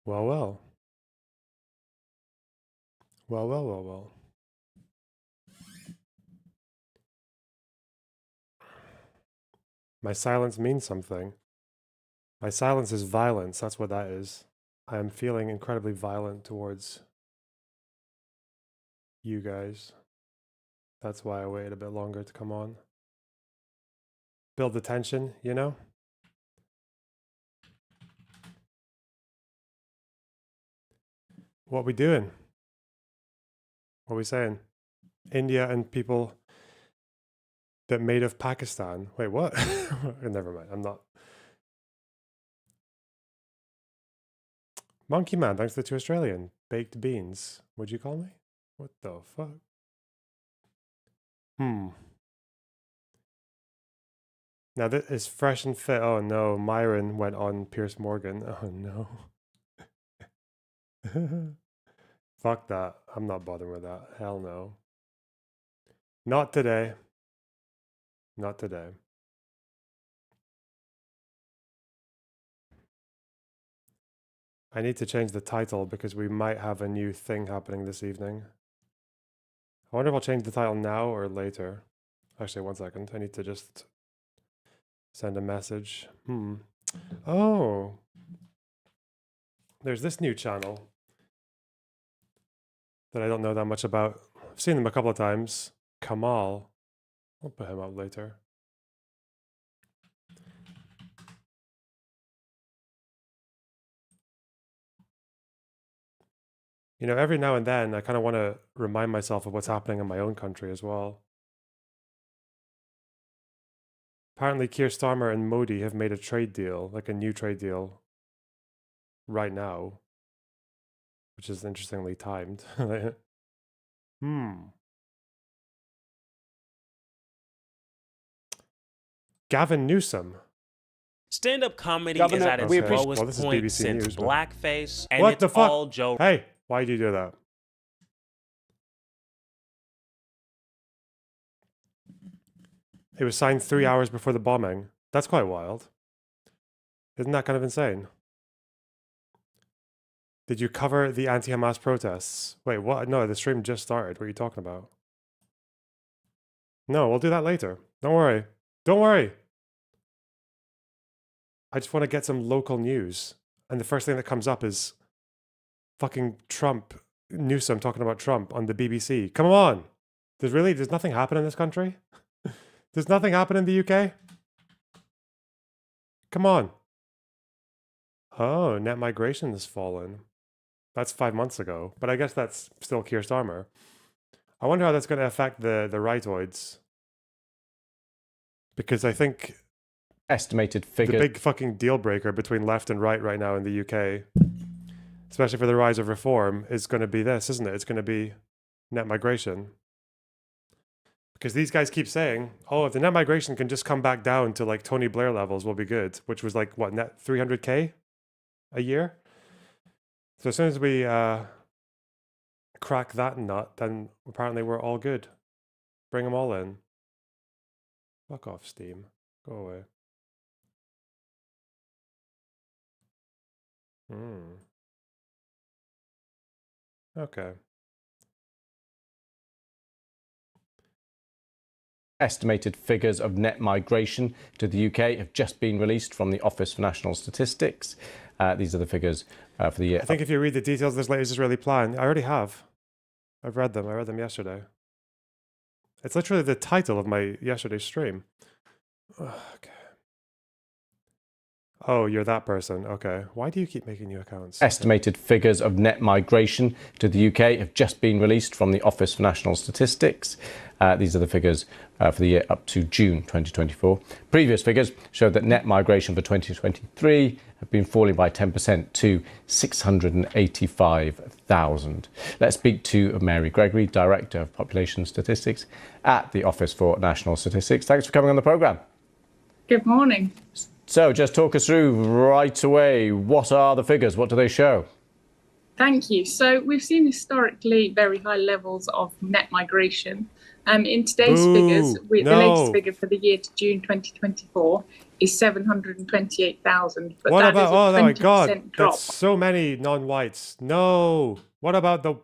Well, well. Well, well, well, well. My silence means something. My silence is violence. That's what that is. I am feeling incredibly violent towards you guys. That's why I waited a bit longer to come on. Build the tension, you know? What we doing? What we saying? India and people that made of Pakistan. Wait, what? Never mind. I'm not. Monkey Man, thanks to the 2 Australian. Baked beans. What'd you call me? What the fuck? Now that is fresh and fit. Oh no, Myron went on Pierce Morgan. Oh no. Fuck that. I'm not bothering with that. Hell no. Not today. Not today. I need to change the title because we might have a new thing happening this evening. I wonder if I'll change the title now or later. Actually, 1 second. I need to just send a message. Oh. There's this new channel that I don't know that much about. I've seen them a couple of times. Kamal. I'll put him up later. You know, every now and then I kind of want to remind myself of what's happening in my own country as well. Apparently Keir Starmer and Modi have made a trade deal, like a new trade deal, right now, which is interestingly timed. Gavin Newsom. Stand-up comedy is at its lowest point since blackface, and what it's the fuck? all Joe. Hey, why did you do that? It was signed 3 hours before the bombing. That's quite wild. Isn't that kind of insane? Did you cover the anti-Hamas protests? Wait, what? No, the stream just started. What are you talking about? No, we'll do that later. Don't worry. Don't worry. I just want to get some local news. And the first thing that comes up is fucking Trump, Newsom talking about Trump on the BBC. Come on. There's nothing happening in this country? There's nothing happening in the UK? Come on. Oh, net migration has fallen. That's 5 months ago, but I guess that's still Keir Starmer. I wonder how that's going to affect the rightoids. Because I think estimated figure, the big fucking deal breaker between left and right now in the UK, especially for the rise of reform, is going to be this, isn't it? It's going to be net migration. Because these guys keep saying, oh, if the net migration can just come back down to like Tony Blair levels, we'll be good, which was like, what, net 300K a year? So as soon as we crack that nut, then apparently we're all good. Bring them all in. Fuck off, Steam. Go away. Okay. estimated figures of net migration to the UK have just been released from the Office for National Statistics. These are the figures for the year. I think if you read the details of this latest Israeli plan, I already have. I've read them. I read them yesterday. It's literally the title of my yesterday's stream. Okay. Oh, you're that person. Okay. Why do you keep making new accounts? Estimated figures of net migration to the UK have just been released from the Office for National Statistics. These are the figures for the year up to June 2024. Previous figures showed that net migration for 2023 have been falling by 10% to 685,000. Let's speak to Mary Gregory, Director of Population Statistics at the Office for National Statistics. Thanks for coming on the programme. Good morning. So just talk us through right away. What are the figures? What do they show? Thank you. So we've seen historically very high levels of net migration. In today's figures, the latest figure for the year to June 2024 is 728,000. But what that about, is a oh my 20% God, drop that's so many non-whites. No. What about the...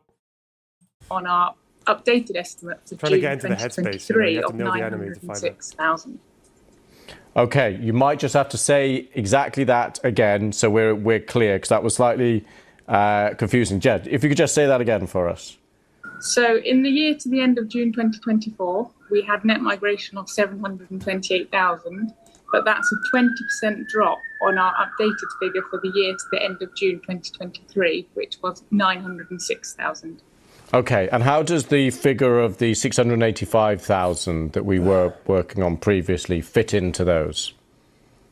on our updated estimate for Trying to June get into the headspace, you know, you 2023 have to of know the enemy to find it. 906,000. Okay, you might just have to say exactly that again so we're clear, because that was slightly confusing. Jed, if you could just say that again for us. So in the year to the end of June 2024, we had net migration of 728,000, but that's a 20% drop on our updated figure for the year to the end of June 2023, which was 906,000. Okay, and how does the figure of the 685,000 that we were working on previously fit into those?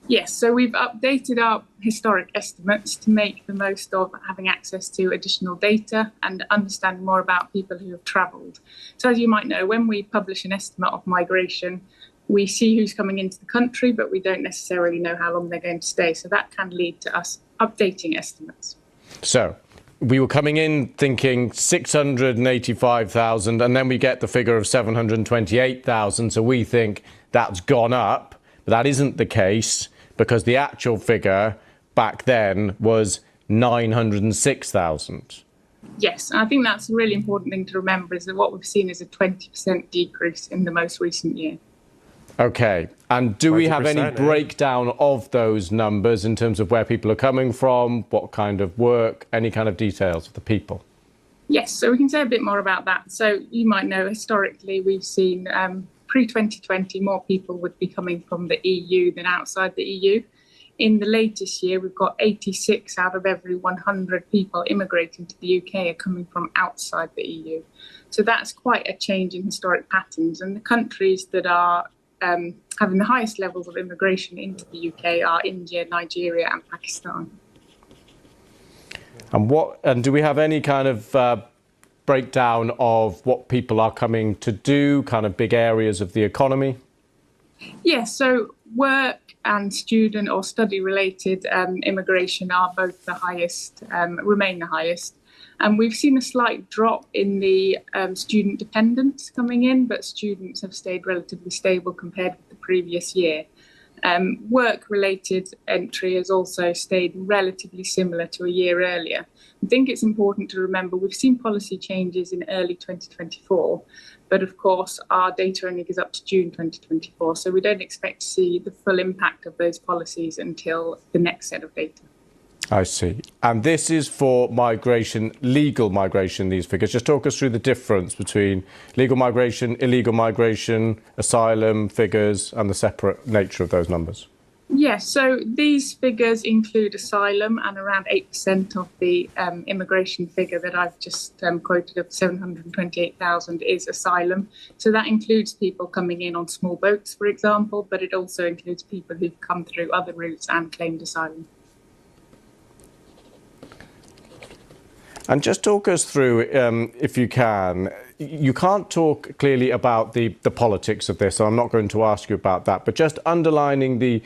Yes, so we've updated our historic estimates to make the most of having access to additional data and understand more about people who have travelled. So as you might know, when we publish an estimate of migration, we see who's coming into the country, but we don't necessarily know how long they're going to stay. So that can lead to us updating estimates. So we were coming in thinking 685,000, and then we get the figure of 728,000. So we think that's gone up, but that isn't the case because the actual figure back then was 906,000. Yes, and I think that's a really important thing to remember is that what we've seen is a 20% decrease in the most recent year. Okay, and do we have any breakdown of those numbers in terms of where people are coming from, what kind of work, any kind of details of the people? Yes, so we can say a bit more about that. So you might know historically we've seen pre-2020 more people would be coming from the EU than outside the EU. In the latest year, we've got 86 out of every 100 people immigrating to the UK are coming from outside the EU. So that's quite a change in historic patterns. And the countries that are having the highest levels of immigration into the UK are India, Nigeria and Pakistan. And do we have any kind of breakdown of what people are coming to do, kind of big areas of the economy? Yes, so work and student or study related immigration are both the highest, remain the highest. And we've seen a slight drop in the student dependents coming in, but students have stayed relatively stable compared with the previous year. Work-related entry has also stayed relatively similar to a year earlier. I think it's important to remember we've seen policy changes in early 2024, but of course our data only goes up to June 2024, so we don't expect to see the full impact of those policies until the next set of data. I see. And this is for migration, legal migration, these figures. Just talk us through the difference between legal migration, illegal migration, asylum figures and the separate nature of those numbers. Yes, so these figures include asylum, and around 8% of the immigration figure that I've just quoted of 728,000 is asylum. So that includes people coming in on small boats, for example, but it also includes people who've come through other routes and claimed asylum. And just talk us through, if you can, you can't talk clearly about the politics of this, so I'm not going to ask you about that, but just underlining the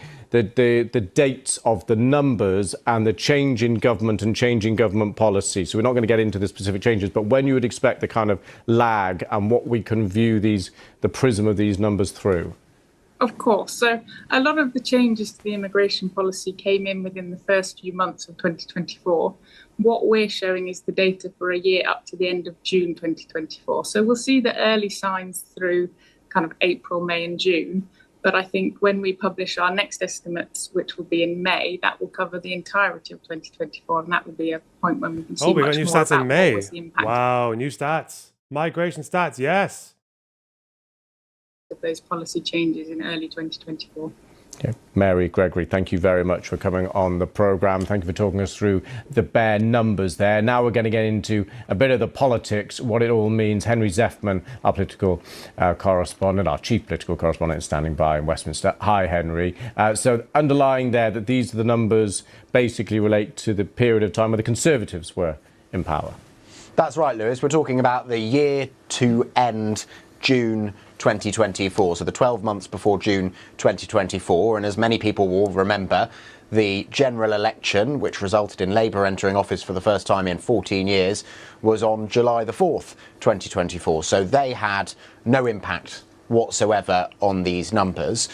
dates of the numbers and the change in government and changing government policy. So we're not going to get into the specific changes, but when you would expect the kind of lag and what we can view the prism of these numbers through. Of course. So a lot of the changes to the immigration policy came in within the first few months of 2024. What we're showing is the data for a year up to the end of June 2024. So we'll see the early signs through kind of April, May and June. But I think when we publish our next estimates, which will be in May, that will cover the entirety of 2024. And that will be a point when we can see much more new stats about in May. what was the impact. Wow, new stats. Migration stats, yes. Of those policy changes in early 2024. Okay. Mary Gregory, thank you very much for coming on the programme. Thank you for talking us through the bare numbers there. Now we're going to get into a bit of the politics, what it all means. Henry Zeffman, our political correspondent, our chief political correspondent, is standing by in Westminster. Hi, Henry. So underlying there that these are the numbers basically relate to the period of time where the Conservatives were in power. That's right, Lewis. We're talking about the year to end June 2024, so the 12 months before June 2024, and as many people will remember, the general election, which resulted in Labour entering office for the first time in 14 years, was on July the 4th, 2024, so they had no impact whatsoever on these numbers.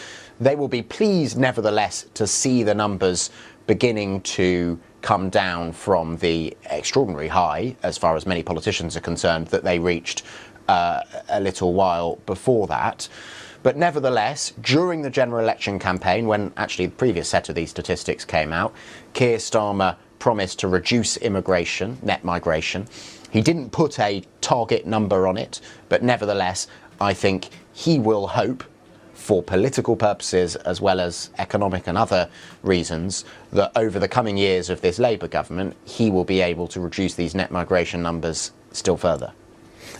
they will be pleased, nevertheless, to see the numbers beginning to come down from the extraordinary high, as far as many politicians are concerned, that they reached a little while before that. But nevertheless, during the general election campaign, when actually the previous set of these statistics came out, Keir Starmer promised to reduce immigration, net migration. He didn't put a target number on it, but nevertheless, I think he will hope, for political purposes as well as economic and other reasons, that over the coming years of this Labour government, he will be able to reduce these net migration numbers still further.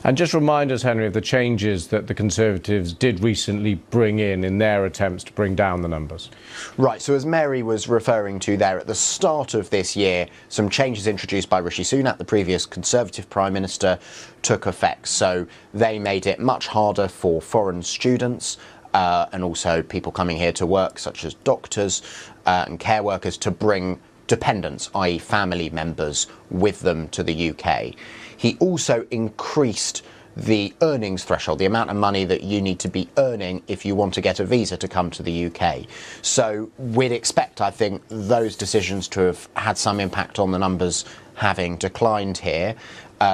And just remind us, Henry, of the changes that the Conservatives did recently bring in their attempts to bring down the numbers. Right, so as Mary was referring to there, at the start of this year, some changes introduced by Rishi Sunak, the previous Conservative Prime Minister, took effect. So they made it much harder for foreign students and also people coming here to work, such as doctors and care workers, to bring dependents, i.e. family members, with them to the UK. He also increased the earnings threshold, the amount of money that you need to be earning if you want to get a visa to come to the UK. So we'd expect, I think, those decisions to have had some impact on the numbers having declined here,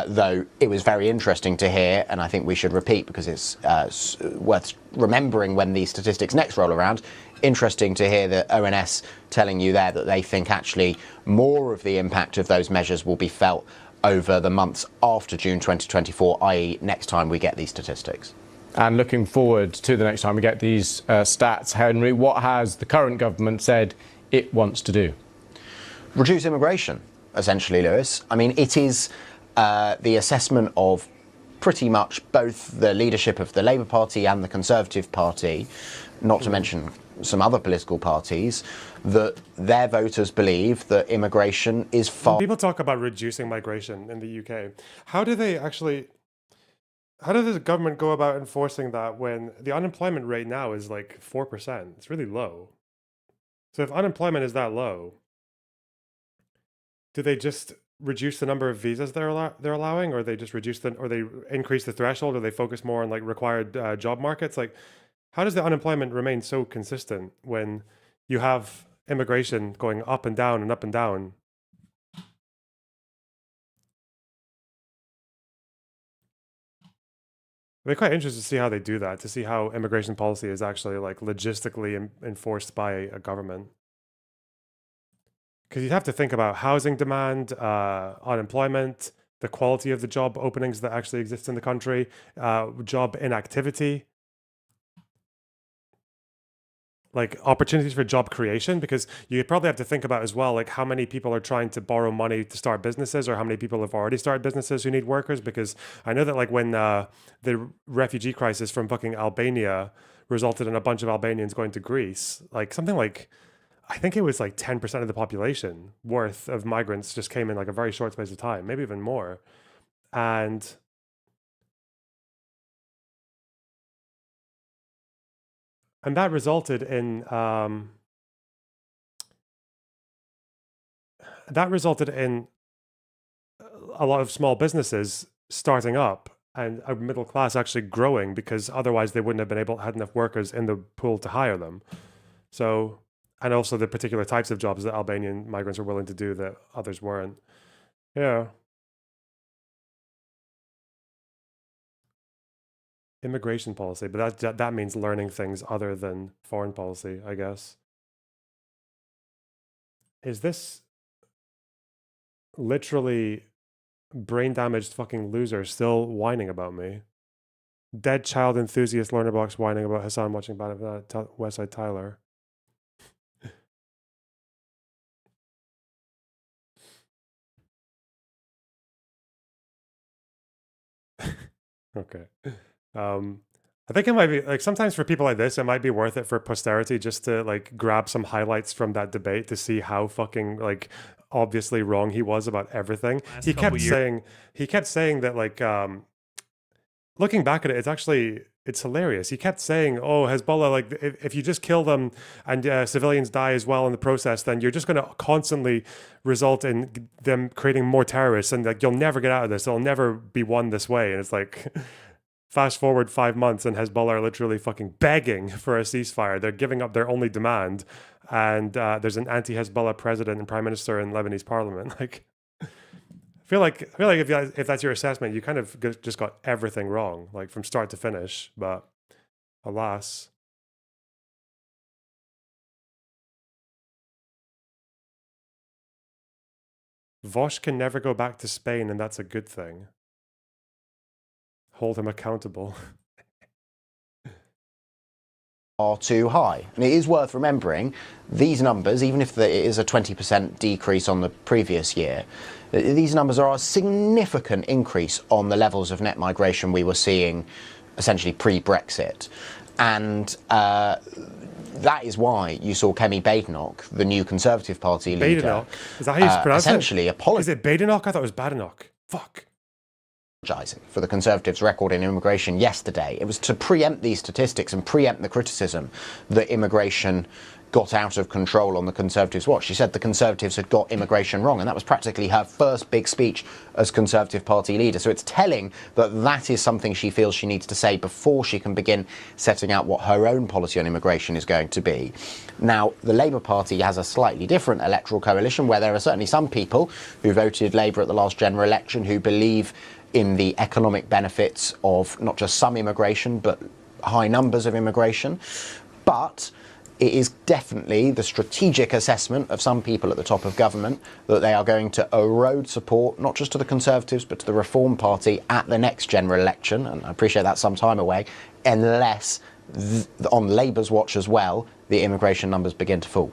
though it was very interesting to hear, and I think we should repeat because it's worth remembering when these statistics next roll around, interesting to hear the ONS telling you there that they think actually more of the impact of those measures will be felt over the months after June 2024, i.e. next time we get these statistics. And looking forward to the next time we get these stats, Henry, what has the current government said it wants to do? Reduce immigration, essentially, Lewis. I mean, it is the assessment of pretty much both the leadership of the Labour Party and the Conservative Party, not to mention some other political parties, that their voters believe that immigration is far... When people talk about reducing migration in the UK, how do the government go about enforcing that when the unemployment rate now is like 4%? It's really low. So if unemployment is that low, do they just reduce the number of visas they're allowing, or they just reduce or they increase the threshold, or they focus more on like required job markets? Like, how does the unemployment remain so consistent when you have immigration going up and down and up and down? I'd be quite interested to see how they do that, to see how immigration policy is actually like logistically enforced by a government. Because you'd have to think about housing demand, unemployment, the quality of the job openings that actually exist in the country, job inactivity, like opportunities for job creation, because you probably have to think about as well, like how many people are trying to borrow money to start businesses, or how many people have already started businesses who need workers. Because I know that like when the refugee crisis from fucking Albania resulted in a bunch of Albanians going to Greece, like something like, I think it was like 10% of the population worth of migrants just came in like a very short space of time, maybe even more. And that resulted in a lot of small businesses starting up and a middle class actually growing, because otherwise they wouldn't have had enough workers in the pool to hire them. So, and also the particular types of jobs that Albanian migrants were willing to do that others weren't. Yeah. Immigration policy, but that means learning things other than foreign policy, I guess. Is this literally brain damaged fucking loser still whining about me? Dead child enthusiast learner box whining about Hassan watching West Side Tyler. Okay. I think it might be like sometimes for people like this, it might be worth it for posterity just to like grab some highlights from that debate to see how fucking like obviously wrong he was about everything. He kept saying that like looking back at it, it's hilarious. He kept saying, oh, Hezbollah, like if you just kill them and civilians die as well in the process, then you're just going to constantly result in them creating more terrorists, and like you'll never get out of this. It'll never be won this way. And it's like Fast forward 5 months and Hezbollah are literally fucking begging for a ceasefire. They're giving up their only demand. And there's an anti-Hezbollah president and prime minister in Lebanese parliament. Like, I feel like if that's your assessment, you kind of just got everything wrong, like from start to finish. But alas. Vosh can never go back to Spain, and that's a good thing. Hold him accountable. Are too high. And it is worth remembering these numbers, even if it is a 20% decrease on the previous year, these numbers are a significant increase on the levels of net migration we were seeing essentially pre-Brexit. And that is why you saw Kemi Badenoch, the new Conservative Party leader, Badenoch? Is that how you pronounce essentially it? Is it Badenoch? I thought it was Badenoch. Fuck. For the Conservatives' record in immigration yesterday. It was to preempt these statistics and preempt the criticism that immigration got out of control on the Conservatives' watch. She said the Conservatives had got immigration wrong, and that was practically her first big speech as Conservative Party leader. So it's telling that that is something she feels she needs to say before she can begin setting out what her own policy on immigration is going to be. Now, the Labour Party has a slightly different electoral coalition, where there are certainly some people who voted Labour at the last general election who believe in the economic benefits of not just some immigration, but high numbers of immigration. But it is definitely the strategic assessment of some people at the top of government that they are going to erode support, not just to the Conservatives, but to the Reform Party at the next general election. And I appreciate that's some time away, unless on Labour's watch as well, the immigration numbers begin to fall.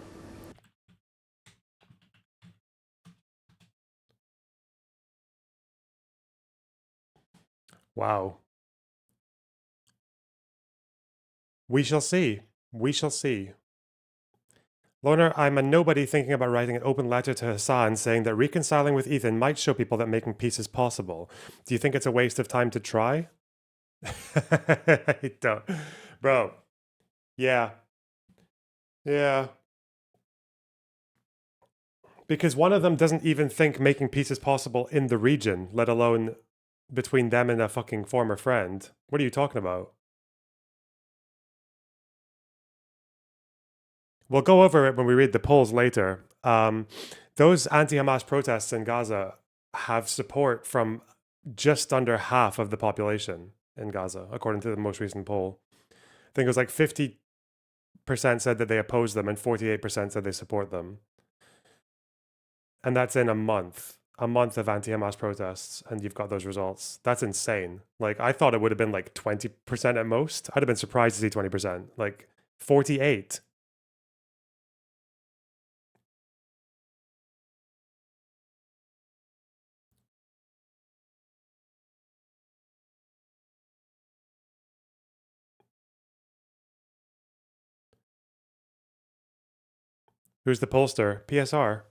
Wow. We shall see. We shall see. Loner, I'm a nobody thinking about writing an open letter to Hassan saying that reconciling with Ethan might show people that making peace is possible. Do you think it's a waste of time to try? I don't. Bro. Yeah. Yeah. Because one of them doesn't even think making peace is possible in the region, let alone between them and a fucking former friend. What are you talking about? We'll go over it when we read the polls later. Those anti-Hamas protests in Gaza have support from just under half of the population in Gaza, according to the most recent poll. I think it was like 50% said that they oppose them and 48% said they support them. And that's in a month of anti-Hamas protests, and you've got those results. That's insane. Like, I thought it would have been like 20% at most. I'd have been surprised to see 20%. Like, 48. Who's the pollster? PSR.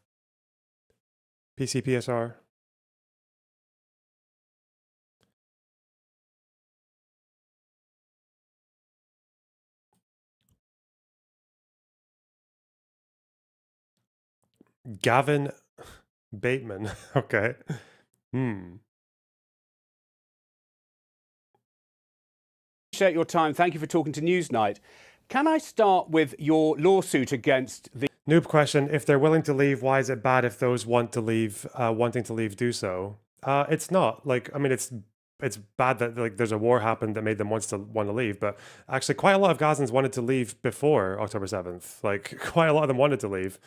PCPSR. Gavin Bateman. Okay. Appreciate your time. Thank you for talking to Newsnight. Can I start with your lawsuit against the Noob question: if they're willing to leave, why is it bad if those wanting to leave do so? It's not. Like, I mean, it's bad that like there's a war happened that made them want to leave, but actually quite a lot of Gazans wanted to leave before October 7th. Like, quite a lot of them wanted to leave.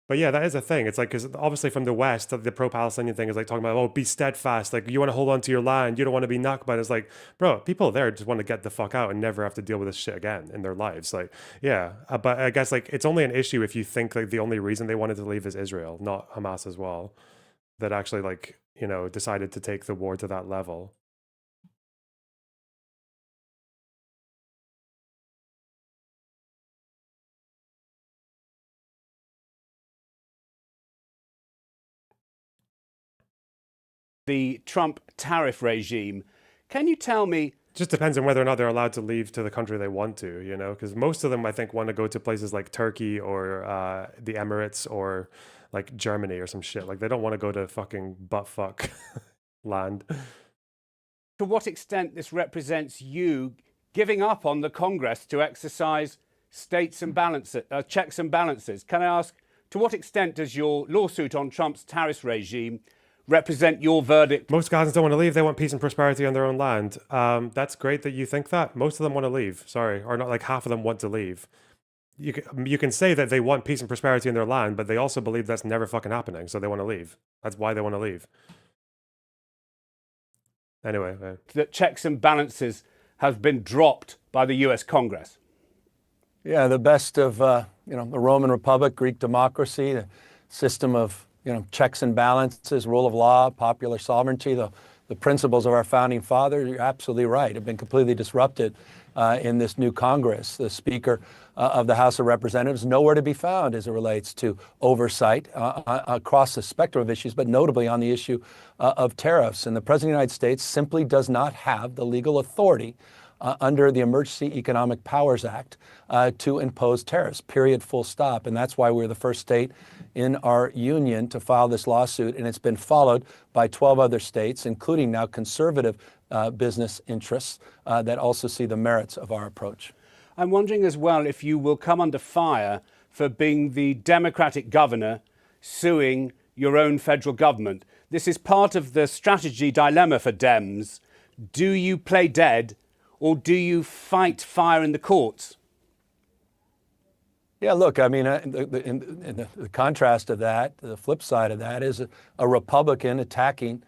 But yeah, that is a thing. It's like, because obviously from the West, the pro-Palestinian thing is like talking about, oh, be steadfast. Like, you want to hold on to your land. You don't want to be Nakba. It's like, bro, people there just want to get the fuck out and never have to deal with this shit again in their lives. Like, yeah. But I guess like it's only an issue if you think like the only reason they wanted to leave is Israel, not Hamas as well, that actually like, you know, decided to take the war to that level. the Trump tariff regime. Can you tell me? Just depends on whether or not they're allowed to leave to the country they want to, you know, because most of them, I think, want to go to places like Turkey or the Emirates or like Germany or some shit. Like, they don't want to go to fucking buttfuck land. to what extent this represents you giving up on the Congress to exercise checks and balances. Can I ask, to what extent does your lawsuit on Trump's tariff regime represent your verdict? Most Gazans don't want to leave. They want peace and prosperity on their own land. That's great that you think that. Most of them want to leave. Sorry. Or not, like half of them want to leave. You can say that they want peace and prosperity in their land, but they also believe that's never fucking happening. So they want to leave. That's why they want to leave. Anyway. That checks and balances have been dropped by the US Congress. Yeah, the best of the Roman Republic, Greek democracy, the system of checks and balances, rule of law, popular sovereignty, the principles of our founding fathers. You're absolutely right. Have been completely disrupted in this new Congress. The Speaker of the House of Representatives nowhere to be found as it relates to oversight across the spectrum of issues, but notably on the issue of tariffs. And the President of the United States simply does not have the legal authority under the Emergency Economic Powers Act to impose tariffs, period, full stop. And that's why we're the first state in our union to file this lawsuit. And it's been followed by 12 other states, including now conservative business interests that also see the merits of our approach. I'm wondering as well if you will come under fire for being the Democratic governor suing your own federal government. This is part of the strategy dilemma for Dems. Do you play dead or do you fight fire in the courts? Yeah, look, I mean, in the contrast of that, the flip side of that is a Republican attacking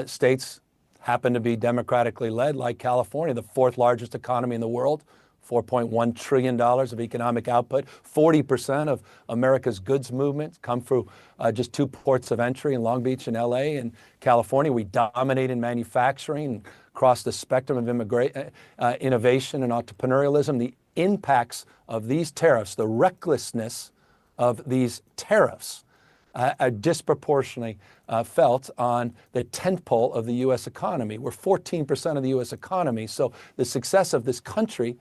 states happen to be democratically led, like California, the fourth largest economy in the world, $4.1 trillion of economic output. 40% of America's goods movements come through just two ports of entry in Long Beach and LA. In California, we dominate in manufacturing across the spectrum of innovation and entrepreneurialism. The impacts of these tariffs, the recklessness of these tariffs, are disproportionately felt on the tentpole of the U.S. economy. We're 14% of the U.S. economy, so the success of this country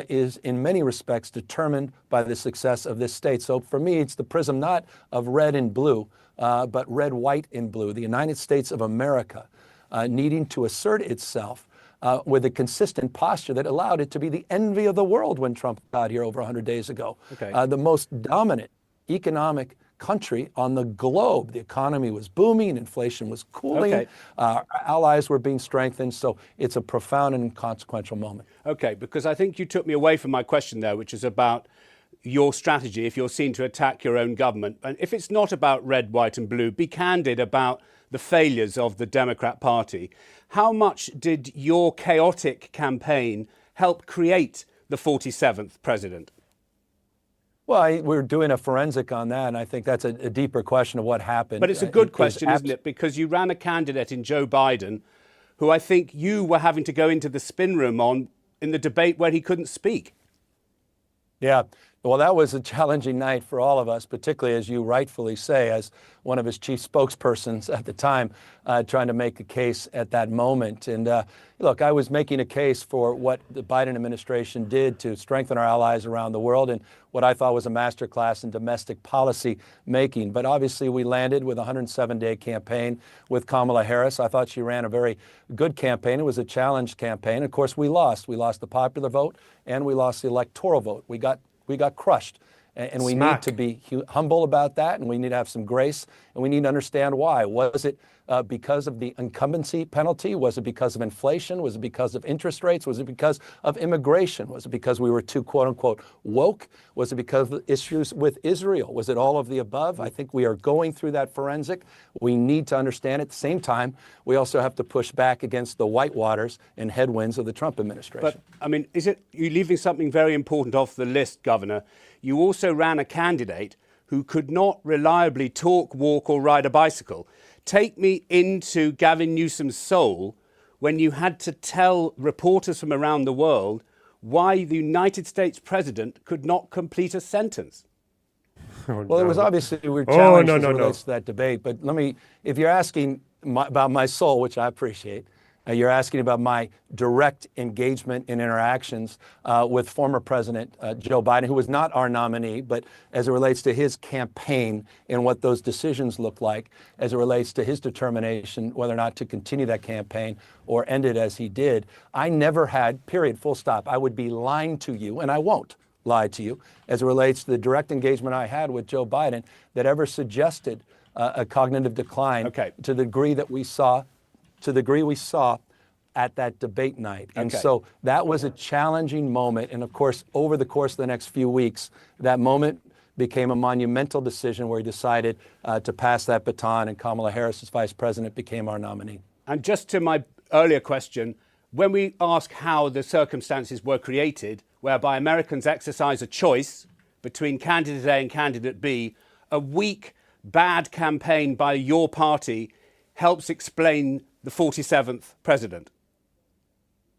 is in many respects determined by the success of this state. So for me, it's the prism not of red and blue, but red, white, and blue. The United States of America needing to assert itself with a consistent posture that allowed it to be the envy of the world when Trump got here over 100 days ago. Okay. The most dominant economic country on the globe. The economy was booming, inflation was cooling, Okay. Our allies were being strengthened, so it's a profound and consequential moment. Okay, because I think you took me away from my question there, which is about your strategy if you're seen to attack your own government. And if it's not about red, white and blue, be candid about the failures of the Democrat Party. How much did your chaotic campaign help create the 47th president? Well, we're doing a forensic on that, and I think that's a deeper question of what happened. But it's a good question, isn't it? Because you ran a candidate in Joe Biden who I think you were having to go into the spin room on in the debate where he couldn't speak. Yeah. Well, that was a challenging night for all of us, particularly, as you rightfully say, as one of his chief spokespersons at the time, trying to make a case at that moment. And look, I was making a case for what the Biden administration did to strengthen our allies around the world and what I thought was a masterclass in domestic policy making. But obviously, we landed with a 107-day campaign with Kamala Harris. I thought she ran a very good campaign. It was a challenged campaign. Of course, we lost. We lost the popular vote and we lost the electoral vote. We got crushed, and we need to be humble about that, and we need to have some grace, and we need to understand why. Was it because of the incumbency penalty? Was it because of inflation? Was it because of interest rates? Was it because of immigration? Was it because we were too, quote unquote, woke? Was it because of issues with Israel? Was it all of the above? I think we are going through that forensic. We need to understand at the same time, we also have to push back against the whitewaters and headwinds of the Trump administration. But, I mean, you're leaving something very important off the list, Governor. You also ran a candidate who could not reliably talk, walk, or ride a bicycle. Take me into Gavin Newsom's soul when you had to tell reporters from around the world why the United States president could not complete a sentence. Well, it was obviously we were challenged as it relates to that debate. But if you're asking about my soul, which I appreciate, You're asking about my direct engagement in interactions with former President Joe Biden, who was not our nominee, but as it relates to his campaign and what those decisions look like, as it relates to his determination whether or not to continue that campaign or end it as he did. I never had, period, full stop. I would be lying to you, and I won't lie to you, as it relates to the direct engagement I had with Joe Biden that ever suggested a cognitive decline to the degree that we saw at that debate night. And so that was a challenging moment. And of course, over the course of the next few weeks, that moment became a monumental decision where he decided to pass that baton, and Kamala Harris, as vice president, became our nominee. And just to my earlier question, when we ask how the circumstances were created, whereby Americans exercise a choice between candidate A and candidate B, a weak, bad campaign by your party helps explain the 47th president?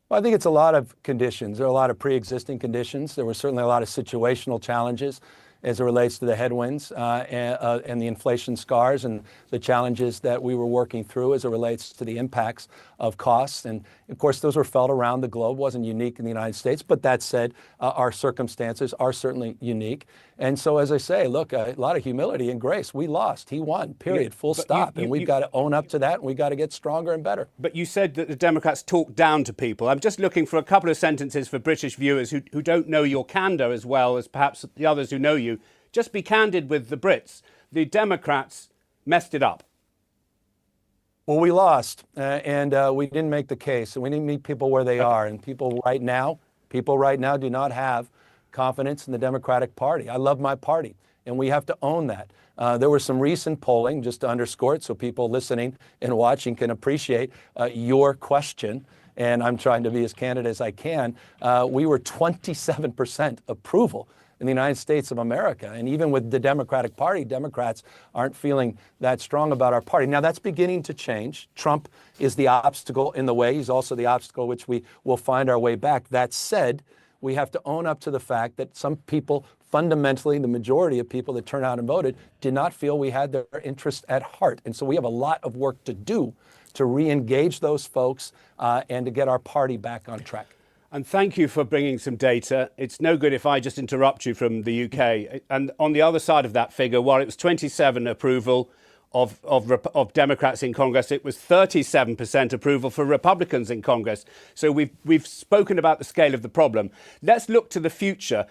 Well, I think it's a lot of conditions. There are a lot of pre-existing conditions. There were certainly a lot of situational challenges as it relates to the headwinds and the inflation scars and the challenges that we were working through as it relates to the impacts of costs. And of course, those were felt around the globe. It wasn't unique in the United States. But that said, our circumstances are certainly unique. And so, as I say, look, a lot of humility and grace. We lost. He won, period, full stop. And we've got to own up to that, and we've got to get stronger and better. But you said that the Democrats talk down to people. I'm just looking for a couple of sentences for British viewers who don't know your candor as well as perhaps the others who know you. Just be candid with the Brits. The Democrats messed it up. Well, we lost, and we didn't make the case, and we didn't meet people where they are. And people right now do not have confidence in the Democratic Party. I love my party, and we have to own that. There was some recent polling, just to underscore it, so people listening and watching can appreciate your question. And I'm trying to be as candid as I can. We were 27% approval in the United States of America. And even with the Democratic Party, Democrats aren't feeling that strong about our party. Now, that's beginning to change. Trump is the obstacle in the way. He's also the obstacle which we will find our way back. That said, we have to own up to the fact that some people, fundamentally, the majority of people that turned out and voted, did not feel we had their interest at heart. And so we have a lot of work to do to re-engage those folks and to get our party back on track. And thank you for bringing some data. It's no good if I just interrupt you from the UK. And on the other side of that figure, while it was 27 approval of Democrats in Congress, it was 37% approval for Republicans in Congress. So we've spoken about the scale of the problem. Let's look to the future.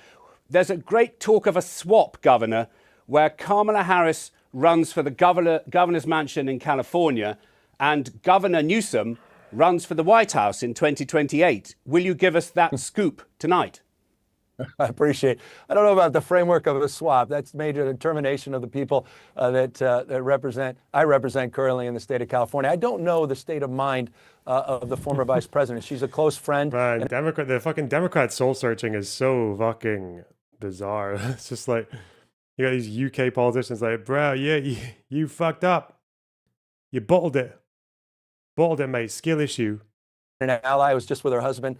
There's a great talk of a swap, Governor, where Kamala Harris runs for the governor's mansion in California and Governor Newsom runs for the White House in 2028. Will you give us that scoop tonight? I appreciate it. I don't know about the framework of a swap. That's major determination of the people that I represent currently in the state of California. I don't know the state of mind of the former vice president. She's a close friend. Man, the fucking Democrat soul searching is so fucking bizarre. It's just like, you got these UK politicians like, bro, yeah, you fucked up. You bottled it. Bottled it, mate. Skill issue. An ally was just with her husband,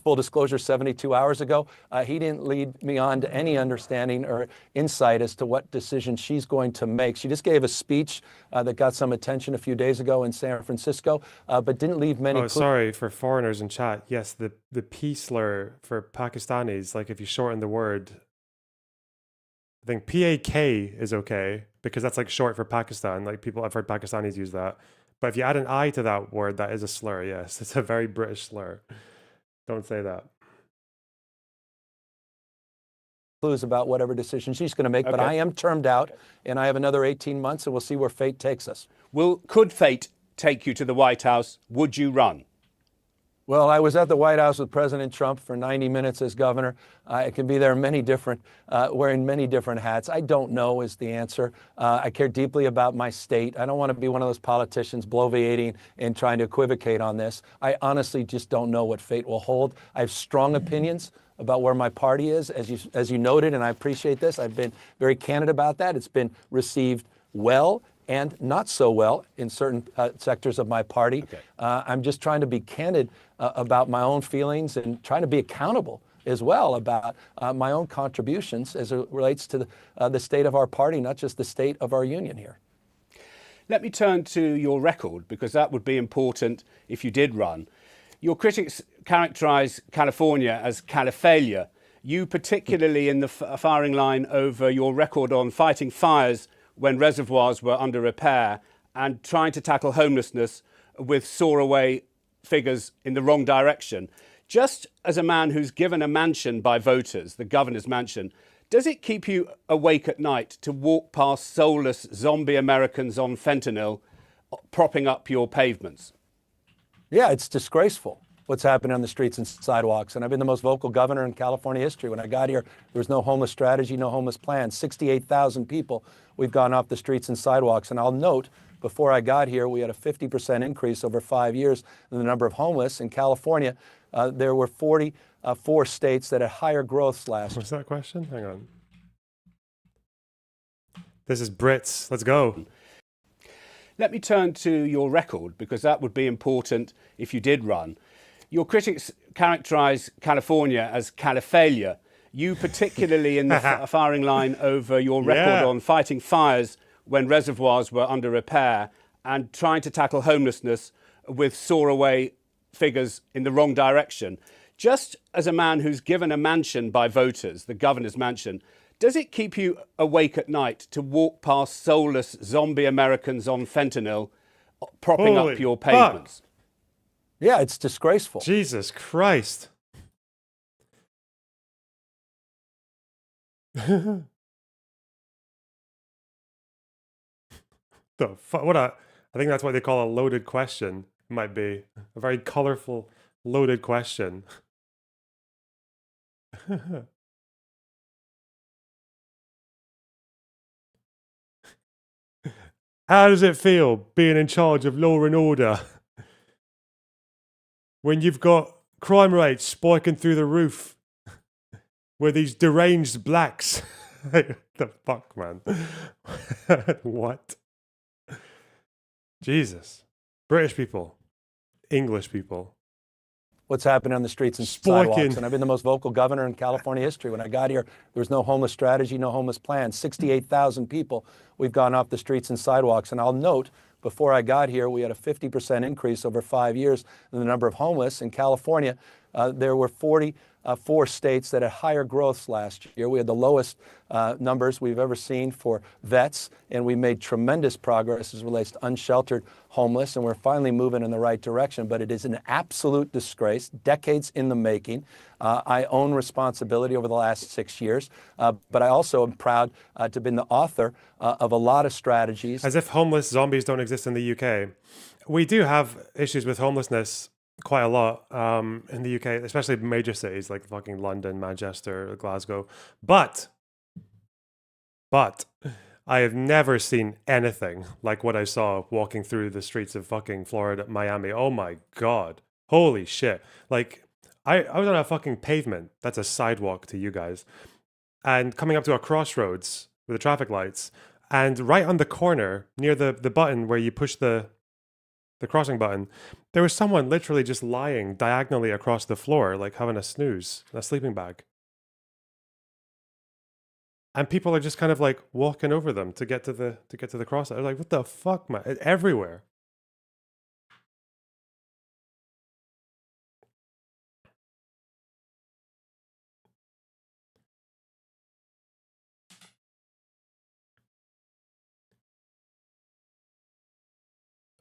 full disclosure, 72 hours ago. He didn't lead me on to any understanding or insight as to what decision she's going to make. She just gave a speech that got some attention a few days ago in San Francisco, but didn't leave many clues. Sorry, for foreigners in chat. Yes, the P slur for Pakistanis, like if you shorten the word, I think PAK is okay because that's like short for Pakistan. Like I've heard Pakistanis use that. But if you add an I to that word, that is a slur, yes. It's a very British slur. Don't say that. Clues about whatever decision she's going to make, but I am termed out, and I have another 18 months, and we'll see where fate takes us. Could fate take you to the White House? Would you run? Well, I was at the White House with President Trump for 90 minutes as governor. I can be there wearing many different hats. I don't know is the answer. I care deeply about my state. I don't want to be one of those politicians bloviating and trying to equivocate on this. I honestly just don't know what fate will hold. I have strong opinions about where my party is, as you noted, and I appreciate this. I've been very candid about that. It's been received well and not so well in certain sectors of my party. I'm just trying to be candid about my own feelings and trying to be accountable as well about my own contributions as it relates to the state of our party, not just the state of our union here. Let me turn to your record, because that would be important if you did run. Your critics characterise California as Califalia. You, particularly in the firing line over your record on fighting fires when reservoirs were under repair and trying to tackle homelessness with soar-away figures in the wrong direction. Just as a man who's given a mansion by voters, the governor's mansion, does it keep you awake at night to walk past soulless zombie Americans on fentanyl propping up your pavements? Yeah, it's disgraceful what's happening on the streets and sidewalks. And I've been the most vocal governor in California history. When I got here, there was no homeless strategy, no homeless plan. 68,000 people we've gone off the streets and sidewalks. And I'll note, before I got here, we had a 50% increase over 5 years in the number of homeless. In California, there were 44 states that had higher growths last year. What's that question? Hang on. This is Brits. Let's go. Let me turn to your record, because that would be important if you did run. Your critics characterise California as Califalia. You, particularly in the firing line over your record on fighting fires when reservoirs were under repair and trying to tackle homelessness with soar-away figures in the wrong direction. Just as a man who's given a mansion by voters, the governor's mansion, does it keep you awake at night to walk past soulless zombie Americans on fentanyl propping up your pavements? Yeah, it's disgraceful. Jesus Christ. The fuck? I think that's what they call a loaded question. It might be a very colorful, loaded question. How does it feel being in charge of law and order when you've got crime rates spiking through the roof with these deranged blacks? The fuck, man? What? Jesus. British people. English people. What's happening on the streets and sidewalks. And I've been the most vocal governor in California history. When I got here, there was no homeless strategy, no homeless plan. 68,000 people we've gone off the streets and sidewalks. And I'll note, before I got here, we had a 50% increase over 5 years in the number of homeless. In California, there were 44 states that had higher growths last year. We had the lowest numbers we've ever seen for vets, and we made tremendous progress as it relates to unsheltered homeless, and we're finally moving in the right direction. But it is an absolute disgrace, decades in the making. I own responsibility over the last 6 years, but I also am proud to have been the author of a lot of strategies. As if homeless zombies don't exist in the UK. We do have issues with homelessness quite a lot in the UK, especially major cities like fucking London, Manchester, Glasgow. But I have never seen anything like what I saw walking through the streets of fucking Florida, Miami. Oh my God. Holy shit. Like, I was on a fucking pavement. That's a sidewalk to you guys. And coming up to a crossroads with the traffic lights. And right on the corner, near the button where you push the crossing button, there was someone literally just lying diagonally across the floor, like having a snooze, a sleeping bag. And people are just kind of like walking over them to get to the cross. I was like, what the fuck, man? It's everywhere.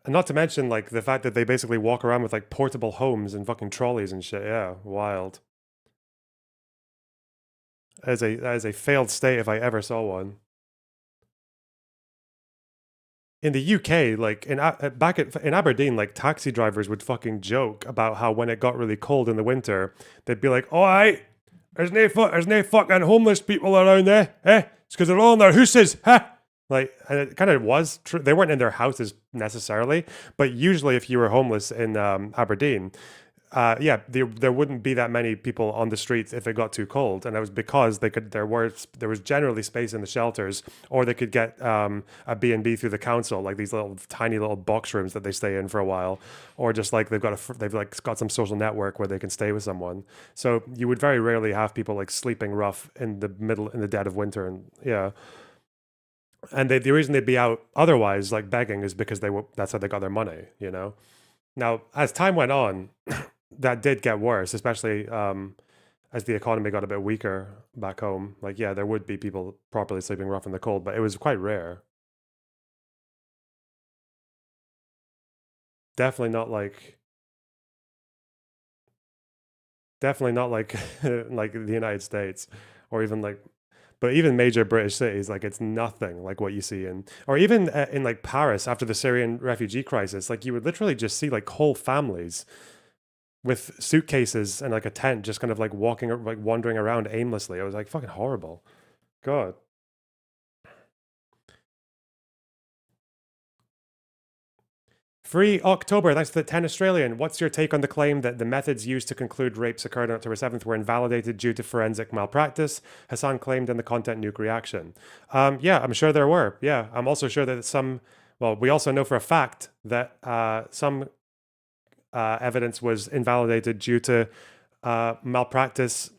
And not to mention, like, the fact that they basically walk around with, like, portable homes and fucking trolleys and shit. Yeah, wild. That is a failed state if I ever saw one. In the UK, like, in Aberdeen, like, taxi drivers would fucking joke about how when it got really cold in the winter, they'd be like, "All right, there's no fucking homeless people around there, eh? It's because they're all in their houses, huh?" Like, and it kind of was true. They weren't in their houses necessarily, but usually if you were homeless in Aberdeen, there wouldn't be that many people on the streets if it got too cold, and that was because there was generally space in the shelters, or they could get a B&B through the council, like these little tiny little box rooms that they stay in for a while, or just like they've got some social network where they can stay with someone. So you would very rarely have people like sleeping rough in the dead of winter, and yeah. And the reason they'd be out otherwise, like begging, is because that's how they got their money, you know? Now, as time went on, that did get worse, especially as the economy got a bit weaker back home. Like, yeah, there would be people properly sleeping rough in the cold, but it was quite rare. Definitely not like like the United States, or even like, but even major British cities, like it's nothing like what you see or even in like Paris after the Syrian refugee crisis. Like you would literally just see like whole families with suitcases and like a tent, just kind of like wandering around aimlessly. It was like fucking horrible. God. Free October, thanks to the 10 Australian. What's your take on the claim that the methods used to conclude rapes occurred on October 7th were invalidated due to forensic malpractice? Hassan claimed in the Content Nuke reaction. Yeah, I'm sure there were. Yeah, I'm also sure that we also know for a fact that some evidence was invalidated due to malpractice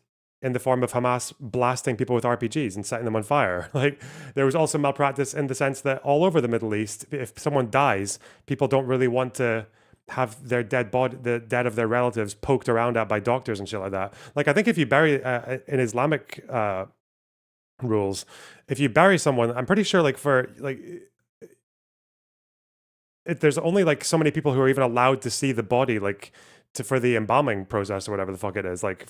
in the form of Hamas blasting people with RPGs and setting them on fire. Like, there was also malpractice in the sense that all over the Middle East, if someone dies, people don't really want to have their the dead of their relatives poked around at by doctors and shit like that. Like, I think if you bury, in Islamic rules, if you bury someone, I'm pretty sure, like, there's only like so many people who are even allowed to see the body, like for the embalming process or whatever the fuck it is. Like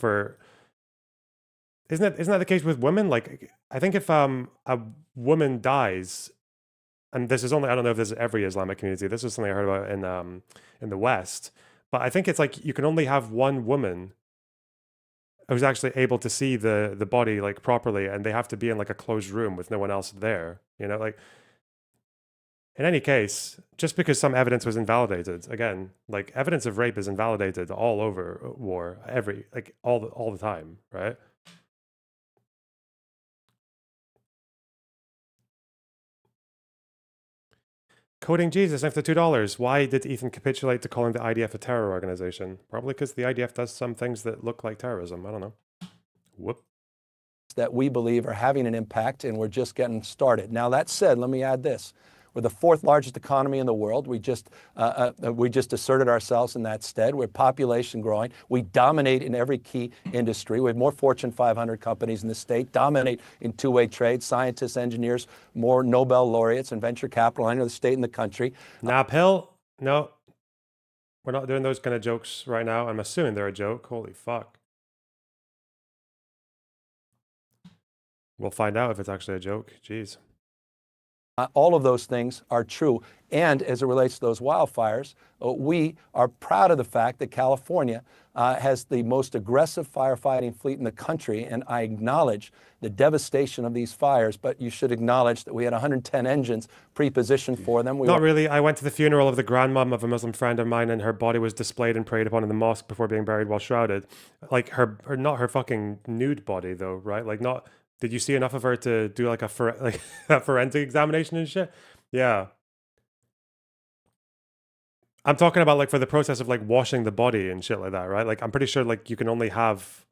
isn't that the case with women? Like I think if a woman dies, and this is only, I don't know if this is every Islamic community. This is something I heard about in the West, but I think it's like you can only have one woman who's actually able to see the body like properly, and they have to be in like a closed room with no one else there. You know, like. In any case, just because some evidence was invalidated, again, like evidence of rape is invalidated all over war, all the time, right? Coding Jesus after $2. Why did Ethan capitulate to calling the IDF a terror organization? Probably because the IDF does some things that look like terrorism. I don't know. Whoop. That we believe are having an impact, and we're just getting started. Now, that said, let me add this. We're the fourth largest economy in the world. We just asserted ourselves in that stead. We're population growing. We dominate in every key industry. We have more Fortune 500 companies in the state, dominate in two-way trade, scientists, engineers, more Nobel laureates and venture capital. I know the state and the country. Nah, Pill, no. We're not doing those kind of jokes right now. I'm assuming they're a joke. Holy fuck. We'll find out if it's actually a joke. Jeez. All of those things are true. And as it relates to those wildfires, we are proud of the fact that California has the most aggressive firefighting fleet in the country. And I acknowledge the devastation of these fires, but you should acknowledge that we had 110 engines pre-positioned for them. Not really. I went to the funeral of the grandmom of a Muslim friend of mine, and her body was displayed and prayed upon in the mosque before being buried while shrouded. Like not her fucking nude body though, right? Like not. Did you see enough of her to do like a forensic examination and shit? Yeah. I'm talking about like for the process of like washing the body and shit like that, right? Like I'm pretty sure like you can only have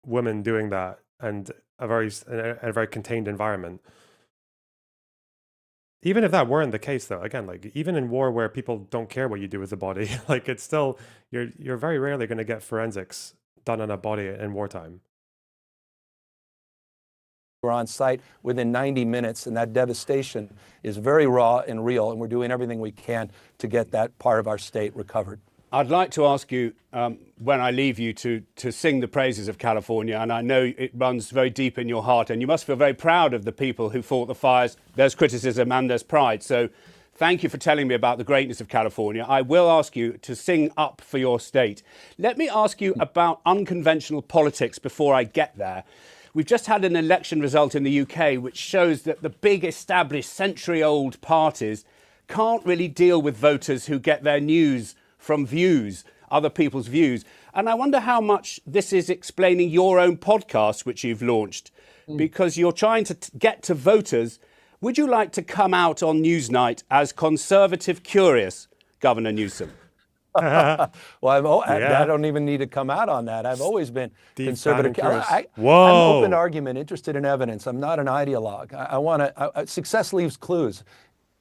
women doing that and a very contained environment. Even if that weren't the case though, again, like even in war where people don't care what you do with the body, like it's still, you're very rarely going to get forensics done on a body in wartime. We're on site within 90 minutes, and that devastation is very raw and real, and we're doing everything we can to get that part of our state recovered. I'd like to ask you, when I leave you, to sing the praises of California, and I know it runs very deep in your heart, and you must feel very proud of the people who fought the fires. There's criticism and there's pride. So thank you for telling me about the greatness of California. I will ask you to sing up for your state. Let me ask you about unconventional politics before I get there. We've just had an election result in the UK which shows that the big established century-old parties can't really deal with voters who get their news from views, other people's views. And I wonder how much this is explaining your own podcast, which you've launched, because you're trying to get to voters. Would you like to come out on Newsnight as conservative curious, Governor Newsom? Well, I don't even need to come out on that. I've always been conservative. I'm open to argument, interested in evidence. I'm not an ideologue. I want to. Success leaves clues.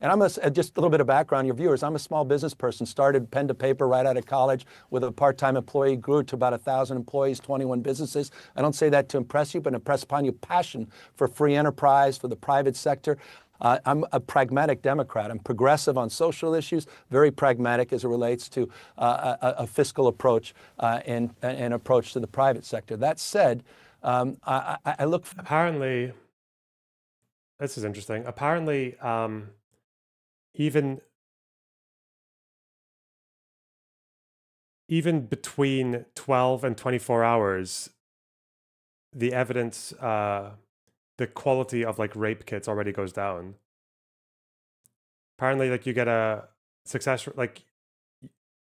And I'm just a little bit of background, your viewers. I'm a small business person, started pen to paper right out of college with a part-time employee, grew to about 1,000 employees, 21 businesses. I don't say that to impress you, but impress upon you passion for free enterprise, for the private sector. I'm a pragmatic Democrat. I'm progressive on social issues, very pragmatic as it relates to a fiscal approach and an approach to the private sector. That said, I look... Apparently, this is interesting. Apparently, even between 12 and 24 hours, the evidence, the quality of like rape kits already goes down. Apparently, like you get a success, like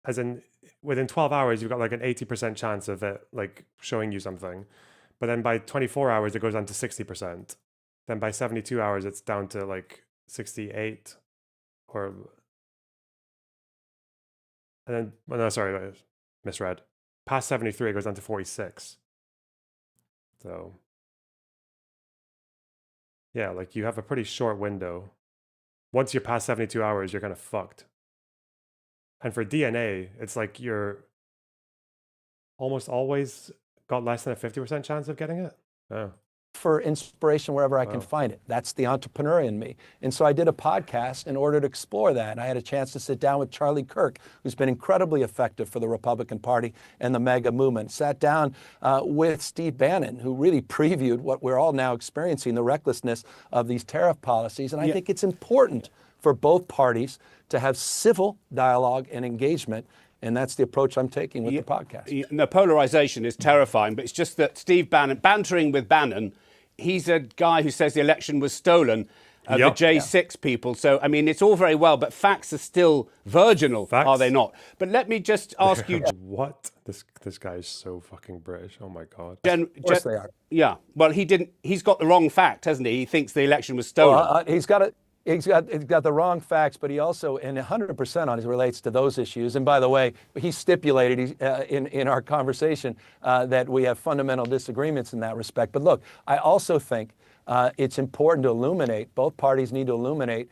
as in within 12 hours, you've got like an 80% chance of it like showing you something. But then by 24 hours, it goes down to 60%. Then by 72 hours, it's down to like 68. And then, well, no, sorry, I misread. Past 73, it goes down to 46. So, yeah, like you have a pretty short window. Once you're past 72 hours, you're kind of fucked. And for DNA, it's like you're almost always got less than a 50% chance of getting it. Oh. For inspiration wherever I can find it. That's the entrepreneur in me. And so I did a podcast in order to explore that. I had a chance to sit down with Charlie Kirk, who's been incredibly effective for the Republican Party and the MAGA movement. Sat down with Steve Bannon, who really previewed what we're all now experiencing, the recklessness of these tariff policies. And I think it's important for both parties to have civil dialogue and engagement. And that's the approach I'm taking with the podcast. The polarization is terrifying, but it's just that Steve Bannon, bantering with Bannon, he's a guy who says the election was stolen, the J6 people. So, I mean, it's all very well, but facts are still virginal, are they not? But let me just ask you... What? This guy is so fucking British. Oh, my God. Of course they are. Yeah. Well, he's got the wrong fact, hasn't he? He thinks the election was stolen. Well, he's got the wrong facts, but he also, and 100% on it relates to those issues. And by the way, he stipulated in our conversation that we have fundamental disagreements in that respect. But look, I also think it's important to illuminate, both parties need to illuminate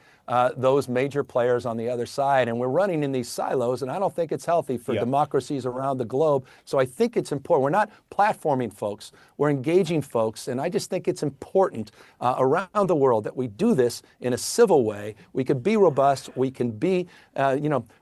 those major players on the other side. And we're running in these silos, and I don't think it's healthy for democracies around the globe. So I think it's important. We're not platforming folks, we're engaging folks. And I just think it's important around the world that we do this in a civil way. We can be robust, we can be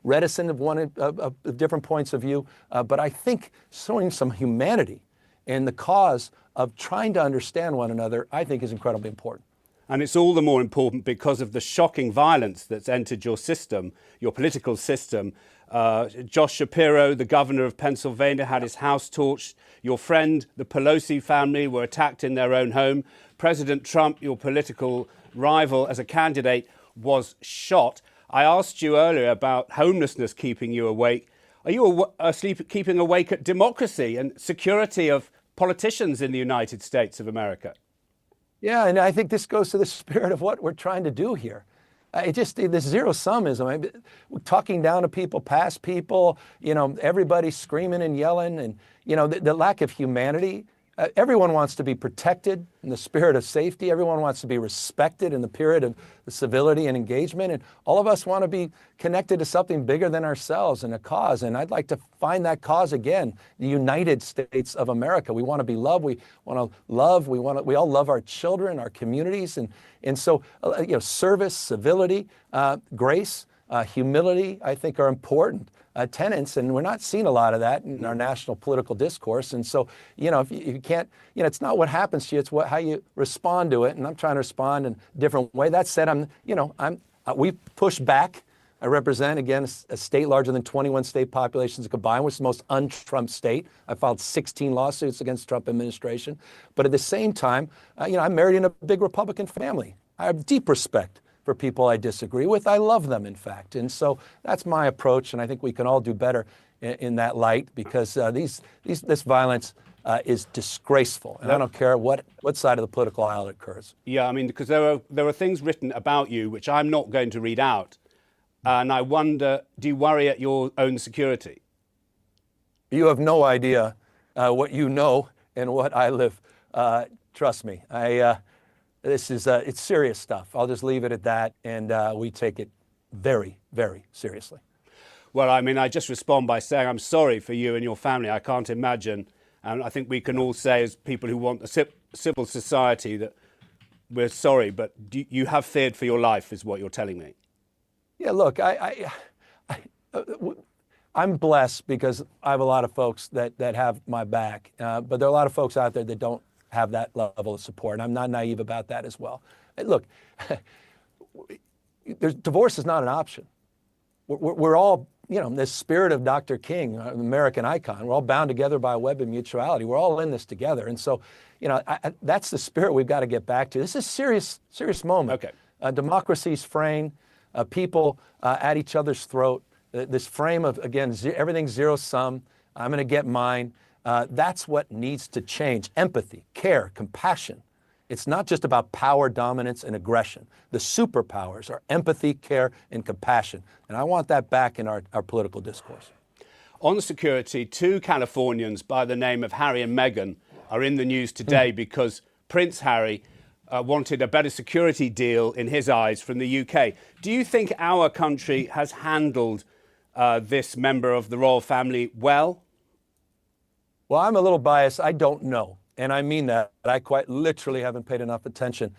reticent of different points of view. But I think showing some humanity in the cause of trying to understand one another, I think is incredibly important. And it's all the more important because of the shocking violence that's entered your system, your political system. Josh Shapiro, the governor of Pennsylvania, had his house torched. Your friend, the Pelosi family, were attacked in their own home. President Trump, your political rival as a candidate, was shot. I asked you earlier about homelessness keeping you awake. Are you keeping awake at democracy and security of politicians in the United States of America? Yeah, and I think this goes to the spirit of what we're trying to do here. This zero-summism, talking down to people, past people, everybody screaming and yelling, and, the lack of humanity. Everyone wants to be protected in the spirit of safety. Everyone wants to be respected in the period of civility and engagement. And all of us want to be connected to something bigger than ourselves and a cause. And I'd like to find that cause again, the United States of America. We want to be loved. We want to love. We all love our children, our communities. And so, service, civility, grace, humility, I think are important tenets, and we're not seeing a lot of that in our national political discourse. And so, if you can't, it's not what happens to you, it's how you respond to it. And I'm trying to respond in a different way. That said, we push back. I represent, again, a state larger than 21 state populations combined, which is the most un-Trump state. I filed 16 lawsuits against the Trump administration. But at the same time, I'm married in a big Republican family. I have deep respect for people I disagree with. I love them, in fact. And so that's my approach, and I think we can all do better in that light, because this violence is disgraceful, and I don't care what side of the political aisle it occurs. Yeah, I mean, because there are things written about you which I'm not going to read out, and I wonder, do you worry at your own security? You have no idea what you know and what I live. Trust me. This is it's serious stuff. I'll just leave it at that, and we take it very, very seriously. Well, I mean, I just respond by saying I'm sorry for you and your family. I can't imagine, and I think we can all say as people who want a civil society that we're sorry, but you have feared for your life, is what you're telling me. Yeah, look, I'm blessed because I have a lot of folks that have my back, but there are a lot of folks out there that don't have that level of support. And I'm not naive about that as well. Look, divorce is not an option. We're all, you know, this spirit of Dr. King, an American icon, we're all bound together by a web of mutuality. We're all in this together. And so, you know, that's the spirit we've got to get back to. This is a serious moment. Okay. Democracy's fraying, people at each other's throat. This frame of, again, everything's zero sum. I'm going to get mine. That's what needs to change. Empathy, care, compassion. It's not just about power, dominance, and aggression. The superpowers are empathy, care, and compassion. And I want that back in our political discourse. On security, 2 Californians by the name of Harry and Meghan are in the news today because Prince Harry wanted a better security deal in his eyes from the UK. Do you think our country has handled this member of the royal family well? Well, I'm a little biased. I don't know. And I mean that. I quite literally haven't paid enough attention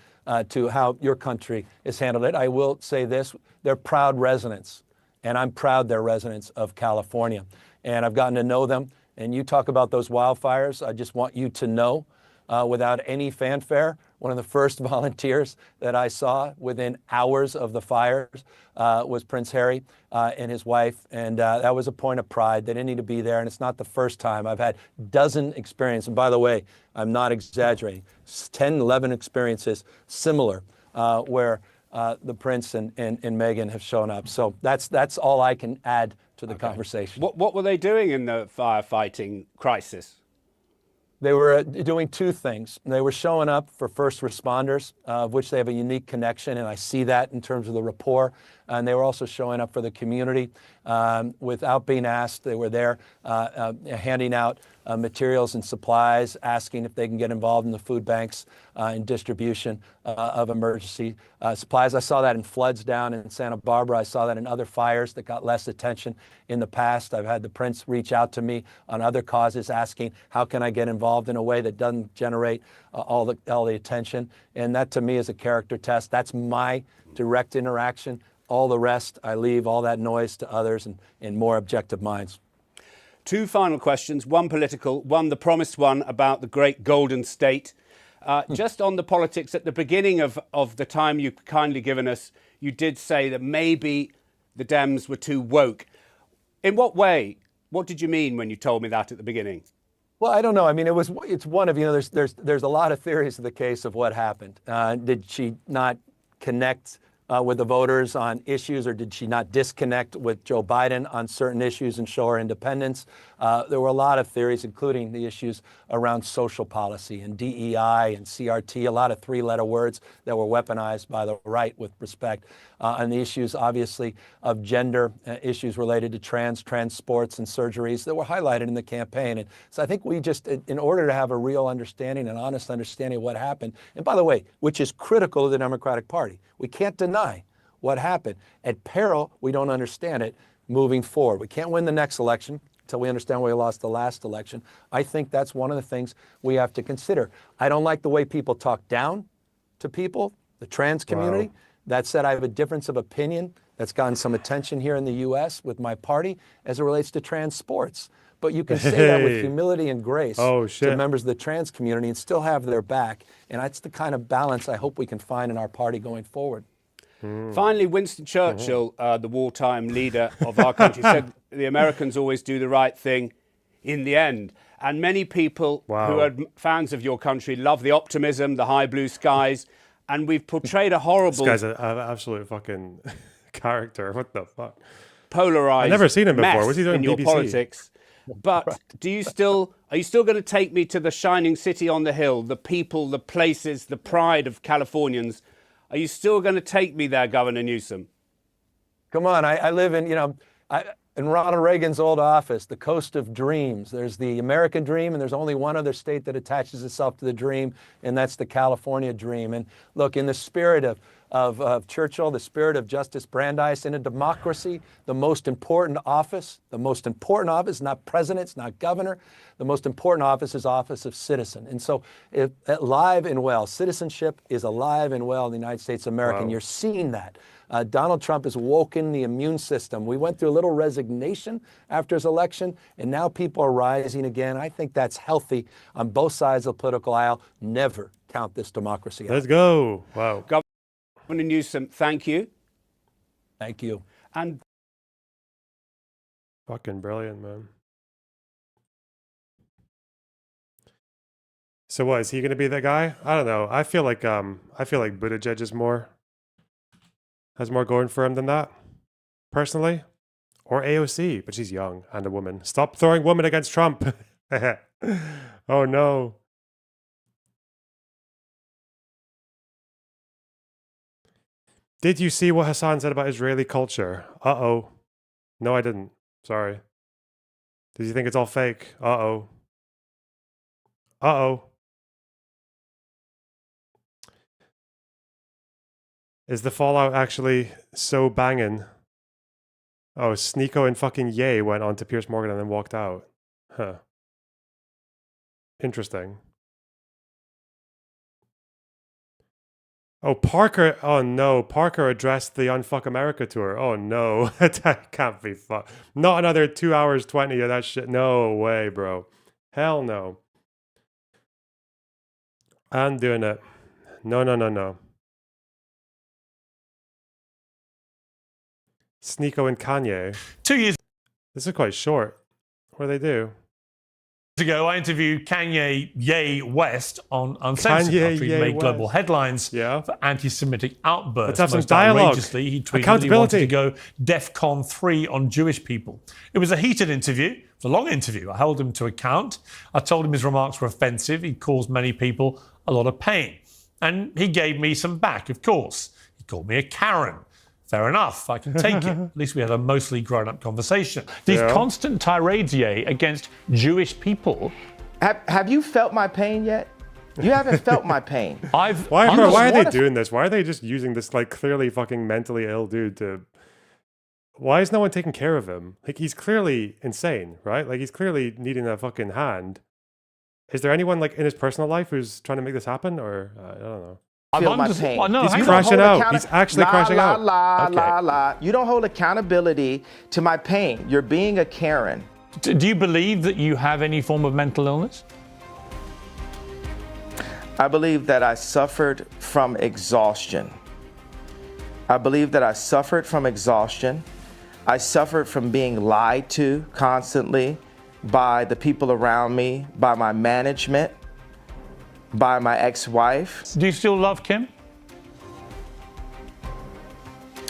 to how your country has handled it. I will say this. They're proud residents, and I'm proud they're residents of California. And I've gotten to know them. And you talk about those wildfires. I just want you to know, without any fanfare, one of the first volunteers that I saw within hours of the fires was Prince Harry and his wife. And that was a point of pride. They didn't need to be there. And it's not the first time. I've had dozen experiences. And by the way, I'm not exaggerating. 10, 11 experiences similar where the Prince and Meghan have shown up. So that's all I can add to the conversation. What were they doing in the firefighting crisis? They were doing 2 things. They were showing up for first responders, of which they have a unique connection, and I see that in terms of the rapport. And they were also showing up for the community without being asked. They were there handing out materials and supplies, asking if they can get involved in the food banks and distribution of emergency supplies. I saw that in floods down in Santa Barbara. I saw that in other fires that got less attention in the past. I've had the Prince reach out to me on other causes asking, how can I get involved in a way that doesn't generate all the attention? And that to me is a character test. That's my direct interaction. All the rest, I leave all that noise to others and more objective minds. 2 final questions, one political, one the promised one about the great Golden State. Just on the politics, at the beginning of the time you've kindly given us, you did say that maybe the Dems were too woke. In what way? What did you mean when you told me that at the beginning? Well, I don't know. I mean, it's one of, you know, there's a lot of theories of the case of what happened. Did she not connect with the voters on issues, or did she not disconnect with Joe Biden on certain issues and show her independence? There were a lot of theories, including the issues around social policy and DEI and CRT, a lot of 3-letter words that were weaponized by the right with respect. And the issues, obviously, of gender, issues related to trans sports and surgeries that were highlighted in the campaign. And so I think we just, in order to have a real understanding, an honest understanding of what happened, and by the way, which is critical of the Democratic Party, we can't deny what happened. At peril, we don't understand it moving forward. We can't win the next election until we understand why we lost the last election. I think that's one of the things we have to consider. I don't like the way people talk down to people, the trans community. Wow. That said, I have a difference of opinion that's gotten some attention here in the U.S. with my party as it relates to trans sports. But you can say that with humility and grace to members of the trans community and still have their back. And that's the kind of balance I hope we can find in our party going forward. Finally, Winston Churchill, the wartime leader of our country, said the Americans always do the right thing in the end. And many people who are fans of your country love the optimism, the high blue skies. And we've portrayed a horrible... This guy's an absolute fucking character. What the fuck? Polarized I've never seen him before. What's he doing in your politics? But are you still going to take me to the shining city on the hill, the people, the places, the pride of Californians? Are you still going to take me there, Governor Newsom? Come on, I live in, you know, in Ronald Reagan's old office, the coast of dreams. There's the American dream, and there's only one other state that attaches itself to the dream, and that's the California dream. And look, in the spirit of Churchill, the spirit of Justice Brandeis, in a democracy, the most important office, not president, it's not governor, the most important office is office of citizen. And so alive and well, citizenship is alive and well in the United States of America, and you're seeing that. Donald Trump has woken the immune system. We went through a little resignation after his election, and now people are rising again. I think that's healthy on both sides of the political aisle. Never count this democracy out. Let's go. Wow. Governor Newsom, thank you. Thank you. And fucking brilliant, man. So what, is he going to be that guy? I don't know. I feel like Buttigieg has more going for him than that, personally. Or AOC, but she's young and a woman. Stop throwing women against Trump. Oh no. Did you see what Hassan said about Israeli culture? Uh-oh. No, I didn't. Sorry. Did you think it's all fake? Uh-oh. Uh-oh. Is the fallout actually so banging? Oh, Sneeko and fucking Ye went on to Piers Morgan and then walked out. Huh. Interesting. Oh, Parker. Oh, no. Parker addressed the Unfuck America tour. Oh, no. That can't be fun. Not another 2 hours, 20 of that shit. No way, bro. Hell no. I'm doing it. No, no, no, no. Sneeko and Kanye. 2 years This is quite short. What do they do? ago, I interviewed Kanye Ye West on Uncensored after he made global headlines for anti-Semitic outbursts. Let's have some Most dialogue. outrageously, he tweeted that he wanted to go DEFCON 3 on Jewish people. It was a heated interview. It was a long interview. I held him to account. I told him his remarks were offensive. He caused many people a lot of pain. And he gave me some back, of course. He called me a Karen. Fair enough, I can take it. At least we had a mostly grown-up conversation. These constant tirades, against Jewish people. Have you felt my pain yet? You haven't felt my pain. Why are they doing this? Why are they just using this like clearly fucking mentally ill dude to... Why is no one taking care of him? Like, he's clearly insane, right? Like, he's clearly needing a fucking hand. Is there anyone like in his personal life who's trying to make this happen? Or, I don't know. Feel my pain. No, he's crashing out. He's actually crashing out. You don't hold accountability to my pain. You're being a Karen. Do you believe that you have any form of mental illness? I believe that I suffered from exhaustion. I suffered from being lied to constantly by the people around me, by my management, by my ex-wife. Do you still love Kim?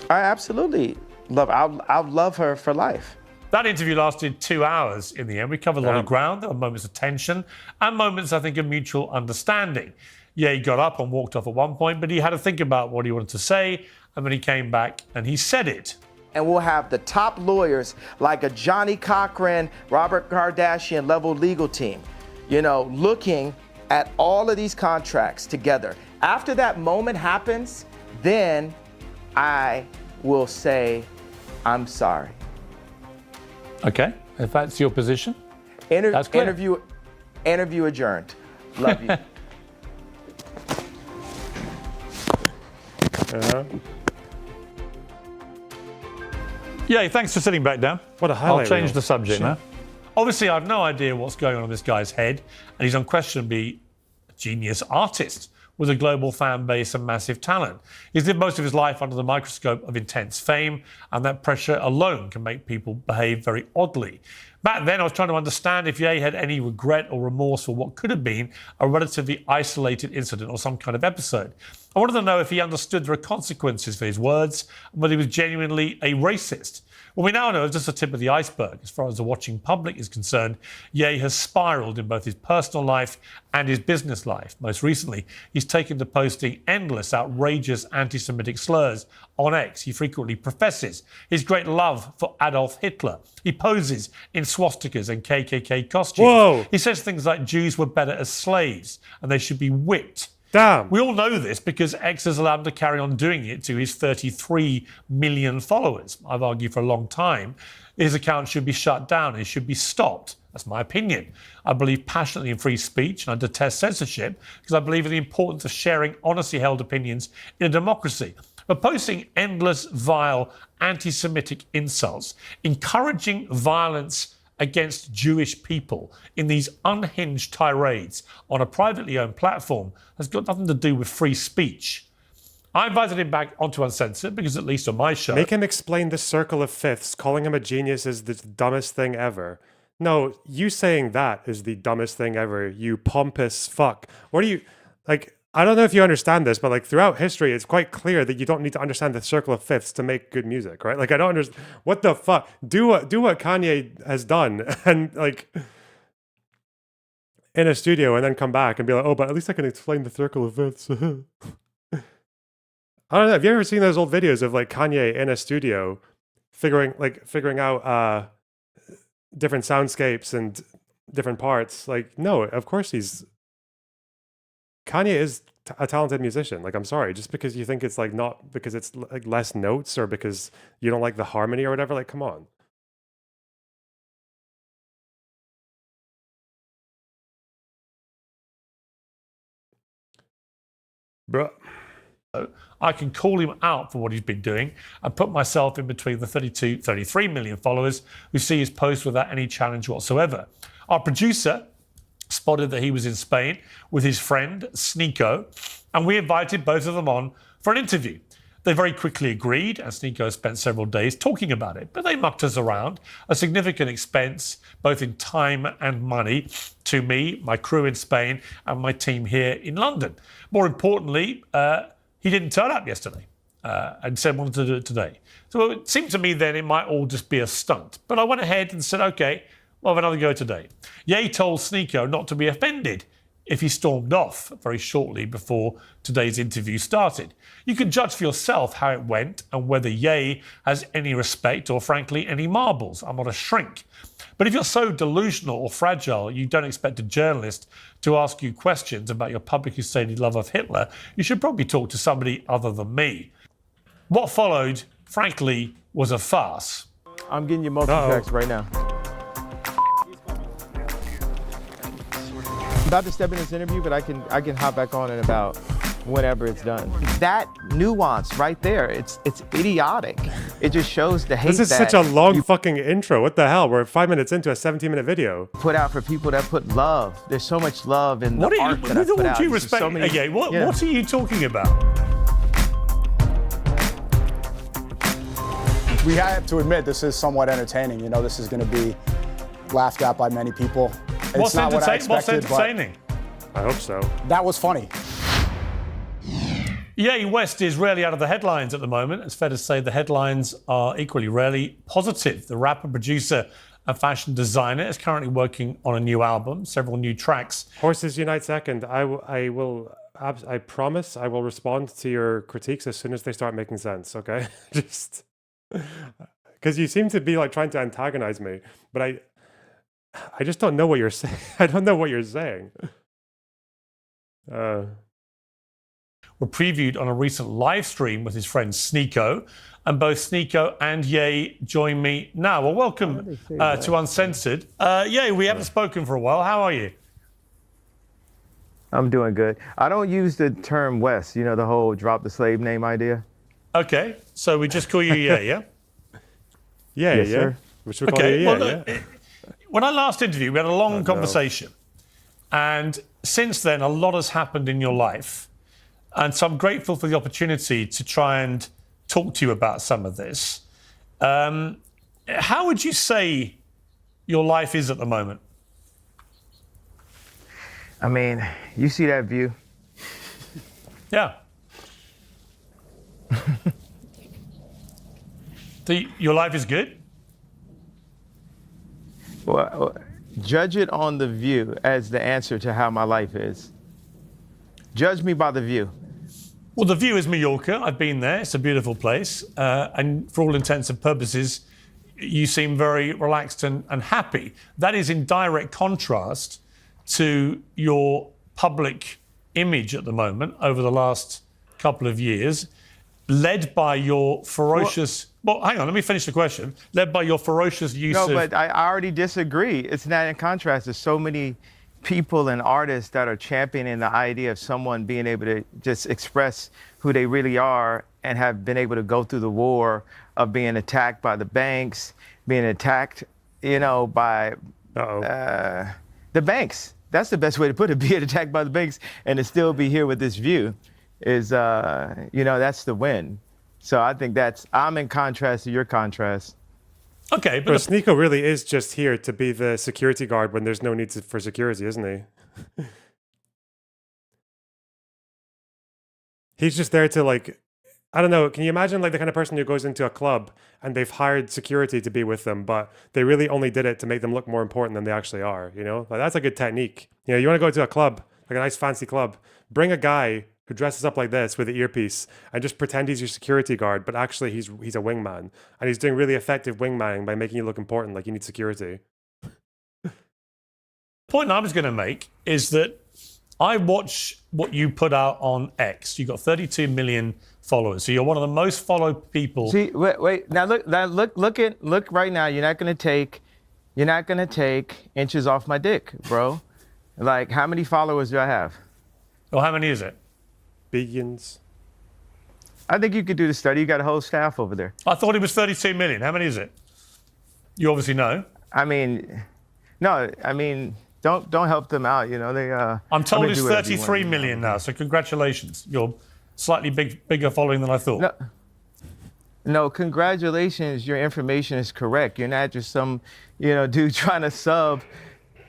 I absolutely love. I'll love her for life. That interview lasted 2 hours in the end. We covered a lot of ground. There were moments of tension and moments, I think, of mutual understanding. Yeah, he got up and walked off at one point, but he had to think about what he wanted to say, and then he came back and he said it. And we'll have the top lawyers like a Johnny Cochran, Robert Kardashian level legal team, looking at all of these contracts together. After that moment happens, then I will say, I'm sorry. Okay, if that's your position. That's clear. Interview adjourned. Love you. Yeah, thanks for sitting back down. What a highlight. I'll change the subject now. Obviously, I have no idea what's going on in this guy's head, and he's unquestionably a genius artist with a global fan base and massive talent. He's lived most of his life under the microscope of intense fame, and that pressure alone can make people behave very oddly. Back then, I was trying to understand if Ye had any regret or remorse for what could have been a relatively isolated incident or some kind of episode. I wanted to know if he understood there are consequences for his words and whether he was genuinely a racist. Well, we now know it's just the tip of the iceberg. As far as the watching public is concerned, Ye has spiraled in both his personal life and his business life. Most recently, he's taken to posting endless, outrageous anti-Semitic slurs on X. He frequently professes his great love for Adolf Hitler. He poses in swastikas and KKK costumes. Whoa. He says things like Jews were better as slaves and they should be whipped. Damn. We all know this because X has allowed him to carry on doing it to his 33 million followers. I've argued for a long time his account should be shut down. It should be stopped. That's my opinion. I believe passionately in free speech and I detest censorship because I believe in the importance of sharing honestly held opinions in a democracy. But posting endless, vile, anti-Semitic insults, encouraging violence against Jewish people in these unhinged tirades on a privately owned platform has got nothing to do with free speech. I invited him back onto Uncensored because at least on my show... Make him explain the circle of fifths. Calling him a genius is the dumbest thing ever. No, you saying that is the dumbest thing ever, you pompous fuck. What are you... Like, I don't know if you understand this, but like throughout history, it's quite clear that you don't need to understand the circle of fifths to make good music, right? Like, I don't understand. What the fuck? Do what Kanye has done and like in a studio and then come back and be like, oh, but at least I can explain the circle of fifths. I don't know. Have you ever seen those old videos of like Kanye in a studio figuring out different soundscapes and different parts? Like, no, of course Kanye is a talented musician. Like, I'm sorry, just because you think it's like not because it's like less notes or because you don't like the harmony or whatever, like, come on. Bro. I can call him out for what he's been doing and put myself in between the 33 million followers who see his post without any challenge whatsoever. Our producer spotted that he was in Spain with his friend Sneeko, and we invited both of them on for an interview. They very quickly agreed, and Sneeko spent several days talking about it, but they mucked us around, a significant expense both in time and money to me, my crew in Spain, and my team here in London. More importantly, he didn't turn up yesterday and said wanted to do it today. So it seemed to me then it might all just be a stunt, but I went ahead and said, okay, we'll have another go today. Ye told Sneeko not to be offended if he stormed off very shortly before today's interview started. You can judge for yourself how it went and whether Ye has any respect or, frankly, any marbles. I'm not a shrink. But if you're so delusional or fragile you don't expect a journalist to ask you questions about your publicly stated love of Hitler, you should probably talk to somebody other than me. What followed, frankly, was a farce. I'm getting you multi-tracks right now. I'm about to step in this interview, but I can hop back on in about whenever it's done. That nuance right there, it's idiotic. It just shows the hate. This is such a long fucking intro. What the hell? We're 5 minutes into a 17-minute video. Put out for people that put love. There's so much love in the art that I put out. What are you talking about? We have to admit this is somewhat entertaining. You know, this is going to be laughed at by many people. It's not what I expected, what's entertaining? I hope so. That was funny. Ye West is rarely out of the headlines at the moment. It's fair to say the headlines are equally rarely positive. The rapper, producer, and fashion designer is currently working on a new album, several new tracks. Horses Unite Second. I promise I will respond to your critiques as soon as they start making sense, okay? Just because you seem to be like trying to antagonize me, but I just don't know what you're saying. I don't know what you're saying. Were previewed on a recent live stream with his friend Sneeko, and both Sneeko and Ye join me now. Well, welcome to Uncensored. Ye, we haven't spoken for a while. How are you? I'm doing good. I don't use the term West, you know, the whole drop the slave name idea. Okay, so we just call you Ye, yeah? Yes, sir. We should call you Ye, When I last interviewed, we had a long conversation. And since then, a lot has happened in your life. And so I'm grateful for the opportunity to try and talk to you about some of this. How would you say your life is at the moment? I mean, you see that view? Yeah. Your life is good? Well, judge it on the view as the answer to how my life is. Judge me by the view. Well, the view is Mallorca. I've been there. It's a beautiful place. And for all intents and purposes, you seem very relaxed and happy. That is in direct contrast to your public image at the moment over the last couple of years, led by your ferocious... Well, hang on, let me finish the question. Led by your ferocious use of... No, but I already disagree. It's not in contrast. There's so many people and artists that are championing the idea of someone being able to just express who they really are and have been able to go through the war of being attacked by the banks, being attacked, by the banks. That's the best way to put it, being attacked by the banks and to still be here with this view is, that's the win. So I think I'm in contrast to your contrast. Okay, but Sneeko really is just here to be the security guard when there's no need for security, isn't he? He's just there to I don't know, can you imagine the kind of person who goes into a club and they've hired security to be with them, but they really only did it to make them look more important than they actually are, that's a good technique. You want to go to a club, like a nice fancy club, bring a guy who dresses up like this with an earpiece and just pretend he's your security guard, but actually he's a wingman. And he's doing really effective wingmanning by making you look important, like you need security. The point I was going to make is that I watch what you put out on X. You've got 32 million followers, so you're one of the most followed people. See, wait. Now look right now. You're not gonna take inches off my dick, bro. How many followers do I have? Well, how many is it? Billions. I think you could do the study. You got a whole staff over there. I thought it was 32 million. How many is it? You obviously know. Don't help them out. They. I'm told it's 33 million now. So congratulations. You're slightly bigger following than I thought. No, congratulations. Your information is correct. You're not just some, dude trying to sub.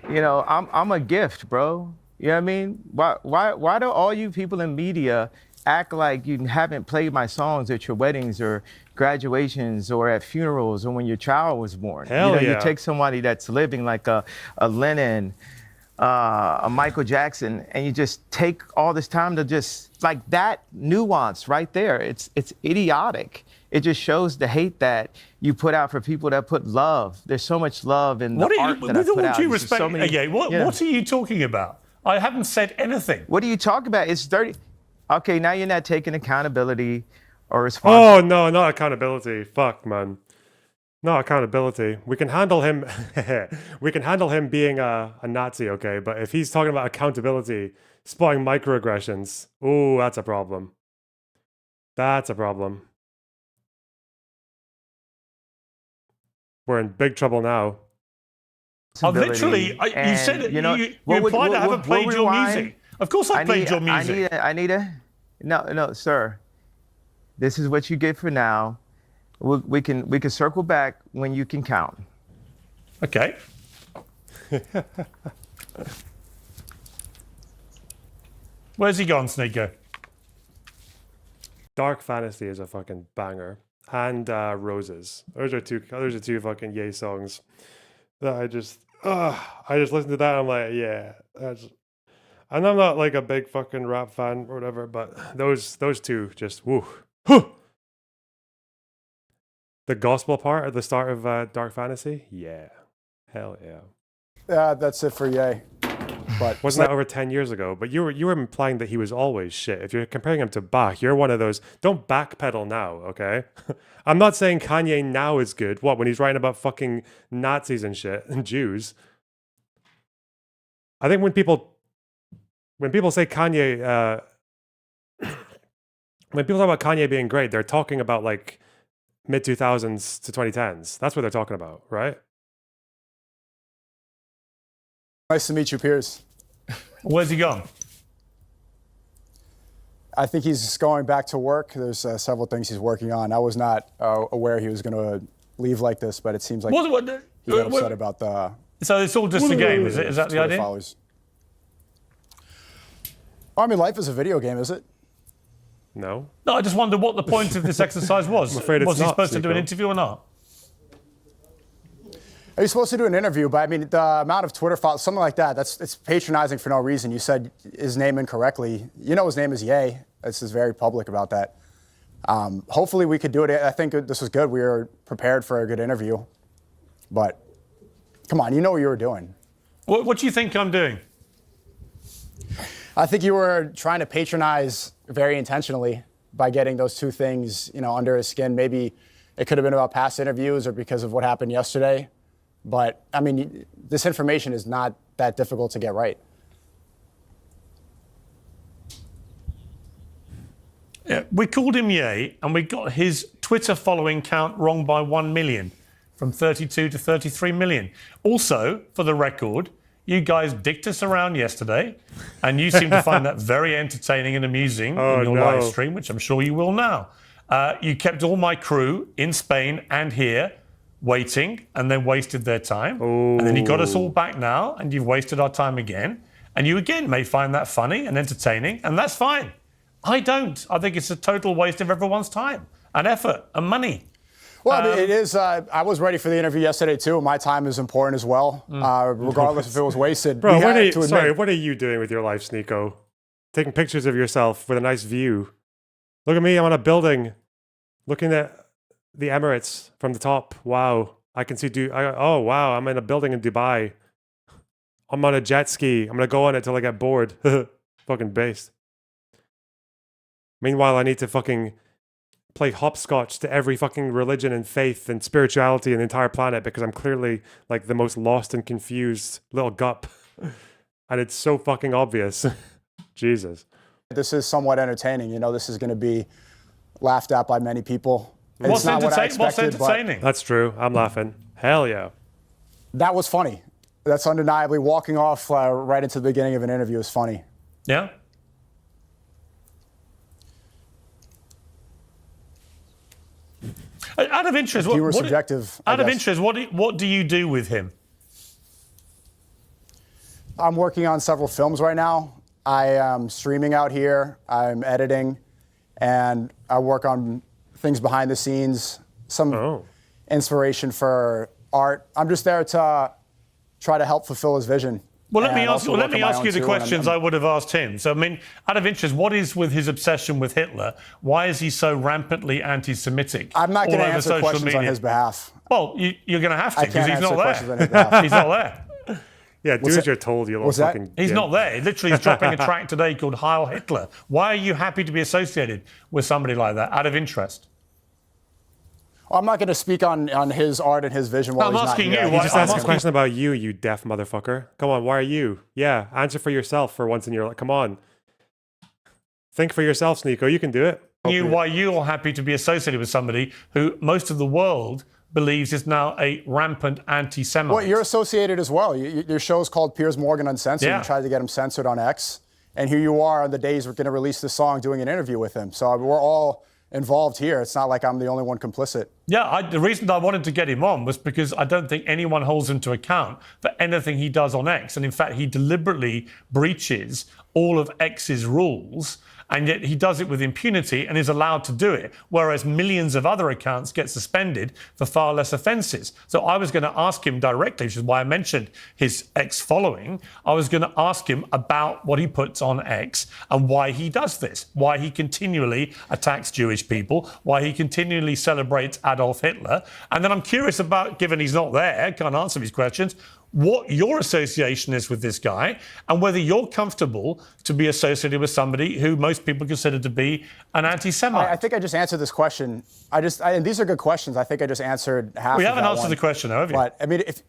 I'm a gift, bro. You know what I mean? Why do all you people in media act like you haven't played my songs at your weddings or graduations or at funerals or when your child was born? Hell yeah. You take somebody that's living like a Lennon, a Michael Jackson, and you just take all this time to just that nuance right there. It's idiotic. It just shows the hate that you put out for people that put love. There's so much love in the art that I put out. With all due respect, what are you talking about? I haven't said anything. What are you talking about? It's 30. Okay, now you're not taking accountability or responsibility. Oh, no, not accountability. Fuck, man. No accountability. We can handle him. We can handle him being a Nazi, okay? But if he's talking about accountability, spotting microaggressions, ooh, that's a problem. That's a problem. We're in big trouble now. Literally, you said it. You implied I haven't played your music. Of course I played your music. No, sir. This is what you get for now. We can circle back when you can count. Okay. Where's he gone, Sneeko? Dark Fantasy is a fucking banger. And Roses. Those are two fucking yay songs that I just listened to that and I'm like, yeah, and I'm not a big fucking rap fan or whatever, but those two just woo. The gospel part at the start of Dark Fantasy, yeah, hell yeah. That's it for yay. But wasn't that over 10 years ago? But you were implying that he was always shit. If you're comparing him to Bach, you're one of those. Don't backpedal now, okay? I'm not saying Kanye now is good. What, when he's writing about fucking Nazis and shit and Jews? I think when people say Kanye, when people talk about Kanye being great, they're talking about mid 2000s to 2010s. That's what they're talking about, right? Nice to meet you, Piers. Where's he gone? I think he's going back to work. There's several things he's working on. I was not aware he was going to leave like this, but it seems like he got upset about the. So it's all just a game, is it? Is that the idea? Followers. I mean, life is a video game, is it? No. No, I just wonder what the point of this exercise was. I'm afraid it's was he not, supposed to do an Nico. interview or not? Are you supposed to do an interview? But I mean, the amount of Twitter followers, something like that, it's patronizing for no reason. You said his name incorrectly. You know his name is Ye. This is very public about that. Hopefully we could do it. I think this was good. We were prepared for a good interview. But come on, you know what you were doing. What do you think I'm doing? I think you were trying to patronize very intentionally by getting those two things, under his skin. Maybe it could have been about past interviews or because of what happened yesterday. But, I mean, this information is not that difficult to get right. Yeah, we called him Ye, and we got his Twitter following count wrong by 1 million, from 32 to 33 million. Also, for the record, you guys dicked us around yesterday, and you seem to find that very entertaining and amusing in your live stream, which I'm sure you will now. You kept all my crew in Spain and here waiting, and then wasted their time. And then you got us all back now, and you've wasted our time again. And you again may find that funny and entertaining, and that's fine. I don't. I think it's a total waste of everyone's time and effort and money. Well, I mean, it is. I was ready for the interview yesterday, too. My time is important as well, regardless if it was wasted. Bro, what are you doing with your life, Sneeko? Taking pictures of yourself with a nice view. Look at me, I'm on a building, looking at the Emirates from the top. Wow, I can see. Oh, wow, I'm in a building in Dubai. I'm on a jet ski. I'm going to go on it till I get bored. Fucking based. Meanwhile, I need to fucking play hopscotch to every fucking religion and faith and spirituality in the entire planet because I'm clearly like the most lost and confused little gup. And it's so fucking obvious. Jesus. This is somewhat entertaining. This is going to be laughed at by many people. What's entertaining? That's true. I'm laughing. Hell yeah. That was funny. That's undeniably walking off right into the beginning of an interview is funny. Yeah. Out of interest, you were subjective. Out of interest, what do you do with him? I'm working on several films right now. I am streaming out here. I'm editing, and I work on things behind the scenes. Some inspiration for art. I'm just there to try to help fulfill his vision. Well, let me ask you the questions I would have asked him. So, I mean, out of interest, what is with his obsession with Hitler? Why is he so rampantly anti-Semitic? I'm not going to answer questions on his behalf. Well, you're going to have to because he's not there. He's not there. Yeah, do as you're told. You'll fucking. He's not there. Literally, he's dropping a track today called Heil Hitler. Why are you happy to be associated with somebody like that? Out of interest. I'm not going to speak on his art and his vision while he's not here. You just asked a question about you deaf motherfucker. Come on, why are you? Yeah, answer for yourself for once in your life. Come on. Think for yourself, Sneeko. You can do it. Why you're happy to be associated with somebody who most of the world believes is now a rampant anti-Semite. Well, you're associated as well. Your show's called Piers Morgan Uncensored. You tried to get him censored on X. And here you are on the days we're going to release this song doing an interview with him. So we're all involved here. It's not like I'm the only one complicit. Yeah, the reason I wanted to get him on was because I don't think anyone holds him to account for anything he does on X. And in fact, he deliberately breaches all of X's rules, and yet he does it with impunity and is allowed to do it, whereas millions of other accounts get suspended for far less offences. So I was going to ask him directly, which is why I mentioned his X following. I was going to ask him about what he puts on X and why he does this, why he continually attacks Jewish people, why he continually celebrates Adolf Hitler. And then I'm curious about, given he's not there, can't answer these questions, what your association is with this guy and whether you're comfortable to be associated with somebody who most people consider to be an anti-Semite. I think I just answered this question. And these are good questions. I think I just answered half of that. We haven't answered the question, though, have you? But, I mean, if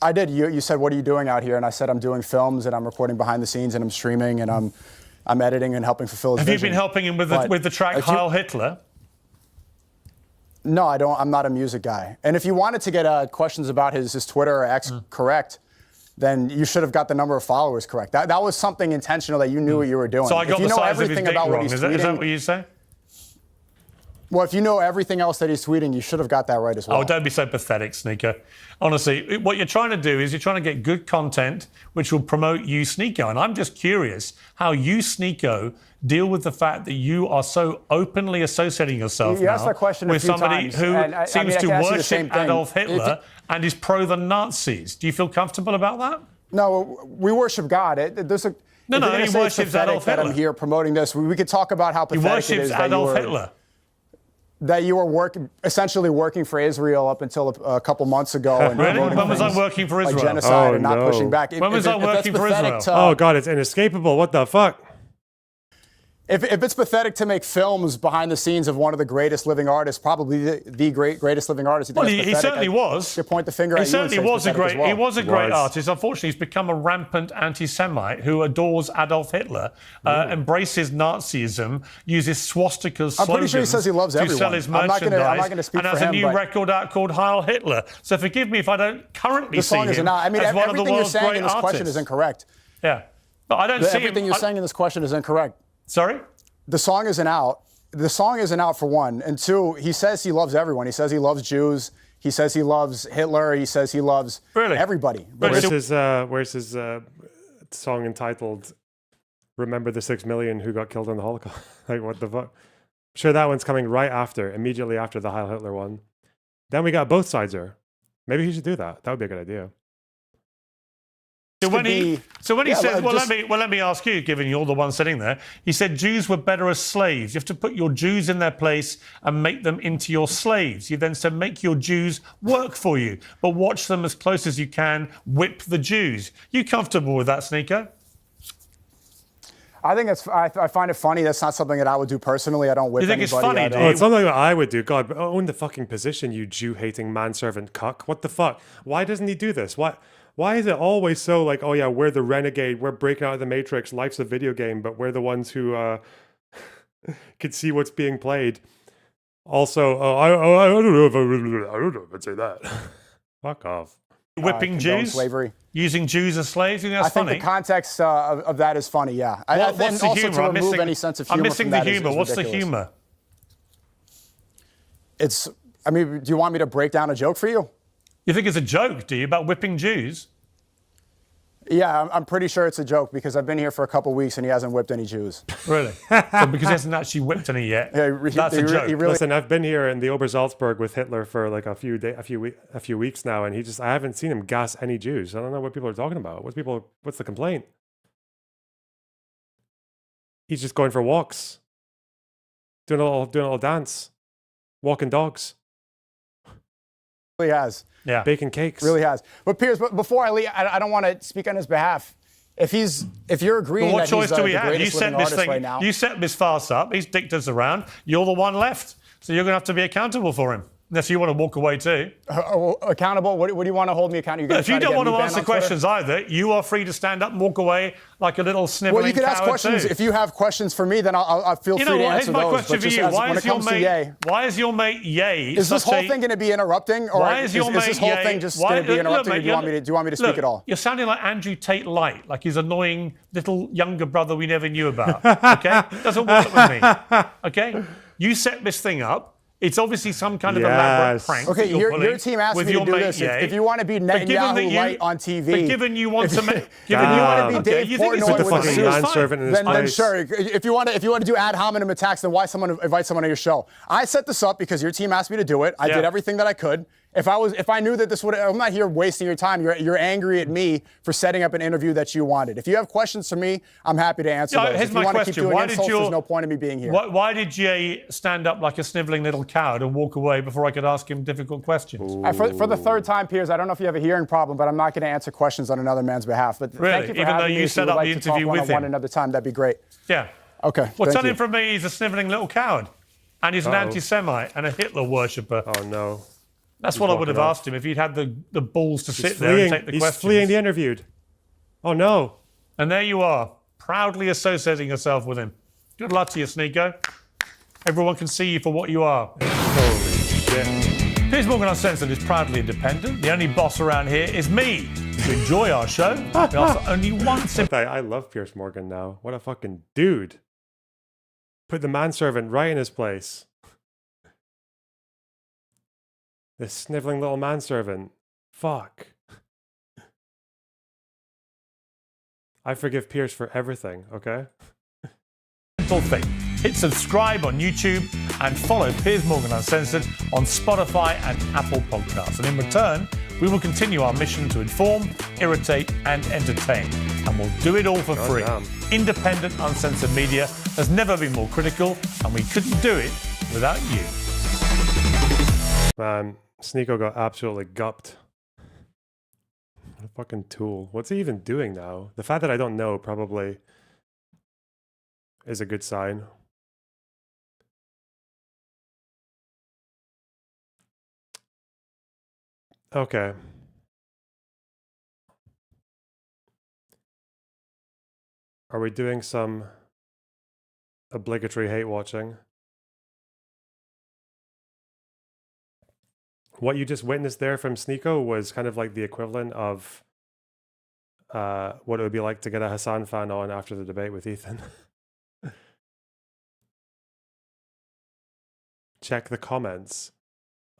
I did. You said, what are you doing out here? And I said, I'm doing films and I'm recording behind the scenes and I'm streaming and I'm editing and helping fulfill his vision. Have you been helping him with the track Heil Hitler? No, I don't. I'm not a music guy. And if you wanted to get questions about his Twitter or X correct, then you should have got the number of followers correct. That was something intentional that you knew what you were doing. So I got the size of his dick wrong. Is that what you say? Well, if you know everything else that he's tweeting, you should have got that right as well. Oh, don't be so pathetic, Sneeko. Honestly, what you're trying to do is you're trying to get good content which will promote you, Sneeko. And I'm just curious how you, Sneeko, deal with the fact that you are so openly associating yourself you asked that question with somebody times, who seems to worship Adolf Hitler and is pro the Nazis. Do you feel comfortable about that? No, we worship God. There's a No, he worships Adolf Hitler. I'm here promoting this. We could talk about how pathetic it is that Adolf Hitler. That you were essentially working for Israel up until a couple months ago. And really? When was I working for Israel? Like genocide and not pushing back. When was I working for Israel? Oh, God, it's inescapable. What the fuck? If it's pathetic to make films behind the scenes of one of the greatest living artists, probably the greatest living artist, well, he certainly was. You point the finger at you. He certainly was a great artist. Unfortunately, he's become a rampant anti-Semite who adores Adolf Hitler, embraces Nazism, uses swastikas, I'm pretty sure he says he loves everyone. To sell his merchandise, I'm not going to speak for him. And has a new record out called Heil Hitler. So forgive me if I don't currently see him as one of the world's great artists. Everything you're saying in this question is incorrect. Yeah, but I don't see everything you're saying in this question is incorrect. Sorry? The song isn't out. The song isn't out for one. And two, he says he loves everyone. He says he loves Jews. He says he loves Hitler. He says he loves everybody. Where's his song entitled "Remember the 6 million who got killed in the Holocaust"? Like, what the fuck? I'm sure that one's coming immediately after the Heil Hitler one. Then we got both sides here. Maybe he should do that. That would be a good idea. So when he says, let me ask you, given you're the one sitting there, he said Jews were better as slaves. You have to put your Jews in their place and make them into your slaves. You then said make your Jews work for you, but watch them as close as you can, whip the Jews. You comfortable with that, Sneeko? I think I find it funny. That's not something that I would do personally. I don't whip anybody. You think it's funny? It's something that I would do. God, own the fucking position, you Jew-hating manservant cuck. What the fuck? Why doesn't he do this? Why is it always so like, oh yeah, we're the renegade, we're breaking out of the Matrix, life's a video game, but we're the ones who can see what's being played. Also, I don't know if I'd say that. Fuck off. Whipping Jews? Slavery. Using Jews as slaves? You think that's funny? I think the context of that is funny, yeah. What's the humour? To remove any sense of humor I'm missing the humour. What's the ridiculous. humour? Do you want me to break down a joke for you? You think it's a joke, do you, about whipping Jews? Yeah, I'm pretty sure it's a joke because I've been here for a couple of weeks and he hasn't whipped any Jews. Really? So because he hasn't actually whipped any yet, that's a joke. Listen, I've been here in the Obersalzberg with Hitler for like a few weeks now, and I haven't seen him gas any Jews. I don't know what people are talking about. What's the complaint? He's just going for walks, doing a little dance, walking dogs. Really has. Yeah. Baking cakes. Really has. But Piers, before I leave, I don't want to speak on his behalf. If you're agreeing what that choice he's do we the have? greatest You set living this artist thing. right now. You set this farce up. He's dicked us around. You're the one left. So you're going to have to be accountable for him. Unless you want to walk away too. Accountable? What do you want to hold me accountable? If you don't want to answer questions either, you are free to stand up and walk away like a little sniveling Well, you can ask questions. Too. If you have questions for me, then I'll feel free to answer those. Here's my question for you. Why is your mate Ye? Is this whole thing going to be interrupting, or is this whole thing just going to be interrupting? Or do you want me to speak at all? You're sounding like Andrew Tate Light, like his annoying little younger brother we never knew about. Okay, doesn't work with me. Okay, you set this thing up. It's obviously some kind of elaborate prank. Okay, your team asked me to do this. If you want to be Netanyahu Light on TV, but given you want to make, you want to be Dave Portnoy with fucking manservant in his place. Then sure. If you want to do ad hominem attacks, then why invite someone on your show? I set this up because your team asked me to do it. I did everything that I could. If I knew that this would, I'm not here wasting your time. You're angry at me for setting up an interview that you wanted. If you have questions for me, I'm happy to answer those. Here's my question: there's no point in me being here. Why did Jay stand up like a sniveling little coward and walk away before I could ask him difficult questions? For the third time, Piers, I don't know if you have a hearing problem, but I'm not going to answer questions on another man's behalf. But really, thank you for even though having you me. set up the interview with him another time, that'd be great. Yeah. Okay. Well, tell him from me, he's a sniveling little coward, and he's an anti-Semite and a Hitler worshipper. Oh no. That's what I would have asked him if he'd had the balls to sit there and take the questions. He's fleeing the interview. Oh, no. And there you are, proudly associating yourself with him. Good luck to you, Sneeko. Everyone can see you for what you are. Holy shit. Piers Morgan Uncensored is proudly independent. The only boss around here is me. To enjoy our show, we offer only one simple... I love Piers Morgan now. What a fucking dude. Put the manservant right in his place. This sniveling little manservant. Fuck. I forgive Pierce for everything, okay? Thing. Hit subscribe on YouTube and follow Piers Morgan Uncensored on Spotify and Apple Podcasts. And in return, we will continue our mission to inform, irritate, and entertain. And we'll do it all for free. Damn. Independent, uncensored media has never been more critical, and we couldn't do it without you. Man, Sneeko got absolutely gupped. What a fucking tool. What's he even doing now? The fact that I don't know probably is a good sign. Okay. Are we doing some obligatory hate watching? What you just witnessed there from Sneeko was kind of like the equivalent of what it would be like to get a Hassan fan on after the debate with Ethan. Check the comments.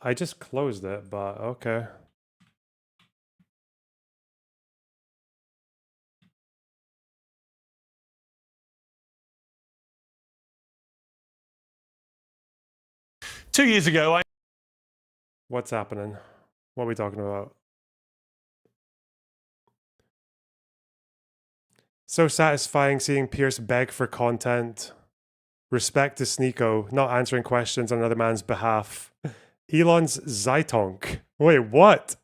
I just closed it, but okay. Two years ago, What's happening? What are we talking about? So satisfying seeing Pierce beg for content. Respect to Sneeko, not answering questions on another man's behalf. Elon's Zeitonk. Wait, what?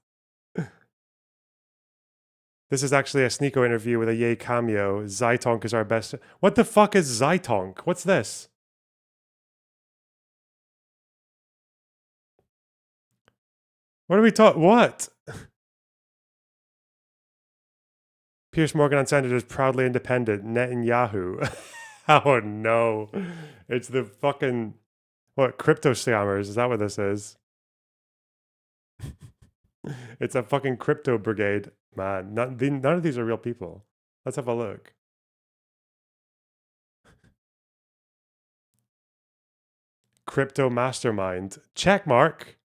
This is actually a Sneeko interview with a Ye cameo. Zeitonk is our best. What the fuck is Zeitonk? What's this? What are we talking? What? Piers Morgan Uncensored is proudly independent. Netanyahu. Oh no. It's the fucking, what, crypto scammers? Is that what this is? It's a fucking crypto brigade. Man, none of these are real people. Let's have a look. Crypto mastermind. Check mark.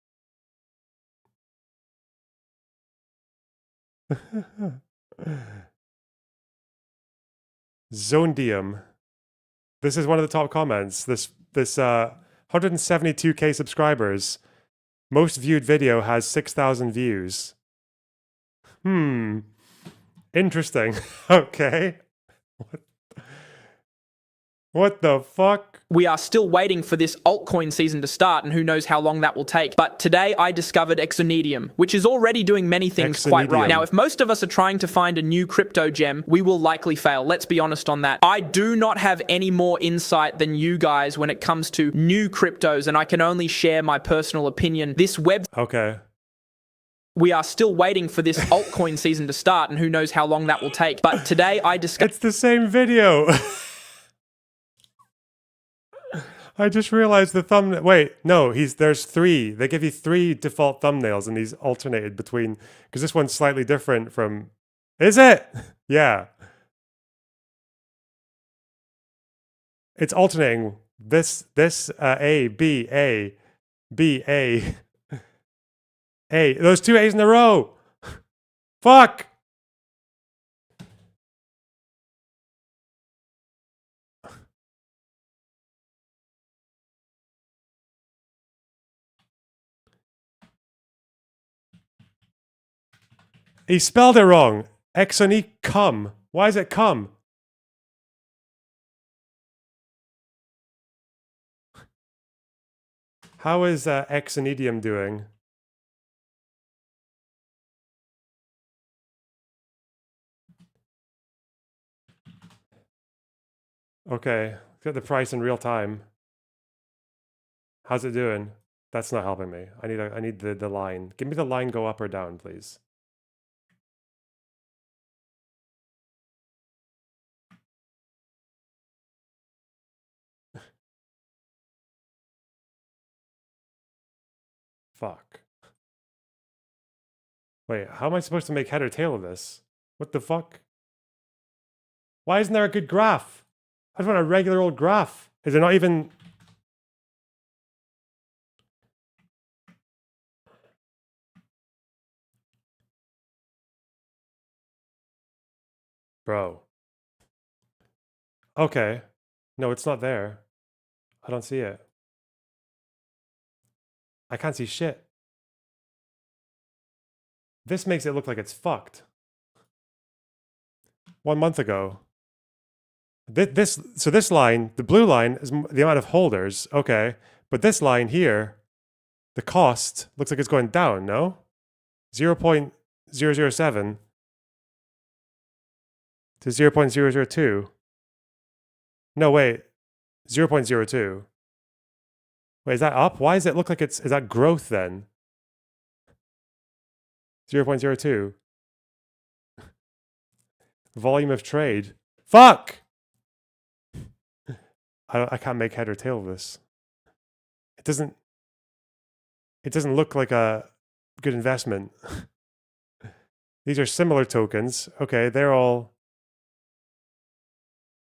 Zondium. This is one of the top comments. This 172k subscribers. Most viewed video has 6,000 views. Interesting. Okay. What the fuck? We are still waiting for this altcoin season to start, and who knows how long that will take. But today I discovered Exonedium, which is already doing many things quite right. Now, if most of us are trying to find a new crypto gem, we will likely fail. Let's be honest on that. I do not have any more insight than you guys when it comes to new cryptos, and I can only share my personal opinion. This web... Okay. We are still waiting for this altcoin season to start, and who knows how long that will take. But today I discovered... It's the same video. I just realized the thumbnail. Wait, no, there's three. They give you three default thumbnails, and these alternated between, because this one's slightly different from. Is it? Yeah. It's alternating. This A, B, A, B, A, A. Those two A's in a row. Fuck. He spelled it wrong. Exoni cum. Why is it cum? How is Exonidium doing? Okay, get the price in real time. How's it doing? That's not helping me. I need the line. Give me the line go up or down, please. Fuck. Wait, how am I supposed to make head or tail of this? What the fuck? Why isn't there a good graph? I just want a regular old graph. Is it not even... Bro. Okay. No, it's not there. I don't see it. I can't see shit. This makes it look like it's fucked. 1 month ago. So this line, the blue line, is the amount of holders. Okay. But this line here, the cost, looks like it's going down, no? 0.007 to 0.002. No, wait. 0.02. Wait, is that up? Why does it look like is that growth then? 0.02. Volume of trade. Fuck! I can't make head or tail of this. It doesn't look like a good investment. These are similar tokens. Okay, they're all...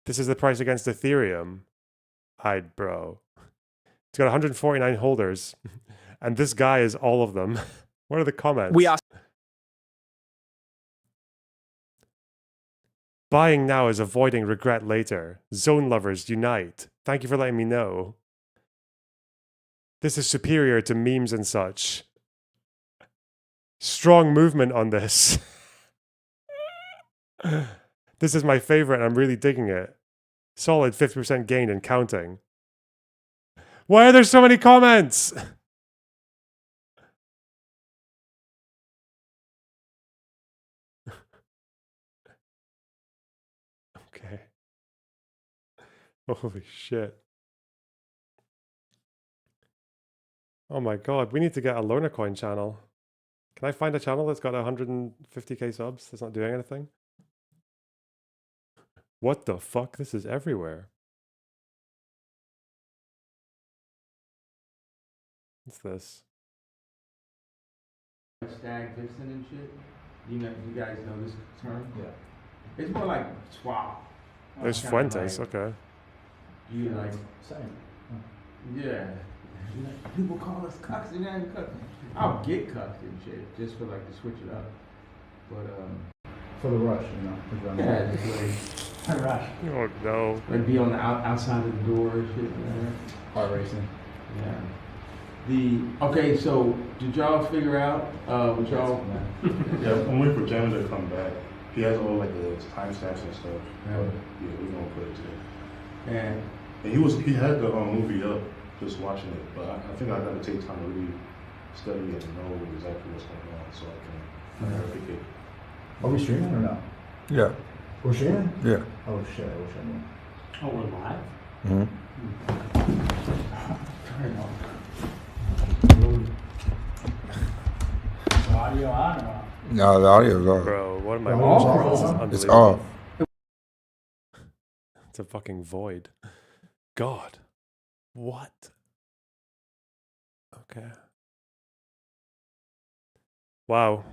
This is the price against Ethereum. Bro. It's got 149 holders. And this guy is all of them. What are the comments? We are... Buying now is avoiding regret later. Zone lovers, unite. Thank you for letting me know. This is superior to memes and such. Strong movement on this. This is my favorite. I'm really digging it. Solid 50% gain and counting. Why are there so many comments? Okay. Holy shit. Oh my god, we need to get a Loner Coin channel. Can I find a channel that's got 150k subs that's not doing anything? What the fuck? This is everywhere. What's this? Stag vixen and shit. You guys know this term? Yeah. It's more like swap. There's Fuentes, like, okay. You like same. Yeah. People call us cucks and then cucks. I'll get cucked and shit just for like to switch it up. But for the rush, Yeah, just like rush. Oh no. Like be on the outside of the door and shit. Car racing. Yeah. Okay, so did y'all figure out what y'all? Yeah, I'm waiting for Jam to come back. He has all like the timestamps and stuff. Yeah. But yeah, we're gonna put it today. And he had the movie up, just watching it. But I think I gotta take time to really study it and know exactly what's going on, so I can pick it. Are we streaming or not? Yeah. We're streaming? Yeah. Oh shit! I wish I knew. oh, we're live. Turn it on. Audio on or off? No, the audio's off. Bro, what am I watching? It's off. It's a fucking void. God. What? Okay. Wow.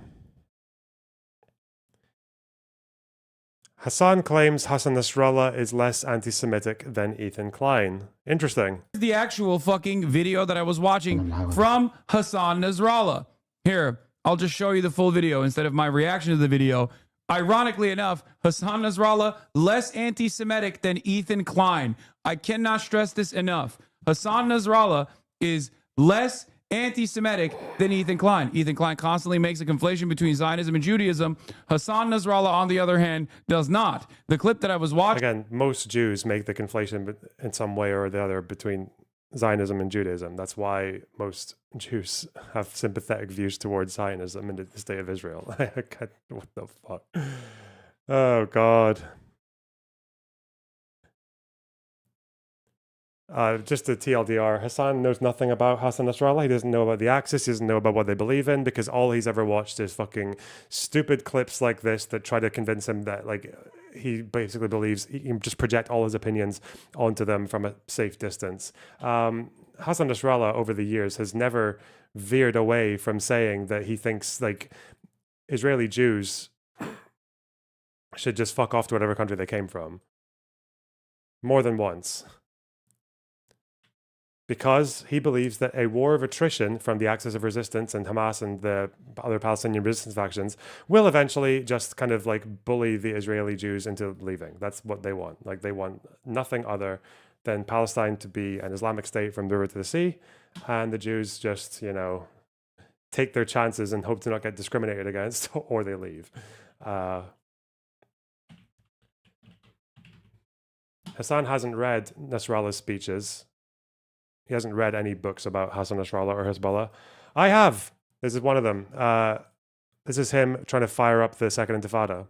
Hassan claims Hassan Nasrallah is less anti-Semitic than Ethan Klein. Interesting. The actual fucking video that I was watching from Hassan Nasrallah. Here, I'll just show you the full video instead of my reaction to the video. Ironically enough, Hassan Nasrallah less anti-Semitic than Ethan Klein. I cannot stress this enough. Hassan Nasrallah is less anti-Semitic than Ethan Klein. Ethan Klein constantly makes a conflation between Zionism and Judaism. Hassan Nasrallah, on the other hand, does not. The clip that I was watching... Again, most Jews make the conflation in some way or the other between Zionism and Judaism. That's why most Jews have sympathetic views towards Zionism and the state of Israel. What the fuck? Oh, God. Just a TLDR, Hassan knows nothing about Hassan Nasrallah. He doesn't know about the Axis. He doesn't know about what they believe in because all he's ever watched is fucking stupid clips like this that try to convince him that like he basically believes he can just project all his opinions onto them from a safe distance. Hassan Nasrallah over the years has never veered away from saying that he thinks like Israeli Jews should just fuck off to whatever country they came from. More than once. because he believes that a war of attrition from the Axis of Resistance and Hamas and the other Palestinian resistance factions will eventually just kind of like bully the Israeli Jews into leaving. That's what they want. Like they want nothing other than Palestine to be an Islamic state from the river to the sea, and the Jews just, you know, take their chances and hope to not get discriminated against, or they leave. Hassan hasn't read Nasrallah's speeches. He hasn't read any books about Hassan Nasrallah or Hezbollah. I have. This is one of them. This is him trying to fire up the Second Intifada.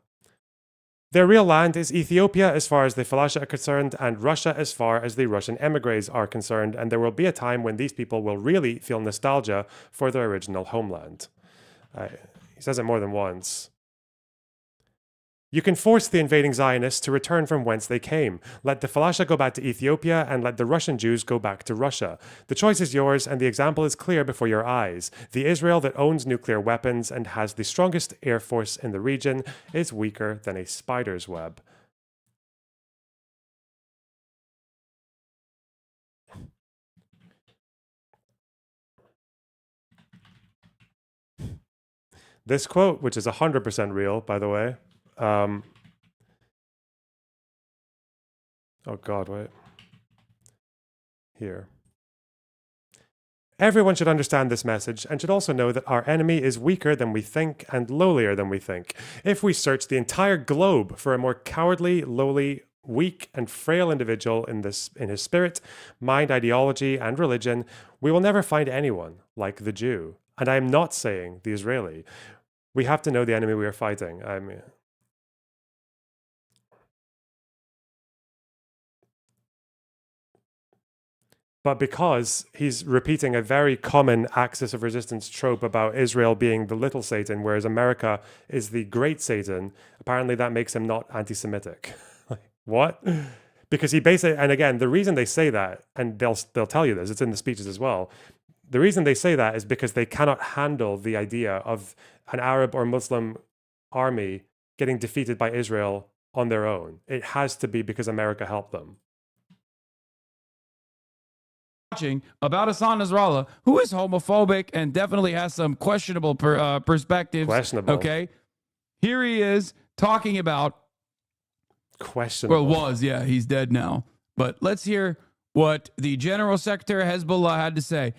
Their real land is Ethiopia as far as the Falasha are concerned, and Russia as far as the Russian emigres are concerned, and there will be a time when these people will really feel nostalgia for their original homeland. He says it more than once. You can force the invading Zionists to return from whence they came. Let the Falasha go back to Ethiopia and let the Russian Jews go back to Russia. The choice is yours and the example is clear before your eyes. The Israel that owns nuclear weapons and has the strongest air force in the region is weaker than a spider's web. This quote, which is 100% real, by the way, oh God, wait. Here. Everyone should understand this message and should also know that our enemy is weaker than we think and lowlier than we think. If we search the entire globe for a more cowardly, lowly, weak and frail individual in his spirit, mind, ideology, and religion, we will never find anyone like the Jew. And I am not saying the Israeli. We have to know the enemy we are fighting. I mean, but because he's repeating a very common Axis of Resistance trope about Israel being the little Satan, whereas America is the great Satan, apparently that makes him not anti-Semitic. What? Because he basically, and again, the reason they say that, and they'll tell you this, it's in the speeches as well, the reason they say that is because they cannot handle the idea of an Arab or Muslim army getting defeated by Israel on their own. It has to be because America helped them. Watching about Hassan Nasrallah, who is homophobic and definitely has some questionable perspectives. Questionable. Okay. Here he is talking about. Questionable. Well, yeah, he's dead now. But let's hear what the General Secretary of Hezbollah had to say.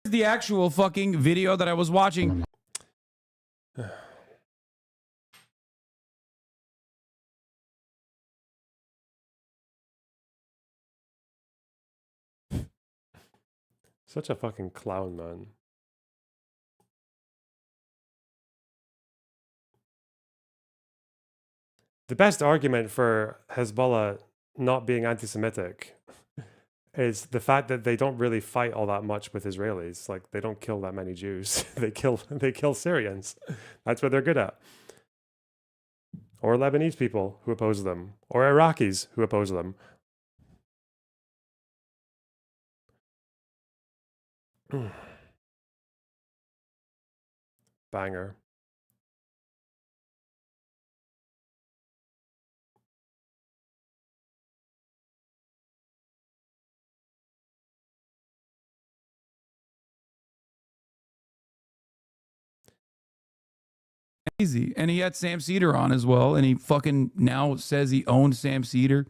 The actual fucking video that I was watching. Such a fucking clown, man. The best argument for Hezbollah not being anti-Semitic is the fact that they don't really fight all that much with Israelis. Like, they don't kill that many Jews. they kill Syrians. That's what they're good at. Or Lebanese people who oppose them. Or Iraqis who oppose them. Banger. Easy. And he had Sam Cedar on as well, and he fucking now says he owned Sam Cedar.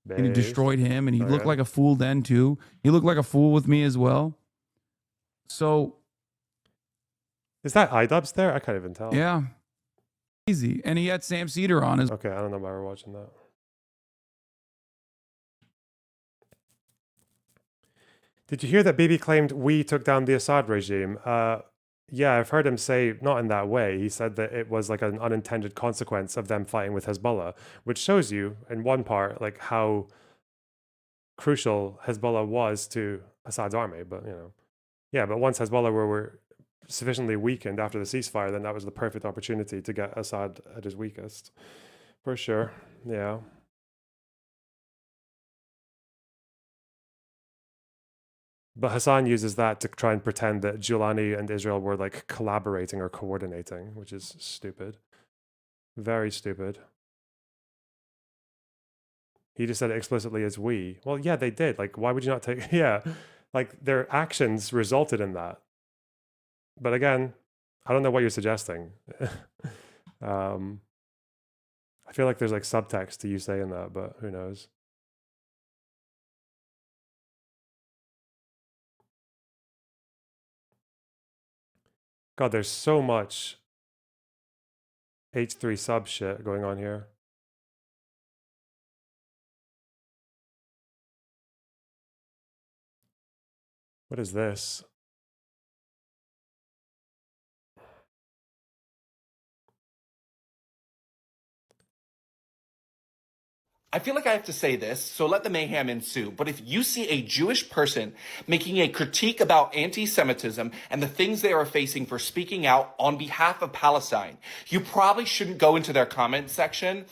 And he destroyed him, and he looked like a fool then too. He looked like a fool with me as well. So is that iDubbbz there? I can't even tell. Yeah. Easy. And he had Sam Cedar on as okay, I don't know why we're watching that. Did you hear that Bibi claimed we took down the Assad regime? Yeah, I've heard him say, not in that way. He said that it was like an unintended consequence of them fighting with Hezbollah, which shows you, in one part, like how crucial Hezbollah was to Assad's army. But, you know, yeah, but once Hezbollah were sufficiently weakened after the ceasefire, then that was the perfect opportunity to get Assad at his weakest. For sure, yeah. But Hassan uses that to try and pretend that Giuliani and Israel were like collaborating or coordinating, which is stupid. Very stupid. He just said it explicitly as we. Well, yeah, they did. Like, why would you not take... Yeah, like their actions resulted in that. But again, I don't know what you're suggesting. I feel like there's like subtext to you saying that, but who knows? God, there's so much H3 sub shit going on here. What is this? I feel like I have to say this, so let the mayhem ensue. But if you see a Jewish person making a critique about anti-Semitism and the things they are facing for speaking out on behalf of Palestine, you probably shouldn't go into their comment section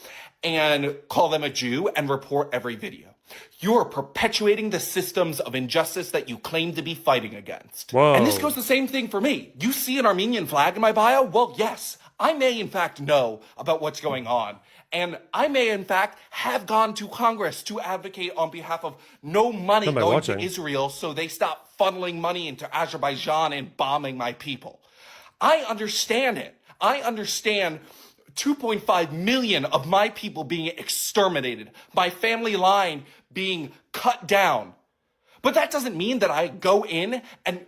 and call them a Jew and report every video. You are perpetuating the systems of injustice that you claim to be fighting against. Whoa. And this goes the same thing for me. You see an Armenian flag in my bio? Well, yes, I may in fact know about what's going on. And I may, in fact, have gone to Congress to advocate on behalf of no money going to Israel so they stop funneling money into Azerbaijan and bombing my people. I understand it. I understand 2.5 million of my people being exterminated, my family line being cut down. But that doesn't mean that I go in and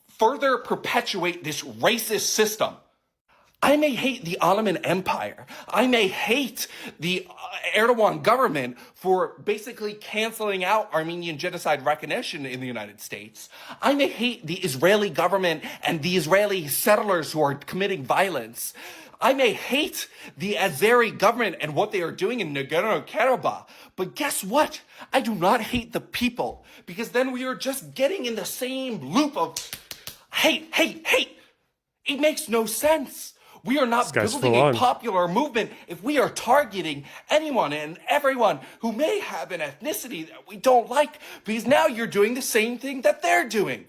further perpetuate this racist system. I may hate the Ottoman Empire. I may hate the Erdogan government for basically canceling out Armenian genocide recognition in the United States. I may hate the Israeli government and the Israeli settlers who are committing violence. I may hate the Azeri government and what they are doing in Nagorno-Karabakh. But guess what? I do not hate the people, because then we are just getting in the same loop of hate, hate, hate. It makes no sense. We are not building a popular movement if we are targeting anyone and everyone who may have an ethnicity that we don't like, because now you're doing the same thing that they're doing.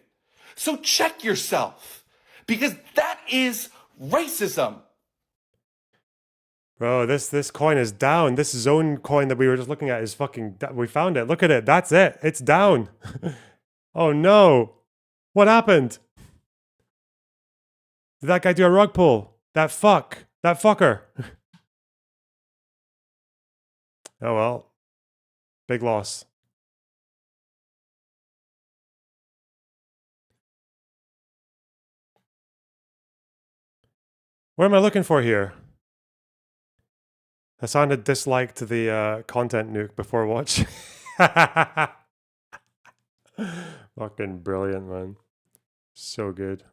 So check yourself, because that is racism. Bro, this coin is down. This zone coin that we were just looking at is fucking... We found it. Look at it. That's it. It's down. Oh no. What happened? Did that guy do a rug pull? That fucker. Oh well. Big loss. What am I looking for here? Hassan had disliked the content nuke before watch. Fucking brilliant, man. So good.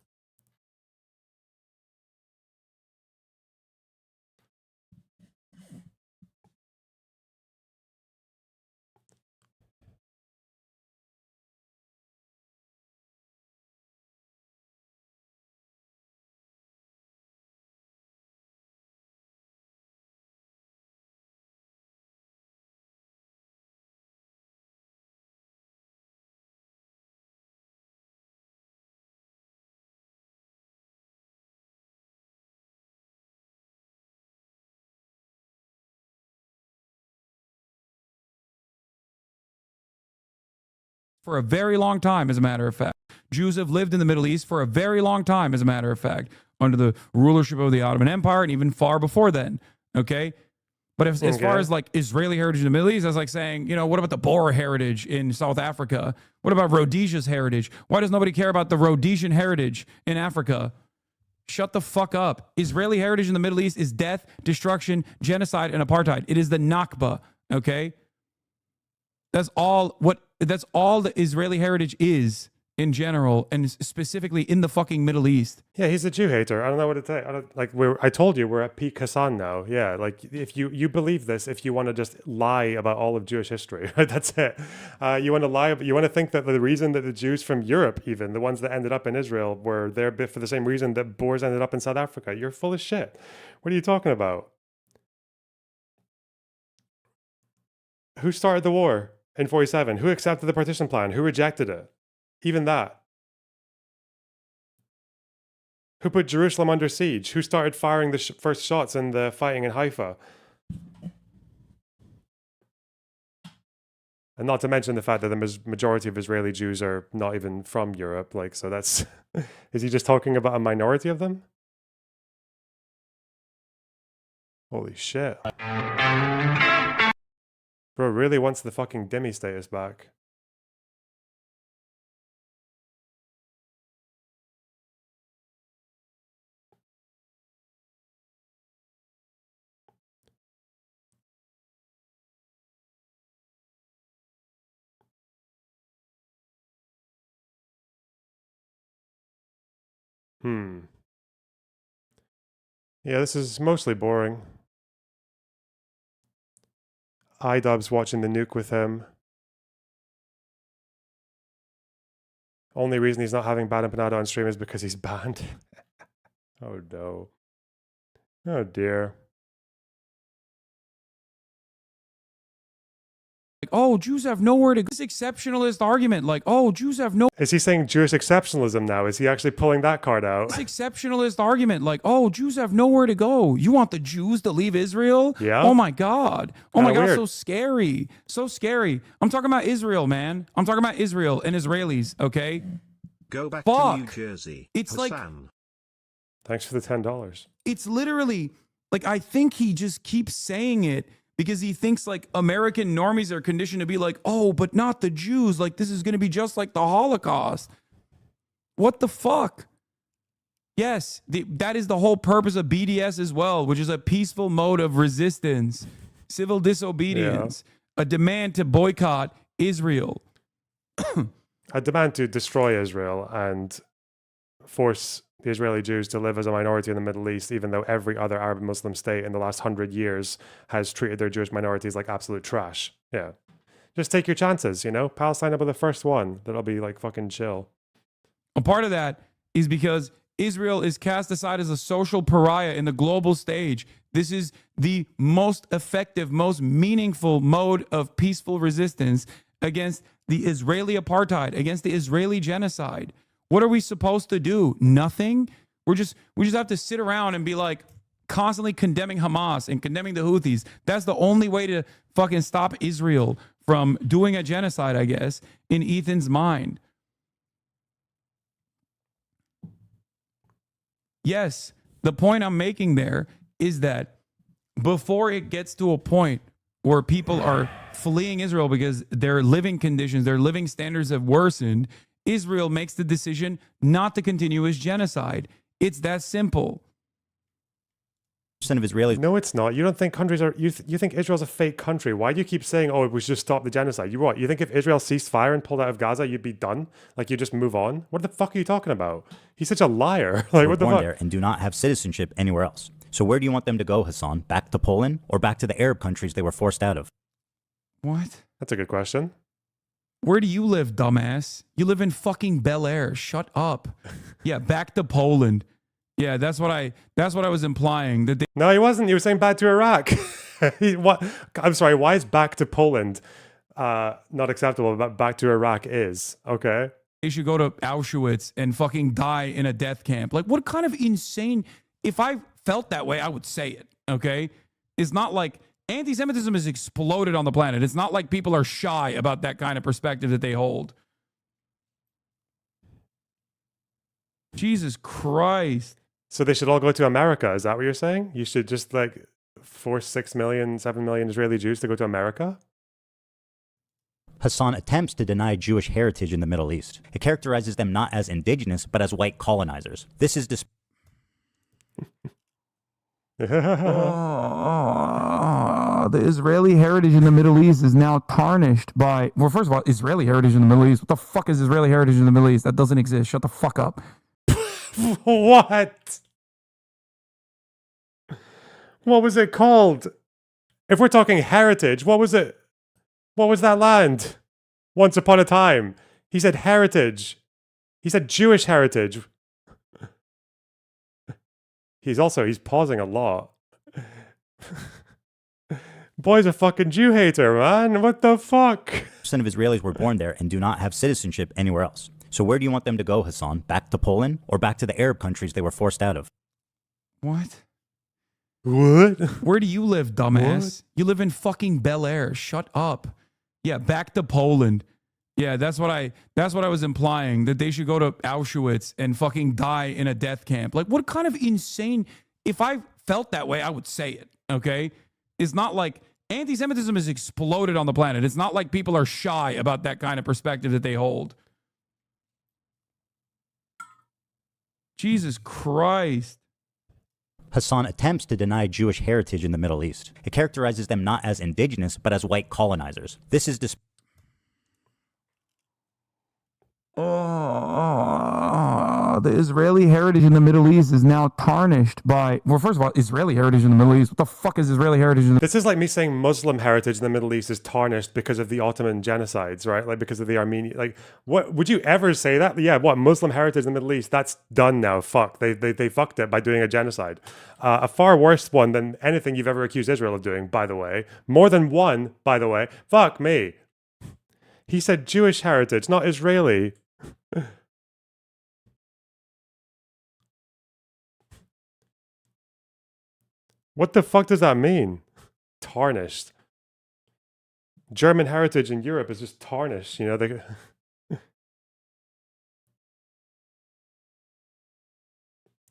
For a very long time, as a matter of fact. Jews have lived in the Middle East for a very long time, as a matter of fact, under the rulership of the Ottoman Empire and even far before then, okay? But as far as like Israeli heritage in the Middle East, that's like saying, you know, what about the Boer heritage in South Africa? What about Rhodesia's heritage? Why does nobody care about the Rhodesian heritage in Africa? Shut the fuck up. Israeli heritage in the Middle East is death, destruction, genocide, and apartheid. It is the Nakba, okay? That's all the Israeli heritage is in general, and specifically in the fucking Middle East. Yeah, he's a Jew hater. I don't know what to say. I told you, we're at peak Hassan now. Yeah, like if you believe this, if you want to just lie about all of Jewish history, right? That's it. You want to lie, you want to think that the reason that the Jews from Europe, even the ones that ended up in Israel, were there for the same reason that Boers ended up in South Africa. You're full of shit. What are you talking about? Who started the war in 47? Who accepted the partition plan? Who rejected it? Even that. Who put Jerusalem under siege? Who started firing the first shots in the fighting in Haifa? And not to mention the fact that the majority of Israeli Jews are not even from Europe. Like, so that's, is he just talking about a minority of them? Holy shit. Bro really wants the fucking dhimmi status back. Yeah, this is mostly boring. iDubbbz watching the nuke with him. Only reason he's not having Bad Empanada on stream is because he's banned. Oh no. Oh dear. Like, oh, Jews have nowhere to go. This exceptionalist argument, like, oh, Jews have no. Is he saying Jewish exceptionalism now? Is he actually pulling that card out? This exceptionalist argument, like, oh, Jews have nowhere to go. You want the Jews to leave Israel? Yeah. Oh my God. Oh my God, weird. so scary. So scary. I'm talking about Israel, man. I'm talking about Israel and Israelis, okay? Go back Fuck. to New Jersey. It's Hassan. like. Thanks for the $10. It's literally, like, I think he just keeps saying it because he thinks like American normies are conditioned to be like, oh, but not the Jews. Like, this is going to be just like the Holocaust. What the fuck? Yes, that is the whole purpose of BDS as well, which is a peaceful mode of resistance, civil disobedience, a demand to boycott Israel. A demand to destroy Israel and force the Israeli Jews to live as a minority in the Middle East, even though every other Arab Muslim state in the last 100 years has treated their Jewish minorities like absolute trash. Yeah. Just take your chances, you know? Palestine will be the first one that'll be like fucking chill. A part of that is because Israel is cast aside as a social pariah in the global stage. This is the most effective, most meaningful mode of peaceful resistance against the Israeli apartheid, against the Israeli genocide. What are we supposed to do? Nothing? We just have to sit around and be like constantly condemning Hamas and condemning the Houthis. That's the only way to fucking stop Israel from doing a genocide, I guess, in Ethan's mind. Yes, the point I'm making there is that before it gets to a point where people are fleeing Israel because their living conditions, their living standards have worsened, Israel makes the decision not to continue his genocide. It's that simple. Of Israelis. No, it's not. You don't think countries are. You think Israel's a fake country? Why do you keep saying, "Oh, we should just stop the genocide"? You what? You think if Israel ceased fire and pulled out of Gaza, you'd be done? Like you just move on? What the fuck are you talking about? He's such a liar. Like what the fuck? There and do not have citizenship anywhere else. So where do you want them to go, Hassan? Back to Poland or back to the Arab countries they were forced out of? What? That's a good question. Where do you live, dumbass? You live in fucking Bel Air. Shut up. Yeah, back to Poland. Yeah, that's what I was implying. That no, he wasn't. He was saying back to Iraq. What? I'm sorry. Why is back to Poland not acceptable? But back to Iraq is okay. They should go to Auschwitz and fucking die in a death camp. Like, what kind of insane? If I felt that way, I would say it. Okay, it's not like anti-Semitism has exploded on the planet. It's not like people are shy about that kind of perspective that they hold. Jesus Christ. So they should all go to America. Is that what you're saying? You should just like force 6 million, 7 million Israeli Jews to go to America? Hassan attempts to deny Jewish heritage in the Middle East. It characterizes them not as indigenous, but as white colonizers. This is The Israeli heritage in the Middle East is now tarnished by, well, first of all, Israeli heritage in the Middle East. What the fuck is Israeli heritage in the Middle East? That doesn't exist. Shut the fuck up. What? What was it called? If we're talking heritage, what was it? What was that land? Once upon a time. He said heritage. He said Jewish heritage. He's pausing a lot. Boy's a fucking Jew hater, man. What the fuck? % of Israelis were born there and do not have citizenship anywhere else. So where do you want them to go, Hassan? Back to Poland or back to the Arab countries they were forced out of? What? What? Where do you live, dumbass? What? You live in fucking Bel Air. Shut up. Yeah, back to Poland. Yeah, that's what I was implying, that they should go to Auschwitz and fucking die in a death camp. Like, what kind of insane, if I felt that way, I would say it, okay? It's not like anti-Semitism has exploded on the planet. It's not like people are shy about that kind of perspective that they hold. Jesus Christ. Hassan attempts to deny Jewish heritage in the Middle East. It characterizes them not as indigenous, but as white colonizers. This is The Israeli heritage in the Middle East is now tarnished by, well, first of all, Israeli heritage in the Middle East. What the fuck is Israeli heritage in the This is like me saying Muslim heritage in the Middle East is tarnished because of the Ottoman genocides, right? Like because of the Armenian, like what would you ever say that? Yeah, what Muslim heritage in the Middle East, that's done now. Fuck. They fucked it by doing a genocide. A far worse one than anything you've ever accused Israel of doing, by the way. More than one, by the way. Fuck me. He said Jewish heritage, not Israeli. What the fuck does that mean? Tarnished. German heritage in Europe is just tarnished, you know. They...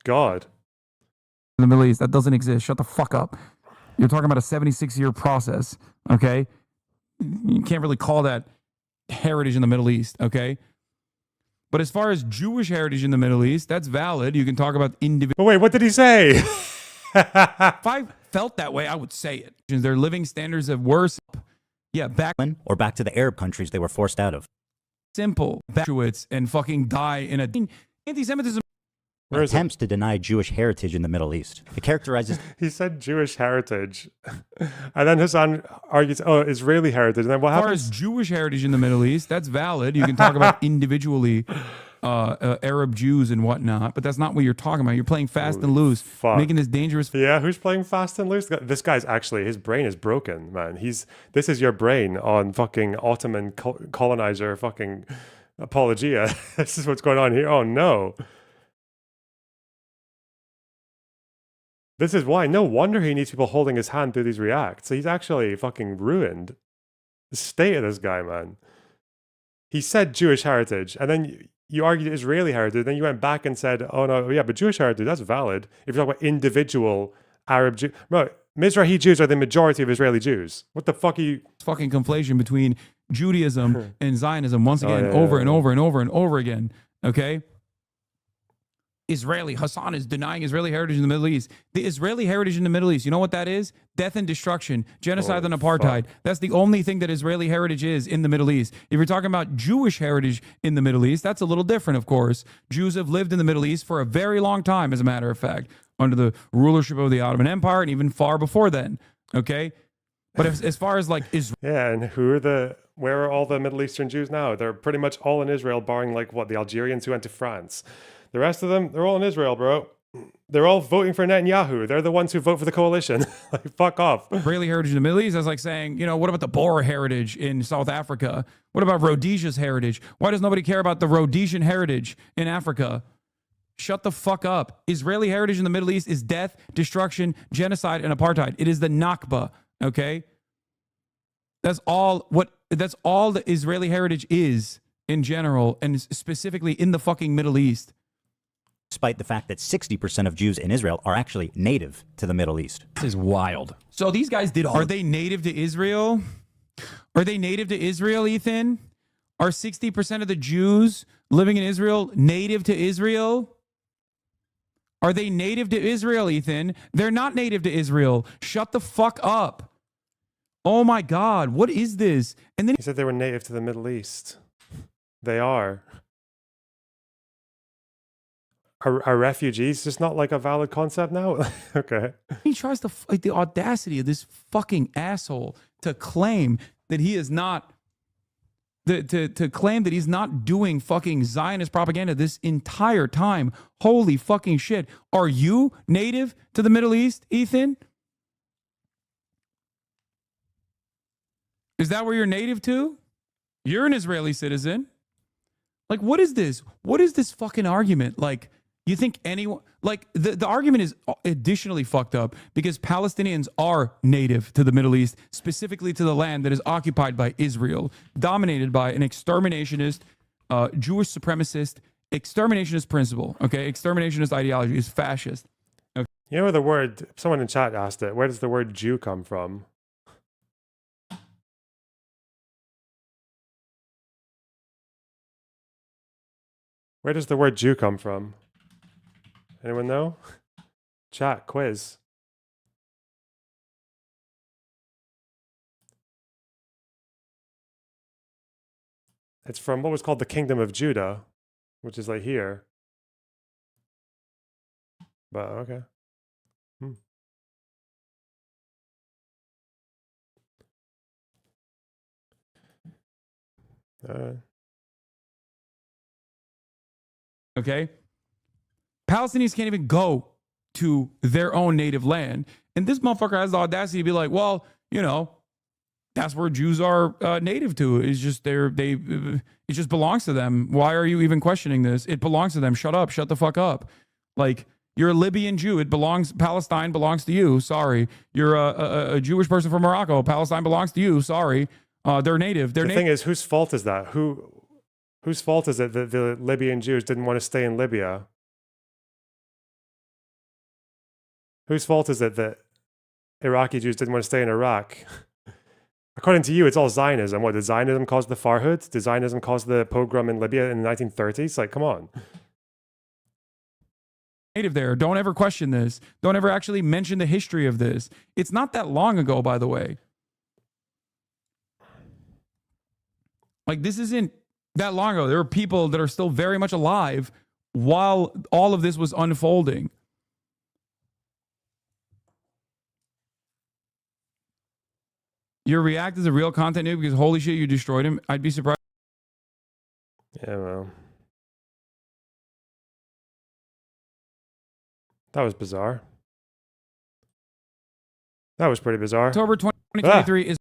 God. In the Middle East, that doesn't exist. Shut the fuck up. You're talking about a 76-year process, okay? You can't really call that heritage in the Middle East, okay? But as far as Jewish heritage in the Middle East, that's valid. You can talk about individual. Wait, what did he say? If I felt that way, I would say it. Their living standards have worse. Yeah, back to the Arab countries they were forced out of. Simple. Auschwitz and fucking die in a anti-Semitism. Attempts to deny Jewish heritage in the Middle East. It characterizes. He said Jewish heritage, and then Hassan argues, "Oh, Israeli heritage." And then what happens? As far as Jewish heritage in the Middle East, that's valid. You can talk about individually Arab Jews and whatnot, but that's not what you're talking about. You're playing fast and loose, making this dangerous. Yeah, who's playing fast and loose? This guy's actually, his brain is broken, man. This is your brain on fucking Ottoman colonizer fucking apologia. This is what's going on here. Oh no. This is why. No wonder he needs people holding his hand through these reacts. He's actually fucking ruined. The state of this guy, man. He said Jewish heritage, and then you argued Israeli heritage, then you went back and said, oh no, yeah, but Jewish heritage, that's valid. If you're talking about individual Arab Jews. No, Mizrahi Jews are the majority of Israeli Jews. What the fuck are you... Fucking conflation between Judaism and Zionism once again, over and over and over and over again, okay? Hassan is denying Israeli heritage in the Middle East. The Israeli heritage in the Middle East, you know what that is? Death and destruction, genocide and apartheid. That's the only thing that Israeli heritage is in the Middle East. If you're talking about Jewish heritage in the Middle East, that's a little different, of course. Jews have lived in the Middle East for a very long time, as a matter of fact, under the rulership of the Ottoman Empire and even far before then, okay? But as far as like Israel... Yeah, and where are all the Middle Eastern Jews now? They're pretty much all in Israel, barring like the Algerians who went to France. The rest of them, they're all in Israel, bro. They're all voting for Netanyahu. They're the ones who vote for the coalition. Like, fuck off. Israeli heritage in the Middle East, that's like saying, you know, what about the Boer heritage in South Africa? What about Rhodesia's heritage? Why does nobody care about the Rhodesian heritage in Africa? Shut the fuck up. Israeli heritage in the Middle East is death, destruction, genocide, and apartheid. It is the Nakba, okay? That's all the Israeli heritage is in general, and specifically in the fucking Middle East. Despite the fact that 60% of Jews in Israel are actually native to the Middle East. This is wild. So these guys did all... Are they native to Israel? Are they native to Israel, Ethan? Are 60% of the Jews living in Israel native to Israel? Are they native to Israel, Ethan? They're not native to Israel. Shut the fuck up. Oh my God, what is this? And then he said they were native to the Middle East. They are. Are refugees just not like a valid concept now? Okay. He tries to, like, the audacity of this fucking asshole to claim that he is not, to claim that he's not doing fucking Zionist propaganda this entire time. Holy fucking shit. Are you native to the Middle East, Ethan? Is that where you're native to? You're an Israeli citizen. Like, what is this? What is this fucking argument? Like, You think anyone, like, the argument is additionally fucked up because Palestinians are native to the Middle East, specifically to the land that is occupied by Israel, dominated by an exterminationist, Jewish supremacist, exterminationist principle, okay? Exterminationist ideology is fascist. Okay. You know where the word, someone in chat asked it, where does the word Jew come from? Where does the word Jew come from? Anyone know? Chat, quiz. It's from what was called the Kingdom of Judah, which is like here. But okay. Okay. Palestinians can't even go to their own native land. And this motherfucker has the audacity to be like, well, you know, that's where Jews are native to. It's just it just belongs to them. Why are you even questioning this? It belongs to them. Shut up. Shut the fuck up. Like, you're a Libyan Jew. It belongs, Palestine belongs to you. Sorry. You're a Jewish person from Morocco. Palestine belongs to you. Sorry. They're native. The thing is, whose fault is that? Whose fault is it that the Libyan Jews didn't want to stay in Libya? Whose fault is it that Iraqi Jews didn't want to stay in Iraq? According to you, it's all Zionism. What, did Zionism cause the Farhud? Did Zionism cause the pogrom in Libya in the 1930s? Like, come on. Native there. Don't ever question this. Don't ever actually mention the history of this. It's not that long ago, by the way. Like, this isn't that long ago. There are people that are still very much alive while all of this was unfolding. Your React is a real content noob because holy shit, you destroyed him. I'd be surprised. Yeah, well. That was bizarre. That was pretty bizarre. October 2023 is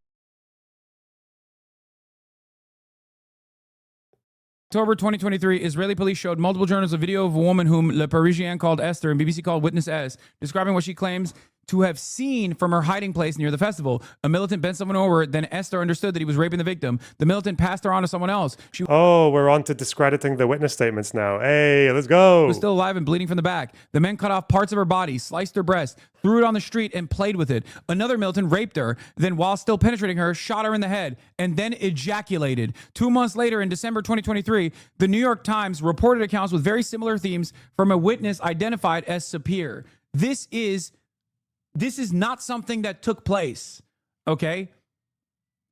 October 2023, Israeli police showed multiple journalists a video of a woman whom Le Parisien called Esther and BBC called Witness S, describing what she claims to have seen from her hiding place near the festival. A militant bent someone over, then Esther understood that he was raping the victim. The militant passed her on to someone else. We're on to discrediting the witness statements now. Hey, let's go. She was still alive and bleeding from the back. The men cut off parts of her body, sliced her breast, threw it on the street, and played with it. Another militant raped her, then while still penetrating her, shot her in the head, and then ejaculated. 2 months later, in December 2023, the New York Times reported accounts with very similar themes from a witness identified as Sapir. This is not something that took place, okay?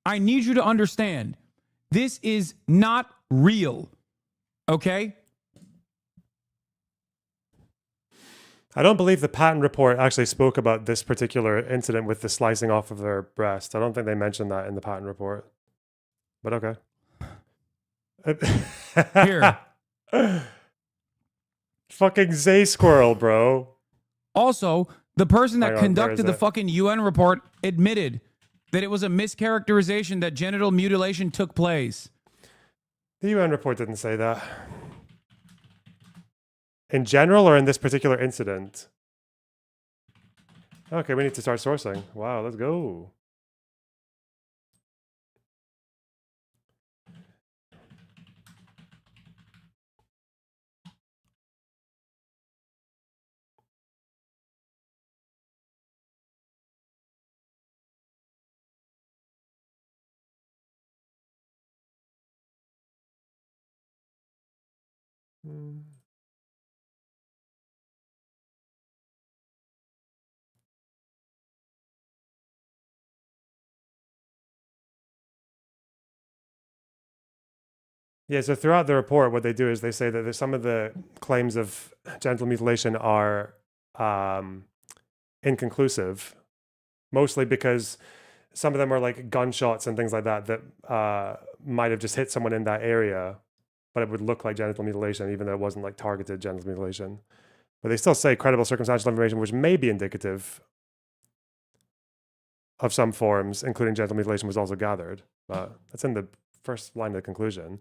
I need you to understand. This is not real, okay? I don't believe the Patton report actually spoke about this particular incident with the slicing off of their breast. I don't think they mentioned that in the Patton report. But okay. Here. Fucking Zay Squirrel, bro. Also, the person that conducted the fucking UN report admitted that it was a mischaracterization that genital mutilation took place. The UN report didn't say that. In general or in this particular incident? Okay, we need to start sourcing. Wow, let's go. Yeah, so throughout the report, what they do is they say that some of the claims of genital mutilation are inconclusive, mostly because some of them are like gunshots and things like that that might have just hit someone in that area, but it would look like genital mutilation, even though it wasn't like targeted genital mutilation. But they still say credible circumstantial information, which may be indicative of some forms, including genital mutilation, was also gathered. But that's in the first line of the conclusion.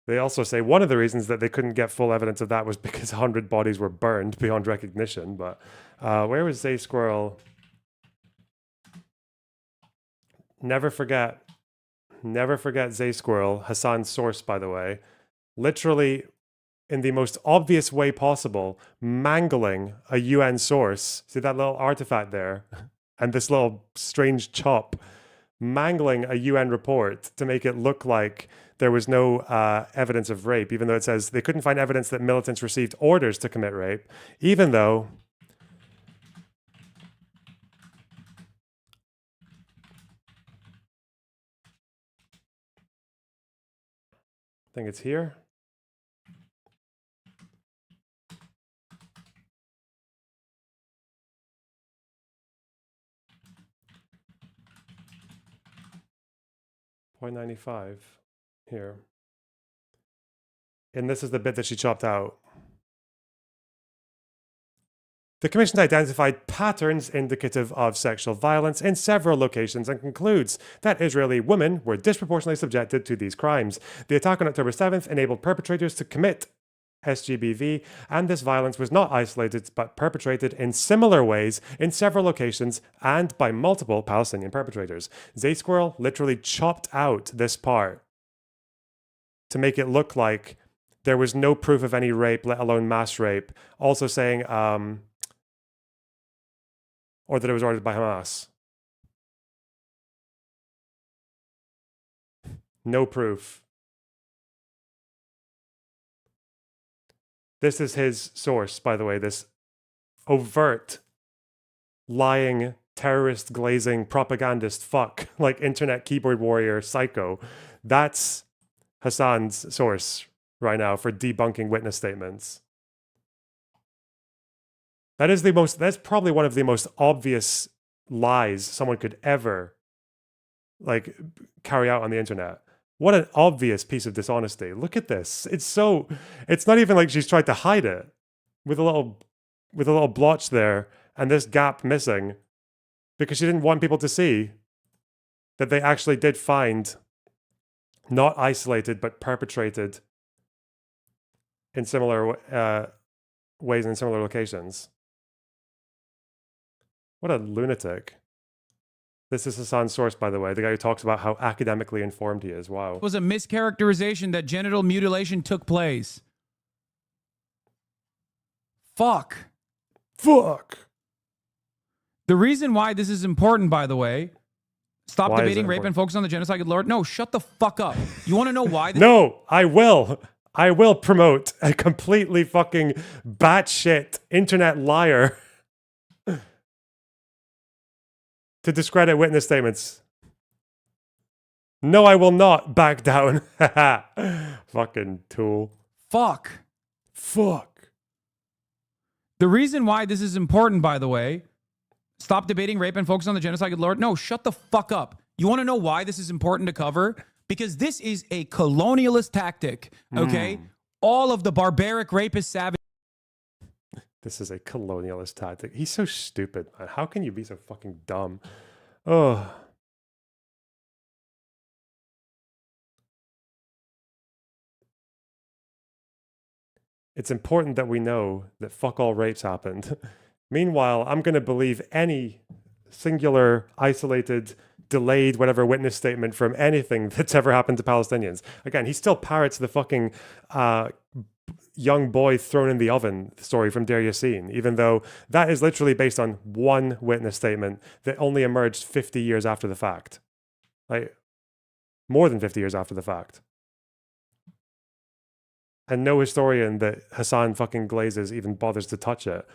They also say one of the reasons that they couldn't get full evidence of that was because 100 bodies were burned beyond recognition. But where was Zay Squirrel? Never forget Zay Squirrel, Hassan's source, by the way, literally in the most obvious way possible, mangling a UN source. See that little artifact there? And this little strange chop, mangling a UN report to make it look like there was no evidence of rape, even though it says they couldn't find evidence that militants received orders to commit rape, even though I think it's here. .95 here. And this is the bit that she chopped out. The Commission identified patterns indicative of sexual violence in several locations and concludes that Israeli women were disproportionately subjected to these crimes. The attack on October 7th enabled perpetrators to commit SGBV, and this violence was not isolated but perpetrated in similar ways in several locations and by multiple Palestinian perpetrators. Zay Squirrel literally chopped out this part to make it look like there was no proof of any rape, let alone mass rape, also saying or that it was ordered by Hamas. No proof. This is his source, by the way, this overt, lying, terrorist, glazing, propagandist fuck, like internet keyboard warrior psycho. That's Hassan's source right now for debunking witness statements. That's probably one of the most obvious lies someone could ever carry out on the internet. What an obvious piece of dishonesty. Look at this. It's not even like she's tried to hide it with a little blotch there and this gap missing because she didn't want people to see that they actually did find not isolated but perpetrated in similar ways in similar locations. What a lunatic. This is Hassan's source, by the way, the guy who talks about how academically informed he is. Wow. It was a mischaracterization that genital mutilation took place. Fuck. The reason why this is important, by the way, stop debating rape and focus on the genocide of the Lord. No, shut the fuck up. You want to know why? No, I will. I will promote a completely fucking batshit internet liar to discredit witness statements. No, I will not back down. Fucking tool. Fuck. The reason why this is important, by the way, stop debating rape and focus on the genocide of the Lord. No, shut the fuck up. You want to know why this is important to cover? Because this is a colonialist tactic, okay? All of the barbaric, rapist, savage. This is a colonialist tactic. He's so stupid, man. How can you be so fucking dumb? Oh. It's important that we know that fuck all rapes happened. Meanwhile, I'm going to believe any singular, isolated, delayed, whatever witness statement from anything that's ever happened to Palestinians. Again, he still parrots the fucking young boy thrown in the oven story from Deir Yassin, even though that is literally based on one witness statement that only emerged 50 years after the fact. Like, more than 50 years after the fact. And no historian that Hassan fucking glazes even bothers to touch it.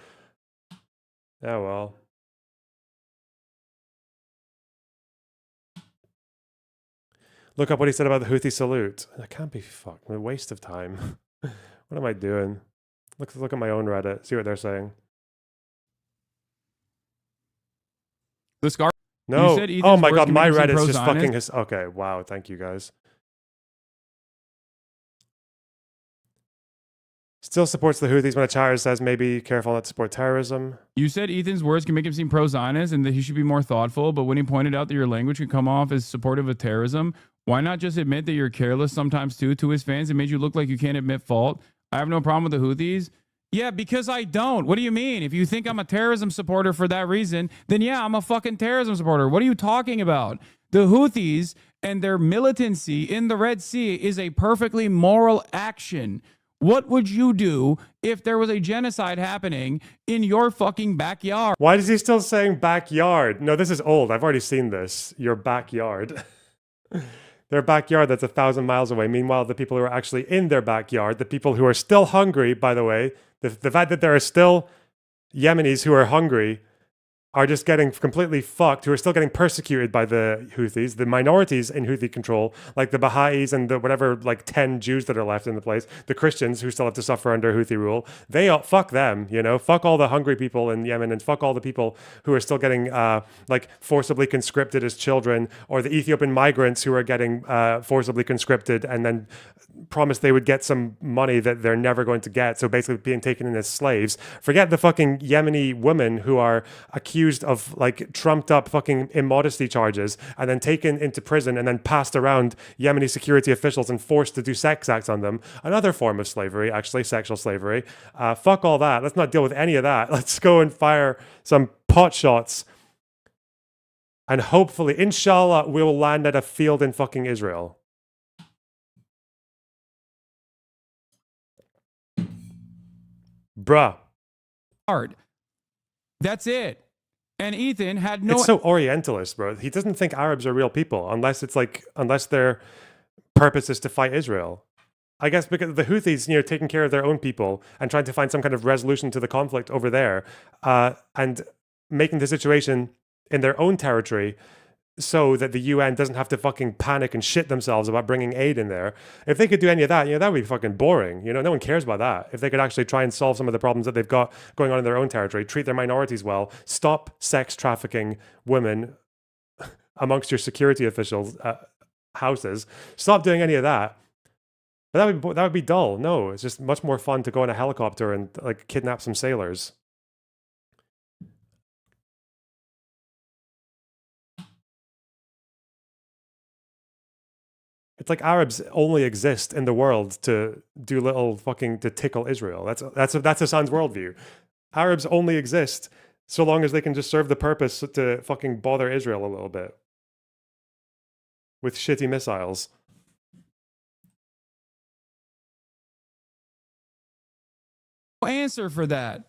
Oh well. Look up what he said about the Houthi salute. That can't be fucked. A waste of time. What am I doing? Look at my own Reddit. See what they're saying. The scar. No. Oh my god, my Reddit's just fucking okay, wow, thank you guys. Still supports the Houthis when a chatter says maybe careful not to support terrorism. You said Ethan's words can make him seem pro-Zionist and that he should be more thoughtful, but when he pointed out that your language could come off as supportive of terrorism, Why not just admit that you're careless sometimes too to his fans? It made you look like you can't admit fault. I have no problem with the Houthis. Yeah, because I don't. What do you mean? If you think I'm a terrorism supporter for that reason, then yeah, I'm a fucking terrorism supporter. What are you talking about? The Houthis and their militancy in the Red Sea is a perfectly moral action. What would you do if there was a genocide happening in your fucking backyard? Why is he still saying backyard? No, this is old. I've already seen this. Your backyard. Their backyard that's 1,000 miles away. Meanwhile, the people who are actually in their backyard, the people who are still hungry, by the way, the fact that there are still Yemenis who are hungry are just getting completely fucked, who are still getting persecuted by the Houthis, the minorities in Houthi control, like the Baha'is and the whatever, like 10 Jews that are left in the place, the Christians who still have to suffer under Houthi rule. They all, fuck them, you know, fuck all the hungry people in Yemen and fuck all the people who are still getting like forcibly conscripted as children, or the Ethiopian migrants who are getting forcibly conscripted and then promised they would get some money that they're never going to get. So basically being taken in as slaves. Forget the fucking Yemeni women who are accused of like trumped up fucking immodesty charges and then taken into prison and then passed around Yemeni security officials and forced to do sex acts on them. Another form of slavery, actually, sexual slavery. Fuck all that. Let's not deal with any of that. Let's go and fire some pot shots. And hopefully, inshallah, we will land at a field in fucking Israel. Bruh. Hard. That's it. And Ethan had no... It's so Orientalist, bro. He doesn't think Arabs are real people unless it's like, unless their purpose is to fight Israel. I guess because the Houthis, you know, taking care of their own people and trying to find some kind of resolution to the conflict over there, and making the situation in their own territory so that the UN doesn't have to fucking panic and shit themselves about bringing aid in there. If they could do any of that, you know, that would be fucking boring. You know, no one cares about that. If they could actually try and solve some of the problems that they've got going on in their own territory, treat their minorities well, stop sex trafficking women amongst your security officials' houses, stop doing any of that. But that would be dull. No, it's just much more fun to go in a helicopter and like kidnap some sailors. It's like Arabs only exist in the world to do little fucking to tickle Israel. That's Hassan's worldview. Arabs only exist so long as they can just serve the purpose to fucking bother Israel a little bit with shitty missiles. Answer for that.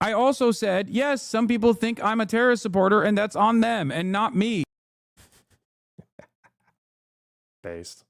I also said, yes, some people think I'm a terrorist supporter and that's on them and not me. Based.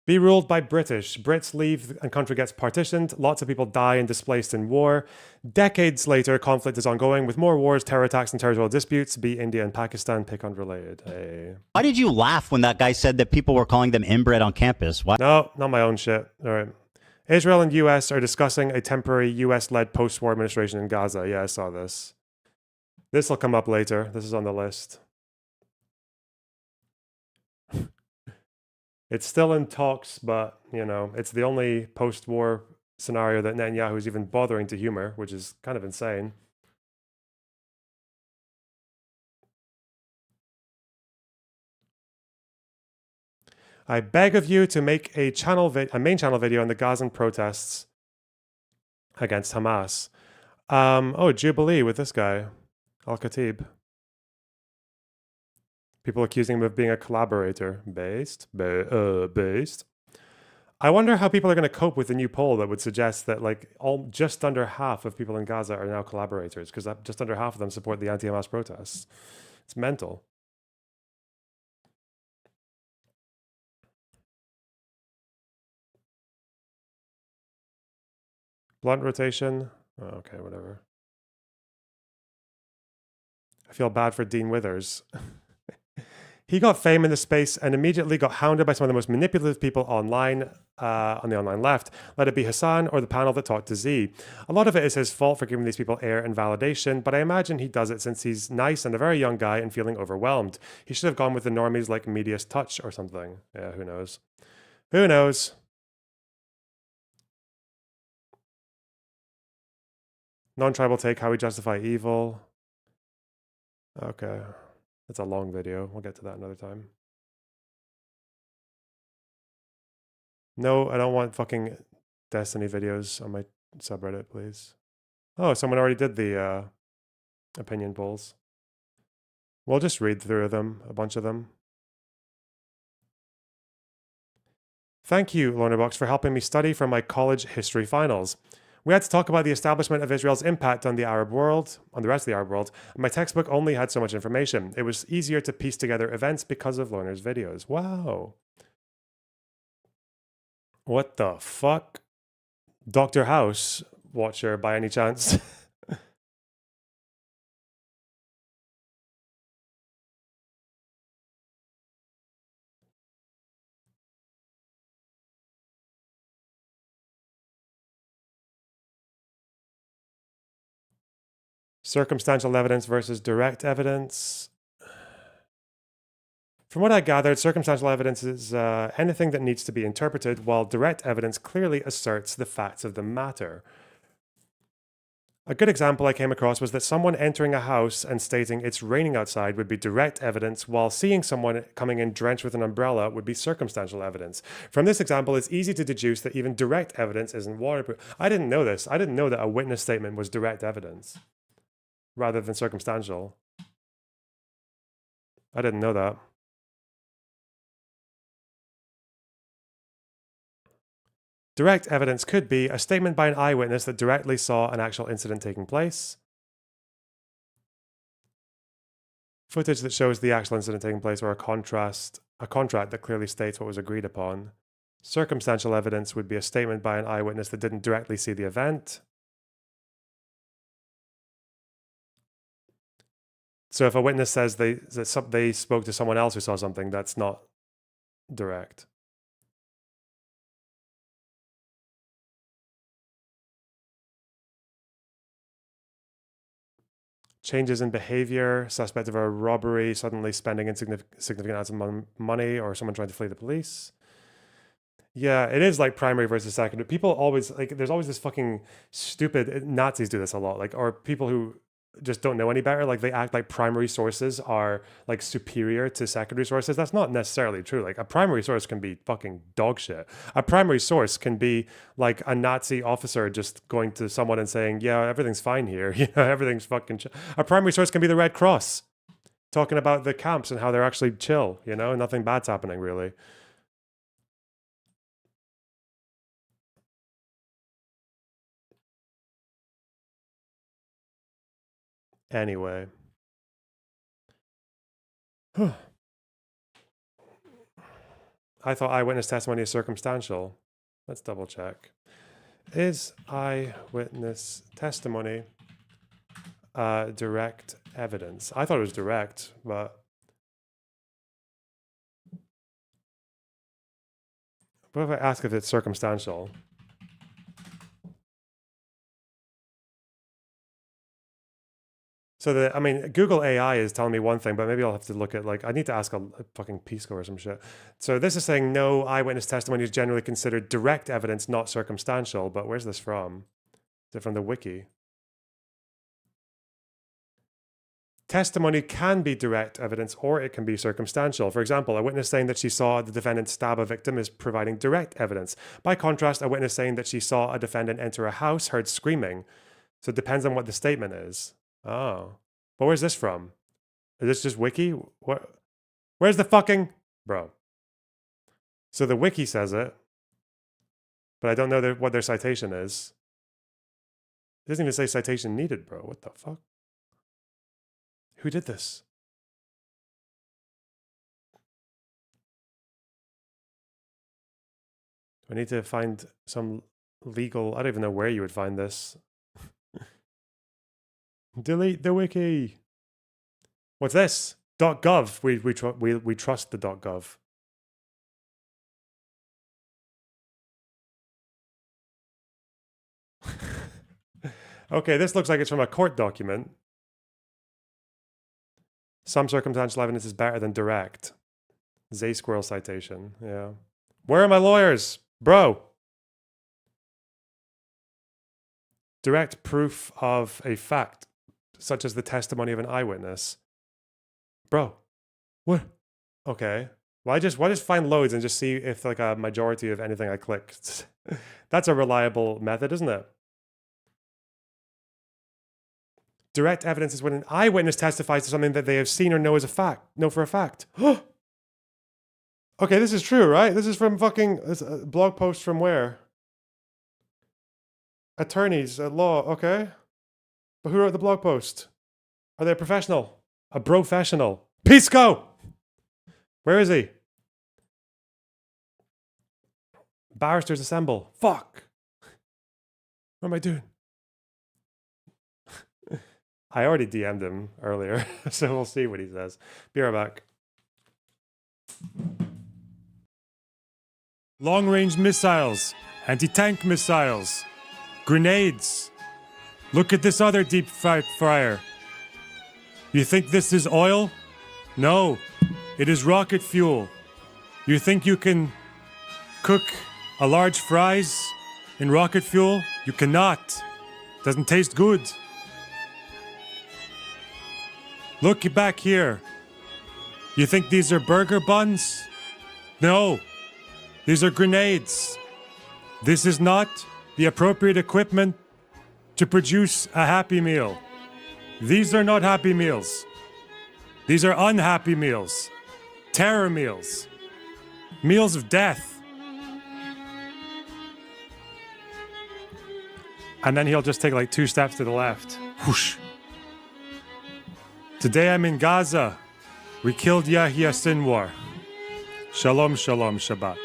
Be ruled by British. Brits leave and country gets partitioned. Lots of people die and displaced in war. Decades later, conflict is ongoing with more wars, terror attacks, and territorial disputes. Be India and Pakistan, pick unrelated. Hey. Why did you laugh when that guy said that people were calling them inbred on campus? Why? No, not my own shit. All right. Israel and US are discussing a temporary US-led post-war administration in Gaza. Yeah, I saw this. This will come up later. This is on the list. It's still in talks, but, you know, it's the only post-war scenario that Netanyahu is even bothering to humor, which is kind of insane. I beg of you to make a main channel video on the Gazan protests against Hamas. Oh, Jubilee with this guy, Al-Khatib. People accusing him of being a collaborator. Based. I wonder how people are going to cope with the new poll that would suggest that like just under half of people in Gaza are now collaborators, because just under half of them support the anti-Hamas protests. It's mental. Blunt rotation. Oh, okay, whatever. I feel bad for Dean Withers. He got fame in the space and immediately got hounded by some of the most manipulative people online, on the online left, let it be Hassan or the panel that talked to Z. A lot of it is his fault for giving these people air and validation, but I imagine he does it since he's nice and a very young guy and feeling overwhelmed. He should have gone with the normies like Media's Touch or something. Yeah, who knows? Who knows? Non-tribal take, how we justify evil. Okay. That's a long video. We'll get to that another time. No, I don't want fucking Destiny videos on my subreddit, please. Oh, someone already did the opinion polls. We'll just read through them, a bunch of them. Thank you, Lornabox, for helping me study for my college history finals. We had to talk about the establishment of Israel's impact on the Arab world, on the rest of the Arab world. My textbook only had so much information. It was easier to piece together events because of Lorna's videos. Wow. What the fuck? Dr. House watcher by any chance? Circumstantial evidence versus direct evidence. From what I gathered, circumstantial evidence is anything that needs to be interpreted, while direct evidence clearly asserts the facts of the matter. A good example I came across was that someone entering a house and stating it's raining outside would be direct evidence, while seeing someone coming in drenched with an umbrella would be circumstantial evidence. From this example, it's easy to deduce that even direct evidence isn't waterproof. I didn't know this. I didn't know that a witness statement was direct evidence rather than circumstantial. I didn't know that. Direct evidence could be a statement by an eyewitness that directly saw an actual incident taking place. Footage that shows the actual incident taking place, or a contract that clearly states what was agreed upon. Circumstantial evidence would be a statement by an eyewitness that didn't directly see the event. So if a witness says they spoke to someone else who saw something, that's not direct. Changes in behavior, suspect of a robbery, suddenly spending significant amounts of money, or someone trying to flee the police. Yeah, it is like primary versus secondary. People always, like, there's always this fucking stupid, Nazis do this a lot, like, or people who just don't know any better, like they act like primary sources are like superior to secondary sources. That's not necessarily true. Like a primary source can be fucking dog shit. A primary source can be like a Nazi officer just going to someone and saying, yeah, everything's fine here. You know, everything's fucking a primary source can be the Red Cross talking about the camps and how they're actually chill, you know, nothing bad's happening really. Anyway. I thought eyewitness testimony is circumstantial. Let's double check. Is eyewitness testimony direct evidence? I thought it was direct, but what if I ask if it's circumstantial? So I mean, Google AI is telling me one thing, but maybe I'll have to look at, like, I need to ask a fucking P-score or some shit. So this is saying no, eyewitness testimony is generally considered direct evidence, not circumstantial. But where's this from? Is it from the wiki? Testimony can be direct evidence or it can be circumstantial. For example, a witness saying that she saw the defendant stab a victim is providing direct evidence. By contrast, a witness saying that she saw a defendant enter a house heard screaming. So it depends on what the statement is. Oh. But where's this from? Is this just wiki? What? Where's the fucking... Bro. So the wiki says it. But I don't know what their citation is. It doesn't even say citation needed, bro. What the fuck? Who did this? Do I need to find some legal... I don't even know where you would find this. Delete the wiki. What's this? .gov. We trust the .gov. Okay, this looks like it's from a court document. Some circumstantial evidence is better than direct. Zay Squirrel citation. Yeah. Where are my lawyers? Bro. Direct proof of a fact, such as the testimony of an eyewitness. Bro, what? Okay. Why just find loads and just see if like a majority of anything I click? That's a reliable method, isn't it? Direct evidence is when an eyewitness testifies to something that they have seen or know as a fact. Know for a fact. Okay, this is true, right? This is from fucking this, blog post from where? Attorneys at law, okay. But who wrote the blog post? Are they a professional? A professional. Pisco! Where is he? Barristers assemble. Fuck. What am I doing? I already DM'd him earlier, so we'll see what he says. Be right back. Long-range missiles, anti-tank missiles, grenades. Look at this other deep fryer. You think this is oil? No, it is rocket fuel. You think you can cook a large fries in rocket fuel? You cannot. Doesn't taste good. Look back here. You think these are burger buns? No. These are grenades. This is not the appropriate equipment to produce a Happy Meal. These are not Happy Meals. These are unhappy meals. Terror meals. Meals of death. And then he'll just take like 2 steps to the left. Whoosh. Today I'm in Gaza. We killed Yahya Sinwar. Shalom, shalom, Shabbat.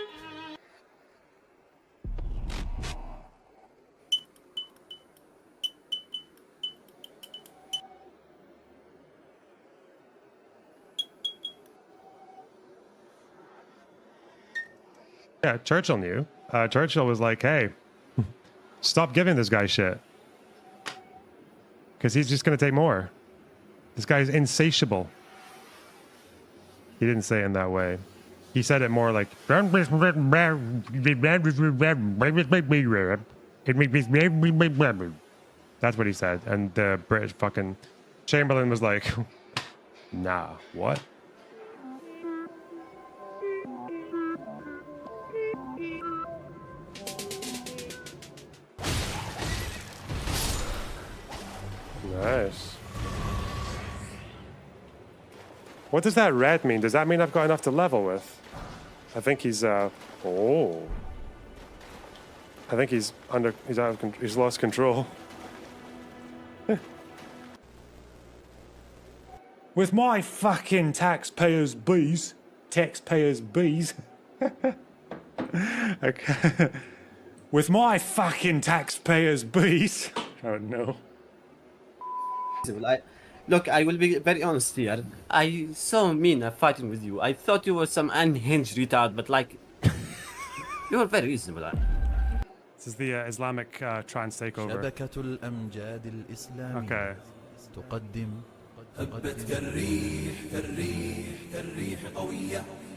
Yeah, Churchill knew. Churchill was like, hey, stop giving this guy shit. Because he's just going to take more. This guy's insatiable. He didn't say it in that way. He said it more like... That's what he said. And the British fucking... Chamberlain was like, nah, what? Nice. What does that red mean? Does that mean I've got enough to level with? I think he's oh. I think he's out of control. He's lost control. With my fucking taxpayers' bees. Okay. With my fucking taxpayers' bees. Oh no. Look, I will be very honest here. I so mean fighting with you. I thought you were some unhinged retard, but like, you were very reasonable. This is the Islamic trans takeover. Okay.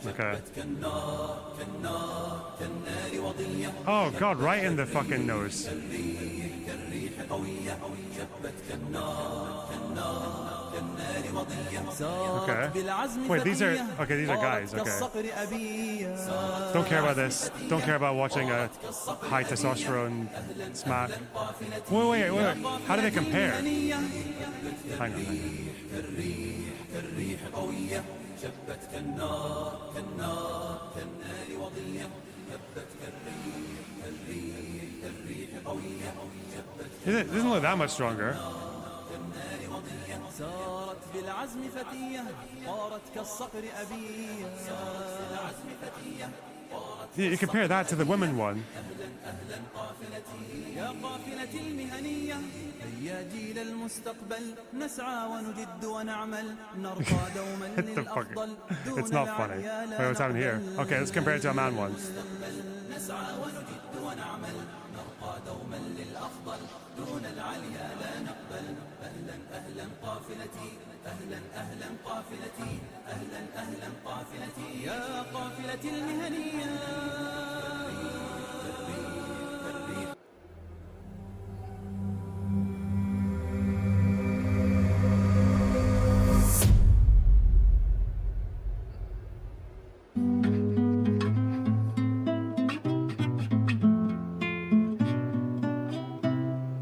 Okay. Oh god, right in the fucking nose. Okay. Wait, these are guys, okay. Don't care about this. Don't care about watching a high testosterone smack. Wait. How do they compare? Hang on. It doesn't look that much stronger. You compare that to the women one. It's not funny. Wait, what's happening here? Okay, let's compare it to a man one.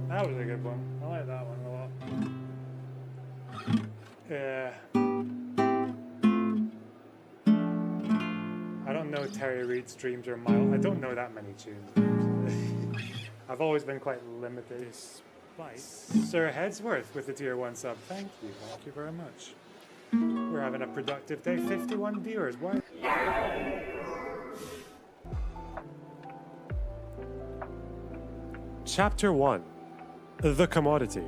That was a good one. I like that one a lot. Yeah. I don't know Terry Reid's Dreams Are Mild. I don't know that many tunes. I've always been quite limited. Sir Headsworth with the tier 1 sub. Thank you very much. We're having a productive day. 51 viewers. Why? Chapter 1. The commodity.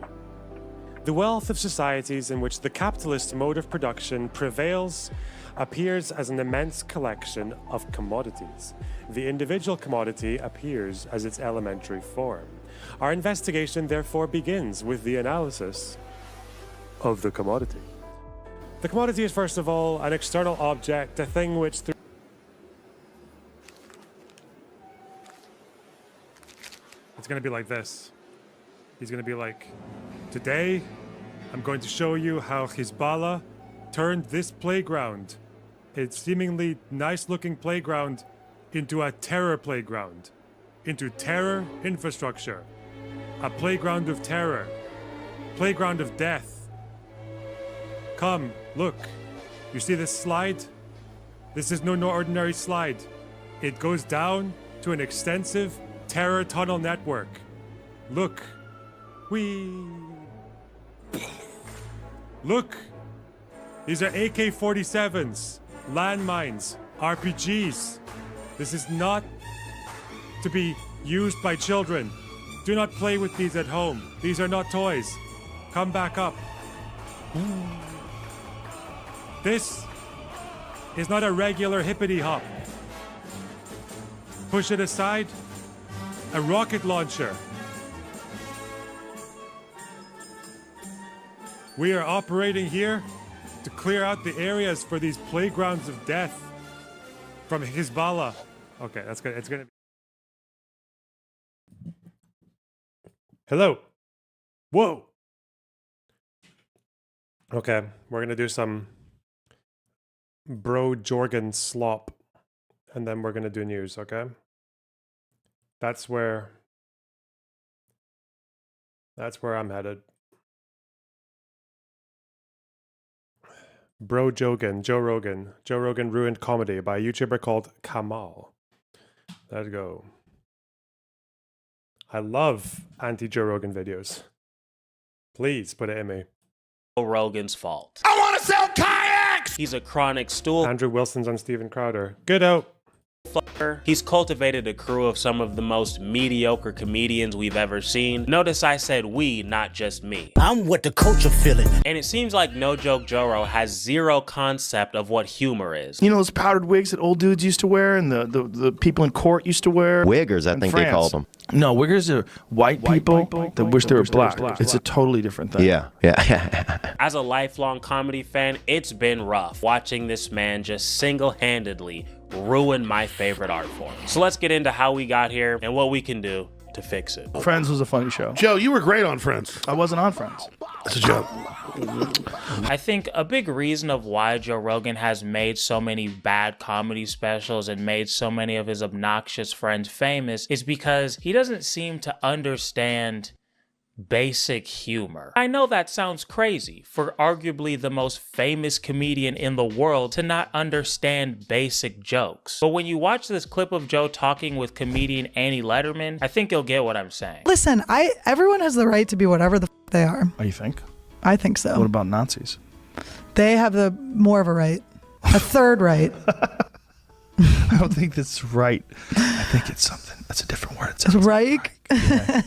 The wealth of societies in which the capitalist mode of production prevails appears as an immense collection of commodities. The individual commodity appears as its elementary form. Our investigation therefore begins with the analysis of the commodity. The commodity is first of all an external object, a thing which it's going to be like this. He's going to be like, today I'm going to show you how Hezbollah turned this playground, a seemingly nice-looking playground, into a terror playground, into terror infrastructure, a playground of terror, playground of death. Come, look. You see this slide? This is no ordinary slide. It goes down to an extensive terror tunnel network. Look. Whee! Look! These are AK-47s, landmines, RPGs. This is not to be used by children. Do not play with these at home. These are not toys. Come back up. This is not a regular hippity hop. Push it aside. A rocket launcher. We are operating here to clear out the areas for these playgrounds of death from Hezbollah. Okay, that's good. It's gonna be. Hello. Whoa. Okay, we're gonna do some Bro Jorgen slop, and then we're gonna do news. Okay. That's where I'm headed. Bro Jogan, Joe Rogan ruined comedy by a YouTuber called Kamal. Let's go. I love anti-Joe Rogan videos. Please put it in me. Rogan's fault. I want to sell kayaks! He's a chronic stool Andrew Wilson's on Steven Crowder. Good out. fucker. He's cultivated a crew of some of the most mediocre comedians we've ever seen. Notice I said we, not just me. I'm what the culture feeling. And it seems like No Joke Joro has zero concept of what humor is. You know those powdered wigs that old dudes used to wear and the people in court used to wear? Wiggers, I think they called them. No, wiggers are white people that wish they were black. It's a totally different thing. Yeah. As a lifelong comedy fan, it's been rough watching this man just single-handedly ruin my favorite art form. So let's get into how we got here and what we can do to fix it. Friends was a funny show. Joe, you were great on Friends. I wasn't on Friends. That's a joke. I think a big reason of why Joe Rogan has made so many bad comedy specials and made so many of his obnoxious friends famous is because he doesn't seem to understand basic humor. I know that sounds crazy for arguably the most famous comedian in the world to not understand basic jokes. But when you watch this clip of Joe talking with comedian Annie Letterman, I think you'll get what I'm saying. Listen, everyone has the right to be whatever the f they are. Oh, you think? I think so. What about Nazis? They have more of a right. A third right. I don't think that's right. I think it's something. That's a different word. It's right? Yeah.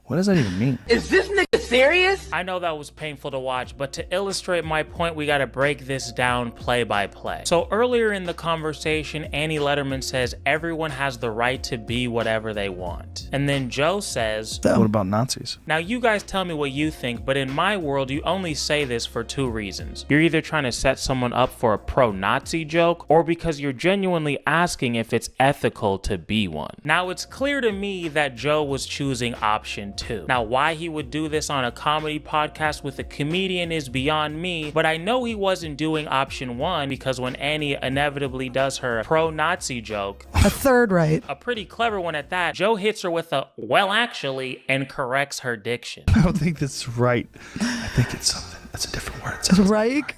What does that even mean? Is this nigga serious? I know that was painful to watch, but to illustrate my point, we gotta break this down play by play. So earlier in the conversation, Annie Letterman says everyone has the right to be whatever they want. And then Joe says, What about Nazis? Now you guys tell me what you think, but in my world, you only say this for two reasons. You're either trying to set someone up for a pro-Nazi joke, or because you're genuinely asking if it's ethical to be one. Now it's clear to me that Joe was choosing option Rogan too. Now, why he would do this on a comedy podcast with a comedian is beyond me, but I know he wasn't doing option one because when Annie inevitably does her pro-Nazi joke, a third right, a pretty clever one at that, Joe hits her with a "well, actually," and corrects her diction. I don't think that's right. I think it's something. That's a different word. Right?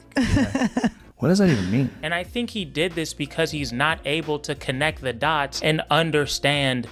What does that even mean? And I think he did this because he's not able to connect the dots and understand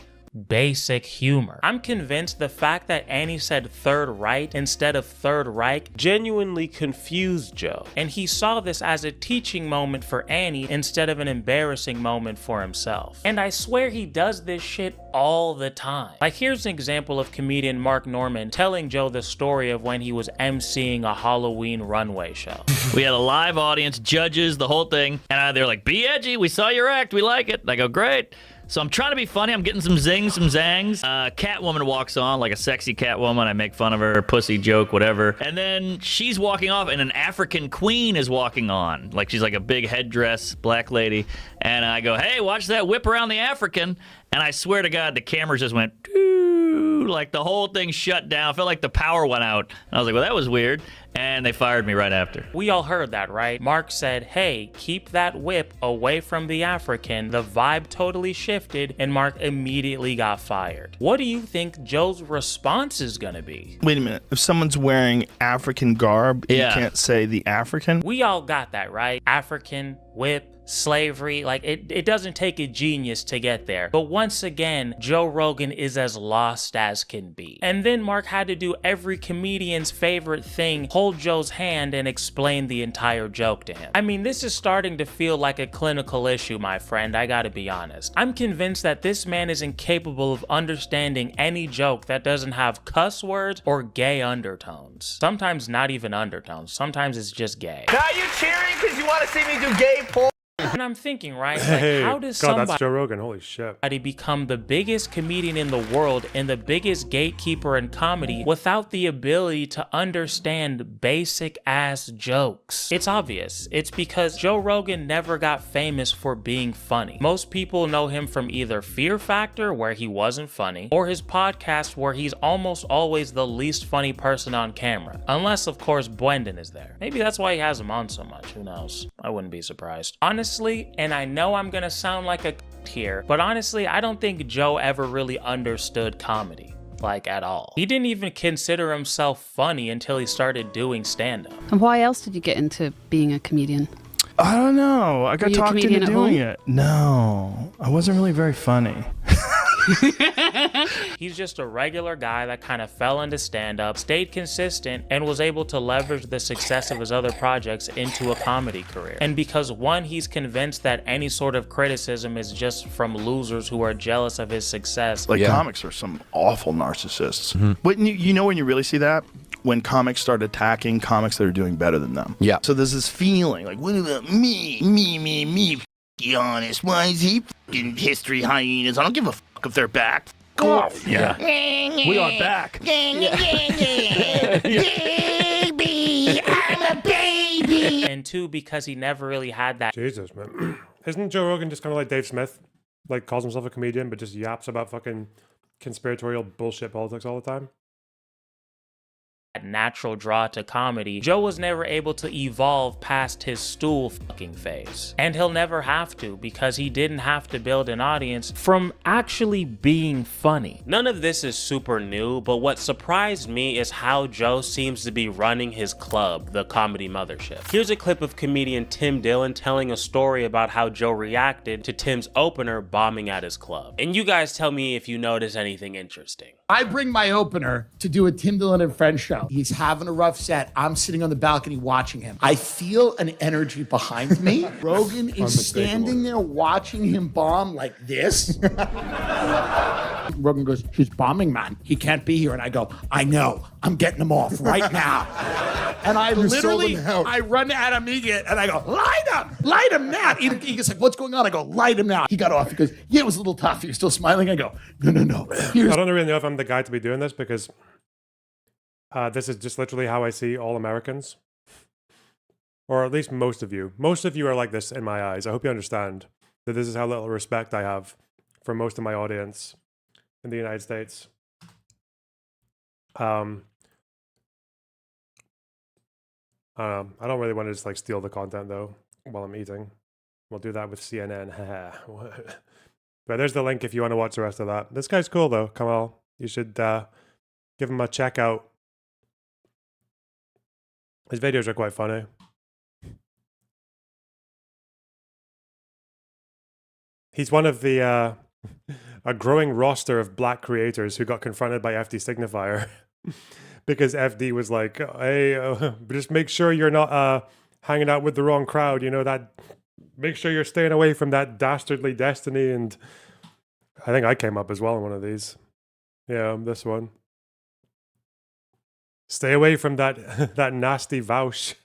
basic humor. I'm convinced the fact that Annie said Third Right instead of Third Reich genuinely confused Joe. And he saw this as a teaching moment for Annie instead of an embarrassing moment for himself. And I swear he does this shit all the time. Like, here's an example of comedian Mark Norman telling Joe the story of when he was emceeing a Halloween runway show. We had a live audience, judges, the whole thing, and they're like, "Be edgy, we saw your act, we like it." And I go, "Great." So I'm trying to be funny. I'm getting some zings, some zangs. Catwoman walks on, like a sexy Catwoman. I make fun of her, pussy joke, whatever. And then she's walking off, and an African queen is walking on. Like, she's like a big headdress, black lady. And I go, "Hey, watch that whip around the African." And I swear to God, the cameras just went, doo, like the whole thing shut down. I felt like the power went out. And I was like, well, that was weird. And they fired me right after. We all heard that, right? Mark said, "Hey, keep that whip away from the African." The vibe totally shifted, and Mark immediately got fired. What do you think Joe's response is gonna be? Wait a minute. If someone's wearing African garb, you Yeah. can't say the African? We all got that, right? African, whip, slavery, like it doesn't take a genius to get there. But once again, Joe Rogan is as lost as can be. And then Mark had to do every comedian's favorite thing, hold Joe's hand and explain the entire joke to him. I mean, this is starting to feel like a clinical issue, my friend, I gotta be honest. I'm convinced that this man is incapable of understanding any joke that doesn't have cuss words or gay undertones. Sometimes not even undertones, sometimes it's just gay. Now you cheering because you want to see me do gay porn? And I'm thinking, right, like, Hey, how does God, somebody that's Joe Rogan. Holy shit. become the biggest comedian in the world and the biggest gatekeeper in comedy without the ability to understand basic ass jokes? It's obvious. It's because Joe Rogan never got famous for being funny. Most people know him from either Fear Factor, where he wasn't funny, or his podcast, where he's almost always the least funny person on camera. Unless, of course, Brendan is there. Maybe that's why he has him on so much. Who knows? I wouldn't be surprised. Honestly, and I know I'm gonna sound like a here, but honestly, I don't think Joe ever really understood comedy, like at all. He didn't even consider himself funny until he started doing stand-up. And why else did you get into being a comedian? I don't know. I Were got you a talked comedian into at doing home? it. No, I wasn't really very funny. He's just a regular guy that kind of fell into stand-up, stayed consistent, and was able to leverage the success of his other projects into a comedy career. And because one, he's convinced that any sort of criticism is just from losers who are jealous of his success. Like, comics are some awful narcissists. But you know when you really see that? When comics start attacking comics that are doing better than them. Yeah. So there's this feeling like, what about me? Me. Be honest. Why is he f***ing history hyenas? I don't give a fuck if they're back. F*** off. Yeah. We are back. Baby, I'm a baby. And two, because he never really had that. Jesus, man. Isn't Joe Rogan just kind of like Dave Smith? Like, calls himself a comedian, but just yaps about fucking conspiratorial bullshit politics all the time? Natural draw to comedy, Joe was never able to evolve past his stool fucking phase. And he'll never have to, because he didn't have to build an audience from actually being funny. None of this is super new, but what surprised me is how Joe seems to be running his club, the Comedy Mothership. Here's a clip of comedian Tim Dillon telling a story about how Joe reacted to Tim's opener bombing at his club. And you guys tell me if you notice anything interesting. I bring my opener to do a Tim Dillon and Friends show. He's having a rough set. I'm sitting on the balcony watching him. I feel an energy behind me. Rogan is standing there watching him bomb like this. Rogan goes, "He's bombing, man. He can't be here." And I go, "I know. I'm getting him off right now." And I literally, I run at him again, and I go, light him now. He gets like, "What's going on?" I go, "Light him now." He got off. He goes, "Yeah, it was a little tough." You're still smiling. I go, No. I don't really know if I'm the guy to be doing this, because this is just literally how I see all Americans. Or at least most of you. Most of you are like this in my eyes. I hope you understand that this is how little respect I have for most of my audience in the United States. I don't really want to just like steal the content though while I'm eating. We'll do that with CNN. But there's the link if you want to watch the rest of that. This guy's cool though, Kamal. You should give him a check out. His videos are quite funny. He's one of the a growing roster of black creators who got confronted by FD Signifier because FD was like, "Hey, just make sure you're not hanging out with the wrong crowd. You know that. Make sure you're staying away from that dastardly destiny." And I think I came up as well in one of these. Yeah, this one. Stay away from that that nasty vouch.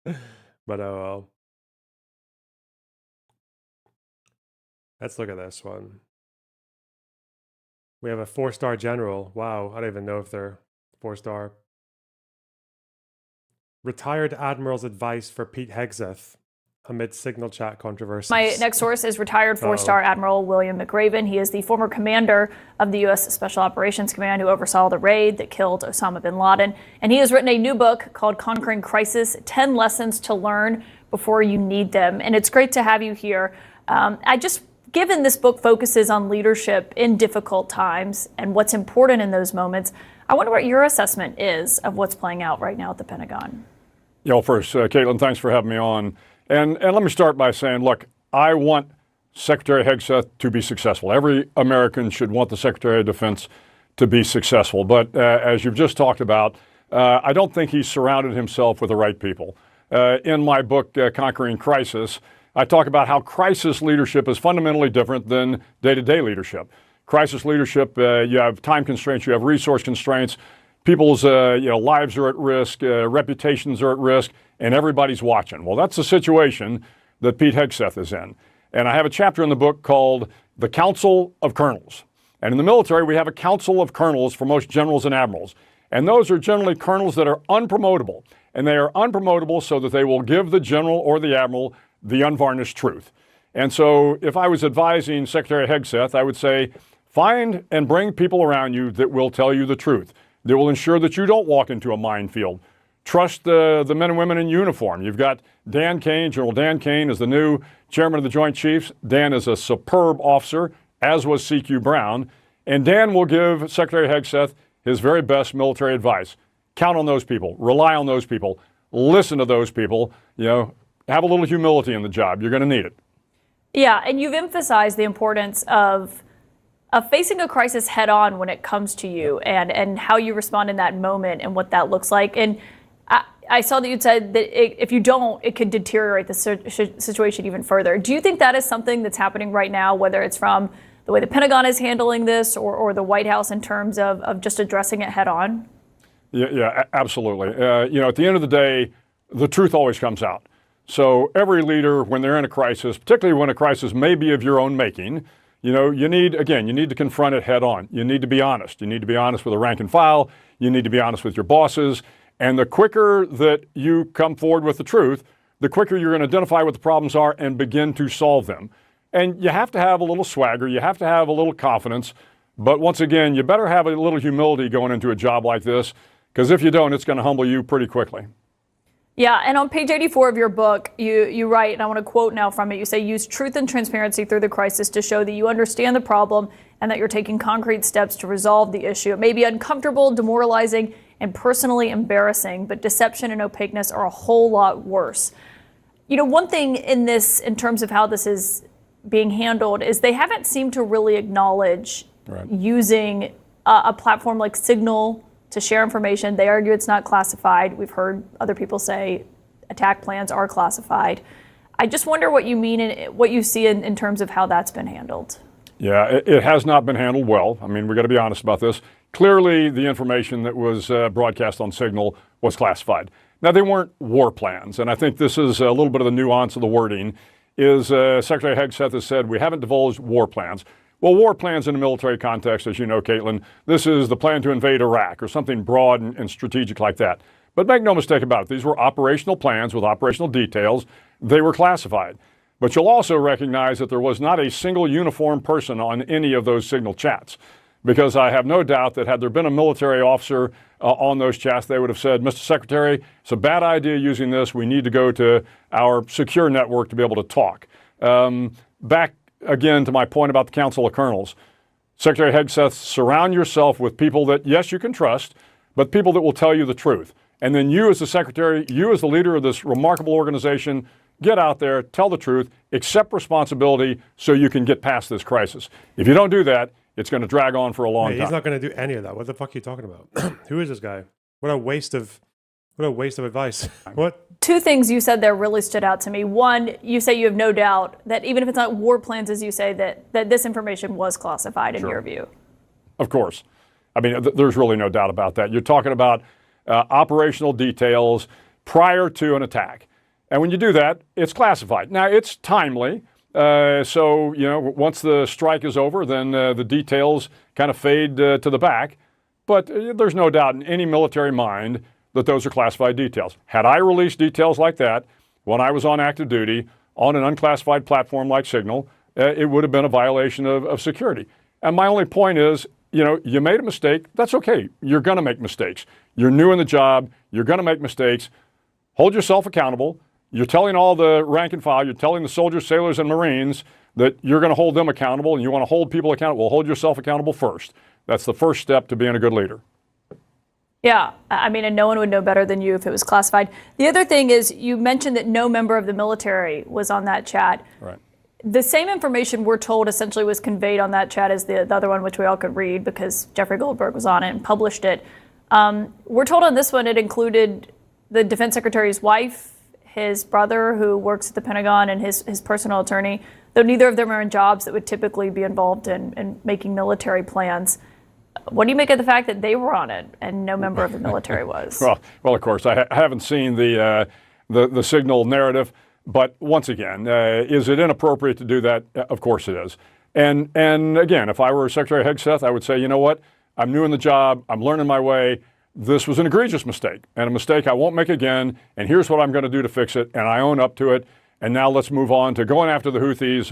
But oh well. Let's look at this one. We have a 4-star general. Wow, I don't even know if they're 4-star. Retired admiral's advice for Pete Hegseth amid signal chat controversy. My next source is retired 4-star Admiral William McRaven. He is the former commander of the U.S. Special Operations Command who oversaw the raid that killed Osama bin Laden. And he has written a new book called Conquering Crisis, 10 Lessons to Learn Before You Need Them. And it's great to have you here. Given this book focuses on leadership in difficult times and what's important in those moments, I wonder what your assessment is of what's playing out right now at the Pentagon. You know, first, Caitlin, thanks for having me on. And let me start by saying, look, I want Secretary Hegseth to be successful. Every American should want the Secretary of Defense to be successful. But as you've just talked about, I don't think he's surrounded himself with the right people. In my book, Conquering Crisis, I talk about how crisis leadership is fundamentally different than day-to-day leadership. Crisis leadership, you have time constraints, you have resource constraints, people's lives are at risk, reputations are at risk, and everybody's watching. Well, that's the situation that Pete Hegseth is in. And I have a chapter in the book called The Council of Colonels. And in the military, we have a council of colonels for most generals and admirals. And those are generally colonels that are unpromotable. And they are unpromotable so that they will give the general or the admiral the unvarnished truth. And so if I was advising Secretary Hegseth, I would say, find and bring people around you that will tell you the truth, that will ensure that you don't walk into a minefield. Trust the men and women in uniform. You've got Dan Kane. General Dan Kane is the new chairman of the Joint Chiefs. Dan is a superb officer, as was C.Q. Brown. And Dan will give Secretary Hegseth his very best military advice. Count on those people. Rely on those people. Listen to those people. Have a little humility in the job. You're going to need it. Yeah, and you've emphasized the importance of facing a crisis head on when it comes to you and how you respond in that moment and what that looks like. And I saw that you said that if you don't, it could deteriorate the situation even further. Do you think that is something that's happening right now, whether it's from the way the Pentagon is handling this or the White House in terms of just addressing it head on? Yeah, absolutely. At the end of the day, the truth always comes out. So every leader, when they're in a crisis, particularly when a crisis may be of your own making, you need to confront it head on. You need to be honest. You need to be honest with the rank and file. You need to be honest with your bosses. And the quicker that you come forward with the truth, the quicker you're going to identify what the problems are and begin to solve them. And you have to have a little swagger. You have to have a little confidence. But once again, you better have a little humility going into a job like this, because if you don't, it's going to humble you pretty quickly. Yeah, and on page 84 of your book, you write, and I want to quote now from it, you say, use truth and transparency through the crisis to show that you understand the problem and that you're taking concrete steps to resolve the issue. It may be uncomfortable, demoralizing, and personally embarrassing, but deception and opaqueness are a whole lot worse. One thing in terms of how this is being handled is they haven't seemed to really acknowledge using a platform like Signal to share information. They argue it's not classified. We've heard other people say attack plans are classified. I just wonder what you mean and what you see in terms of how that's been handled. Yeah, it has not been handled well. I mean, we got to be honest about this. Clearly, the information that was broadcast on Signal was classified. Now, they weren't war plans, and I think this is a little bit of the nuance of the wording, is Secretary Hegseth has said we haven't divulged war plans. Well, war plans in a military context, as you know, Caitlin, this is the plan to invade Iraq or something broad and strategic like that. But make no mistake about it, these were operational plans with operational details. They were classified. But you'll also recognize that there was not a single uniformed person on any of those Signal chats, because I have no doubt that had there been a military officer on those chats, they would have said, Mr. Secretary, it's a bad idea using this. We need to go to our secure network to be able to talk. Back again to my point about the Council of Colonels. Secretary Hegseth, surround yourself with people that, yes, you can trust, but people that will tell you the truth. And then you as the secretary, you as the leader of this remarkable organization, get out there, tell the truth, accept responsibility so you can get past this crisis. If you don't do that, it's going to drag on for a long time. He's not going to do any of that. What the fuck are you talking about? Who is this guy? What a waste of advice. What? Two things you said there really stood out to me. One, you say you have no doubt that even if it's not war plans, as you say, that this information was classified in your view. Of course. I mean, there's really no doubt about that. You're talking about operational details prior to an attack. And when you do that, it's classified. Now, it's timely. So, once the strike is over, then the details kind of fade to the back. But there's no doubt in any military mind that those are classified details. Had I released details like that when I was on active duty on an unclassified platform like Signal, it would have been a violation of security. And my only point is, you made a mistake. That's okay. You're going to make mistakes. You're new in the job. You're going to make mistakes. Hold yourself accountable. You're telling all the rank and file, you're telling the soldiers, sailors, and Marines that you're going to hold them accountable and you want to hold people accountable. Well, hold yourself accountable first. That's the first step to being a good leader. Yeah, I mean, and no one would know better than you if it was classified. The other thing is you mentioned that no member of the military was on that chat. Right. The same information we're told essentially was conveyed on that chat as the other one, which we all could read because Jeffrey Goldberg was on it and published it. We're told on this one it included the defense secretary's wife, his brother who works at the Pentagon, and his personal attorney, though neither of them are in jobs that would typically be involved in making military plans. What do you make of the fact that they were on it and no member of the military was? Well, of course, I haven't seen the Signal narrative, but once again, is it inappropriate to do that? Of course it is. And again, if I were Secretary Hegseth, I would say, you know what? I'm new in the job. I'm learning my way. This was an egregious mistake and a mistake I won't make again. And here's what I'm going to do to fix it. And I own up to it. And now let's move on to going after the Houthis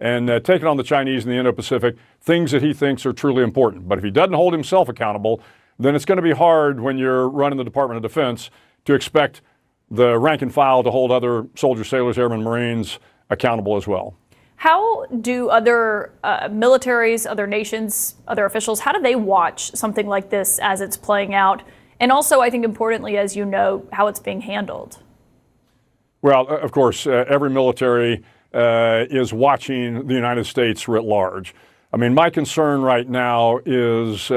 and taking on the Chinese in the Indo-Pacific, things that he thinks are truly important. But if he doesn't hold himself accountable, then it's going to be hard when you're running the Department of Defense to expect the rank and file to hold other soldiers, sailors, airmen, Marines accountable as well. How do other militaries, other nations, other officials, how do they watch something like this as it's playing out? And also, I think importantly, as you know, how it's being handled. Well, of course, every military is watching the United States writ large. I mean, my concern right now is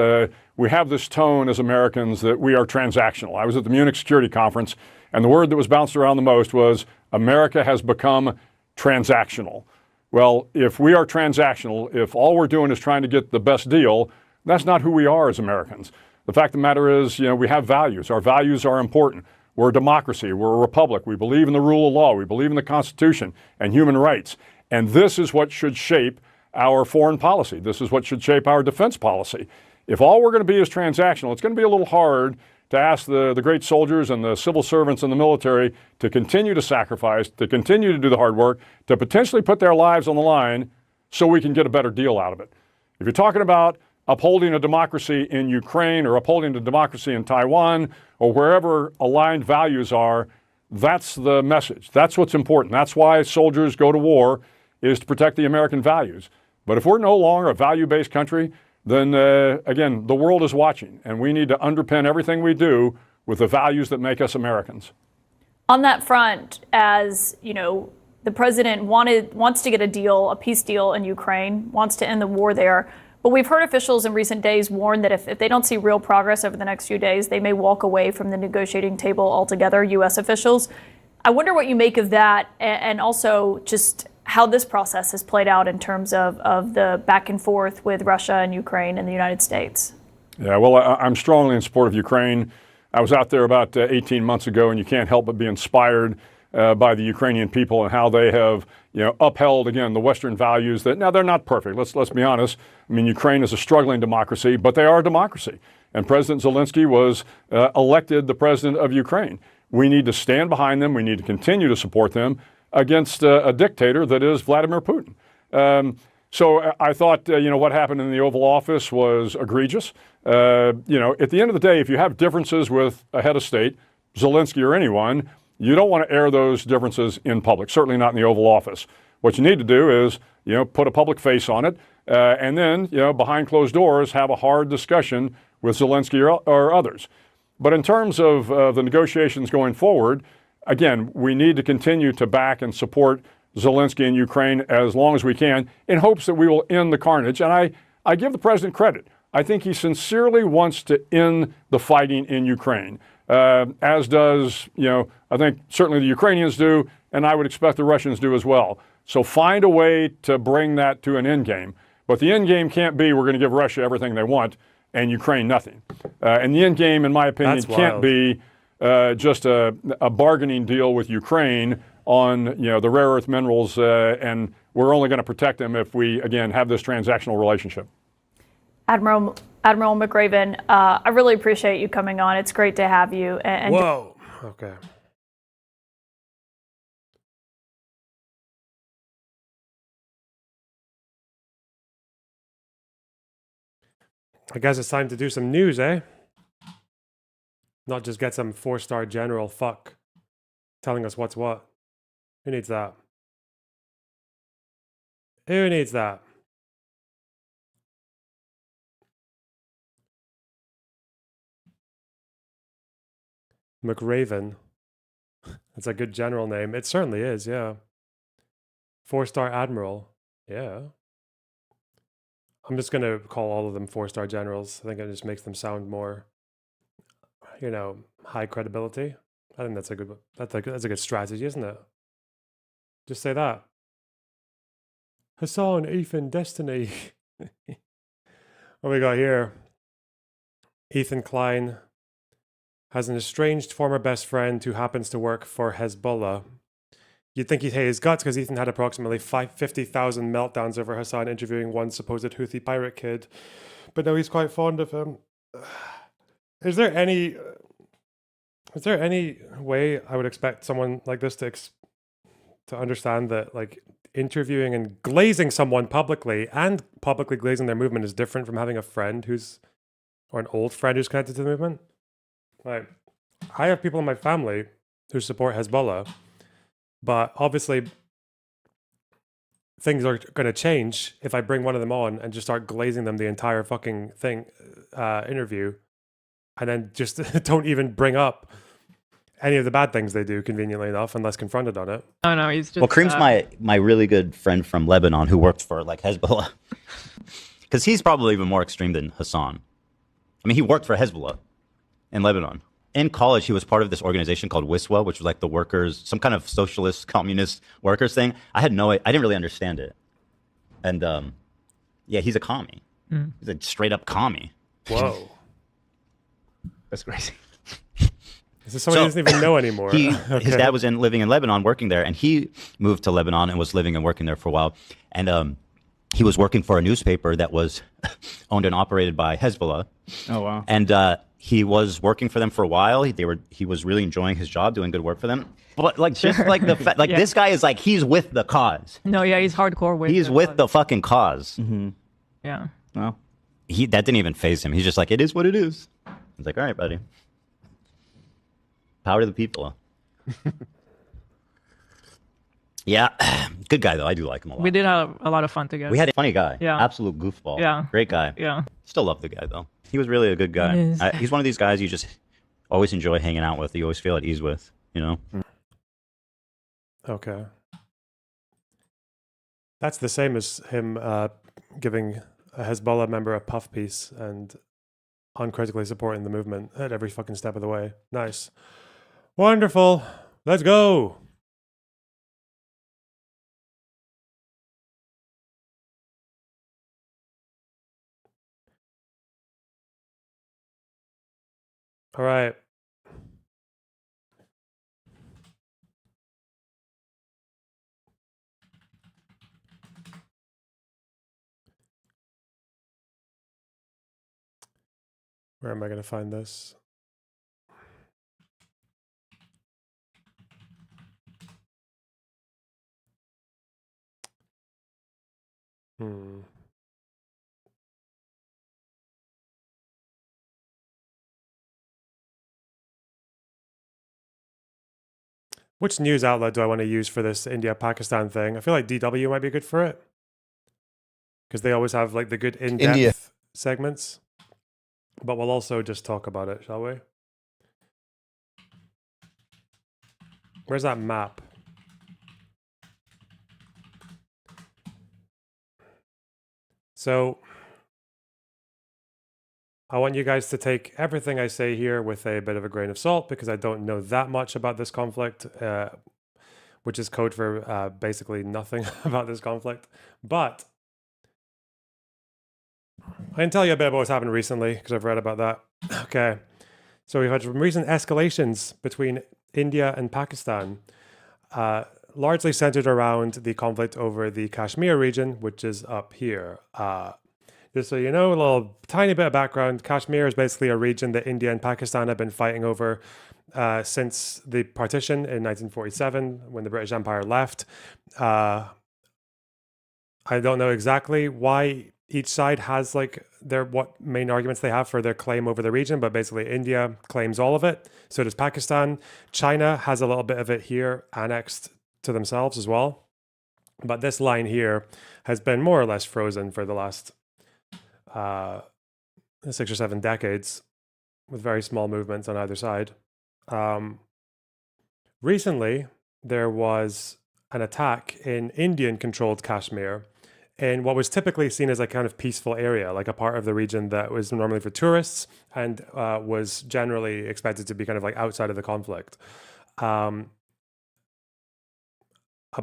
we have this tone as Americans that we are transactional. I was at the Munich Security Conference, and the word that was bounced around the most was America has become transactional. Well, if we are transactional, if all we're doing is trying to get the best deal, that's not who we are as Americans. The fact of the matter is, we have values. Our values are important. We're a democracy. We're a republic. We believe in the rule of law. We believe in the Constitution and human rights. And this is what should shape our foreign policy. This is what should shape our defense policy. If all we're going to be is transactional, it's going to be a little hard to ask the great soldiers and the civil servants in the military to continue to sacrifice, to continue to do the hard work, to potentially put their lives on the line so we can get a better deal out of it. If you're talking about upholding a democracy in Ukraine or upholding a democracy in Taiwan or wherever aligned values are, that's the message. That's what's important. That's why soldiers go to war, is to protect the American values. But if we're no longer a value-based country, then again, the world is watching, and we need to underpin everything we do with the values that make us Americans. On that front, as the president wants to get a deal, a peace deal in Ukraine, wants to end the war there. But we've heard officials in recent days warn that if they don't see real progress over the next few days, they may walk away from the negotiating table altogether, U.S. officials. I wonder what you make of that, and also just how this process has played out in terms of the back and forth with Russia and Ukraine and the United States. Yeah, well, I'm strongly in support of Ukraine. I was out there about 18 months ago, and you can't help but be inspired by the Ukrainian people and how they have, upheld, again, the Western values that, now they're not perfect. Let's be honest. I mean, Ukraine is a struggling democracy, but they are a democracy. And President Zelensky was elected the president of Ukraine. We need to stand behind them. We need to continue to support them against a dictator that is Vladimir Putin. So I thought, what happened in the Oval Office was egregious. At the end of the day, if you have differences with a head of state, Zelensky or anyone, you don't want to air those differences in public, certainly not in the Oval Office. What you need to do is, put a public face on it, and then, behind closed doors, have a hard discussion with Zelensky or others. But in terms of the negotiations going forward, again, we need to continue to back and support Zelensky in Ukraine as long as we can in hopes that we will end the carnage. And I give the president credit. I think he sincerely wants to end the fighting in Ukraine, as does, I think certainly the Ukrainians do, and I would expect the Russians do as well. So find a way to bring that to an end game. But the end game can't be we're going to give Russia everything they want and Ukraine nothing. And the end game, in my opinion, can't be just a bargaining deal with Ukraine on the rare earth minerals, and we're only going to protect them if we, again, have this transactional relationship. Admiral McRaven, I really appreciate you coming on. It's great to have you. And Whoa. Okay. I guess it's time to do some news, eh? Not just get some 4-star general fuck telling us what's what. Who needs that? Who needs that? McRaven. That's a good general name. It certainly is, yeah. 4-star admiral. Yeah. I'm just going to call all of them 4-star generals. I think it just makes them sound more, high credibility. I think that's a good strategy, isn't it? Just say that. Hassan, Ethan, Destiny. What we got here? Ethan Klein has an estranged former best friend who happens to work for Hezbollah. You'd think he'd hate his guts because Ethan had approximately 50,000 meltdowns over Hassan interviewing one supposed Houthi pirate kid. But no, he's quite fond of him. Is there any way I would expect someone like this to understand that, like, interviewing and glazing someone publicly and publicly glazing their movement is different from having a friend or an old friend who's connected to the movement? Like, I have people in my family who support Hezbollah, but obviously things are going to change if I bring one of them on and just start glazing them the entire fucking interview, and then just don't even bring up any of the bad things they do, conveniently enough, unless confronted on it. Oh no, he's just. Well, Kareem's my really good friend from Lebanon who worked for Hezbollah, because he's probably even more extreme than Hassan. I mean, he worked for Hezbollah in Lebanon. In college, he was part of this organization called WISWA, which was like the workers, some kind of socialist, communist workers thing. I didn't really understand it. And yeah, he's a commie. Mm. He's a straight up commie. Whoa. That's crazy. This is someone he doesn't even know anymore. Okay. His dad was living in Lebanon, working there, and he moved to Lebanon and was living and working there for a while. And he was working for a newspaper that was owned and operated by Hezbollah. Oh, wow. And he was working for them for a while. He was really enjoying his job, doing good work for them. But the fact, Yeah. this guy is he's with the cause. No, yeah, he's hardcore with. He's with the fucking cause. Mm-hmm. Yeah. Well, that didn't even faze him. He's just like, it is what it is. He's like, all right, buddy. Power to the people. Yeah, good guy though. I do like him a lot. We did have a lot of fun together. We had a funny guy. Yeah. Absolute goofball. Yeah. Great guy. Yeah. Still love the guy though. He was really a good guy. He is. He's one of these guys you just always enjoy hanging out with. You always feel at ease with, Okay. That's the same as him giving a Hezbollah member a puff piece and uncritically supporting the movement at every fucking step of the way. Nice. Wonderful. Let's go. All right. Where am I going to find this? Hmm. Which news outlet do I want to use for this India-Pakistan thing? I feel like DW might be good for it. Because they always have like the good in-depth India. segments. But we'll also just talk about it, shall we? Where's that map? So I want you guys to take everything I say here with a bit of a grain of salt because I don't know that much about this conflict, which is code for basically nothing about this conflict. But I can tell you a bit about what's happened recently because I've read about that. Okay. So we've had some recent escalations between India and Pakistan, largely centered around the conflict over the Kashmir region, which is up here. Just so you know, a little tiny bit of background. Kashmir is basically a region that India and Pakistan have been fighting over since the partition in 1947 when the British Empire left. I don't know exactly why each side has like what main arguments they have for their claim over the region, but basically India claims all of it. So does Pakistan. China has a little bit of it here annexed to themselves as well. But this line here has been more or less frozen for the last 6 or 7 decades with very small movements on either side. Recently, there was an attack in Indian-controlled Kashmir in what was typically seen as a kind of peaceful area, like a part of the region that was normally for tourists and was generally expected to be kind of like outside of the conflict. A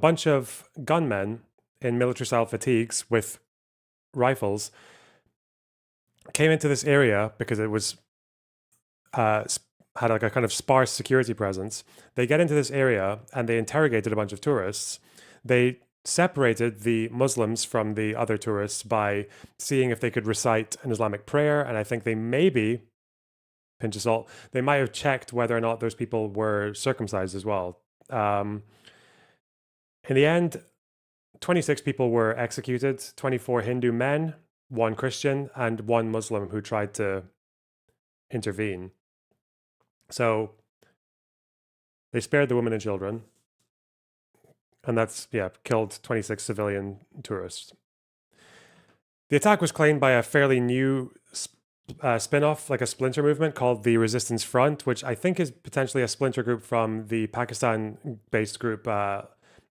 bunch of gunmen in military-style fatigues with rifles came into this area because it was had like a kind of sparse security presence. They get into this area and they interrogated a bunch of tourists. They separated the Muslims from the other tourists by seeing if they could recite an Islamic prayer. And I think they maybe, pinch of salt, they might have checked whether or not those people were circumcised as well. In the end, 26 people were executed, 24 Hindu men, 1 Christian, and 1 Muslim who tried to intervene. So they spared the women and children. And that's, killed 26 civilian tourists. The attack was claimed by a fairly new spin-off, like a splinter movement called the Resistance Front, which I think is potentially a splinter group from the Pakistan-based group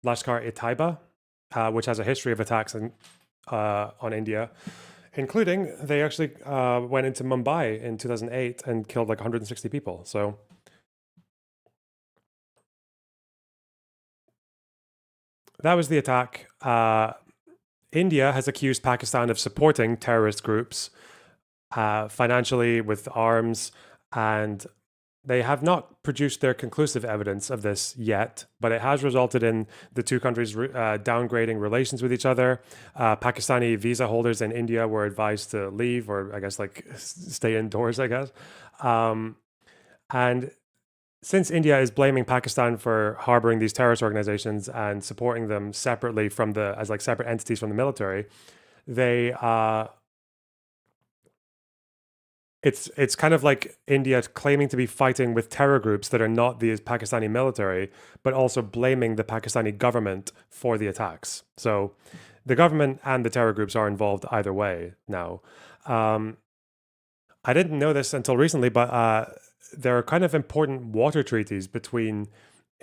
Lashkar-e-Taiba, which has a history of attacks on India, including they actually went into Mumbai in 2008 and killed like 160 people. So that was the attack. India has accused Pakistan of supporting terrorist groups financially with arms, and they have not produced their conclusive evidence of this yet, but it has resulted in the two countries downgrading relations with each other. Pakistani visa holders in India were advised to leave, or I guess like stay indoors, I guess. And since India is blaming Pakistan for harboring these terrorist organizations and supporting them separately from as like separate entities from the military, they it's kind of like India claiming to be fighting with terror groups that are not the Pakistani military, but also blaming the Pakistani government for the attacks. So the government and the terror groups are involved either way now. I didn't know this until recently, but there are kind of important water treaties between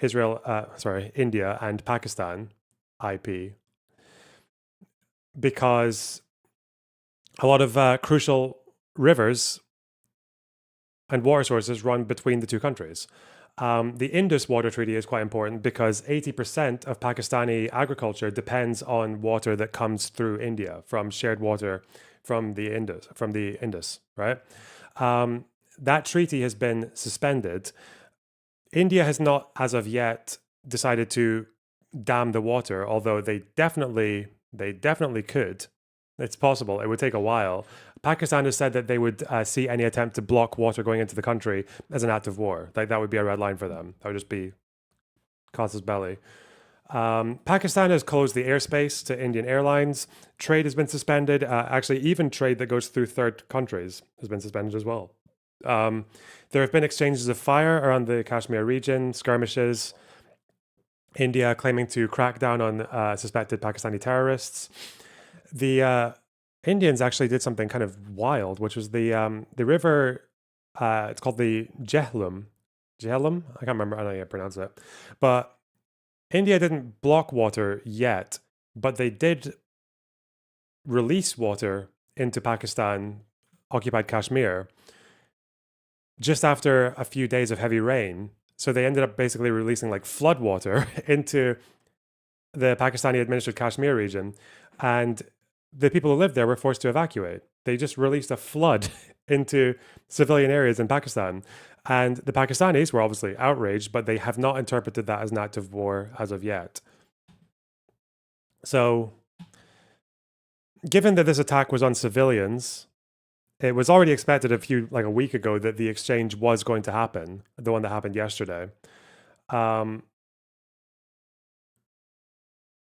India and Pakistan, IP, because a lot of crucial rivers and water sources run between the two countries. The Indus Water Treaty is quite important because 80% of Pakistani agriculture depends on water that comes through India from shared water from the Indus, right? That treaty has been suspended. India has not, as of yet, decided to dam the water, although they definitely could. It's possible. It would take a while. Pakistan has said that they would see any attempt to block water going into the country as an act of war. Like that would be a red line for them. That would just be casus belli. Pakistan has closed the airspace to Indian airlines. Trade has been suspended. Actually, even trade that goes through third countries has been suspended as well. There have been exchanges of fire around the Kashmir region, skirmishes. India claiming to crack down on suspected Pakistani terrorists. The Indians actually did something kind of wild, which was the river. It's called the Jhelum. Jhelum? I can't remember. I don't know how to pronounce it. But India didn't block water yet, but they did release water into Pakistan, occupied Kashmir, just after a few days of heavy rain. So they ended up basically releasing like flood water into the Pakistani administered Kashmir region. And the people who lived there were forced to evacuate. They just released a flood into civilian areas in Pakistan. And the Pakistanis were obviously outraged, but they have not interpreted that as an act of war as of yet. So, given that this attack was on civilians, it was already expected a week ago that the exchange was going to happen, the one that happened yesterday. The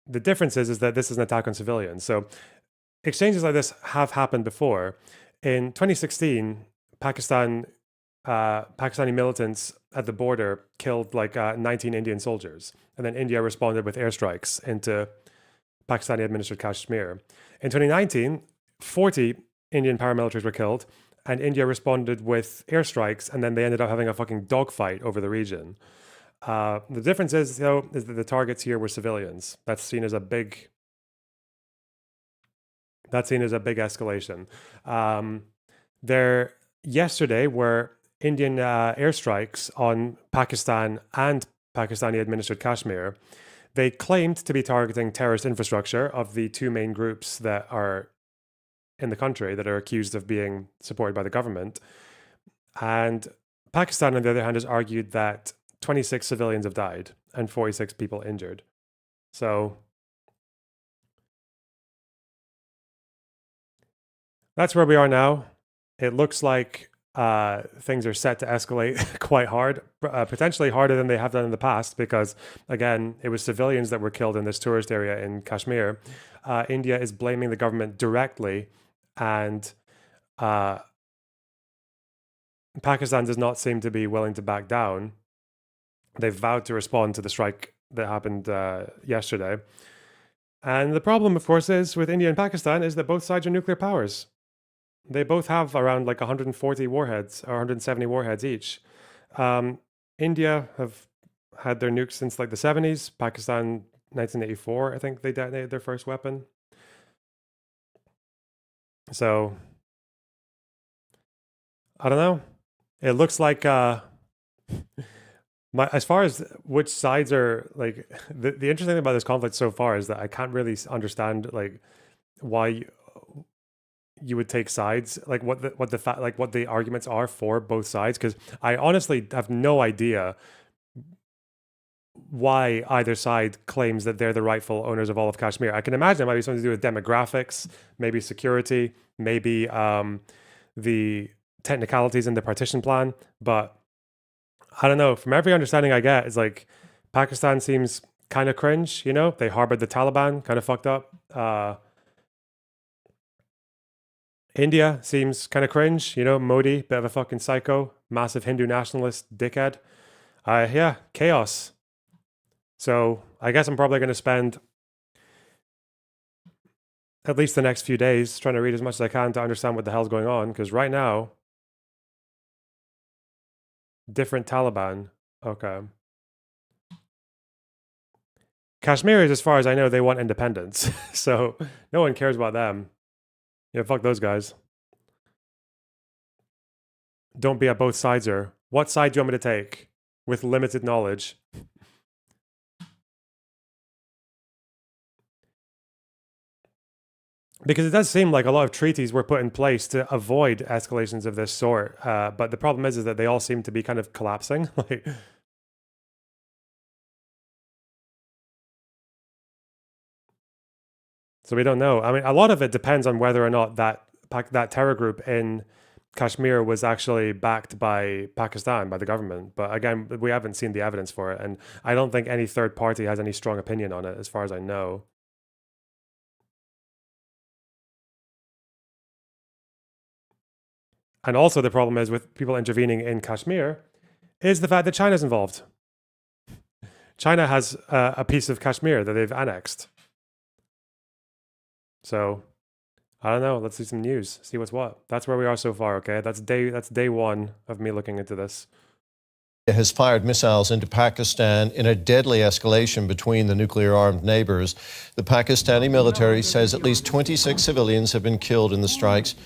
difference is that this is an attack on civilians. So exchanges like this have happened before. In 2016, Pakistani militants at the border killed 19 Indian soldiers. And then India responded with airstrikes into Pakistani-administered Kashmir. In 2019, 40 Indian paramilitaries were killed, and India responded with airstrikes, and then they ended up having a fucking dogfight over the region. The difference is, though, is that the targets here were civilians. That's seen as a big escalation. There yesterday were Indian airstrikes on Pakistan and Pakistani-administered Kashmir. They claimed to be targeting terrorist infrastructure of the two main groups that are in the country that are accused of being supported by the government. And Pakistan, on the other hand, has argued that 26 civilians have died and 46 people injured. So that's where we are now. It looks like things are set to escalate quite hard, potentially harder than they have done in the past, because, again, it was civilians that were killed in this tourist area in Kashmir. India is blaming the government directly, and Pakistan does not seem to be willing to back down. They've vowed to respond to the strike that happened yesterday. And the problem, of course, is with India and Pakistan is that both sides are nuclear powers. They both have around 140 warheads or 170 warheads each. India have had their nukes since the 70s. Pakistan, 1984, I think they detonated their first weapon. So, I don't know. It looks like as far as which sides are the interesting thing about this conflict so far is that I can't really understand why you would take sides, what the arguments are for both sides, because I honestly have no idea why either side claims that they're the rightful owners of all of Kashmir. I can imagine it might be something to do with demographics, maybe security, maybe the technicalities in the partition plan, but I don't know. From every understanding I get, it's Pakistan seems kind of cringe, They harbored the Taliban, kind of fucked up. India seems kind of cringe, Modi, bit of a fucking psycho, massive Hindu nationalist dickhead. Yeah, chaos. So I guess I'm probably going to spend at least the next few days trying to read as much as I can to understand what the hell's going on, because right now, different Taliban. Okay. Kashmiris, as far as I know, they want independence. So no one cares about them. Yeah, fuck those guys. Don't be a both sideser. What side do you want me to take? With limited knowledge. Because it does seem like a lot of treaties were put in place to avoid escalations of this sort. But the problem is that they all seem to be kind of collapsing. So we don't know. I mean, a lot of it depends on whether or not that terror group in Kashmir was actually backed by Pakistan, by the government. But again, we haven't seen the evidence for it. And I don't think any third party has any strong opinion on it, as far as I know. And also the problem is with people intervening in Kashmir is the fact that China's involved. China has a piece of Kashmir that they've annexed. So I don't know. Let's do some news. See what's what. That's where we are so far. Okay, that's day one of me looking into this. It has fired missiles into Pakistan in a deadly escalation between the nuclear-armed neighbors. The Pakistani military says at least 26 civilians have been killed in the strikes.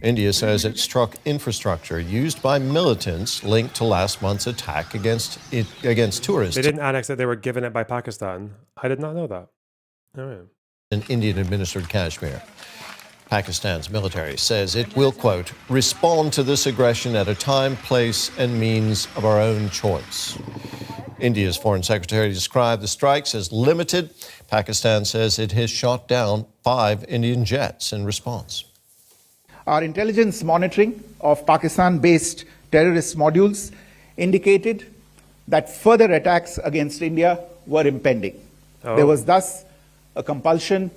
India says it struck infrastructure used by militants linked to last month's attack against tourists. They didn't annex it. They were given it by Pakistan. I did not know that. All right. In Indian-administered Kashmir. Pakistan's military says it will, quote, respond to this aggression at a time, place, and means of our own choice. India's foreign secretary described the strikes as limited. Pakistan says it has shot down 5 Indian jets in response. Our intelligence monitoring of Pakistan-based terrorist modules indicated that further attacks against India were impending. Oh. There was thus a compulsion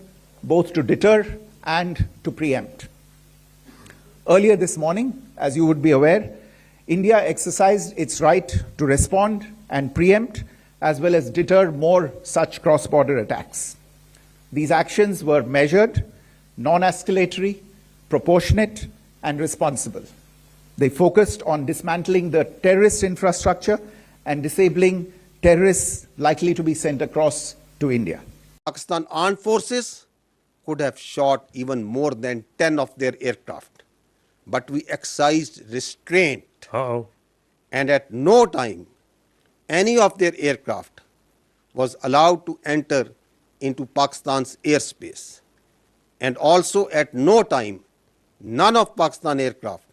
both to deter and to preempt. Earlier this morning, as you would be aware, India exercised its right to respond and preempt as well as deter more such cross-border attacks. These actions were measured, non-escalatory, proportionate, and responsible. They focused on dismantling the terrorist infrastructure and disabling terrorists likely to be sent across to India. Pakistan armed forces could have shot even more than 10 of their aircraft, but we exercised restraint. And at no time any of their aircraft was allowed to enter into Pakistan's airspace. And also at no time none of Pakistan aircraft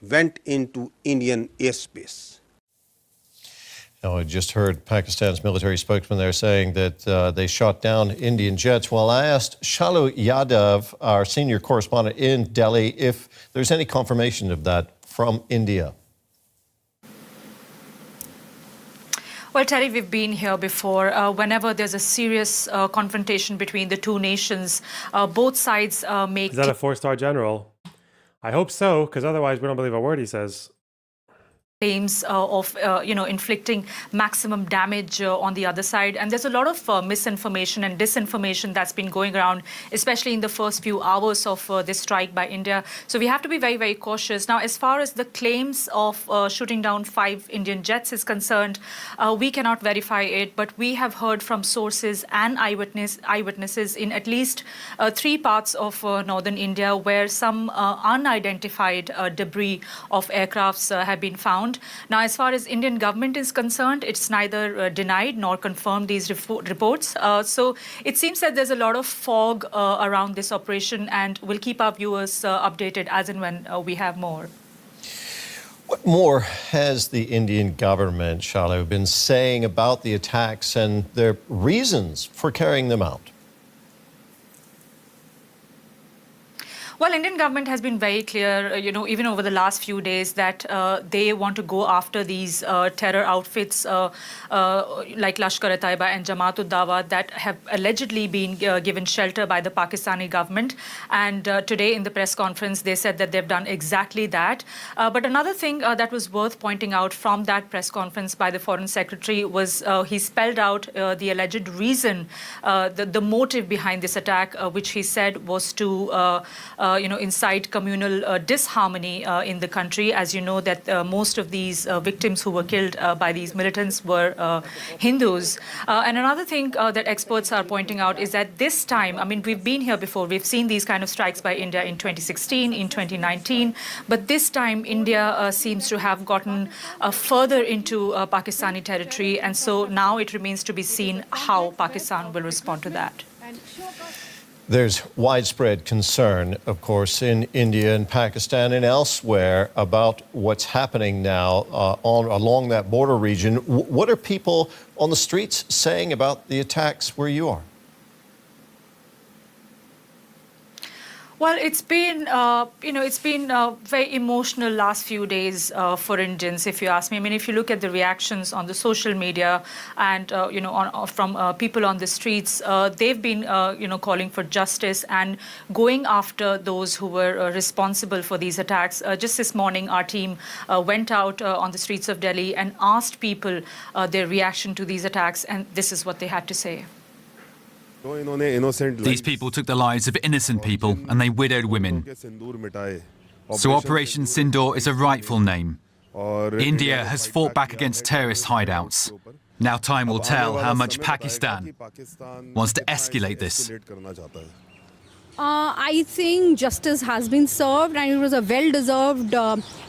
went into Indian airspace. Now, I just heard Pakistan's military spokesman there saying that they shot down Indian jets. Well, I asked Shalu Yadav, our senior correspondent in Delhi, if there's any confirmation of that from India. Well, Terry, we've been here before. Whenever there's a serious confrontation between the two nations, both sides make... Is that a 4-star general? I hope so, because otherwise we don't believe a word he says. Claims of inflicting maximum damage on the other side, and there's a lot of misinformation and disinformation that's been going around, especially in the first few hours of this strike by India. So we have to be very, very cautious. Now, as far as the claims of shooting down 5 Indian jets is concerned, we cannot verify it, but we have heard from sources and eyewitnesses in at least 3 parts of northern India where some unidentified debris of aircrafts have been found. Now, as far as Indian government is concerned, it's neither denied nor confirmed these reports. So it seems that there's a lot of fog around this operation, and we'll keep our viewers updated as and when we have more. What more has the Indian government, Shalu, been saying about the attacks and their reasons for carrying them out? Well, Indian government has been very clear, even over the last few days, that they want to go after these terror outfits like Lashkar-e-Taiba and Jamaat-ud-Dawa that have allegedly been given shelter by the Pakistani government. And today in the press conference, they said that they've done exactly that. But another thing that was worth pointing out from that press conference by the Foreign Secretary was he spelled out the alleged reason, the motive behind this attack, which he said was to incite communal disharmony in the country. As you know, that most of these victims who were killed by these militants were Hindus. And another thing that experts are pointing out is that this time, I mean, we've been here before. We've seen these kind of strikes by India in 2016, in 2019. But this time, India seems to have gotten further into Pakistani territory. And so now it remains to be seen how Pakistan will respond to that. There's widespread concern, of course, in India and Pakistan and elsewhere about what's happening now along that border region. What are people on the streets saying about the attacks where you are? Well, it's been, it's been very emotional last few days for Indians, if you ask me. I mean, if you look at the reactions on the social media and, from people on the streets, they've been, calling for justice and going after those who were responsible for these attacks. Just this morning, our team went out on the streets of Delhi and asked people their reaction to these attacks, and this is what they had to say. These people took the lives of innocent people and they widowed women. So Operation Sindoor is a rightful name. India has fought back against terrorist hideouts. Now time will tell how much Pakistan wants to escalate this. I think justice has been served and it was a well-deserved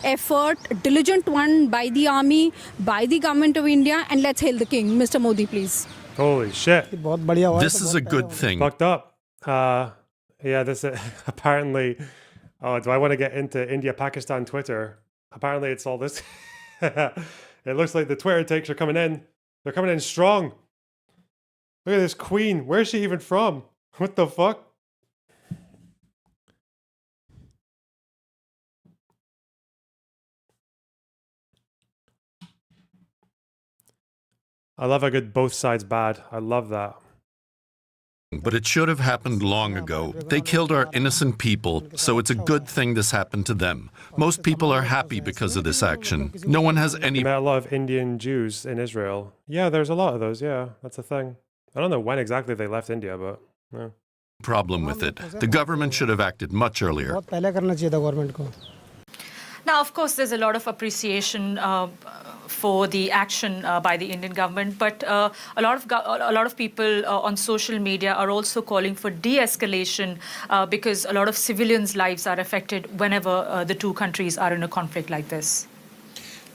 effort, diligent one by the army, by the government of India, and let's hail the king. Mr. Modi, please. Holy shit. This is a good thing. Fucked up. Yeah, this apparently. Oh, do I want to get into India-Pakistan Twitter? Apparently it's all this. It looks like the Twitter takes are coming in. They're coming in strong. Look at this queen. Where's she even from? What the fuck? I love a good both sides bad. I love that. But it should have happened long ago. They killed our innocent people, so it's a good thing this happened to them. Most people are happy because of this action. No one has any... met a lot of Indian Jews in Israel. Yeah, there's a lot of those, yeah. That's a thing. I don't know when exactly they left India, but... Yeah. problem with it. The government should have acted much earlier. Now, of course, there's a lot of appreciation for the action by the Indian government, but a lot of people on social media are also calling for de-escalation because a lot of civilians' lives are affected whenever the two countries are in a conflict like this.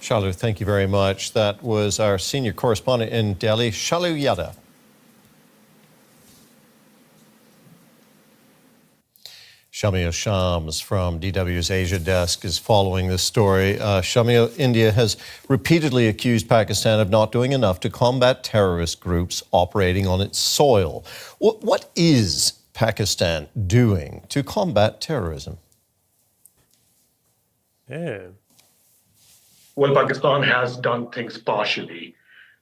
Shalu, thank you very much. That was our senior correspondent in Delhi, Shalu Yadav. Shamia Shams from DW's Asia Desk is following this story. Shamia, India has repeatedly accused Pakistan of not doing enough to combat terrorist groups operating on its soil. What is Pakistan doing to combat terrorism? Yeah. Well, Pakistan has done things partially.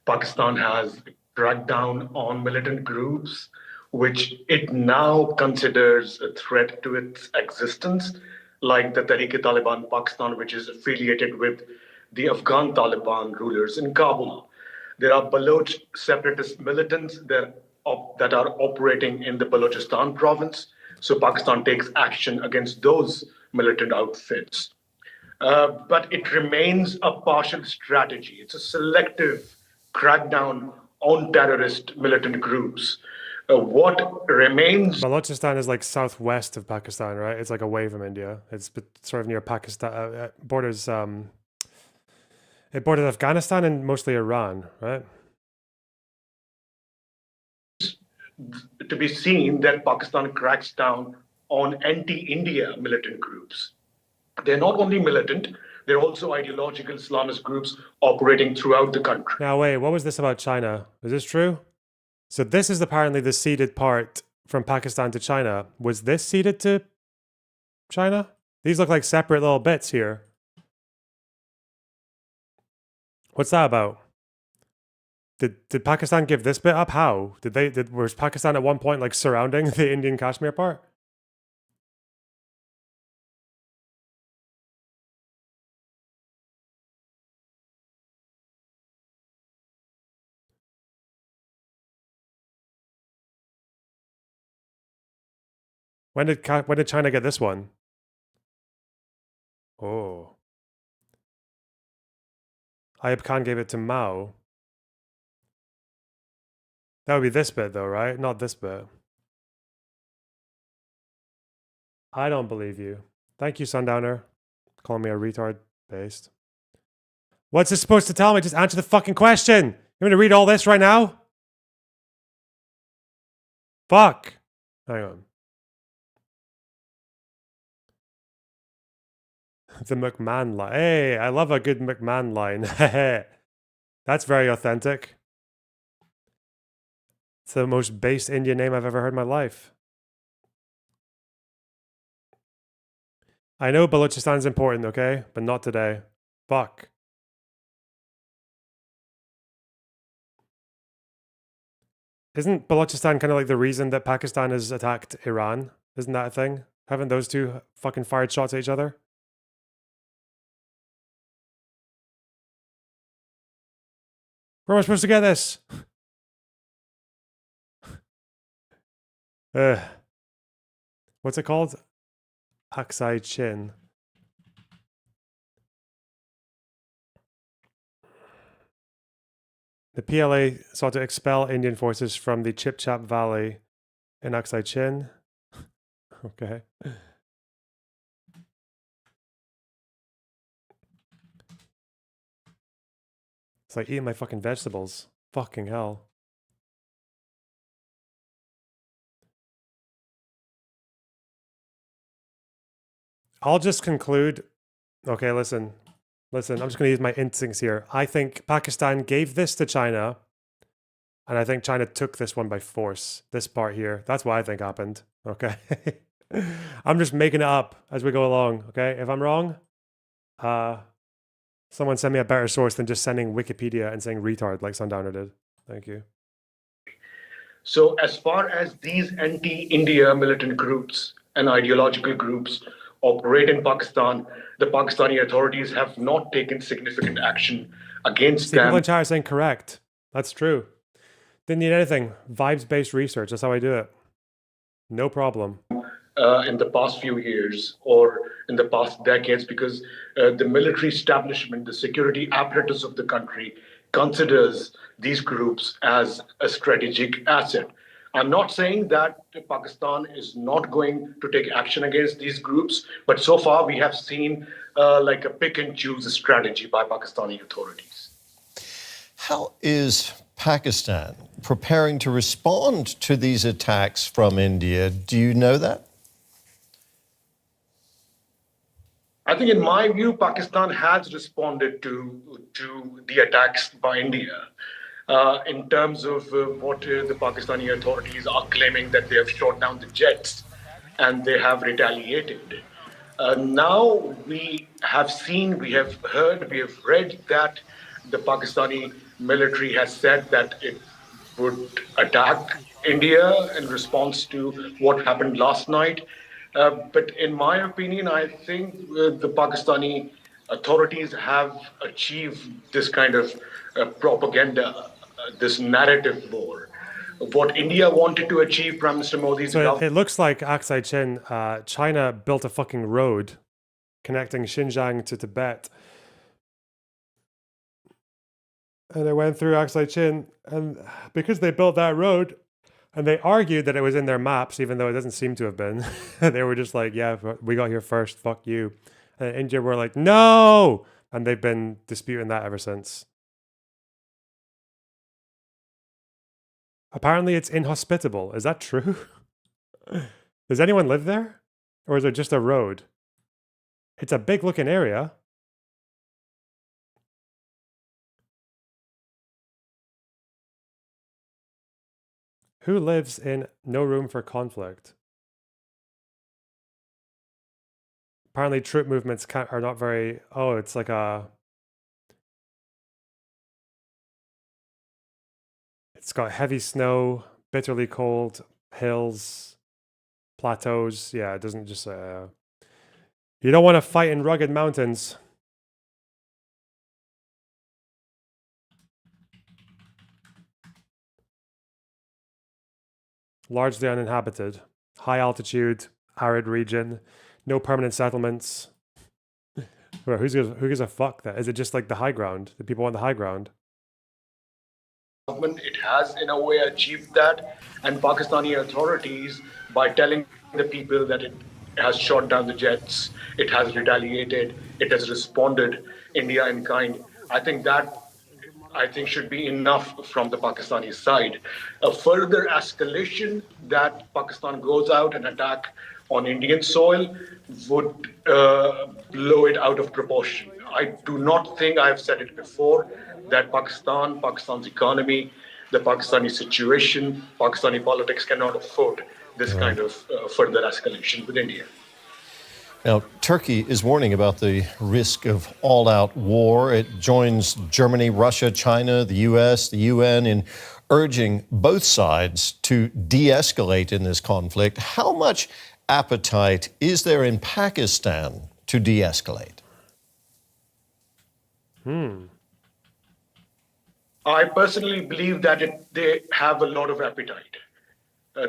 Pakistan has cracked down on militant groups, which it now considers a threat to its existence, like the Tehreek-e-Taliban Pakistan, which is affiliated with the Afghan Taliban rulers in Kabul. There are Baloch separatist militants that are operating in the Balochistan province, so Pakistan takes action against those militant outfits. But it remains a partial strategy. It's a selective crackdown on terrorist militant groups. What remains... Balochistan is like southwest of Pakistan, right? It's like away from India. It's sort of near Pakistan. Borders... it borders Afghanistan and mostly Iran, right? To be seen that Pakistan cracks down on anti-India militant groups. They're not only militant, they're also ideological Islamist groups operating throughout the country. Now, wait, what was this about China? Is this true? So this is apparently the ceded part from Pakistan to China. Was this ceded to China? These look like separate little bits here. What's that about? Did Pakistan give this bit up? How? Was Pakistan at one point like surrounding the Indian Kashmir part? When did China get this one? Oh. Ayub Khan gave it to Mao. That would be this bit though, right? Not this bit. I don't believe you. Thank you, Sundowner. Calling me a retard based. What's this supposed to tell me? Just answer the fucking question. You want me to read all this right now? Fuck. Hang on. The McMahon line. Hey, I love a good McMahon line. That's very authentic. It's the most based Indian name I've ever heard in my life. I know Balochistan's important, okay? But not today. Fuck. Isn't Balochistan kind of like the reason that Pakistan has attacked Iran? Isn't that a thing? Haven't those two fucking fired shots at each other? Where am I supposed to get this? What's it called? Aksai Chin. The PLA sought to expel Indian forces from the Chipchap Valley in Aksai Chin. Okay. It's like eating my fucking vegetables. Fucking hell. I'll just conclude. Okay, listen. Listen, I'm just going to use my instincts here. I think Pakistan gave this to China, and I think China took this one by force. This part here. That's what I think happened. Okay? I'm just making it up as we go along. Okay? If I'm wrong, someone send me a better source than just sending Wikipedia and saying retard like Sundowner did. Thank you. So as far as these anti-India militant groups and ideological groups operate in Pakistan, the Pakistani authorities have not taken significant action against them. People in chat are saying correct. That's true. Didn't need anything. Vibes-based research. That's how I do it. No problem. In the past few years or in the past decades, because the military establishment, the security apparatus of the country considers these groups as a strategic asset. I'm not saying that Pakistan is not going to take action against these groups, but so far we have seen like a pick and choose strategy by Pakistani authorities. How is Pakistan preparing to respond to these attacks from India? Do you know that? I think in my view, Pakistan has responded to the attacks by India. In terms of what the Pakistani authorities are claiming that they have shot down the jets and they have retaliated. Now we have seen, we have heard, we have read that the Pakistani military has said that it would attack India in response to what happened last night. But in my opinion, I think the Pakistani authorities have achieved this kind of propaganda, this narrative war. What India wanted to achieve, Prime Minister Modi's government. It looks like Aksai Chin, China built a fucking road connecting Xinjiang to Tibet. And it went through Aksai Chin. And because they built that road, and they argued that it was in their maps, even though it doesn't seem to have been. They were just like, yeah, we got here first, fuck you. And India were like, no! And they've been disputing that ever since. Apparently it's inhospitable. Is that true? Does anyone live there? Or is it just a road? It's a big looking area. Who lives in no room for conflict? Apparently troop movements are not very... Oh, it's like a... It's got heavy snow, bitterly cold, hills, plateaus. Yeah, it doesn't just... You don't want to fight in rugged mountains. Largely uninhabited. High altitude, arid region, no permanent settlements. Well, who gives a fuck that? Is it just like the high ground? Do people want the high ground? It has in a way achieved that, and Pakistani authorities, by telling the people that it has shot down the jets, it has retaliated, it has responded India in kind. I think should be enough from the Pakistani side. A further escalation that Pakistan goes out and attack on Indian soil would blow it out of proportion. I do not think, I have said it before, that Pakistan's economy, the Pakistani situation, Pakistani politics cannot afford this kind of further escalation with India. Now, Turkey is warning about the risk of all-out war. It joins Germany, Russia, China, the U.S., the UN in urging both sides to de-escalate in this conflict. How much appetite is there in Pakistan to de-escalate? I personally believe that they have a lot of appetite.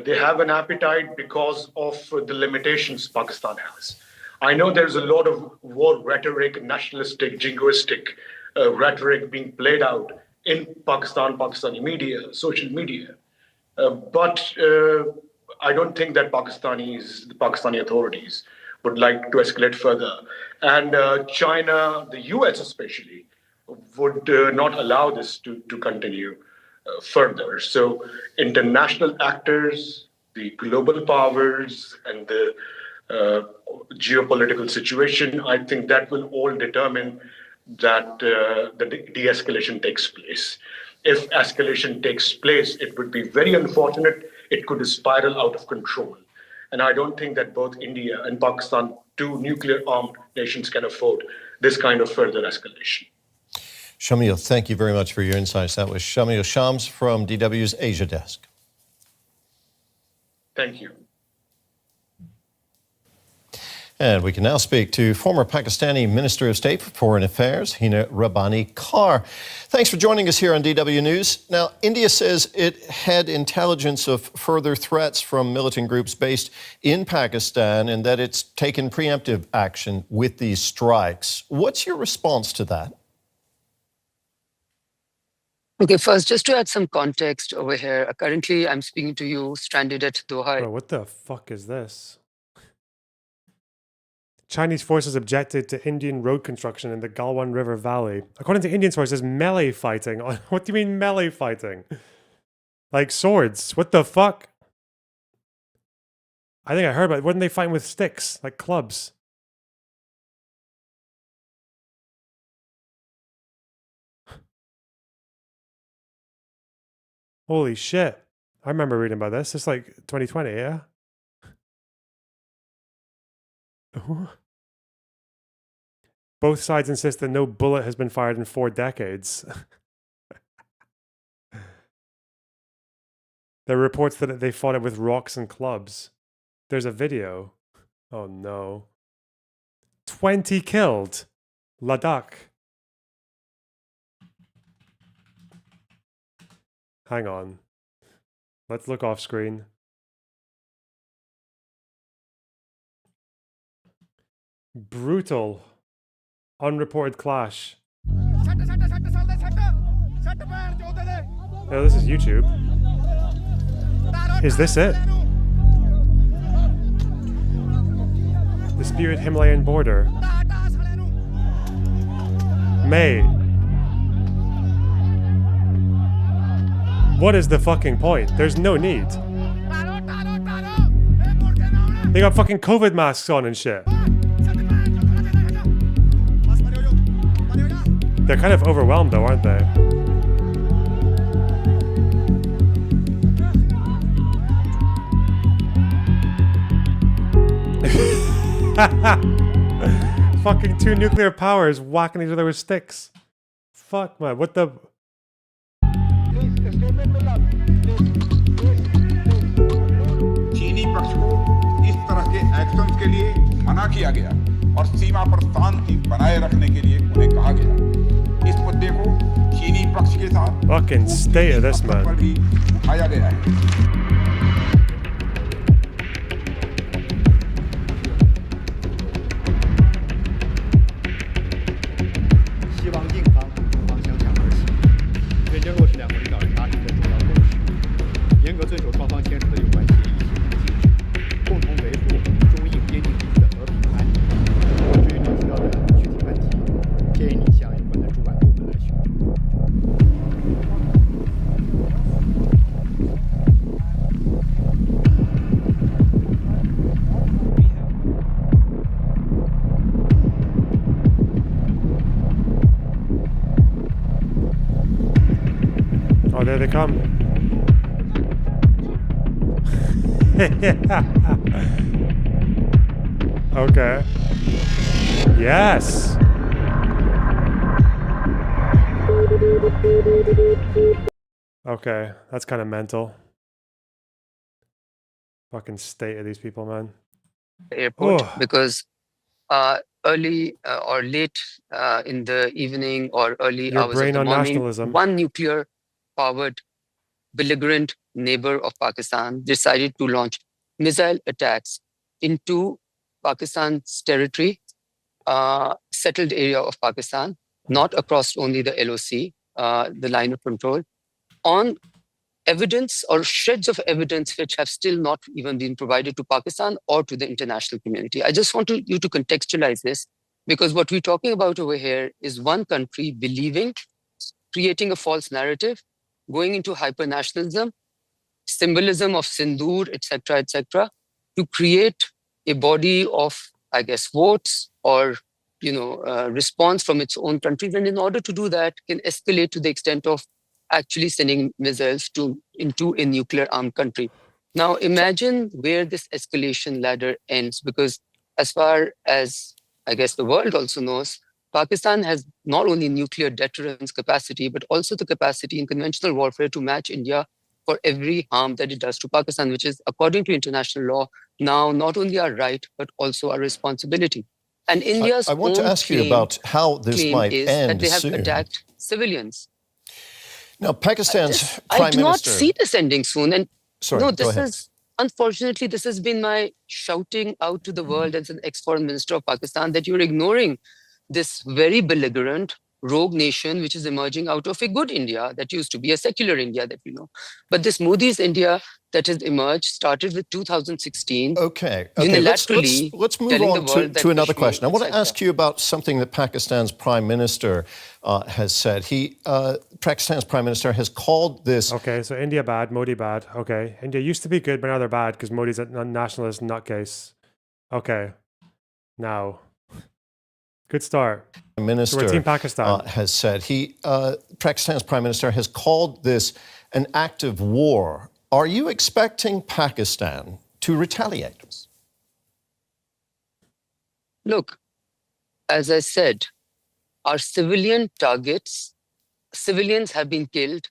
They have an appetite because of the limitations Pakistan has. I know there's a lot of war rhetoric, nationalistic, jingoistic rhetoric being played out in Pakistani media, social media. But I don't think that the Pakistani authorities would like to escalate further. And China, the US especially, would not allow this to continue further. So international actors, the global powers, and the geopolitical situation, I think that will all determine that the de-escalation takes place. If escalation takes place, it would be very unfortunate. It could spiral out of control. And I don't think that both India and Pakistan, two nuclear-armed nations, can afford this kind of further escalation. Shamil, thank you very much for your insights. That was Shamil Shams from DW's Asia Desk. Thank you. And we can now speak to former Pakistani Minister of State for Foreign Affairs, Hina Rabbani Kar. Thanks for joining us here on DW News. Now, India says it had intelligence of further threats from militant groups based in Pakistan and that it's taken preemptive action with these strikes. What's your response to that? Okay, first, just to add some context over here, currently I'm speaking to you stranded at Doha. Bro, what the fuck is this? Chinese forces objected to Indian road construction in the Galwan River Valley. According to Indian sources, melee fighting. What do you mean melee fighting? Like swords? What the fuck? I think I heard about it. Weren't they fighting with sticks, like clubs? Holy shit. I remember reading about this. It's like 2020, yeah? Both sides insist that no bullet has been fired in 4 decades. There are reports that they fought it with rocks and clubs. There's a video. Oh no. 20 killed. Ladakh. Hang on. Let's look off screen. Brutal. Unreported clash. Oh, this is YouTube. Is this it? Disputed Himalayan border. May. What is the fucking point? There's no need. They got fucking COVID masks on and shit. They're kind of overwhelmed though, aren't they? Fucking 2 nuclear powers whacking each other with sticks. Fuck man, what the... चीनी पक्ष को इस तरह के actions के लिए मना किया गया और सीमा पर शांति बनाए रखने के लिए उन्हें कहा गया। इस मुद्दे को चीनी पक्ष के साथ Fucking stay of this man. पर भी उठाया गया है। Oh, there they come. Okay. Yes. Okay, that's kind of mental. Fucking state of these people, man. Airport Oh. because early or late in the evening or early Your hours of brain the on morning, nationalism. one nuclear-powered belligerent neighbor of Pakistan decided to launch missile attacks into Pakistan's territory, settled area of Pakistan, not across only the LOC, the line of control, on evidence or shreds of evidence which have still not even been provided to Pakistan or to the international community. I just want you to contextualize this, because what we're talking about over here is one country believing, creating a false narrative, going into hyper-nationalism, symbolism of sindoor, etc., to create a body of, I guess, votes or response from its own countries. And in order to do that, can escalate to the extent of actually sending missiles into a nuclear-armed country. Now, imagine where this escalation ladder ends, because as far as, I guess, the world also knows, Pakistan has not only nuclear deterrence capacity, but also the capacity in conventional warfare to match India for every harm that it does to Pakistan, which is, according to international law, now not only our right, but also our responsibility. And India's I want to ask you about how this claim might is that end they have soon. attacked civilians. Now, Pakistan's I Prime do not Minister... see this ending soon. And Sorry, no, go this ahead. is, unfortunately, this has been my shouting out to the world as an ex-foreign minister of Pakistan, that you're ignoring this very belligerent rogue nation which is emerging out of a good India that used to be a secular India that we know. But this Modi's India that has emerged started with 2016. Okay. Unilaterally Let's move telling on the world to another Kashmir, question. I want to etc. ask you about something that Pakistan's Prime Minister has said. Pakistan's Prime Minister has called this... Okay, so India bad, Modi bad. Okay, India used to be good, but now they're bad because Modi's a nationalist nutcase. Okay, now... Good start. Minister so we're Team Pakistan. Has said Pakistan's Prime Minister has called this an act of war. Are you expecting Pakistan to retaliate? Look, as I said, our civilian targets, civilians have been killed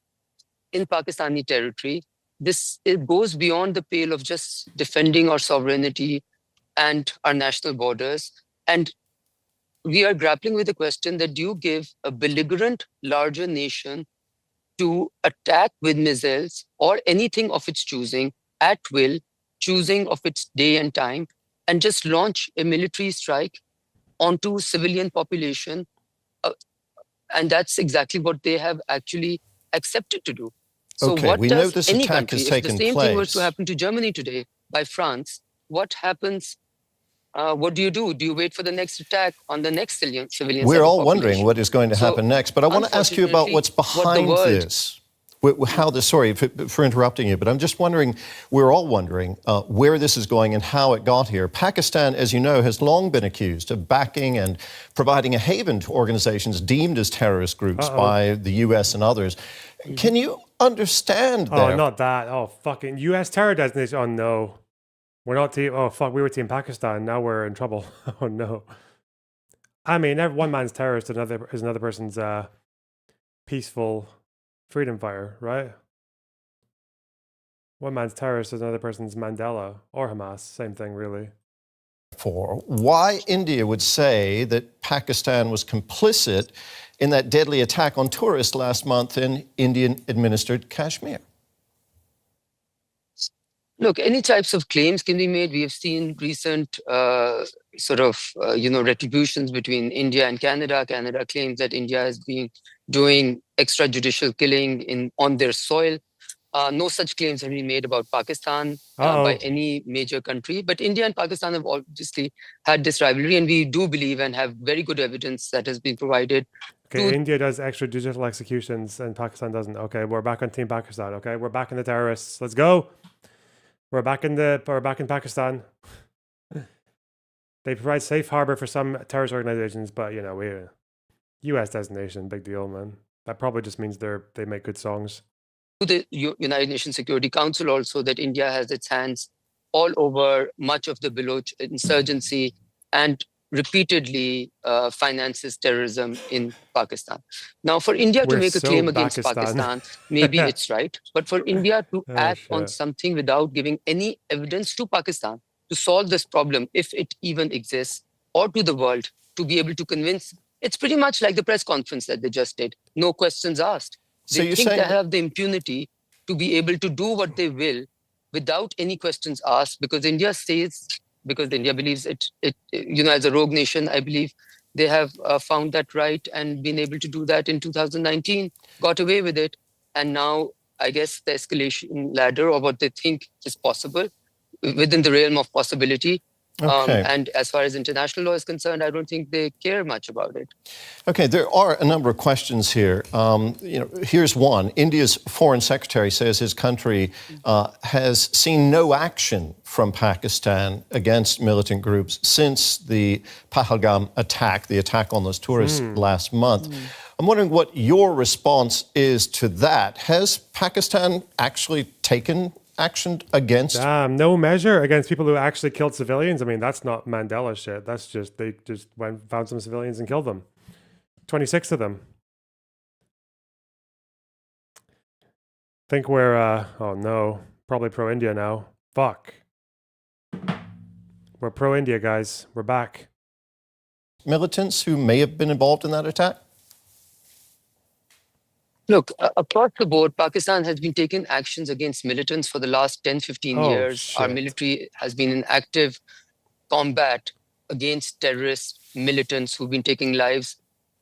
in Pakistani territory. It goes beyond the pale of just defending our sovereignty and our national borders. And we are grappling with the question that do you give a belligerent larger nation to attack with missiles or anything of its choosing at will, choosing of its day and time, and just launch a military strike onto civilian population? And that's exactly what they have actually accepted to do. So okay, what we does know this any attack country, has if the taken same place. thing were to happen to Germany today by France, what happens? What do? Do you wait for the next attack on the next civilian? We're all wondering what is going to happen next, but I want to ask you about what's behind this. Sorry for interrupting you, but I'm just wondering, we're all wondering where this is going and how it got here. Pakistan, as you know, has long been accused of backing and providing a haven to organizations deemed as terrorist groups by the US and others. Can you understand that? Oh, not that. Oh, fucking US terror designation. Oh, no. We're not team. Oh, fuck. We were Team Pakistan. Now we're in trouble. Oh, no. I mean, one man's terrorist is another person's peaceful freedom fighter, right? One man's terrorist is another person's Mandela or Hamas. Same thing, really. For why India would say that Pakistan was complicit in that deadly attack on tourists last month in Indian-administered Kashmir. Look, any types of claims can be made. We have seen recent retributions between India and Canada. Canada claims that India has been doing extrajudicial killing on their soil. No such claims have been made about Pakistan by any major country. But India and Pakistan have obviously had this rivalry, and we do believe and have very good evidence that has been provided. Okay, India does extrajudicial executions and Pakistan doesn't. Okay, we're back on Team Pakistan. Okay, we're back in the terrorists. Let's go. We're back in Pakistan. They provide safe harbor for some terrorist organizations, but U.S. designation, big deal, man. That probably just means they make good songs. The United Nations Security Council also that India has its hands all over much of the Baloch insurgency, and repeatedly finances terrorism in Pakistan. Now, for India to We're make a so claim against Pakistan. Pakistan, maybe it's right. But for India to Oh, act on shit. something without giving any evidence to Pakistan to solve this problem, if it even exists, or to the world, to be able to convince, it's pretty much like the press conference that they just did. No questions asked. So They you're think they saying have the impunity to be able to do what they will without any questions asked, because India says, because India believes it, as a rogue nation, I believe they have found that right and been able to do that in 2019, got away with it. And now, I guess the escalation ladder, or what they think is possible within the realm of possibility. Okay. And as far as international law is concerned, I don't think they care much about it. Okay, there are a number of questions here. Here's one. India's foreign secretary says his country has seen no action from Pakistan against militant groups since the Pahalgam attack, the attack on those tourists last month. I'm wondering what your response is to that. Has Pakistan actually taken action against? No measure against people who actually killed civilians. I mean, that's not Mandela shit. That's just, they just went, found some civilians and killed them. 26 of them. Think we're, oh no, probably pro-India now. Fuck. We're pro-India, guys. We're back. Militants who may have been involved in that attack? Look, across the board, Pakistan has been taking actions against militants for the last 10, 15 years. Our military has been in active combat against terrorist militants who've been taking lives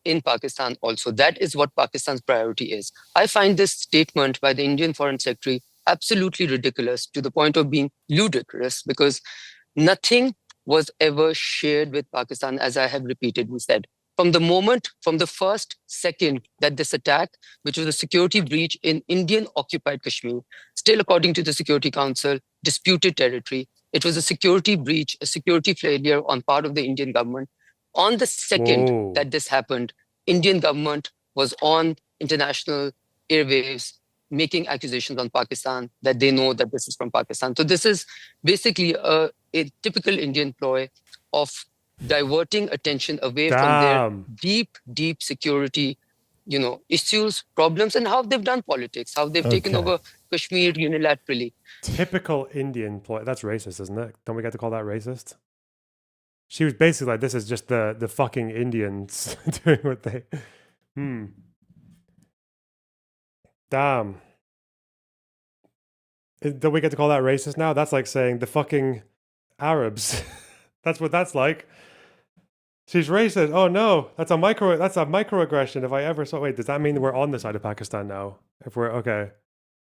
in Pakistan also. That is what Pakistan's priority is. I find this statement by the Indian Foreign Secretary absolutely ridiculous, to the point of being ludicrous, because nothing was ever shared with Pakistan, as I have repeatedly said. From the first second that this attack, which was a security breach in Indian-occupied Kashmir, still according to the Security Council, disputed territory, it was a security breach, a security failure on part of the Indian government. On the second that this happened, Indian government was on international airwaves making accusations on Pakistan that they know that this is from Pakistan. So this is basically a typical Indian ploy of diverting attention away from their deep security, issues, problems, and how they've done politics, how they've taken over Kashmir unilaterally. Typical Indian ploy. That's racist, isn't it? Don't we get to call that racist? She was basically like, this is just the fucking Indians doing what they... Damn. Don't we get to call that racist now? That's like saying the fucking Arabs. That's what that's like. She's racist. Oh no, that's a microaggression. If I ever saw, wait, does that mean we're on the side of Pakistan now? If we're okay,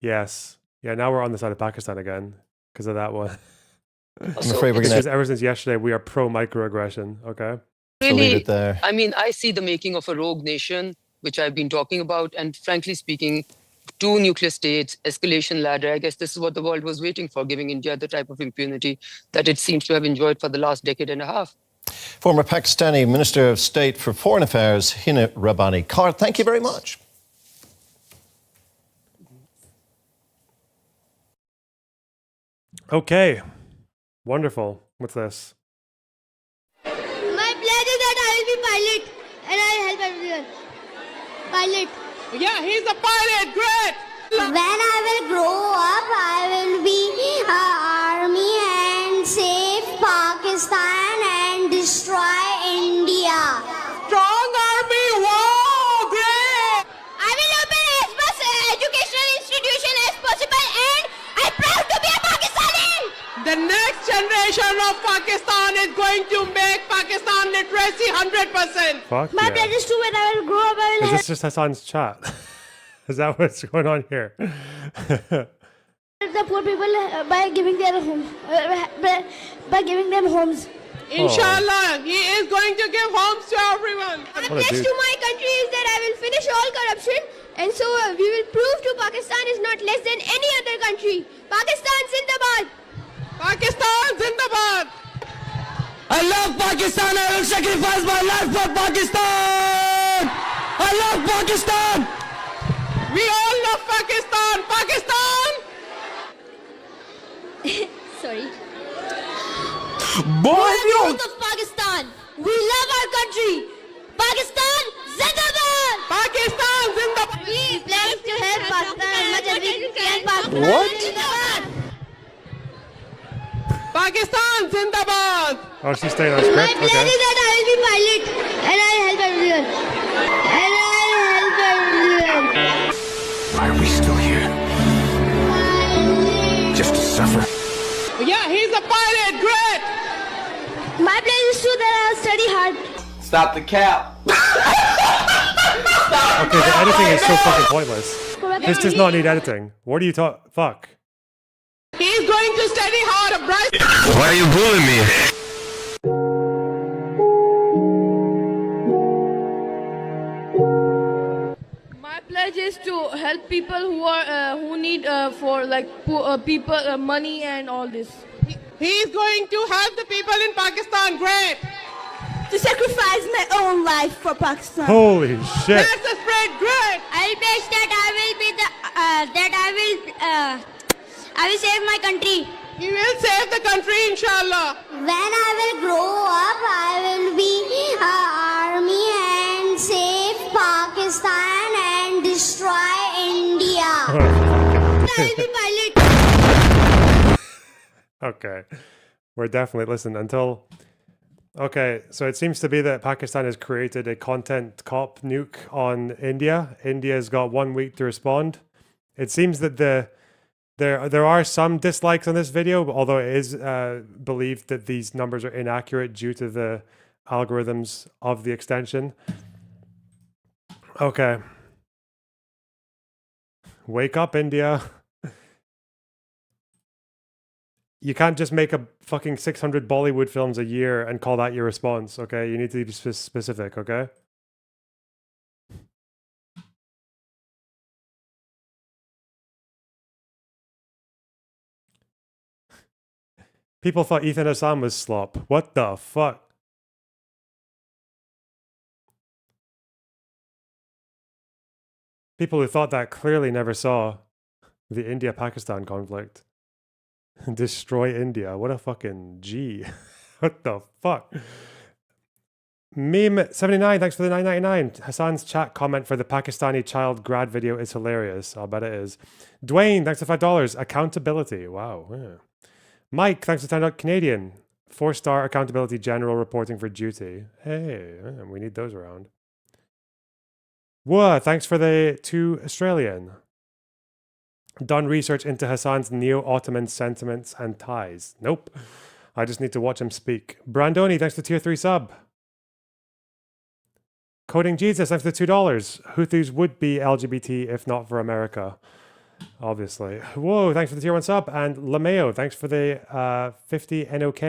yes, yeah. Now we're on the side of Pakistan again because of that one. I'm afraid we're going to. Ever since yesterday, we are pro microaggression. Okay. Really, leave it there. I mean, I see the making of a rogue nation, which I've been talking about, and frankly speaking, 2 nuclear states, escalation ladder. I guess this is what the world was waiting for, giving India the type of impunity that it seems to have enjoyed for the last decade and a half. Former Pakistani Minister of State for Foreign Affairs, Hina Rabbani. Kar, thank you very much. Okay. Wonderful. What's this? My pledge is that I will be pilot and I'll help everyone. Pilot. Yeah, he's a pilot. Great. When I will grow up, I will be army and save Pakistan and destroy India. Strong army. Wow, great. I will open as much educational institution as possible, and I'm proud to be a Pakistani. The next generation of Pakistan is going to make Pakistan literacy 100%. Fuck My yeah. pledge is to when I will grow up, I will Is this just Hassan's chat? Is that what's going on here? the poor people by giving their homes, by giving them homes. Inshallah, he is going to give homes to everyone. My pledge to my country is that I will finish all corruption, and so we will prove to Pakistan is not less than any other country. Pakistan Zindabad. Pakistan Zindabad. I love Pakistan. I will sacrifice my life for Pakistan. I love Pakistan. We all love Pakistan. Pakistan. Sorry. Boy, we are the youth of Pakistan. We our country. Pakistan Zindabad! Pakistan Zindabad! We pledge to help Pakistan as much as we can. Pakistan What? Zindabad! Pakistan Zindabad! Oh, she's staying on My script. pledge Okay. is that I will be pilot and I'll help everyone. And I'll help everyone. Why are we still here? Just to suffer. Yeah, he's a pilot. Great. My pledge is to that I'll study hard. Stop the cap. Okay, the editing is so fucking pointless. This does not need editing. What are you talking? Fuck. He's going to study hard, Bryce. Why are you bullying me? My pledge is to help people who need for like people money and all this. He's going to help the people in Pakistan. Great. To sacrifice my own life for Pakistan. Holy shit. That's the spread. Great. I'll pledge that I will be the I will save my country. He will save the country, inshallah. When I will grow up, I will be army and save Pakistan and destroy India. I'll be pilot. Okay. We're definitely, listen, until... Okay, so it seems to be that Pakistan has created a content cop nuke on India. India's got 1 week to respond. It seems that there are some dislikes on this video, although it is believed that these numbers are inaccurate due to the algorithms of the extension. Okay. Wake up, India. You can't just make a fucking 600 Bollywood films a year and call that your response, okay? You need to be specific, okay? People thought Ethan Hassan was slop. What the fuck? People who thought that clearly never saw the India-Pakistan conflict. Destroy India. What a fucking G. What the fuck? Meme79, thanks for the 9.99. Hassan's chat comment for the Pakistani child grad video is hilarious. I'll bet it is. Dwayne, thanks for $5. Accountability. Wow. Yeah. Mike, thanks for $10 Canadian. 4-star accountability general reporting for duty. Hey, we need those around. Whoa, thanks for the 2 Australian. Done research into Hassan's neo-Ottoman sentiments and ties. Nope. I just need to watch him speak. Brandoni, thanks for tier 3 sub. Coding Jesus, thanks for $2. Houthis would be LGBT if not for America. Obviously. Whoa, thanks for the tier 1 sub. And Lameo, thanks for the 50 NOK.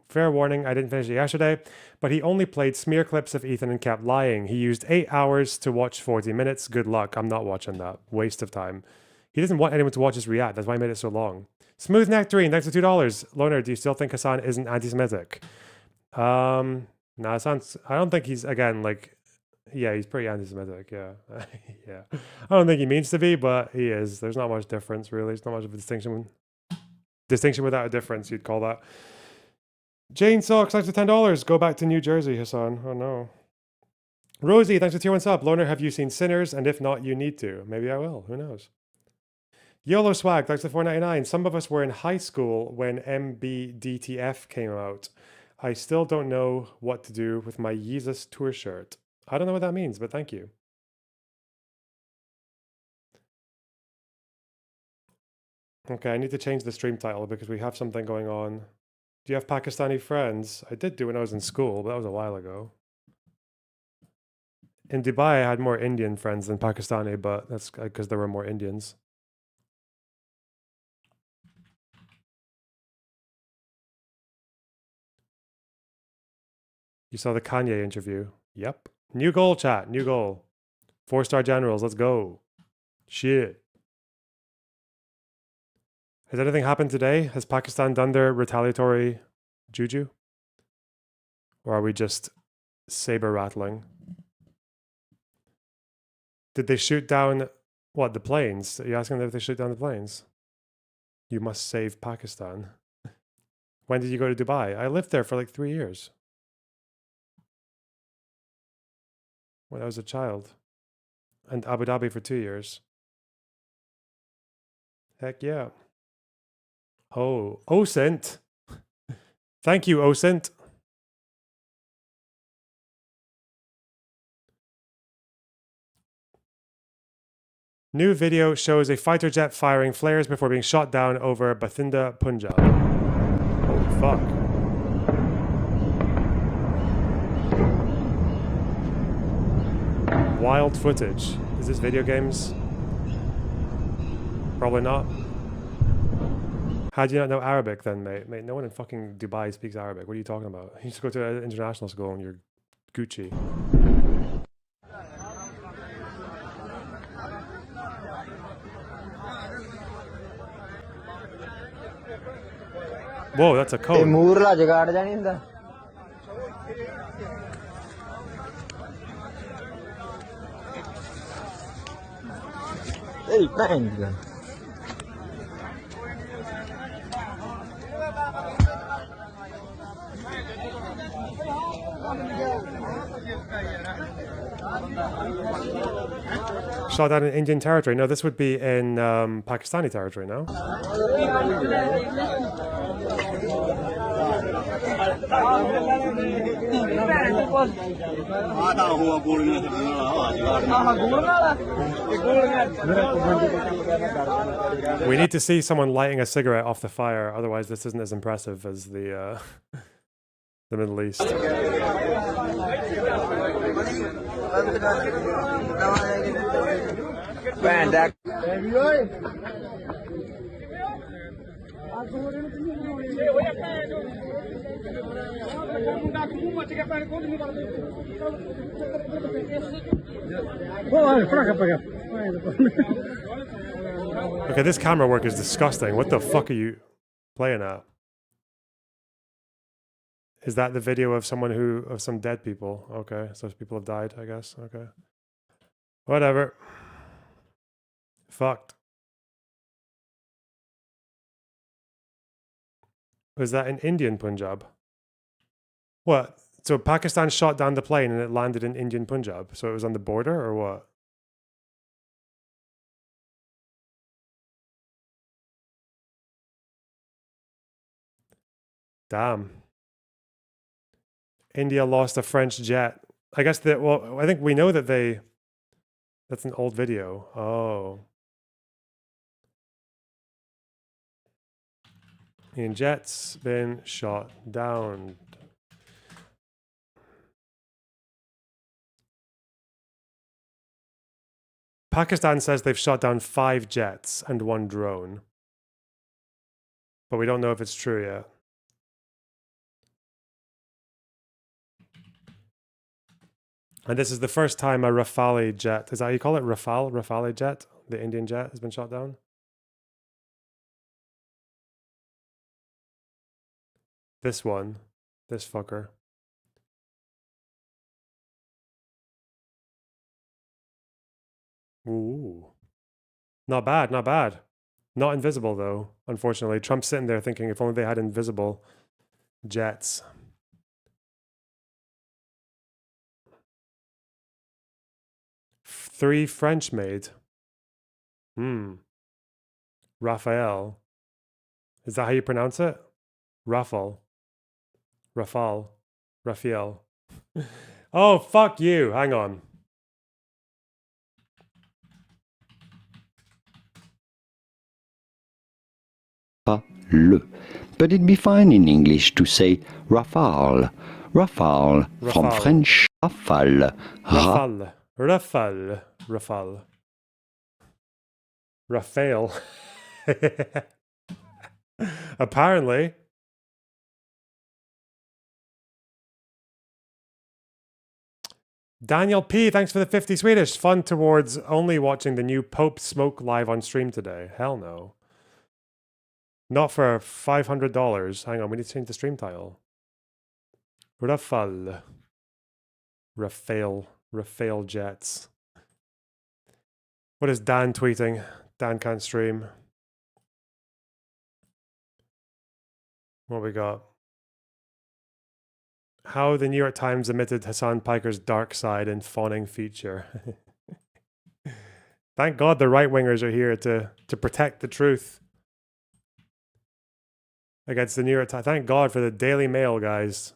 Fair warning, I didn't finish it yesterday, but he only played smear clips of Ethan and kept lying. He used 8 hours to watch 40 minutes. Good luck. I'm not watching that. Waste of time. He doesn't want anyone to watch us react. That's why he made it so long. Smooth Nectarine, thanks for $2. Loner, do you still think Hassan isn't anti-Semitic? Nah, Hassan's... I don't think he's, again, like... Yeah, he's pretty anti-Semitic, yeah. Yeah. I don't think he means to be, but he is. There's not much difference, really. There's not much of a distinction. Distinction without a difference, you'd call that. Jane Socks, thanks for $10. Go back to New Jersey, Hassan. Oh, no. Rosie, thanks for tier 1 sub. Loner, have you seen Sinners? And if not, you need to. Maybe I will. Who knows? YOLO Swag, thanks for $4.99. Some of us were in high school when MBDTF came out. I still don't know what to do with my Yeezus tour shirt. I don't know what that means, but thank you. Okay, I need to change the stream title because we have something going on. Do you have Pakistani friends? I did do when I was in school, but that was a while ago. In Dubai, I had more Indian friends than Pakistani, but that's because there were more Indians. You saw the Kanye interview? Yep. New goal, chat. New goal. 4-star generals. Let's go. Shit. Has anything happened today? Has Pakistan done their retaliatory juju? Or are we just saber rattling? Did they shoot down, what, the planes? Are you asking them if they shoot down the planes? You must save Pakistan. When did you go to Dubai? I lived there for like 3 years. when I was a child. And Abu Dhabi for 2 years. Heck yeah. Oh, OSINT. Thank you, OSINT. New video shows a fighter jet firing flares before being shot down over Bathinda, Punjab. Holy fuck. Wild footage. Is this video games? Probably not. How do you not know Arabic then, mate? Mate, no one in fucking Dubai speaks Arabic. What are you talking about? You just go to an international school and you're Gucci. Whoa, that's a code. Shot down in Indian territory. No, this would be in Pakistani territory now. We need to see someone lighting a cigarette off the fire, otherwise this isn't as impressive as the Middle East. Okay, this camera work is disgusting. What the fuck are you playing at? Is that the video of of some dead people? Okay, so people have died, I guess. Okay. Whatever. Fucked. Was that in Indian Punjab? What? So Pakistan shot down the plane and it landed in Indian Punjab. So it was on the border or what? Damn. India lost a French jet. I guess that, well, I think we know that that's an old video. Oh. Indian jet's been shot down. Pakistan says they've shot down 5 jets and 1 drone. But we don't know if it's true yet. And this is the first time a Rafale jet, is that how you call it? Rafale jet? The Indian jet has been shot down? This one. This fucker. Ooh. Not bad, not bad. Not invisible, though, unfortunately. Trump's sitting there thinking if only they had invisible jets. Three French made. Raphael. Is that how you pronounce it? Rafale. Raphael. Oh, fuck you. Hang on. Le. But it'd be fine in English to say Rafale. Rafale. From French Rafale. Raphael. Raphael. Apparently. Daniel P, thanks for the 50 Swedish. Fun towards only watching the new Pope Smoke live on stream today. Hell no. Not for $500. Hang on, we need to change the stream title. Raphael jets. What is Dan tweeting? Dan can't stream. What we got? How the New York Times omitted Hassan Piker's dark side and fawning feature. Thank God the right-wingers are here to protect the truth against the New York Times. Thank God for the Daily Mail, guys.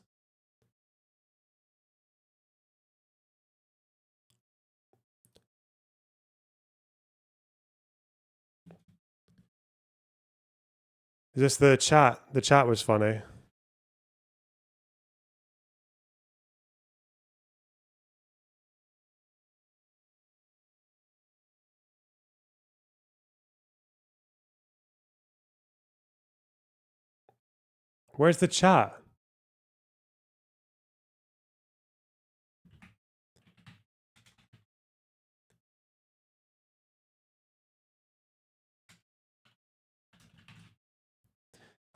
Is this the chat? The chat was funny. Where's the chat?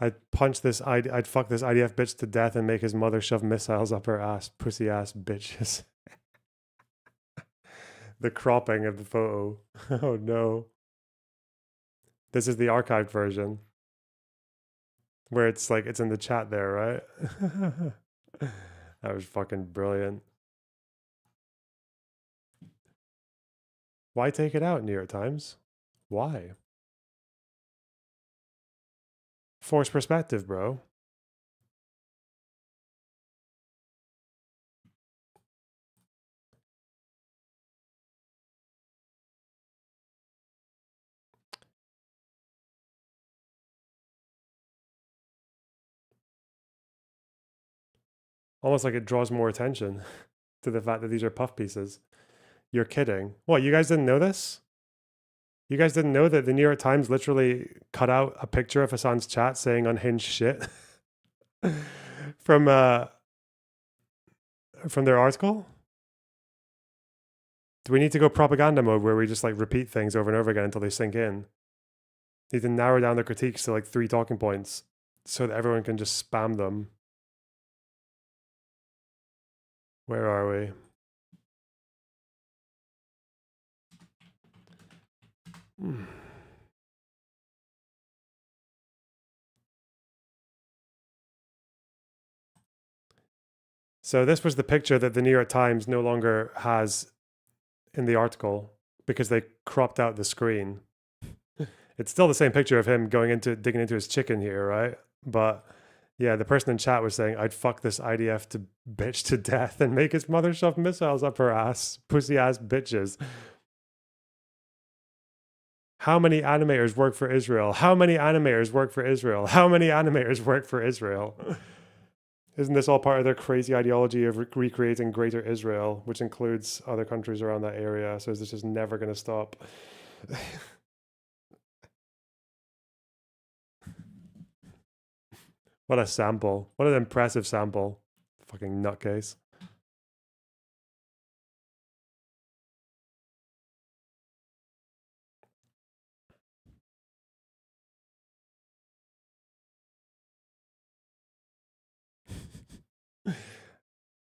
I'd punch this I'd fuck this IDF bitch to death and make his mother shove missiles up her ass, pussy ass bitches. The cropping of the photo. Oh no. This is the archived version. Where it's like it's in the chat there, right? That was fucking brilliant. Why take it out, New York Times? Why? Force perspective, bro. Almost like it draws more attention to the fact that these are puff pieces. You're kidding. What, you guys didn't know this? You guys didn't know that the New York Times literally cut out a picture of Hassan's chat saying unhinged shit from their article? Do we need to go propaganda mode where we just like repeat things over and over again until they sink in? Need to narrow down the critiques to like 3 talking points so that everyone can just spam them. Where are we? So this was the picture that the New York Times no longer has in the article because they cropped out the screen. It's still the same picture of him digging into his chicken here, right? But yeah, the person in chat was saying, I'd fuck this IDF to bitch to death and make his mother shove missiles up her ass. Pussy ass bitches. How many animators work for Israel? How many animators work for Israel? How many animators work for Israel? Isn't this all part of their crazy ideology of recreating greater Israel, which includes other countries around that area? So is this just never going to stop? What a sample. What an impressive sample. Fucking nutcase.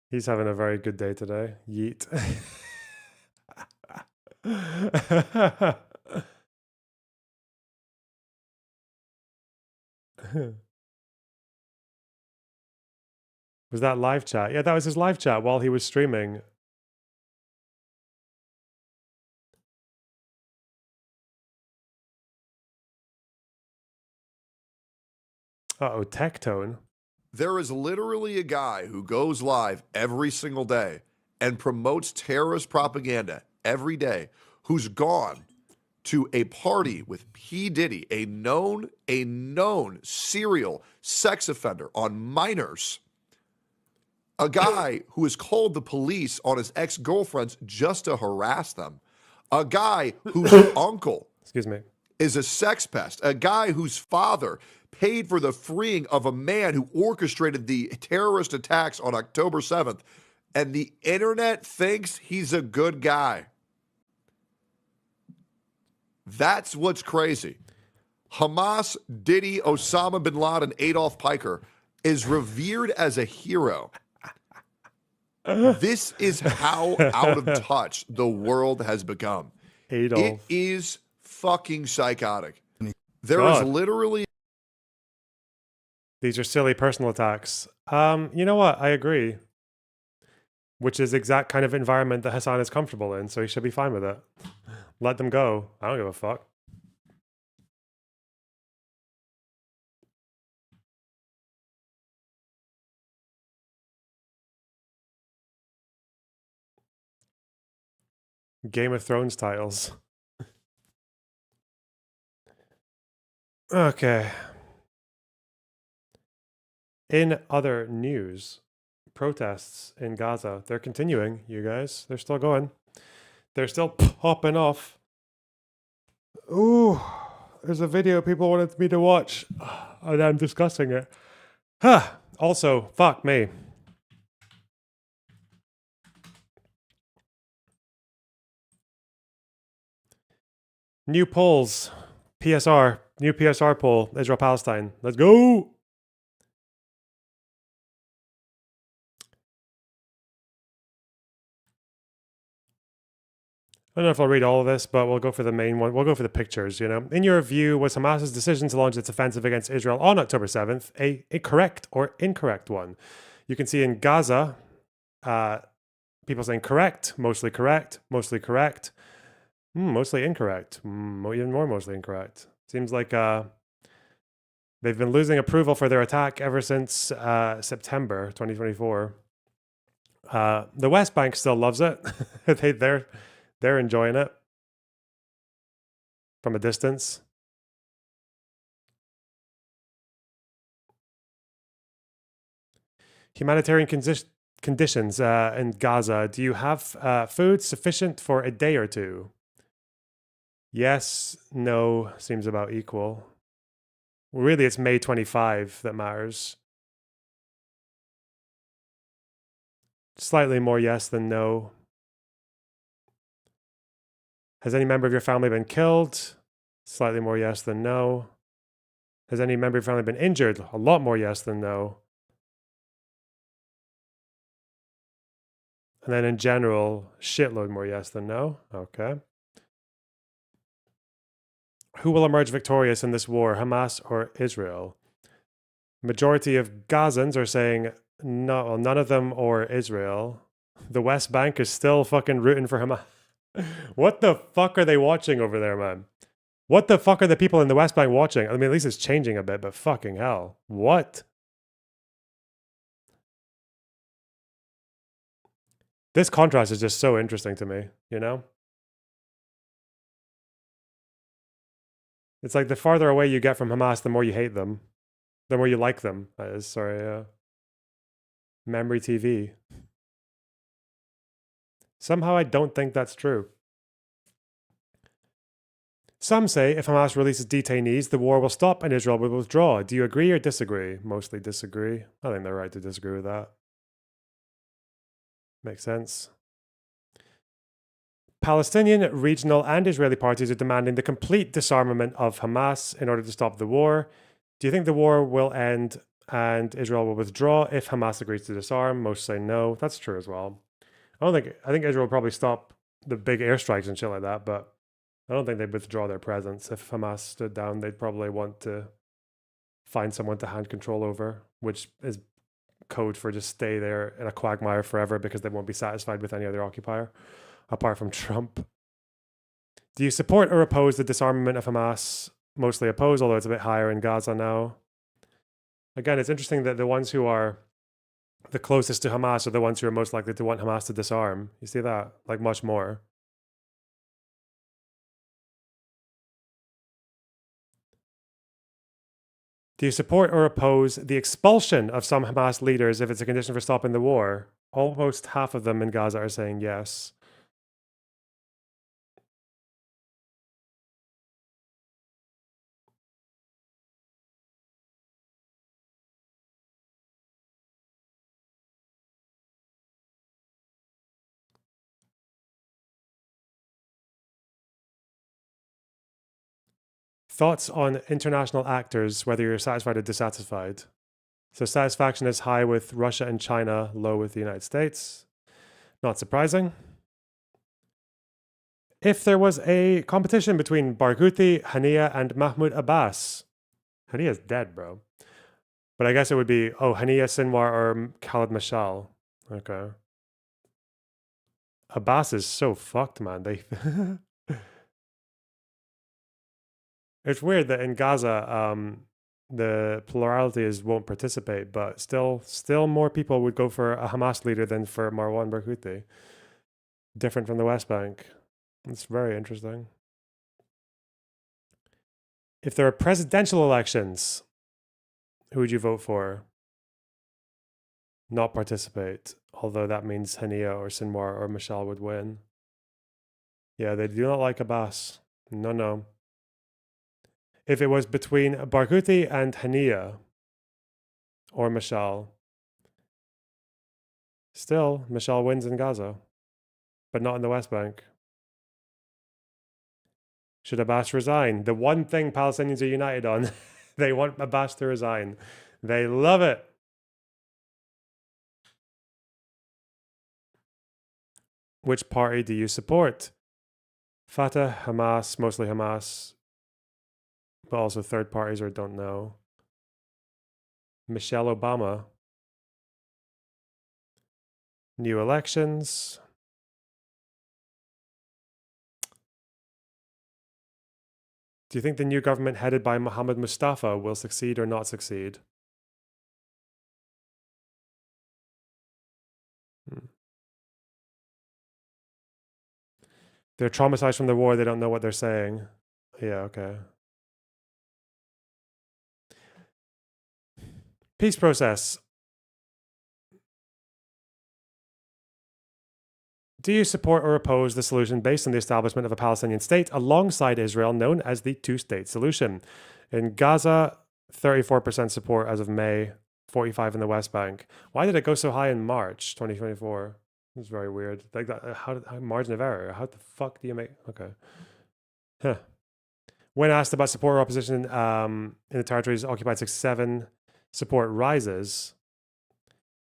He's having a very good day today. Yeet. Was that live chat? Yeah, that was his live chat while he was streaming. Uh-oh, Tectone. There is literally a guy who goes live every single day and promotes terrorist propaganda every day who's gone to a party with P. Diddy, a known serial sex offender on minors, a guy who has called the police on his ex-girlfriends just to harass them, a guy whose uncle is a sex pest, a guy whose father paid for the freeing of a man who orchestrated the terrorist attacks on October 7th, and the internet thinks he's a good guy. That's what's crazy. Hamas, Diddy, Osama bin Laden, Adolf Piker is revered as a hero. This is how out of touch the world has become. Adolf. It is fucking psychotic. There is literally These are silly personal attacks. You know what? I agree. Which is the exact kind of environment that Hassan is comfortable in, so he should be fine with it. Let them go. I don't give a fuck. Game of Thrones titles. Okay. In other news, protests in Gaza, they're continuing, you guys. They're still going. They're still popping off. Ooh, there's a video people wanted me to watch, and I'm discussing it. Huh. Also, fuck me. New polls. PSR. New PSR poll. Israel-Palestine. Let's go. I don't know if I'll read all of this, but we'll go for the main one. We'll go for the pictures, you know. In your view, was Hamas's decision to launch its offensive against Israel on October 7th a correct or incorrect one? You can see in Gaza, people saying correct, mostly incorrect, even more mostly incorrect. Seems like they've been losing approval for their attack ever since September 2024. The West Bank still loves it. They're enjoying it from a distance. Humanitarian conditions in Gaza. Do you have food sufficient for a day or two? Yes, no, seems about equal. Really, it's May 25 that matters. Slightly more yes than no. Has any member of your family been killed? Slightly more yes than no. Has any member of your family been injured? A lot more yes than no. And then in general, shitload more yes than no. Okay. Who will emerge victorious in this war, Hamas or Israel? Majority of Gazans are saying no, well, none of them or Israel. The West Bank is still fucking rooting for Hamas. What the fuck are they watching over there, man? What the fuck are the people in the West Bank watching? I mean, at least it's changing a bit, but fucking hell. What? This contrast is just so interesting to me, you know? It's like the farther away you get from Hamas, the more you hate them. The more you like them. That is, sorry. Memory TV. Somehow I don't think that's true. Some say if Hamas releases detainees, the war will stop and Israel will withdraw. Do you agree or disagree? Mostly disagree. I think they're right to disagree with that. Makes sense. Palestinian, regional, and Israeli parties are demanding the complete disarmament of Hamas in order to stop the war. Do you think the war will end and Israel will withdraw if Hamas agrees to disarm? Most say no. That's true as well. I think Israel will probably stop the big airstrikes and shit like that, but I don't think they'd withdraw their presence. If Hamas stood down, they'd probably want to find someone to hand control over, which is code for just stay there in a quagmire forever because they won't be satisfied with any other occupier, apart from Trump. Do you support or oppose the disarmament of Hamas? Mostly oppose, although it's a bit higher in Gaza now. Again, it's interesting that the ones who are the closest to Hamas are the ones who are most likely to want Hamas to disarm. You see that? Like much more. Do you support or oppose the expulsion of some Hamas leaders if it's a condition for stopping the war? Almost half of them in Gaza are saying yes. Thoughts on international actors, whether you're satisfied or dissatisfied? So satisfaction is high with Russia and China, low with the United States. Not surprising. If there was a competition between Barghouti, Hania, and Mahmoud Abbas, Hania's dead, bro. But I guess it would be, oh, Hania Sinwar or Khalid Mashal. Okay. Abbas is so fucked, man. They It's weird that in Gaza, the plurality is won't participate, but still more people would go for a Hamas leader than for Marwan Barghouti. Different from the West Bank. It's very interesting. If there are presidential elections, who would you vote for? Not participate, although that means Hania or Sinwar or Mashal would win. Yeah, they do not like Abbas. No. If it was between Barghouti and Hania or Mashal, still Mashal wins in Gaza, but not in the West Bank. Should Abbas resign? The one thing Palestinians are united on, they want Abbas to resign. They love it. Which party do you support? Fatah, Hamas, mostly Hamas, but also third parties or don't know. Michelle Obama. New elections. Do you think the new government headed by Mohammed Mustafa will succeed or not succeed? They're traumatized from the war. They don't know what they're saying. Yeah, okay. Peace process. Do you support or oppose the solution based on the establishment of a Palestinian state alongside Israel, known as the two-state solution? In Gaza, 34% support as of May, 45% in the West Bank. Why did it go so high in March 2024? It's very weird. Like that, how margin of error? How the fuck do you make? Okay. Huh. When asked about support or opposition in the territories occupied 6-7, support rises.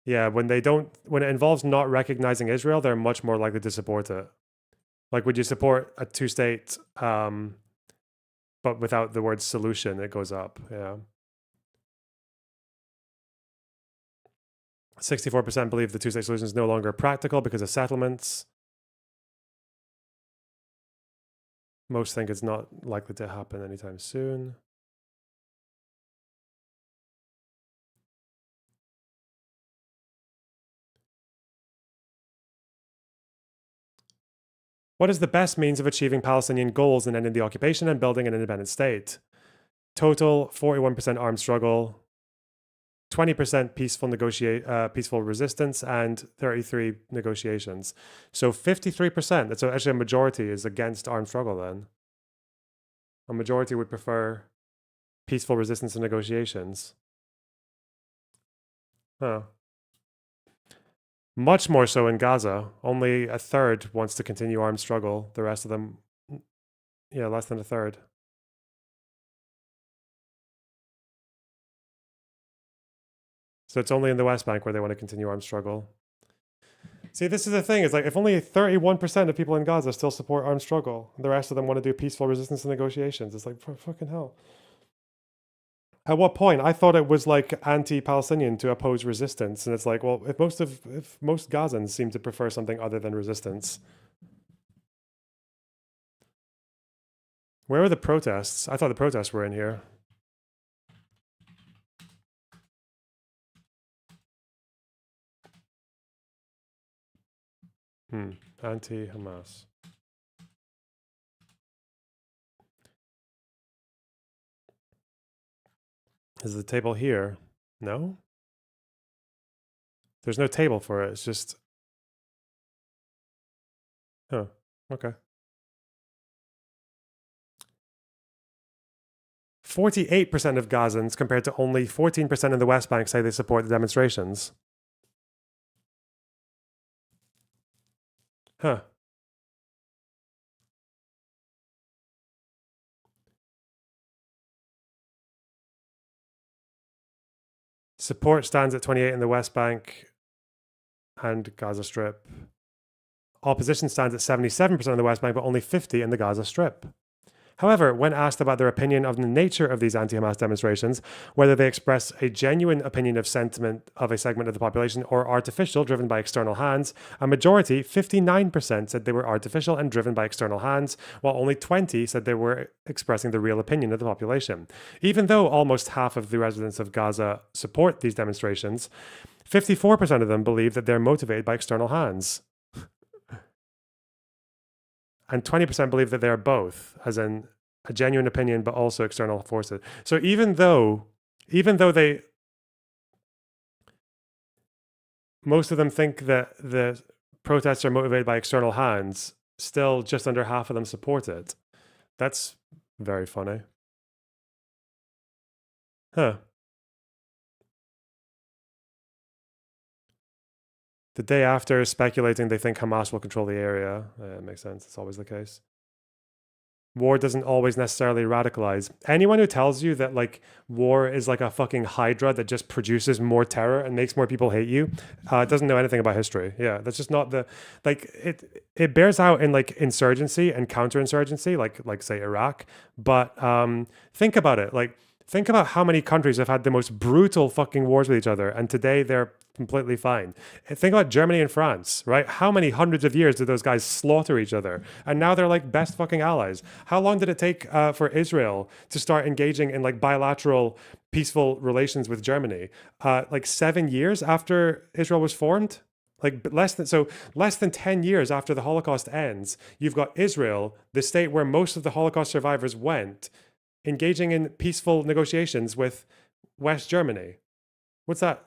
Yeah, when it involves not recognizing Israel, they're much more likely to support it. Like, would you support a two-state, but without the word solution, it goes up. Yeah. 64% believe the two-state solution is no longer practical because of settlements. Most think it's not likely to happen anytime soon. What is the best means of achieving Palestinian goals and ending the occupation and building an independent state? Total 41% armed struggle, 20% peaceful resistance, and 33 negotiations. So 53%, that's actually a majority, is against armed struggle then. A majority would prefer peaceful resistance and negotiations. Huh. Much more so in Gaza. Only a third wants to continue armed struggle. The rest of them, yeah, less than a third. So it's only in the West Bank where they want to continue armed struggle. See, this is the thing. It's like if only 31% of people in Gaza still support armed struggle, the rest of them want to do peaceful resistance and negotiations. It's like, fucking hell. At what point? I thought it was like anti-Palestinian to oppose resistance, and it's like, well, if most Gazans seem to prefer something other than resistance. Where are the protests? I thought the protests were in here. Anti-Hamas. Is the table here? No? There's no table for it. It's just... Oh, okay. 48% of Gazans, compared to only 14% in the West Bank, say they support the demonstrations. Huh. Support stands at 28 in the West Bank and Gaza Strip. Opposition stands at 77% in the West Bank, but only 50 in the Gaza Strip. However, when asked about their opinion of the nature of these anti-Hamas demonstrations, whether they express a genuine opinion of sentiment of a segment of the population or artificial, driven by external hands, a majority, 59%, said they were artificial and driven by external hands, while only 20% said they were expressing the real opinion of the population. Even though almost half of the residents of Gaza support these demonstrations, 54% of them believe that they're motivated by external hands. And 20% believe that they are both, as in a genuine opinion, but also external forces. So even though most of them think that the protests are motivated by external hands, still just under half of them support it. That's very funny. Huh. The day after, speculating they think Hamas will control the area. It makes sense. It's always the case. War doesn't always necessarily radicalize. Anyone who tells you that like war is like a fucking hydra that just produces more terror and makes more people hate you, doesn't know anything about history. Yeah, that's just not the like it bears out in like insurgency and counterinsurgency, like say Iraq. But think about it. Like think about how many countries have had the most brutal fucking wars with each other, and today they're completely fine. Think about Germany and France, right? How many hundreds of years did those guys slaughter each other? And now they're like best fucking allies. How long did it take for Israel to start engaging in like bilateral peaceful relations with Germany? Like 7 years after Israel was formed? Like less than 10 years after the Holocaust ends, you've got Israel, the state where most of the Holocaust survivors went, engaging in peaceful negotiations with West Germany. What's that?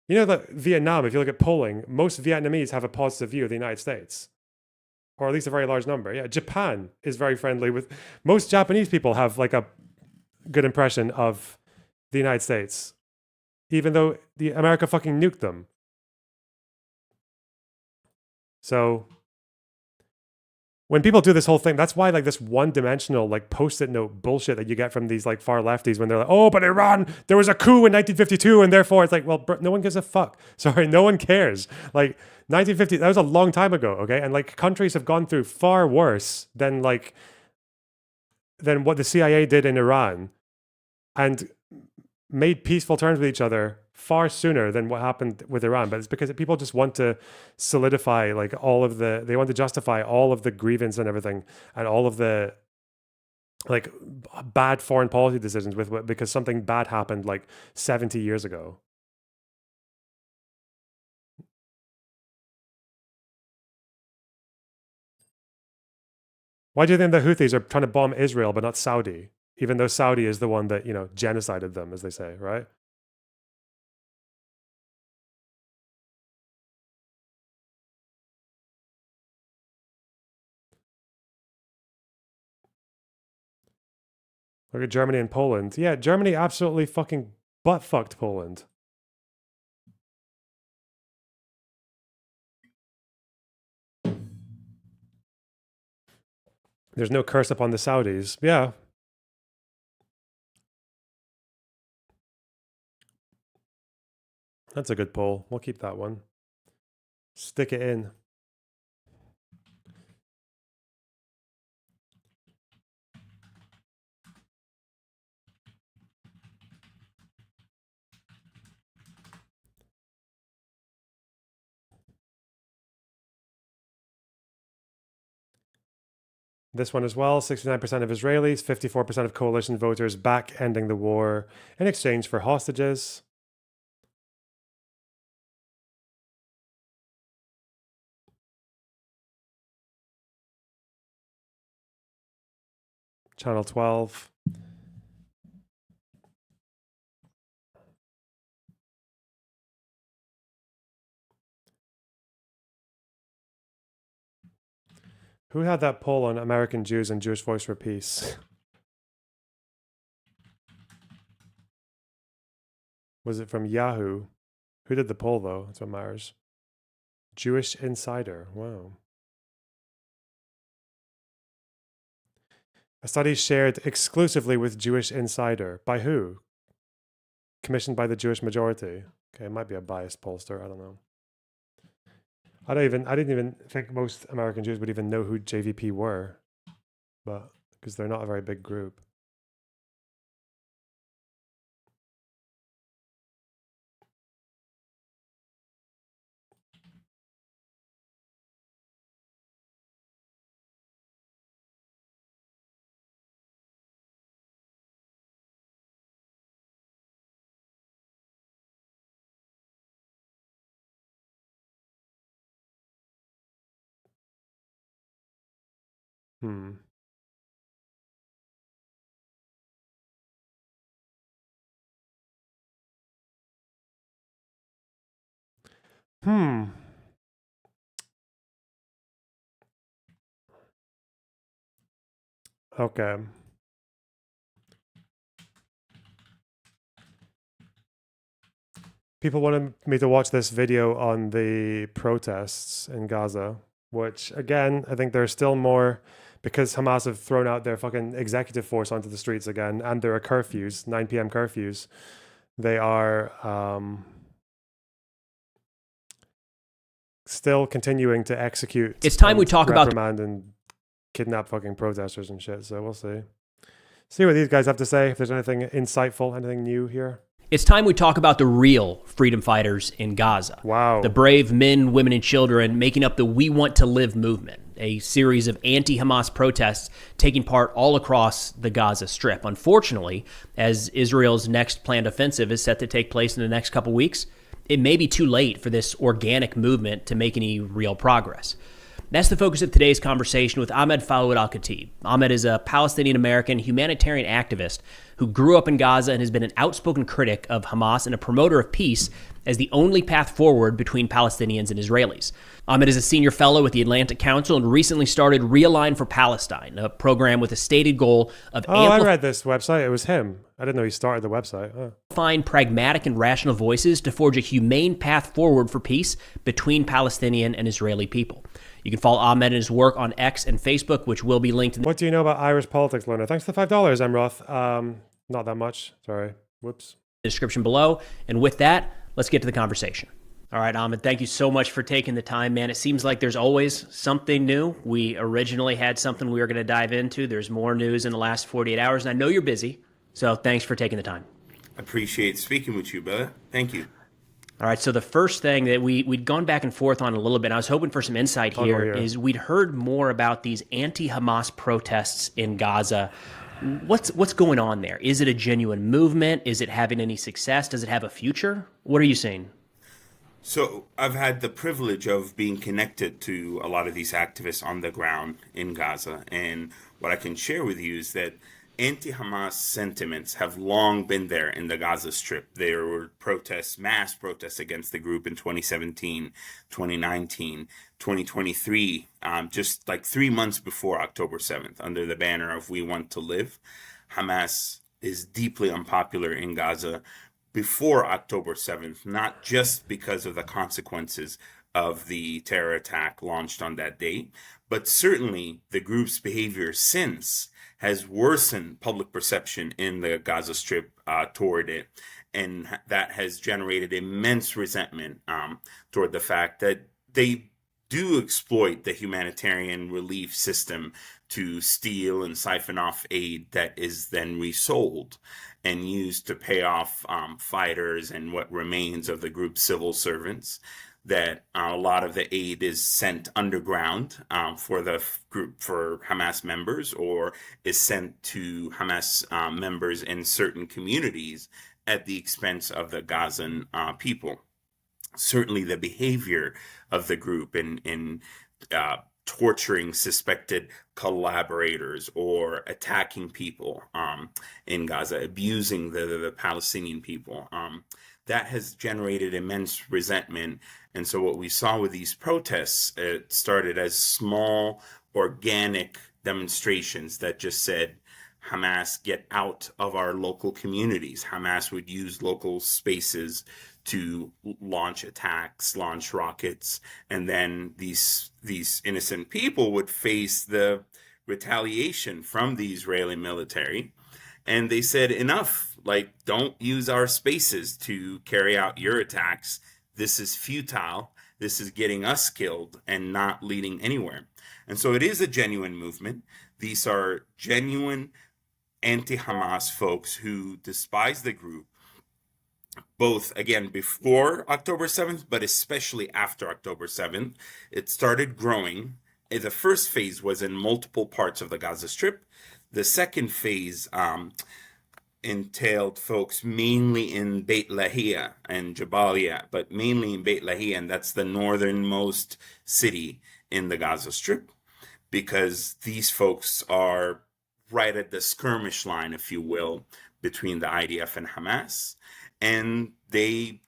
You know that Vietnam, if you look at polling, most Vietnamese have a positive view of the United States, or at least a very large number. Yeah, Japan is very friendly with most Japanese people have like a good impression of the United States, even though the America fucking nuked them. So when people do this whole thing, that's why like this one-dimensional like post-it note bullshit that you get from these like far lefties when they're like, oh, but Iran, there was a coup in 1952 and therefore it's like, well, no one gives a fuck. Sorry, no one cares. Like 1950, that was a long time ago, okay? And like countries have gone through far worse than what the CIA did in Iran and made peaceful terms with each other far sooner than what happened with Iran. But it's because people just want to solidify like they want to justify all of the grievance and everything and all of the like bad foreign policy decisions because something bad happened like 70 years ago. Why do you think the Houthis are trying to bomb Israel but not Saudi? Even though Saudi is the one that, genocided them, as they say, right? Look at Germany and Poland. Yeah, Germany absolutely fucking butt-fucked Poland. There's no curse upon the Saudis. Yeah. That's a good poll. We'll keep that one. Stick it in. This one as well, 69% of Israelis, 54% of coalition voters back ending the war in exchange for hostages. Channel 12. Who had that poll on American Jews and Jewish Voice for Peace? Was it from Yahoo? Who did the poll, though? That's what matters. Jewish Insider. Wow. A study shared exclusively with Jewish Insider. By who? Commissioned by the Jewish majority. Okay, it might be a biased pollster. I don't know. I didn't even think most American Jews would even know who JVP were. But because they're not a very big group. Hmm. Hmm. Okay. People wanted me to watch this video on the protests in Gaza, which again, I think there's still more because Hamas have thrown out their fucking executive force onto the streets again, and there are curfews, 9 p.m. curfews. They are still continuing to execute. It's time we talk about reprimand and kidnap fucking protesters and shit. So we'll see. See what these guys have to say. If there's anything insightful, anything new here. It's time we talk about the real freedom fighters in Gaza. Wow. The brave men, women, and children making up the We Want to Live movement, a series of anti-Hamas protests taking part all across the Gaza Strip. Unfortunately, as Israel's next planned offensive is set to take place in the next couple weeks, it may be too late for this organic movement to make any real progress. That's the focus of today's conversation with Ahmed Fawad Al-Khatib. Ahmed is a Palestinian-American humanitarian activist who grew up in Gaza and has been an outspoken critic of Hamas and a promoter of peace as the only path forward between Palestinians and Israelis. Ahmed is a senior fellow with the Atlantic Council and recently started Realign for Palestine, a program with a stated goal of I read this website. It was him. I didn't know he started the website. Find pragmatic and rational voices to forge a humane path forward for peace between Palestinian and Israeli people. You can follow Ahmed and his work on X and Facebook, which will be linked in What do you know about Irish politics, Learner? Thanks for the $5, Emroth. Not that much. Sorry. Whoops. the description below. And with that, let's get to the conversation. All right, Ahmed, thank you so much for taking the time, man. It seems like there's always something new. We originally had something we were going to dive into. There's more news in the last 48 hours, and I know you're busy, so thanks for taking the time. Appreciate speaking with you, brother. Thank you. All right, so the first thing that we'd gone back and forth on a little bit, and I was hoping for some insight here, is we'd heard more about these anti-Hamas protests in Gaza. What's going on there? Is it a genuine movement? Is it having any success? Does it have a future? What are you seeing? So I've had the privilege of being connected to a lot of these activists on the ground in Gaza. And what I can share with you is that anti-Hamas sentiments have long been there in the Gaza Strip. There were protests, mass protests against the group in 2017, 2019, 2023, just like 3 months before October 7th, under the banner of We Want to Live. Hamas is deeply unpopular in Gaza before October 7th, not just because of the consequences of the terror attack launched on that date, but certainly the group's behavior since has worsened public perception in the Gaza Strip toward it. And that has generated immense resentment toward the fact that they do exploit the humanitarian relief system to steal and siphon off aid that is then resold and used to pay off fighters and what remains of the group's civil servants. That a lot of the aid is sent underground for the group, for Hamas members, or is sent to Hamas members in certain communities at the expense of the Gazan people. Certainly the behavior of the group in torturing suspected collaborators or attacking people in Gaza, abusing the Palestinian people, that has generated immense resentment. And so what we saw with these protests, it started as small, organic demonstrations that just said, Hamas, get out of our local communities. Hamas would use local spaces to launch attacks, launch rockets, and then these innocent people would face the retaliation from the Israeli military. And they said, enough, like, don't use our spaces to carry out your attacks. This is futile. this is getting us killed and not leading anywhere. And so it is a genuine movement. These are genuine anti-Hamas folks who despise the group, both, again, before October 7th, but especially after October 7th. It started growing. The first phase was in multiple parts of the Gaza Strip. The second phase entailed folks mainly in Beit Lahia and Jabalia, but mainly in Beit Lahia, and that's the northernmost city in the Gaza Strip, because these folks are right at the skirmish line, if you will, between the IDF and Hamas. And they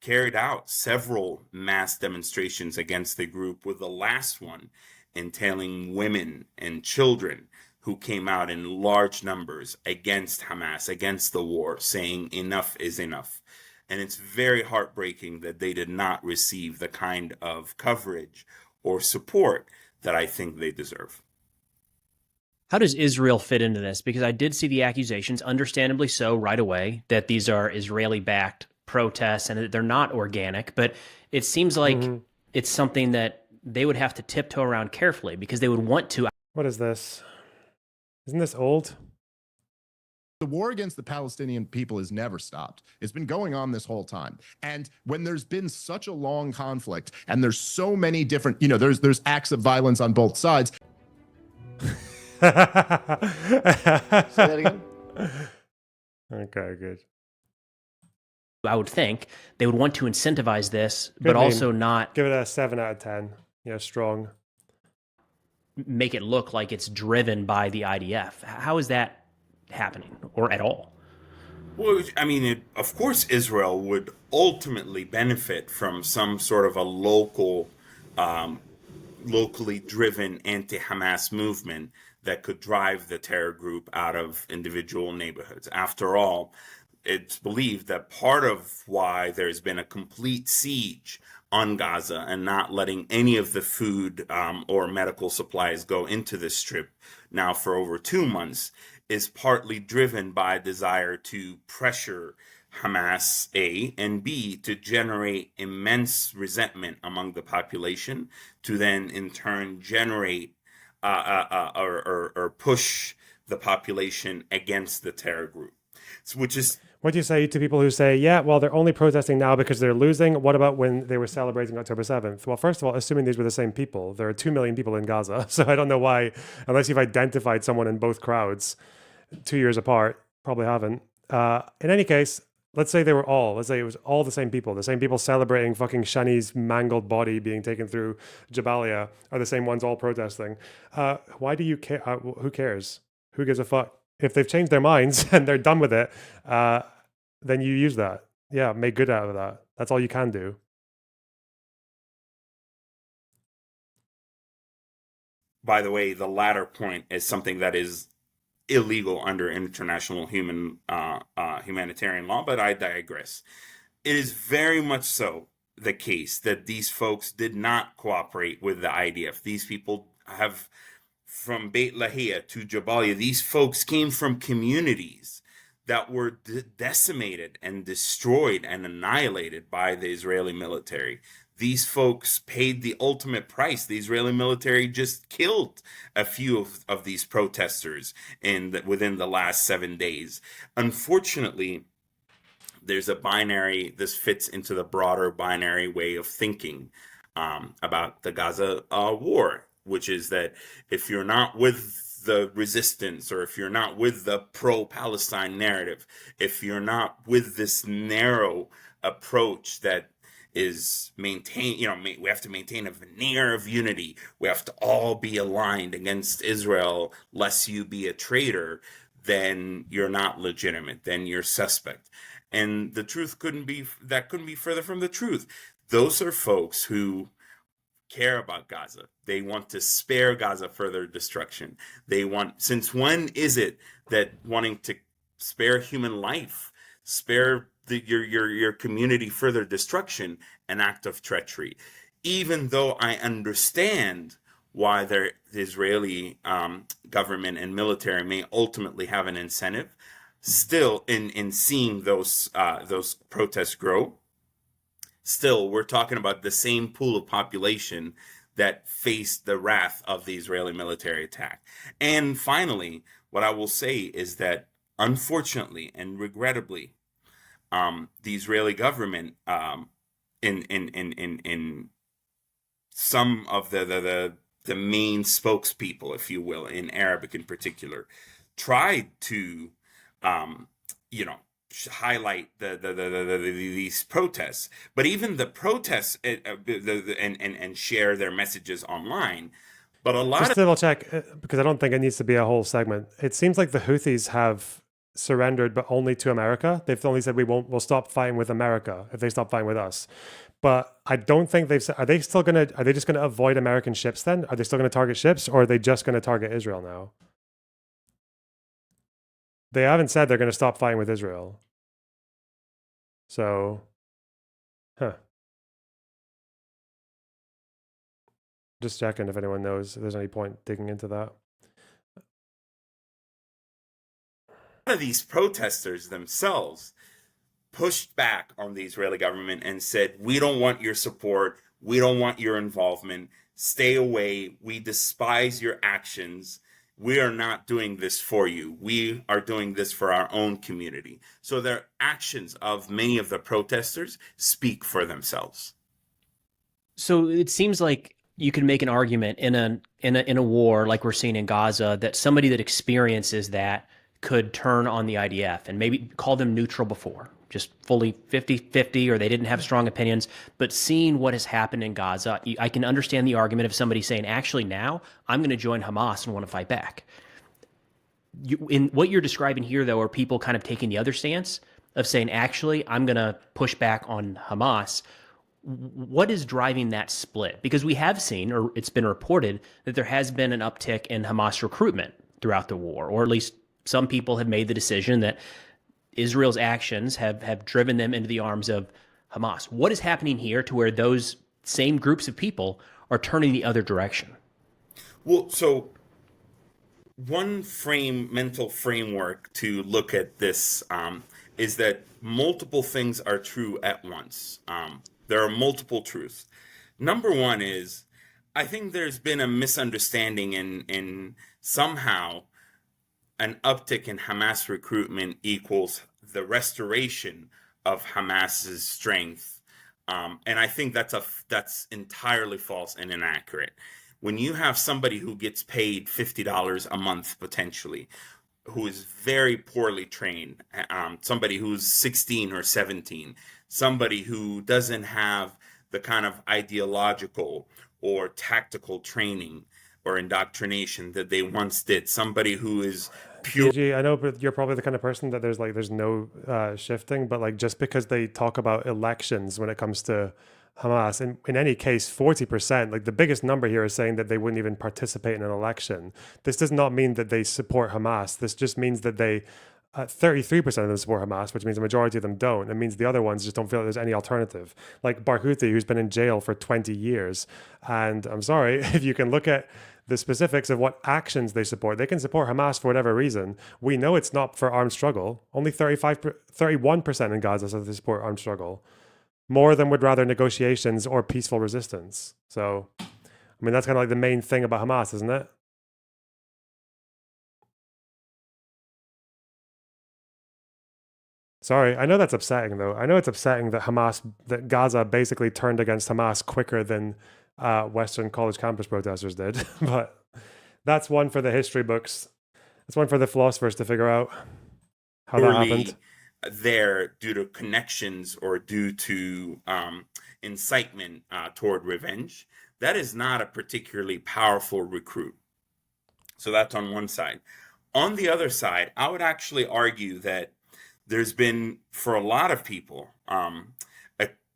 carried out several mass demonstrations against the group, with the last one entailing women and children who came out in large numbers against Hamas, against the war, saying enough is enough. And it's very heartbreaking that they did not receive the kind of coverage or support that I think they deserve. How does Israel fit into this? Because I did see the accusations, understandably so, right away, that these are Israeli-backed protests and that they're not organic. But it seems like it's something that they would have to tiptoe around carefully, because they would want to. What is this? Isn't this old? The war against the Palestinian people has never stopped. It's been going on this whole time. And when there's been such a long conflict and there's so many different, there's acts of violence on both sides. Say that again? Okay, good. I would think they would want to incentivize this, Good but name. also not Give it a 7 out of 10. Yeah, strong. make it look like it's driven by the IDF. How is that happening, or at all? Well, I mean, of course, Israel would ultimately benefit from some sort of a locally driven anti-Hamas movement that could drive the terror group out of individual neighborhoods. After all, it's believed that part of why there's been a complete siege on Gaza and not letting any of the food or medical supplies go into the strip now for over 2 months is partly driven by a desire to pressure Hamas, A, and B, to generate immense resentment among the population, to then in turn generate or push the population against the terror group, which is... What do you say to people who say, yeah, well, they're only protesting now because they're losing? What about when they were celebrating October 7th? Well, first of all, assuming these were the same people, there are 2 million people in Gaza. So I don't know why, unless you've identified someone in both crowds 2 years apart, probably haven't. In any case, let's say it was all the same people celebrating fucking Shani's mangled body being taken through Jabalia are the same ones all protesting. Why do you care? Who cares? Who gives a fuck? If they've changed their minds and they're done with it, then you use that. Yeah, make good out of that. That's all you can do. By the way, the latter point is something that is illegal under international humanitarian law, but I digress. It is very much so the case that these folks did not cooperate with the IDF. These people have, from Beit Lahia to Jabalia, these folks came from communities that were decimated and destroyed and annihilated by the Israeli military. These folks paid the ultimate price. The Israeli military just killed a few of these protesters within the last 7 days. Unfortunately, there's a binary, this fits into the broader binary way of thinking about the Gaza war, which is that if you're not with the resistance, or if you're not with the pro-Palestine narrative, if you're not with this narrow approach that is maintained, we have to maintain a veneer of unity. We have to all be aligned against Israel, lest you be a traitor, then you're not legitimate, then you're suspect. And the truth couldn't be further from the truth. Those are folks who care about Gaza. They want to spare Gaza further destruction. Since when is it that wanting to spare human life, spare your community further destruction, an act of treachery? Even though I understand why the Israeli government and military may ultimately have an incentive, still in seeing those protests grow, still, we're talking about the same pool of population that faced the wrath of the Israeli military attack. And finally, what I will say is that, unfortunately and regrettably, the Israeli government, in some of the main spokespeople, if you will, in Arabic in particular, tried to, highlight these protests. But even the protests and share their messages online. But a lot Just of to double check, because I don't think it needs to be a whole segment. It seems like the Houthis have surrendered, but only to America. They've only said we'll stop fighting with America if they stop fighting with us. But I don't think they've said, are they just going to avoid American ships then? Are they still going to target ships, or are they just going to target Israel now? They haven't said they're going to stop fighting with Israel. So, just checking if anyone knows if there's any point digging into that. of these protesters themselves pushed back on the Israeli government and said, we don't want your support. We don't want your involvement. Stay away. We despise your actions. We are not doing this for you. We are doing this for our own community. So the actions of many of the protesters speak for themselves. So it seems like you can make an argument in a war like we're seeing in Gaza that somebody that experiences that could turn on the IDF and maybe call them neutral before, just fully 50-50, or they didn't have strong opinions. But seeing what has happened in Gaza, I can understand the argument of somebody saying, actually now I'm going to join Hamas and want to fight back. In what you're describing here, though, are people kind of taking the other stance of saying, actually, I'm going to push back on Hamas. What is driving that split? Because we have seen, or it's been reported, that there has been an uptick in Hamas recruitment throughout the war, or at least some people have made the decision that Israel's actions have driven them into the arms of Hamas. What is happening here to where those same groups of people are turning the other direction? Well, so one mental framework to look at this is that multiple things are true at once. There are multiple truths. Number one is, I think there's been a misunderstanding in somehow an uptick in Hamas recruitment equals the restoration of Hamas's strength. And I think that's entirely false and inaccurate. When you have somebody who gets paid $50 a month potentially, who is very poorly trained, somebody who's 16 or 17, somebody who doesn't have the kind of ideological or tactical training or indoctrination that they once did, somebody who is pure. PG, I know, but you're probably the kind of person that there's no shifting, but like just because they talk about elections when it comes to Hamas, and in any case, 40%, like the biggest number here is saying that they wouldn't even participate in an election. This does not mean that they support Hamas. This just means that they 33% of them support Hamas, which means the majority of them don't. It means the other ones just don't feel like there's any alternative. Like Barghouti, who's been in jail for 20 years. And I'm sorry, if you can look at the specifics of what actions they support, they can support Hamas for whatever reason. We know it's not for armed struggle. Only 31% in Gaza says they support armed struggle. More than would rather negotiations or peaceful resistance. So, I mean, that's kind of like the main thing about Hamas, isn't it? Sorry, I know that's upsetting, though. I know it's upsetting that Gaza basically turned against Hamas quicker than Western college campus protesters did. But that's one for the history books. That's one for the philosophers to figure out how that happened. There due to connections or due to incitement toward revenge. That is not a particularly powerful recruit. So that's on one side. On the other side, I would actually argue that there's been, for a lot of people, a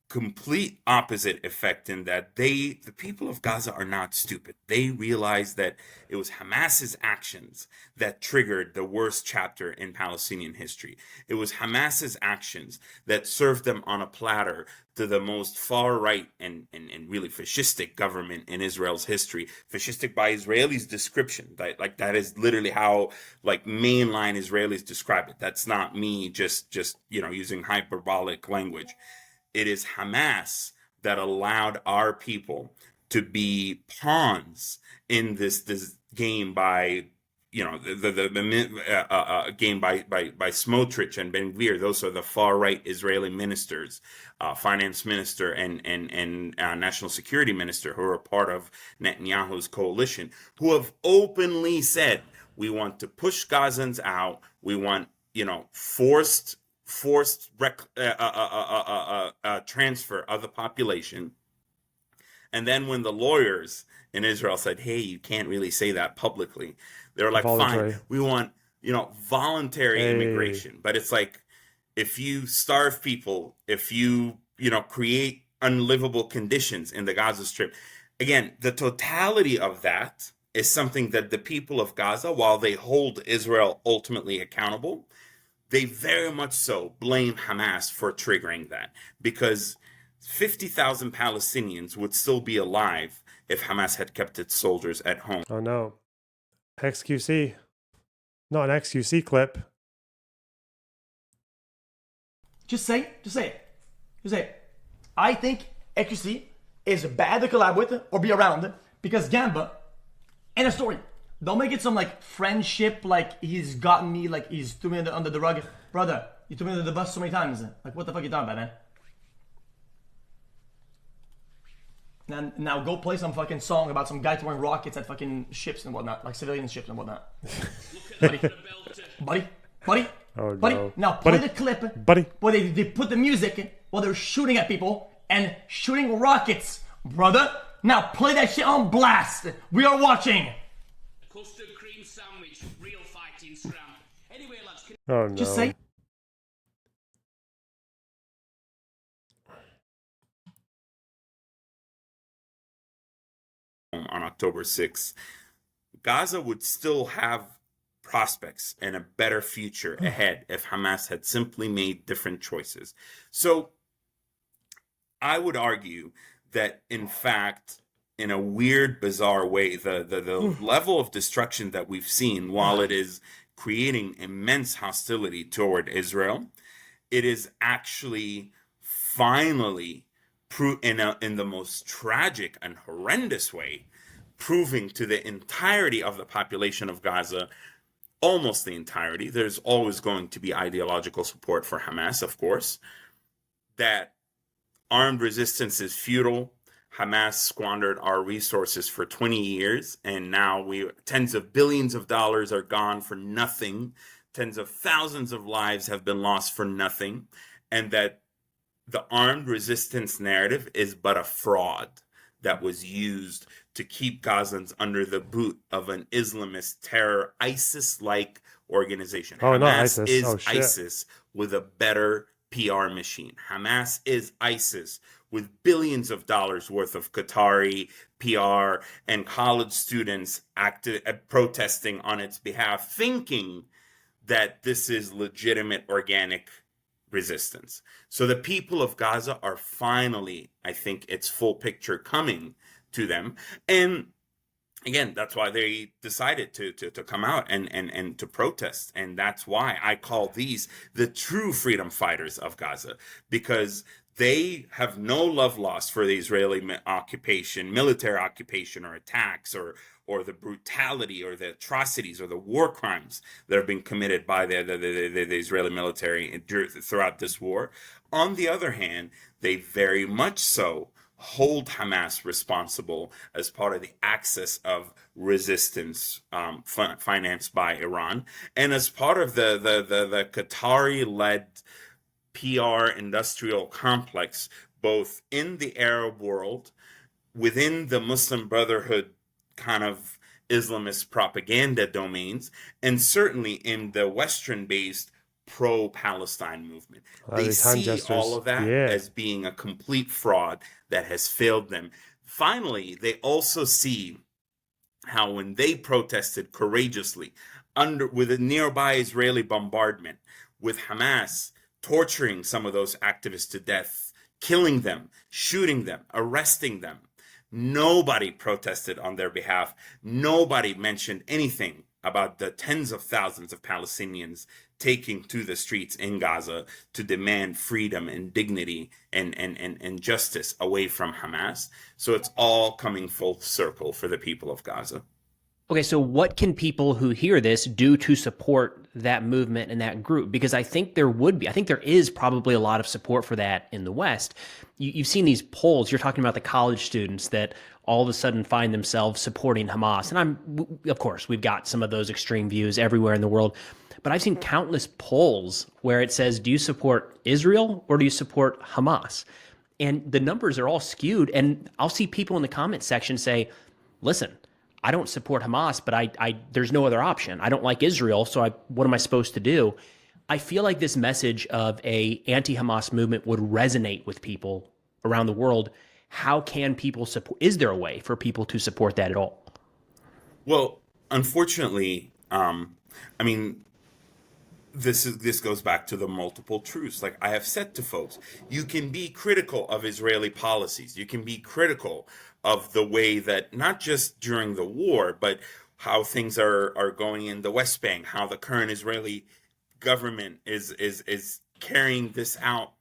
complete opposite effect in that the people of Gaza are not stupid. They realize that it was Hamas's actions that triggered the worst chapter in Palestinian history. It was Hamas's actions that served them on a platter to the most far-right and really fascistic government in Israel's history. Fascistic by Israelis' description. That is literally how mainline Israelis describe it. That's not me just using hyperbolic language. it is Hamas that allowed our people to be pawns in this game by, you know, the game by Smotrich and Ben Gvir. Those are the far right Israeli ministers, finance minister and national security minister, who are part of Netanyahu's coalition, who have openly said, we want to push Gazans out. We want, you know, forced transfer of the population. And then when the lawyers in Israel said, hey, you can't really say that publicly, they were like, Voluntary. fine, we want, you know, voluntary immigration. But it's like, if you starve people, if you, you know, create unlivable conditions in the Gaza Strip, again, the totality of that is something that the people of Gaza, while they hold Israel ultimately accountable, they very much so blame Hamas for triggering that, because 50,000 Palestinians would still be alive if Hamas had kept its soldiers at home. Oh no. XQC. Not an XQC clip. Just say it. I think XQC is bad to collab with or be around because Gamba, end of story. Don't make it some like friendship, like he's gotten me, like he's threw me under the rug. Brother, you threw me under the bus so many times. Like, what the fuck you talking about, man? Now go play some fucking song about some guy throwing rockets at fucking ships and whatnot, like civilian ships and whatnot. Buddy. Oh, Buddy, no. now play Buddy. the clip Buddy. where they put the music while they're shooting at people and shooting rockets, brother. Now play that shit on blast. We are watching. Custard cream sandwich, real fighting scram. Anyway, lads, Oh no. Just say. On October 6th, Gaza would still have prospects and a better future ahead if Hamas had simply made different choices. So I would argue that, in fact, in a weird, bizarre way, the level of destruction that we've seen, while it is creating immense hostility toward Israel, it is actually finally in the most tragic and horrendous way, proving to the entirety of the population of Gaza, almost the entirety, there's always going to be ideological support for Hamas, of course, that armed resistance is futile. Hamas squandered our resources for 20 years, and now tens of billions of dollars are gone for nothing. Tens of thousands of lives have been lost for nothing, and that the armed resistance narrative is but a fraud that was used to keep Gazans under the boot of an Islamist terror, ISIS-like organization. Oh, Hamas not ISIS. is Oh, shit. ISIS with a better PR machine. Hamas is ISIS with billions of dollars worth of Qatari PR and college students protesting on its behalf, thinking that this is legitimate organic resistance. So the people of Gaza are finally, I think, its full picture coming to them. And again, that's why they decided to come out and to protest. And that's why I call these the true freedom fighters of Gaza, because they have no love lost for the Israeli occupation, military occupation, or attacks, or the brutality or the atrocities or the war crimes that have been committed by the Israeli military throughout this war. On the other hand, they very much so hold Hamas responsible as part of the axis of resistance financed by Iran, and as part of the Qatari-led PR industrial complex, both in the Arab world, within the Muslim Brotherhood kind of Islamist propaganda domains, and certainly in the Western-based pro-Palestine movement. They see all of that as being a complete fraud that has failed them. Finally, they also see how when they protested courageously with a nearby Israeli bombardment, with Hamas torturing some of those activists to death, killing them, shooting them, arresting them, nobody protested on their behalf. Nobody mentioned anything about the tens of thousands of Palestinians taking to the streets in Gaza to demand freedom and dignity and justice away from Hamas. So it's all coming full circle for the people of Gaza. Okay, so what can people who hear this do to support that movement and that group? Because I think there is probably a lot of support for that in the West. You've seen these polls. You're talking about the college students that all of a sudden find themselves supporting Hamas. And of course, we've got some of those extreme views everywhere in the world. But I've seen countless polls where it says, do you support Israel or do you support Hamas? And the numbers are all skewed. And I'll see people in the comment section say, listen, I don't support Hamas, but I there's no other option. I don't like Israel, so what am I supposed to do? I feel like this message of a anti-Hamas movement would resonate with people around the world. How can people support? Is there a way for people to support that at all? Well, unfortunately, I mean, this goes back to the multiple truths. Like I have said to folks, you can be critical of Israeli policies. You can be critical of the way that not just during the war, but how things are going in the West Bank, how the current Israeli government is carrying this out,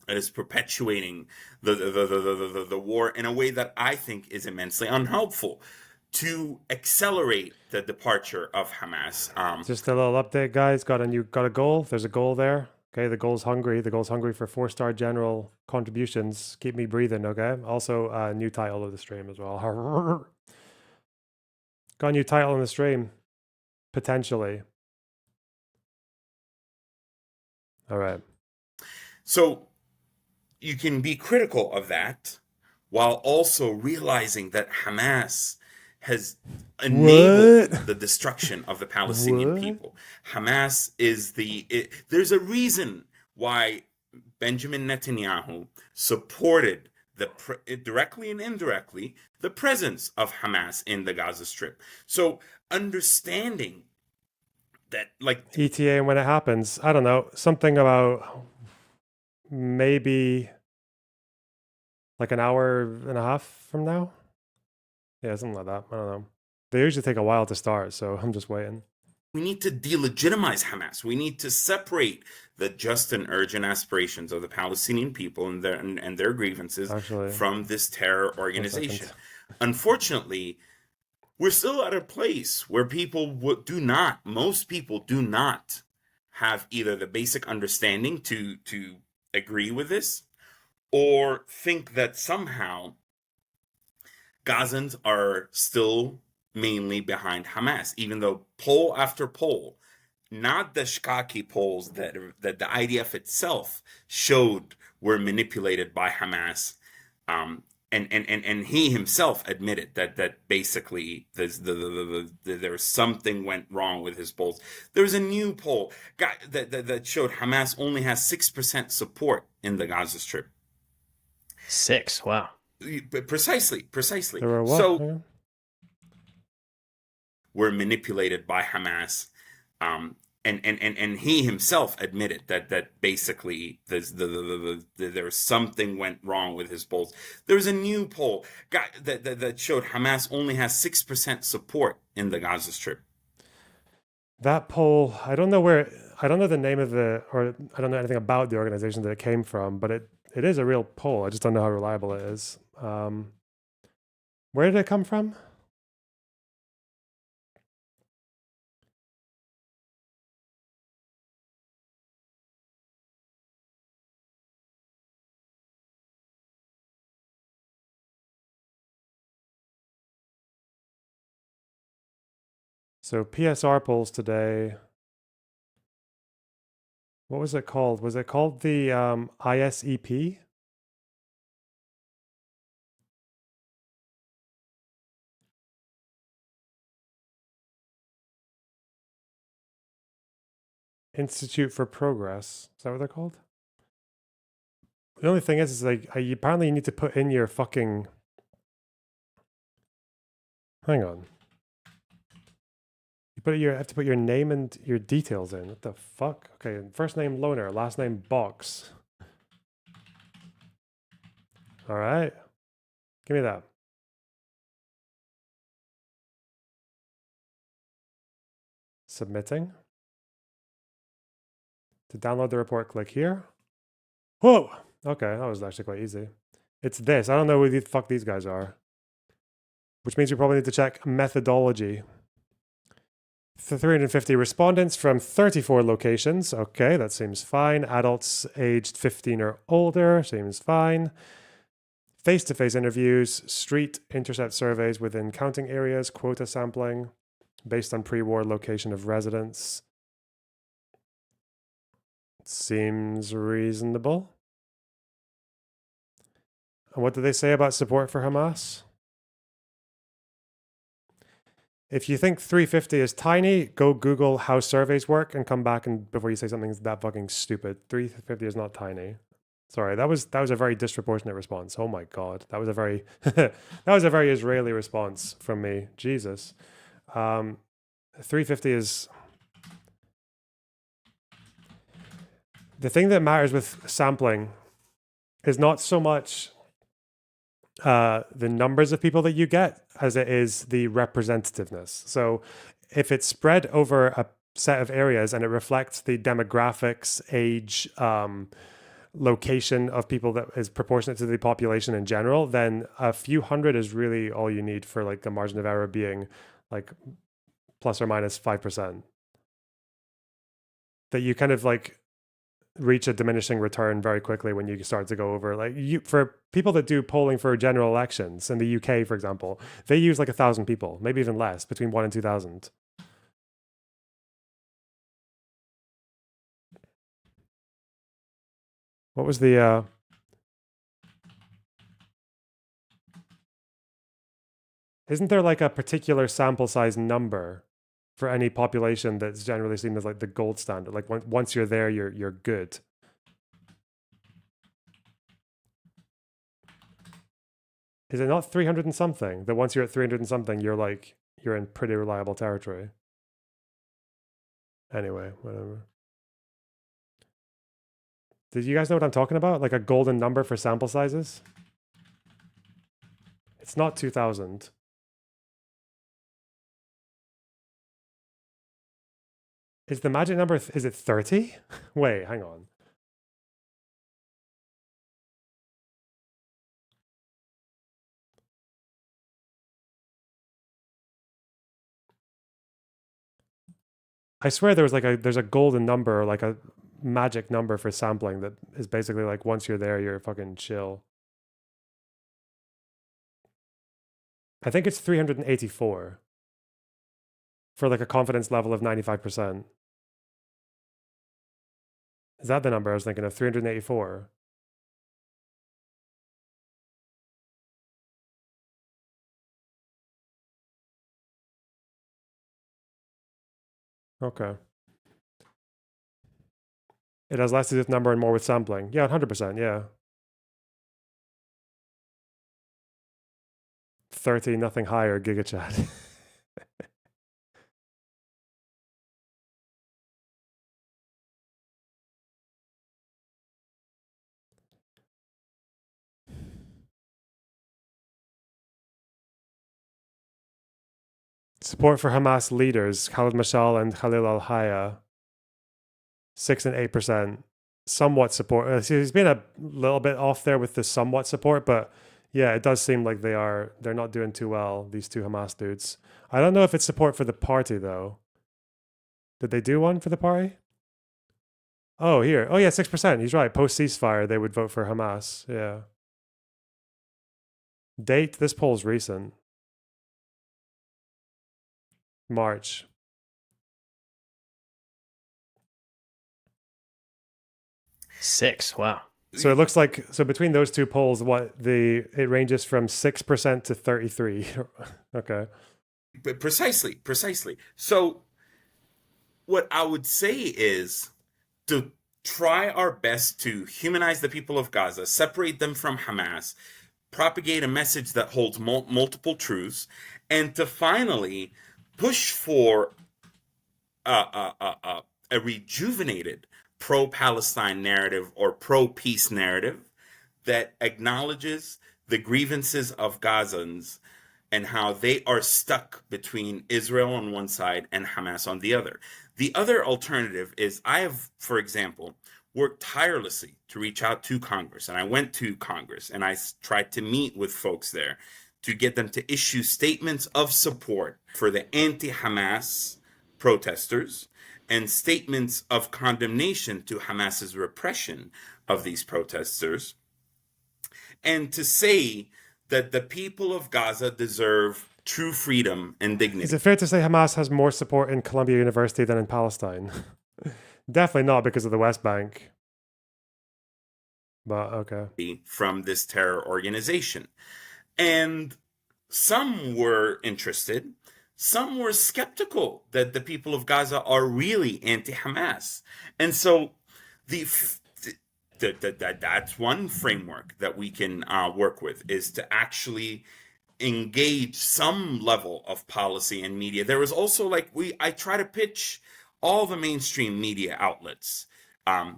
is perpetuating the war in a way that I think is immensely unhelpful to accelerate the departure of Hamas. Just a little update, guys. Got a goal. There's a goal there. Okay, the goal's hungry. The goal's hungry for 4-star general contributions. Keep me breathing, okay? Also, new title of the stream as well. Got a new title in the stream. Potentially. All right. So you can be critical of that while also realizing that Hamas has enabled the destruction of the Palestinian people. Hamas is there's a reason why Benjamin Netanyahu supported directly and indirectly the presence of Hamas in the Gaza Strip. So understanding that, like ETA and when it happens, I don't know, something about maybe like an hour and a half from now. Yeah, something like that. I don't know. They usually take a while to start, so I'm just waiting. We need to delegitimize Hamas. We need to separate the just and urgent aspirations of the Palestinian people and their grievances from this terror organization. Unfortunately, we're still at a place where most people do not have either the basic understanding to agree with this, or think that somehow Gazans are still mainly behind Hamas, even though poll after poll, not the Shkaki polls that the IDF itself showed were manipulated by Hamas, and he himself admitted that basically there's something went wrong with his polls. There's a new poll that showed Hamas only has 6% support in the Gaza Strip. 6, wow. Precisely. There were what? So were manipulated by Hamas, and he himself admitted that basically there's something went wrong with his polls. There's a new poll that showed Hamas only has 6% support in the Gaza Strip. That poll, I don't know the name of or I don't know anything about the organization that it came from, but it is a real poll. I just don't know how reliable it is. Where did it come from? So PSR polls today. What was it called? Was it called the ISEP? Institute for Progress. Is that what they're called? The only thing is like apparently you need to put in your fucking. Hang on. You have to put your name and your details in. What the fuck? Okay, first name Loner, last name Box. All right, give me that. Submitting. To download the report, click here. Whoa! Okay, that was actually quite easy. It's this. I don't know who the fuck these guys are. Which means we probably need to check methodology. 350 respondents from 34 locations. Okay, that seems fine. Adults aged 15 or older. Seems fine. Face-to-face interviews. Street intercept surveys within counting areas. Quota sampling. Based on pre-war location of residence. Seems reasonable. And what do they say about support for Hamas? If you think 350 is tiny, go Google how surveys work and come back and before you say something that fucking stupid. 350 is not tiny. Sorry, that was a very disproportionate response. Oh my god, that was a very that was a very Israeli response from me. Jesus, 350 is the thing that matters with sampling is not so much the numbers of people that you get as it is the representativeness. So if it's spread over a set of areas and it reflects the demographics, age, location of people that is proportionate to the population in general, then a few hundred is really all you need for like the margin of error being like plus or minus 5%. That you kind of like reach a diminishing return very quickly when you start to go over like for people that do polling for general elections in the UK, for example, they use like 1,000 people, maybe even less, between 1,000 and 2,000. What was the isn't there like a particular sample size number for any population that's generally seen as like the gold standard? Like once you're there, you're good. Is it not 300 and something? That once you're at 300 and something, you're in pretty reliable territory. Anyway, whatever. Did you guys know what I'm talking about? Like a golden number for sample sizes? It's not 2,000. Is the magic number, is it 30? Wait, hang on. I swear there's a golden number, like a magic number for sampling that is basically like once you're there, you're fucking chill. I think it's 384 for like a confidence level of 95%. Is that the number I was thinking of? 384. Okay. It has less to do with number and more with sampling. Yeah, 100%, yeah. 30, nothing higher, GigaChat. Support for Hamas leaders, Khalid Mashal and Khalil al-Hayya, 6 and 8%. Somewhat support. He's been a little bit off there with the somewhat support, but yeah, it does seem like they're not doing too well, these two Hamas dudes. I don't know if it's support for the party, though. Did they do one for the party? Oh, here. Oh, yeah, 6%. He's right. Post-ceasefire, they would vote for Hamas. Yeah. Date, this poll's recent. March. Six. Wow. So it looks like, so between those two polls, it ranges from 6% to 33. Okay. But precisely. So what I would say is to try our best to humanize the people of Gaza, separate them from Hamas, propagate a message that holds multiple truths, and to finally push for a rejuvenated pro-Palestine narrative or pro-peace narrative that acknowledges the grievances of Gazans and how they are stuck between Israel on one side and Hamas on the other. The other alternative is I have, for example, worked tirelessly to reach out to Congress, and I went to Congress and I tried to meet with folks there to get them to issue statements of support for the anti-Hamas protesters and statements of condemnation to Hamas's repression of these protesters, and to say that the people of Gaza deserve true freedom and dignity. Is it fair to say Hamas has more support in Columbia University than in Palestine? Definitely not because of the West Bank. But okay. From this terror organization. And some were interested, some were skeptical that the people of Gaza are really anti-Hamas. And so that's one framework that we can work with, is to actually engage some level of policy and media. There was also I try to pitch all the mainstream media outlets.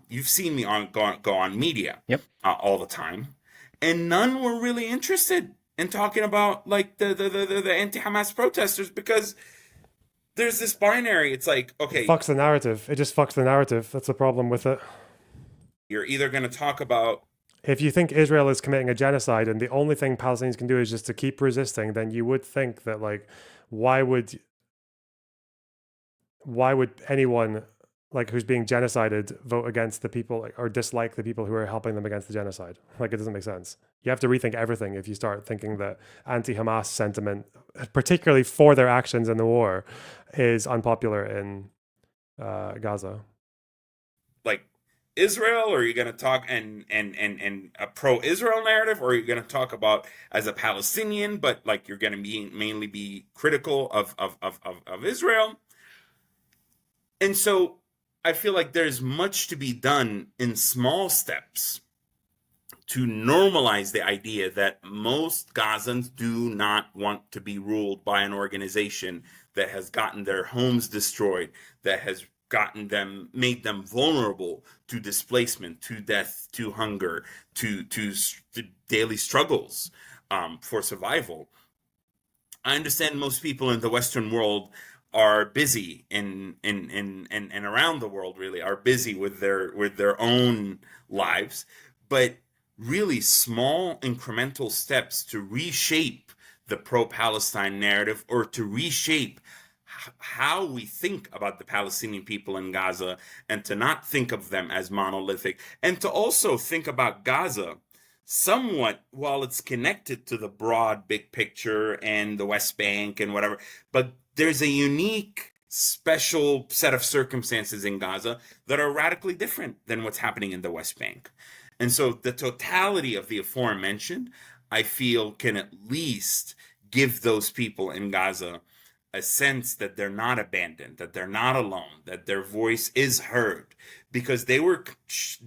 You've seen me go on media all the time, and none were really interested in talking about the anti-Hamas protesters, because there's this binary. It's like, okay, it fucks the narrative. It just fucks the narrative. That's the problem with it. You're either going to talk about, if you think Israel is committing a genocide and the only thing Palestinians can do is just to keep resisting, then you would think that why would anyone who's being genocided vote against the people or dislike the people who are helping them against the genocide? It doesn't make sense. You have to rethink everything if you start thinking that anti-Hamas sentiment, particularly for their actions in the war, is unpopular in Gaza. Israel, or are you going to talk and a pro-Israel narrative, or are you going to talk about as a Palestinian, but you're going to mainly be critical of Israel? And so I feel like there's much to be done in small steps to normalize the idea that most Gazans do not want to be ruled by an organization that has gotten their homes destroyed, that has made them vulnerable to displacement, to death, to hunger, to daily struggles for survival. I understand most people in the Western world are busy and around the world really are busy with their own lives, but really small incremental steps to reshape the pro-Palestine narrative, or to reshape how we think about the Palestinian people in Gaza, and to not think of them as monolithic, and to also think about Gaza somewhat, while it's connected to the broad big picture and the West Bank and whatever, but there's a unique special set of circumstances in Gaza that are radically different than what's happening in the West Bank. And so the totality of the aforementioned, I feel, can at least give those people in Gaza a sense that they're not abandoned, that they're not alone, that their voice is heard, because they were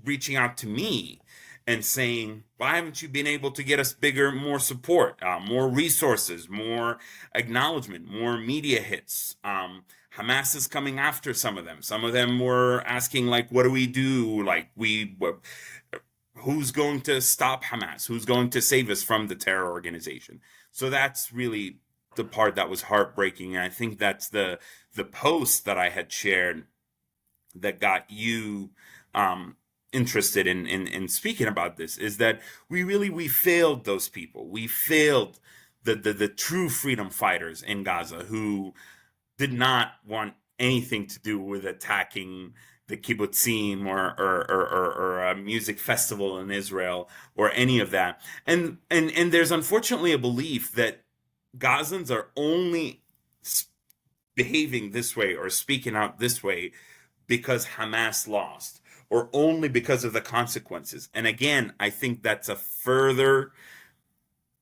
reaching out to me and saying, why haven't you been able to get us more support, more resources, more acknowledgement, more media hits? Hamas is coming after some of them. Some of them were asking, what do we do? Who's going to stop Hamas? Who's going to save us from the terror organization? So that's really the part that was heartbreaking. And I think that's the post that I had shared that got you interested in speaking about this, is that we failed those people. We failed the true freedom fighters in Gaza, who did not want anything to do with attacking the kibbutzim or a music festival in Israel or any of that. And there's unfortunately a belief that Gazans are only behaving this way or speaking out this way because Hamas lost, or only because of the consequences. And again, I think that's a further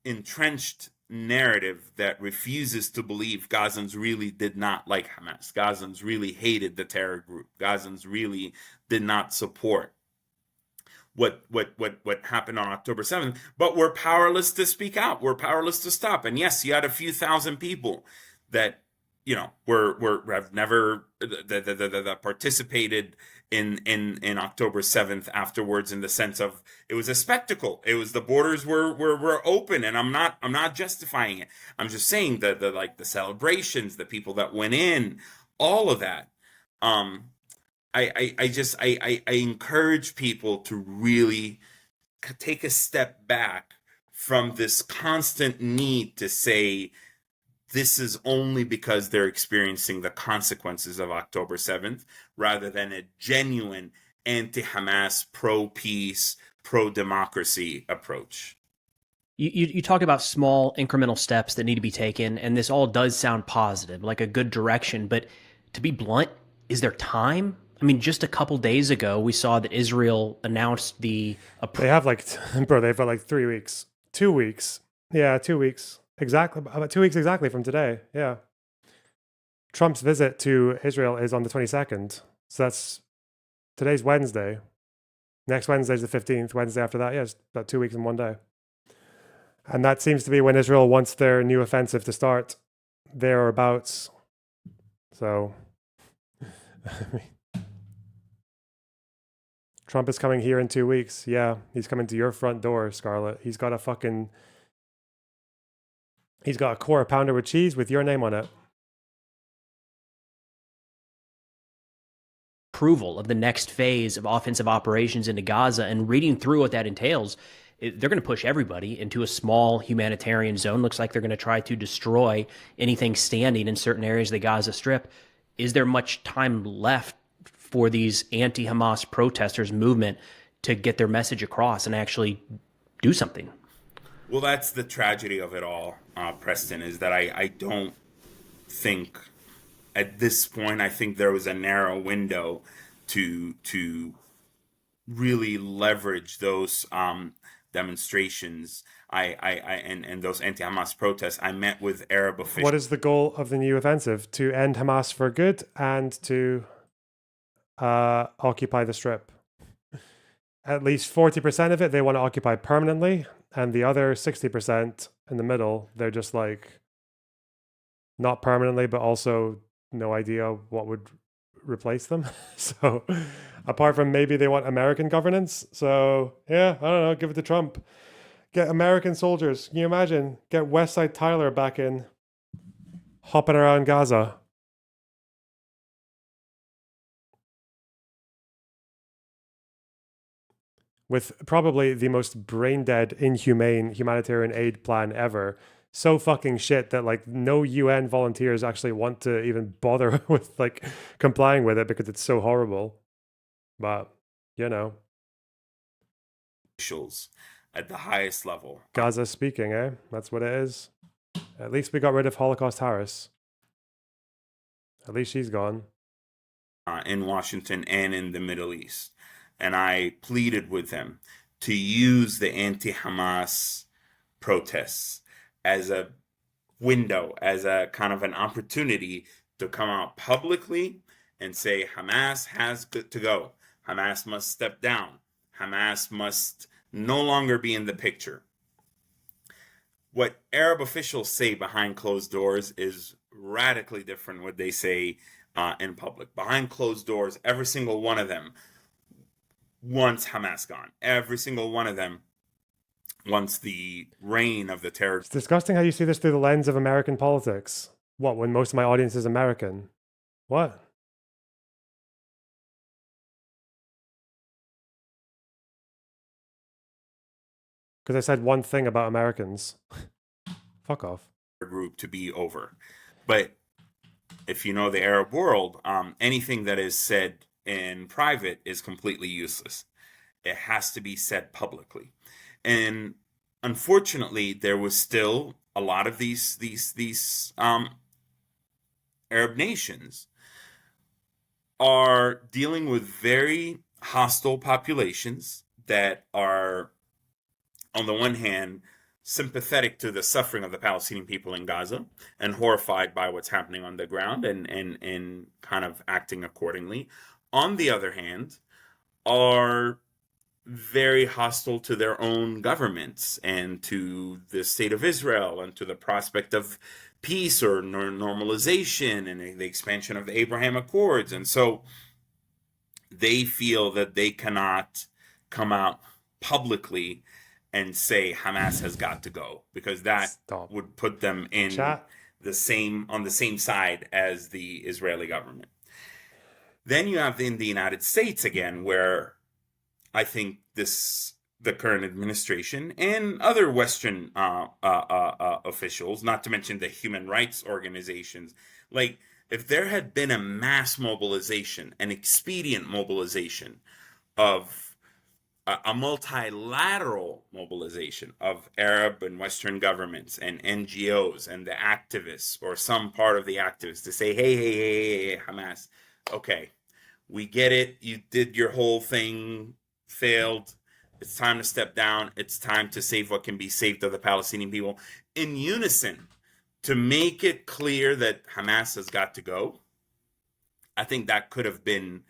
entrenched narrative that refuses to believe Gazans really did not like Hamas. Gazans really hated the terror group. Gazans really did not support what happened on October 7th, but we're powerless to speak out. We're powerless to stop. And yes, you had a few thousand people that have never that participated in October 7th afterwards, in the sense of it was a spectacle. It was, the borders were open, and I'm not justifying it. I'm just saying that the celebrations, the people that went in, all of that. I encourage people to really take a step back from this constant need to say this is only because they're experiencing the consequences of October 7th, rather than a genuine anti-Hamas, pro-peace, pro-democracy approach. You talk about small incremental steps that need to be taken, and this all does sound positive, like a good direction. But to be blunt, is there time? I mean, just a couple days ago, we saw that Israel announced they have they've got 3 weeks. 2 weeks. Yeah, 2 weeks. Exactly. About 2 weeks exactly from today. Yeah. Trump's visit to Israel is on the 22nd. So today's Wednesday. Next Wednesday's the 15th. Wednesday after that, yeah, it's about 2 weeks in one day. And that seems to be when Israel wants their new offensive to start, thereabouts. So, Trump is coming here in 2 weeks. Yeah, he's coming to your front door, Scarlett. He's got a quarter pounder with cheese with your name on it. Approval of the next phase of offensive operations into Gaza, and reading through what that entails, they're going to push everybody into a small humanitarian zone. Looks like they're going to try to destroy anything standing in certain areas of the Gaza Strip. Is there much time left for these anti-Hamas protesters movement to get their message across and actually do something? Well, that's the tragedy of it all, Preston, is that I don't think at this point, I think there was a narrow window to really leverage those demonstrations and those anti-Hamas protests. I met with Arab officials. What is the goal of the new offensive? To end Hamas for good and to occupy the Strip. At least 40% of it they want to occupy permanently, and the other 60% in the middle, they're just like not permanently, but also no idea what would replace them. So apart from maybe they want American governance. So yeah, I don't know, give it to Trump. Get American soldiers. Can you imagine? Get Westside Tyler back in, hopping around Gaza. With probably the most brain-dead, inhumane humanitarian aid plan ever. So fucking shit that no UN volunteers actually want to even bother with complying with it because it's so horrible. But, officials at the highest level. Gaza speaking, eh? That's what it is. At least we got rid of Holocaust Harris. At least she's gone. In Washington and in the Middle East. And I pleaded with them to use the anti-Hamas protests as a window, as a kind of an opportunity to come out publicly and say Hamas has to go. Hamas must step down. Hamas must no longer be in the picture. What Arab officials say behind closed doors is radically different what they say in public. Behind closed doors, every single one of them wants Hamas gone. Every single one of them wants the reign of the terror. It's disgusting how you see this through the lens of American politics. What, when most of my audience is American? What? Because I said one thing about Americans. Fuck off. Group to be over. But if you know the Arab world, anything that is said in private is completely useless. It has to be said publicly. And unfortunately, there was still a lot of these Arab nations are dealing with very hostile populations that are, on the one hand, sympathetic to the suffering of the Palestinian people in Gaza and horrified by what's happening on the ground and kind of acting accordingly. On the other hand, are very hostile to their own governments and to the state of Israel and to the prospect of peace or normalization and the expansion of the Abraham Accords. And so they feel that they cannot come out publicly and say Hamas has got to go, because that would put them in on the same side as the Israeli government. Then you have in the United States again, where I think the current administration and other Western officials, not to mention the human rights organizations, like if there had been a mass mobilization, an expedient mobilization of a multilateral mobilization of Arab and Western governments and NGOs and the activists or some part of the activists to say, hey, Hamas, okay, we get it. You did your whole thing, failed. It's time to step down. It's time to save what can be saved of the Palestinian people in unison to make it clear that Hamas has got to go. I think that could have been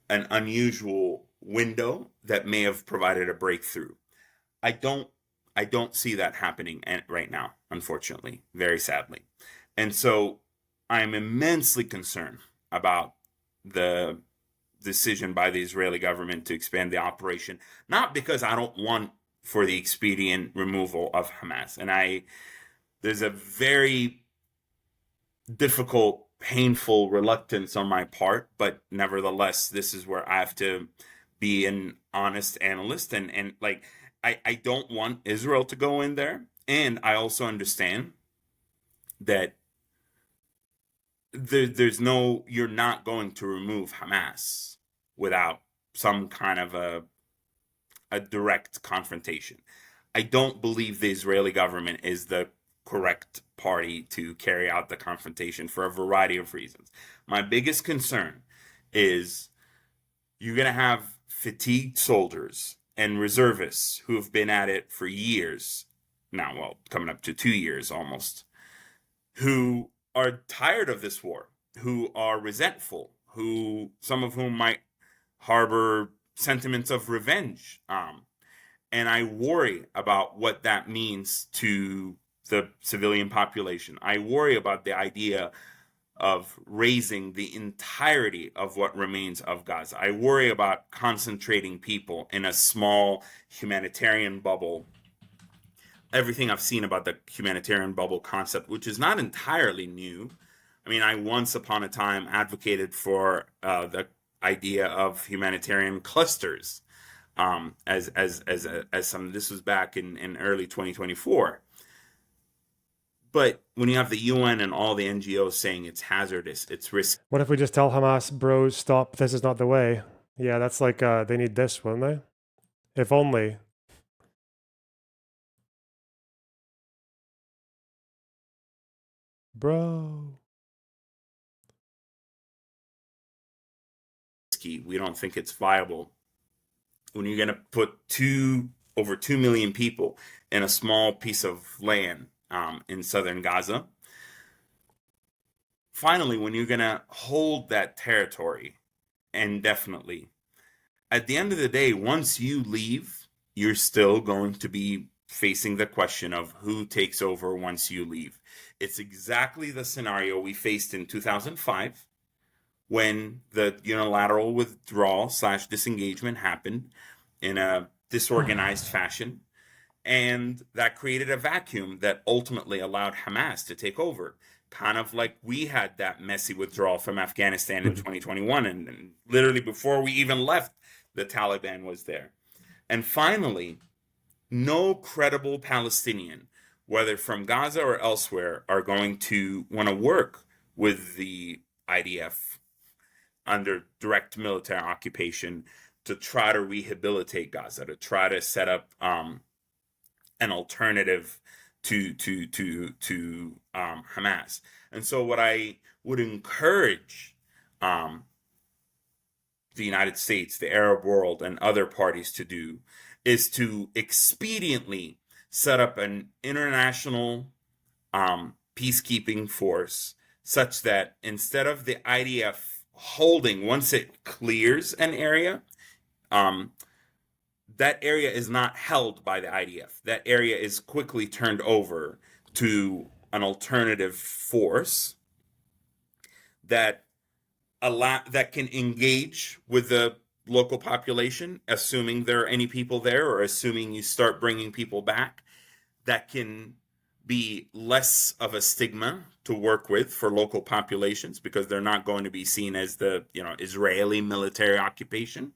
an unusual window that may have provided a breakthrough. I don't see that happening right now, unfortunately, very sadly. And so I'm immensely concerned about the decision by the Israeli government to expand the operation, not because I don't want for the expedient removal of Hamas. And there's a very difficult, painful reluctance on my part, but nevertheless, this is where I have to be an honest analyst, and like I don't want Israel to go in there, and I also understand that you're not going to remove Hamas without some kind of a direct confrontation. I don't believe the Israeli government is the correct party to carry out the confrontation for a variety of reasons. My biggest concern is you're going to have fatigued soldiers and reservists who have been at it for years now, well, coming up to 2 years almost, who are tired of this war, who are resentful, some of whom might harbor sentiments of revenge. And I worry about what that means to the civilian population. I worry about the idea of raising the entirety of what remains of Gaza. I worry about concentrating people in a small humanitarian bubble. Everything I've seen about the humanitarian bubble concept, which is not entirely new. I mean, I once upon a time advocated for the idea of humanitarian clusters as some. This was back in early 2024. But when you have the UN and all the NGOs saying it's hazardous, it's risky. What if we just tell Hamas, bros, stop, this is not the way? Yeah, that's like, they need this, wouldn't they? If only. Bro. We don't think it's viable. When you're going to put over 2 million people in a small piece of land in southern Gaza. Finally, when you're going to hold that territory indefinitely, at the end of the day, once you leave, you're still going to be facing the question of who takes over once you leave. It's exactly the scenario we faced in 2005 when the unilateral withdrawal / disengagement happened in a disorganized fashion. And that created a vacuum that ultimately allowed Hamas to take over. Kind of like we had that messy withdrawal from Afghanistan in 2021. And literally before we even left, the Taliban was there. And finally, no credible Palestinian, whether from Gaza or elsewhere, are going to want to work with the IDF under direct military occupation to try to rehabilitate Gaza, to try to set up an alternative to Hamas. And so what I would encourage the United States, the Arab world, and other parties to do is to expediently set up an international peacekeeping force such that instead of the IDF holding, once it clears an area, that area is not held by the IDF. That area is quickly turned over to an alternative force that can engage with the local population, assuming there are any people there, or assuming you start bringing people back, that can be less of a stigma to work with for local populations, because they're not going to be seen as the Israeli military occupation.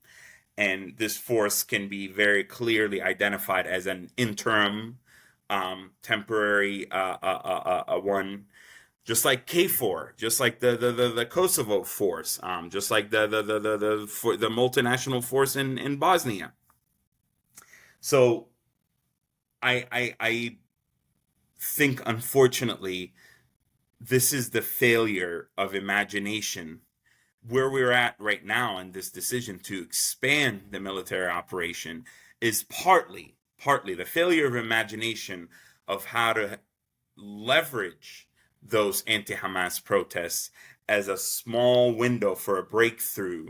And this force can be very clearly identified as an interim, temporary one, just like KFOR, just like the Kosovo force, just like the multinational force in Bosnia. So I think, unfortunately, this is the failure of imagination. Where we're at right now in this decision to expand the military operation is partly the failure of imagination of how to leverage those anti-Hamas protests as a small window for a breakthrough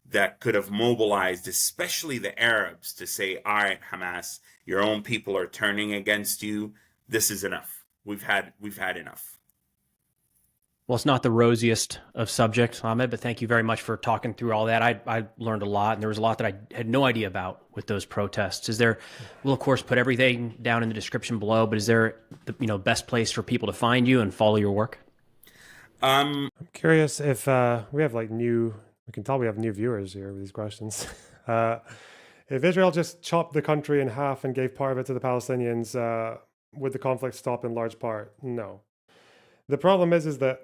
that could have mobilized especially the Arabs to say, all right, Hamas, your own people are turning against you. This is enough. We've had enough. Well, it's not the rosiest of subjects, Ahmed, but thank you very much for talking through all that. I learned a lot, and there was a lot that I had no idea about with those protests. We'll of course put everything down in the description below, but is there the best place for people to find you and follow your work? I'm curious if we have we can tell we have new viewers here with these questions. If Israel just chopped the country in half and gave part of it to the Palestinians, would the conflict stop in large part? No. The problem is that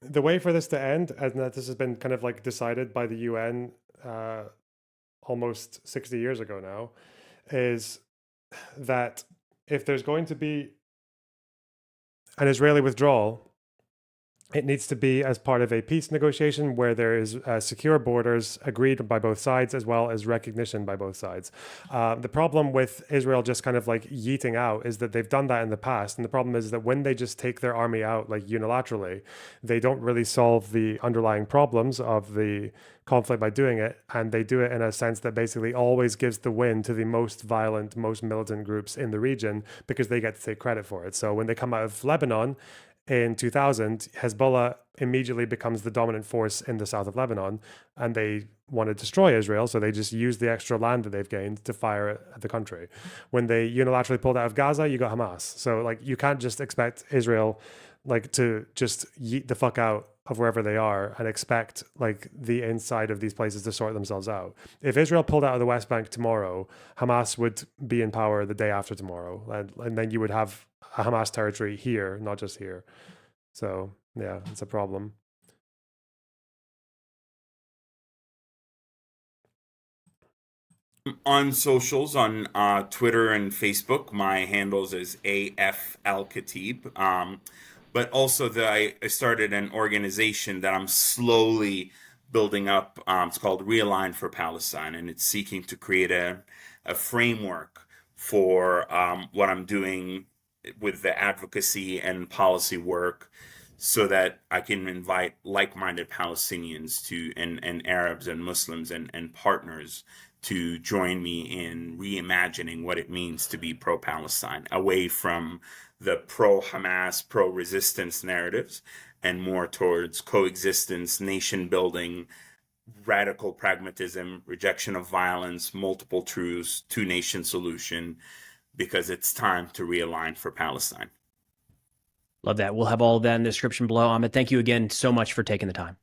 the way for this to end, and that this has been kind of decided by the UN almost 60 years ago now, is that if there's going to be an Israeli withdrawal, it needs to be as part of a peace negotiation where there is secure borders agreed by both sides, as well as recognition by both sides. The problem with Israel just kind of yeeting out is that they've done that in the past. And the problem is that when they just take their army out unilaterally, they don't really solve the underlying problems of the conflict by doing it. And they do it in a sense that basically always gives the win to the most violent, most militant groups in the region, because they get to take credit for it. So when they come out of Lebanon, in 2000, Hezbollah immediately becomes the dominant force in the south of Lebanon, and they want to destroy Israel, so they just use the extra land that they've gained to fire at the country. When they unilaterally pulled out of Gaza, you got Hamas. So you can't just expect Israel to just yeet the fuck out of wherever they are and expect the inside of these places to sort themselves out. If Israel pulled out of the West Bank tomorrow, Hamas would be in power the day after tomorrow, and then you would have a Hamas territory here, not just here. So yeah, it's a problem. On socials, on Twitter and Facebook, my handles is AF Al Khatib. But also I started an organization that I'm slowly building up. It's called Realign for Palestine, and it's seeking to create a framework for what I'm doing with the advocacy and policy work, so that I can invite like-minded Palestinians and Arabs and Muslims and partners to join me in reimagining what it means to be pro-Palestine, away from the pro-Hamas, pro-resistance narratives, and more towards coexistence, nation-building, radical pragmatism, rejection of violence, multiple truths, two-nation solution, because it's time to realign for Palestine. Love that. We'll have all of that in the description below. Ahmed, thank you again so much for taking the time.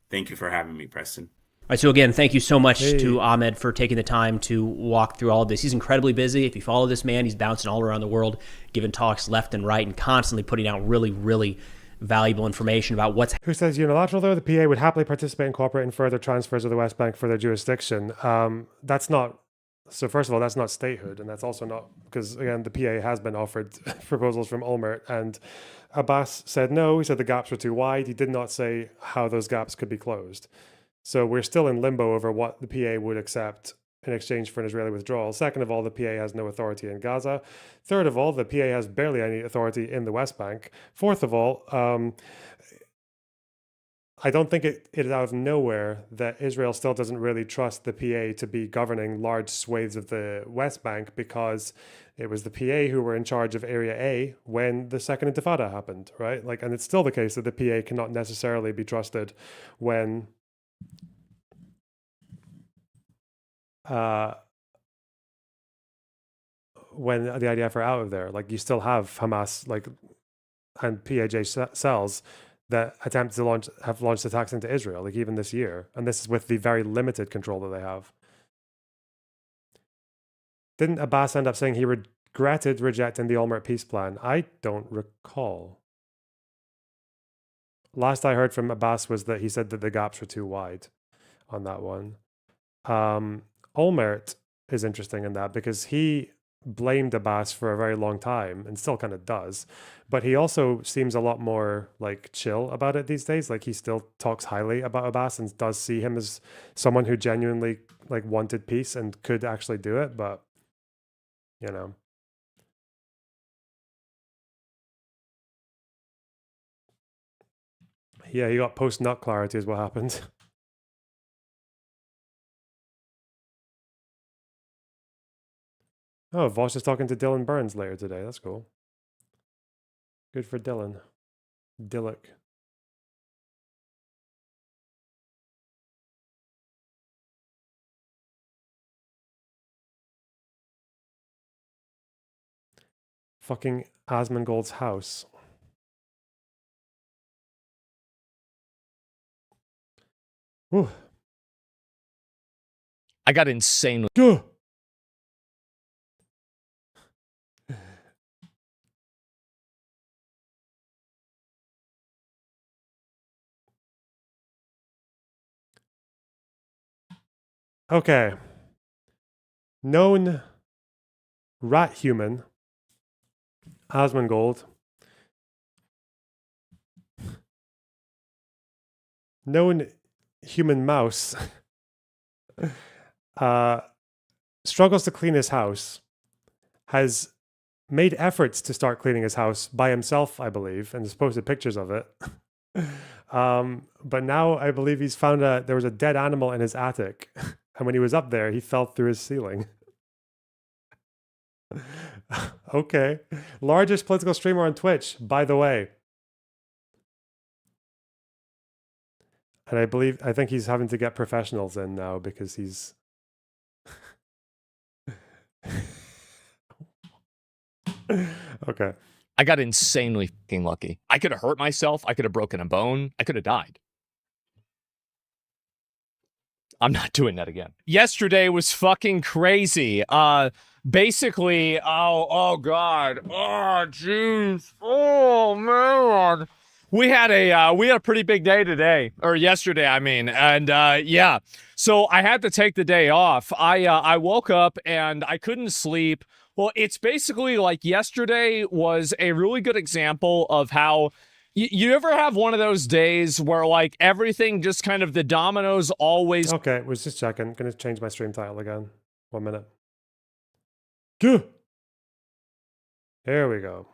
Thank you for having me, Preston. All right, so again, thank you so much to Ahmed for taking the time to walk through all of this. He's incredibly busy. If you follow this man, he's bouncing all around the world, giving talks left and right, and constantly putting out really, really valuable information about what's... Who says unilateral, though? The PA would happily participate and cooperate in further transfers of the West Bank for their jurisdiction. That's not... So first of all, that's not statehood, and that's also not... Because, again, the PA has been offered proposals from Olmert, and Abbas said no. He said the gaps were too wide. He did not say how those gaps could be closed. So we're still in limbo over what the PA would accept in exchange for an Israeli withdrawal. Second of all, the PA has no authority in Gaza. Third of all, the PA has barely any authority in the West Bank. Fourth of all, I don't think it is out of nowhere that Israel still doesn't really trust the PA to be governing large swathes of the West Bank, because it was the PA who were in charge of Area A when the Second Intifada happened, right? Like, and it's still the case that the PA cannot necessarily be trusted when the IDF are out of there. Like, you still have Hamas, like, and PAJ cells that attempt to have launched attacks into Israel, like even this year. And this is with the very limited control that they have. Didn't Abbas end up saying he regretted rejecting the Olmert peace plan? I don't recall. Last I heard from Abbas was that he said that the gaps were too wide on that one. Olmert is interesting in that because he blamed Abbas for a very long time and still kind of does, but he also seems a lot more like chill about it these days. Like, he still talks highly about Abbas and does see him as someone who genuinely like wanted peace and could actually do it, but you know. Yeah, he got post-nut clarity is what happened. Oh, Vosh is talking to Dylan Burns later today. That's cool. Good for Dylan. Dillick. Fucking Asmongold's house. Whew. I got insanely. Okay. Known rat human, Asmongold. Known human mouse struggles to clean his house, has made efforts to start cleaning his house by himself, I believe, and has posted pictures of it. But now I believe he's found there was a dead animal in his attic. And when he was up there, he fell through his ceiling. Okay. Largest political streamer on Twitch, by the way. And I think he's having to get professionals in now because he's... Okay. I got insanely fucking lucky. I could have hurt myself. I could have broken a bone. I could have died. I'm not doing that again. Yesterday was fucking crazy. Basically, oh god. Oh jeez. Oh man. We had a pretty big day today, or yesterday, I mean, and yeah. So I had to take the day off. I woke up and I couldn't sleep. Well, it's basically like yesterday was a really good example of how you ever have one of those days where like everything just kind of the dominoes always. Okay, was just checking. Gonna change my stream title again. 1 minute. Here we go.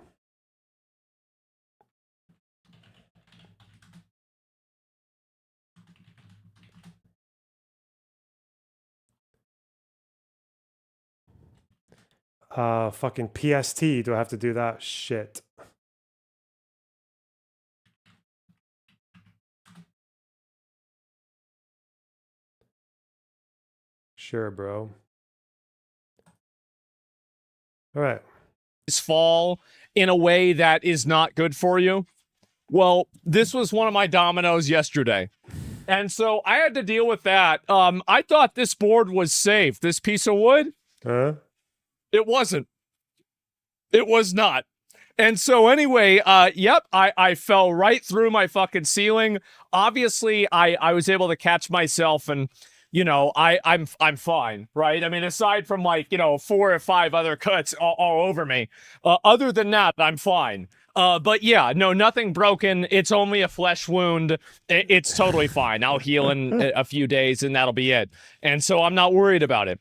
Fucking PST. Do I have to do that? Shit. Sure, bro. All right. Fall in a way that is not good for you. Well, this was one of my dominoes yesterday. And so I had to deal with that. I thought this board was safe. This piece of wood. It wasn't. It was not. And so anyway, yep, I fell right through my fucking ceiling. Obviously, I was able to catch myself and, you know, I'm fine, right? I mean, aside from like, you know, 4 or 5 other cuts all over me. Other than that, I'm fine. But yeah, no, nothing broken. It's only a flesh wound. It's totally fine. I'll heal in a few days and that'll be it. And so I'm not worried about it.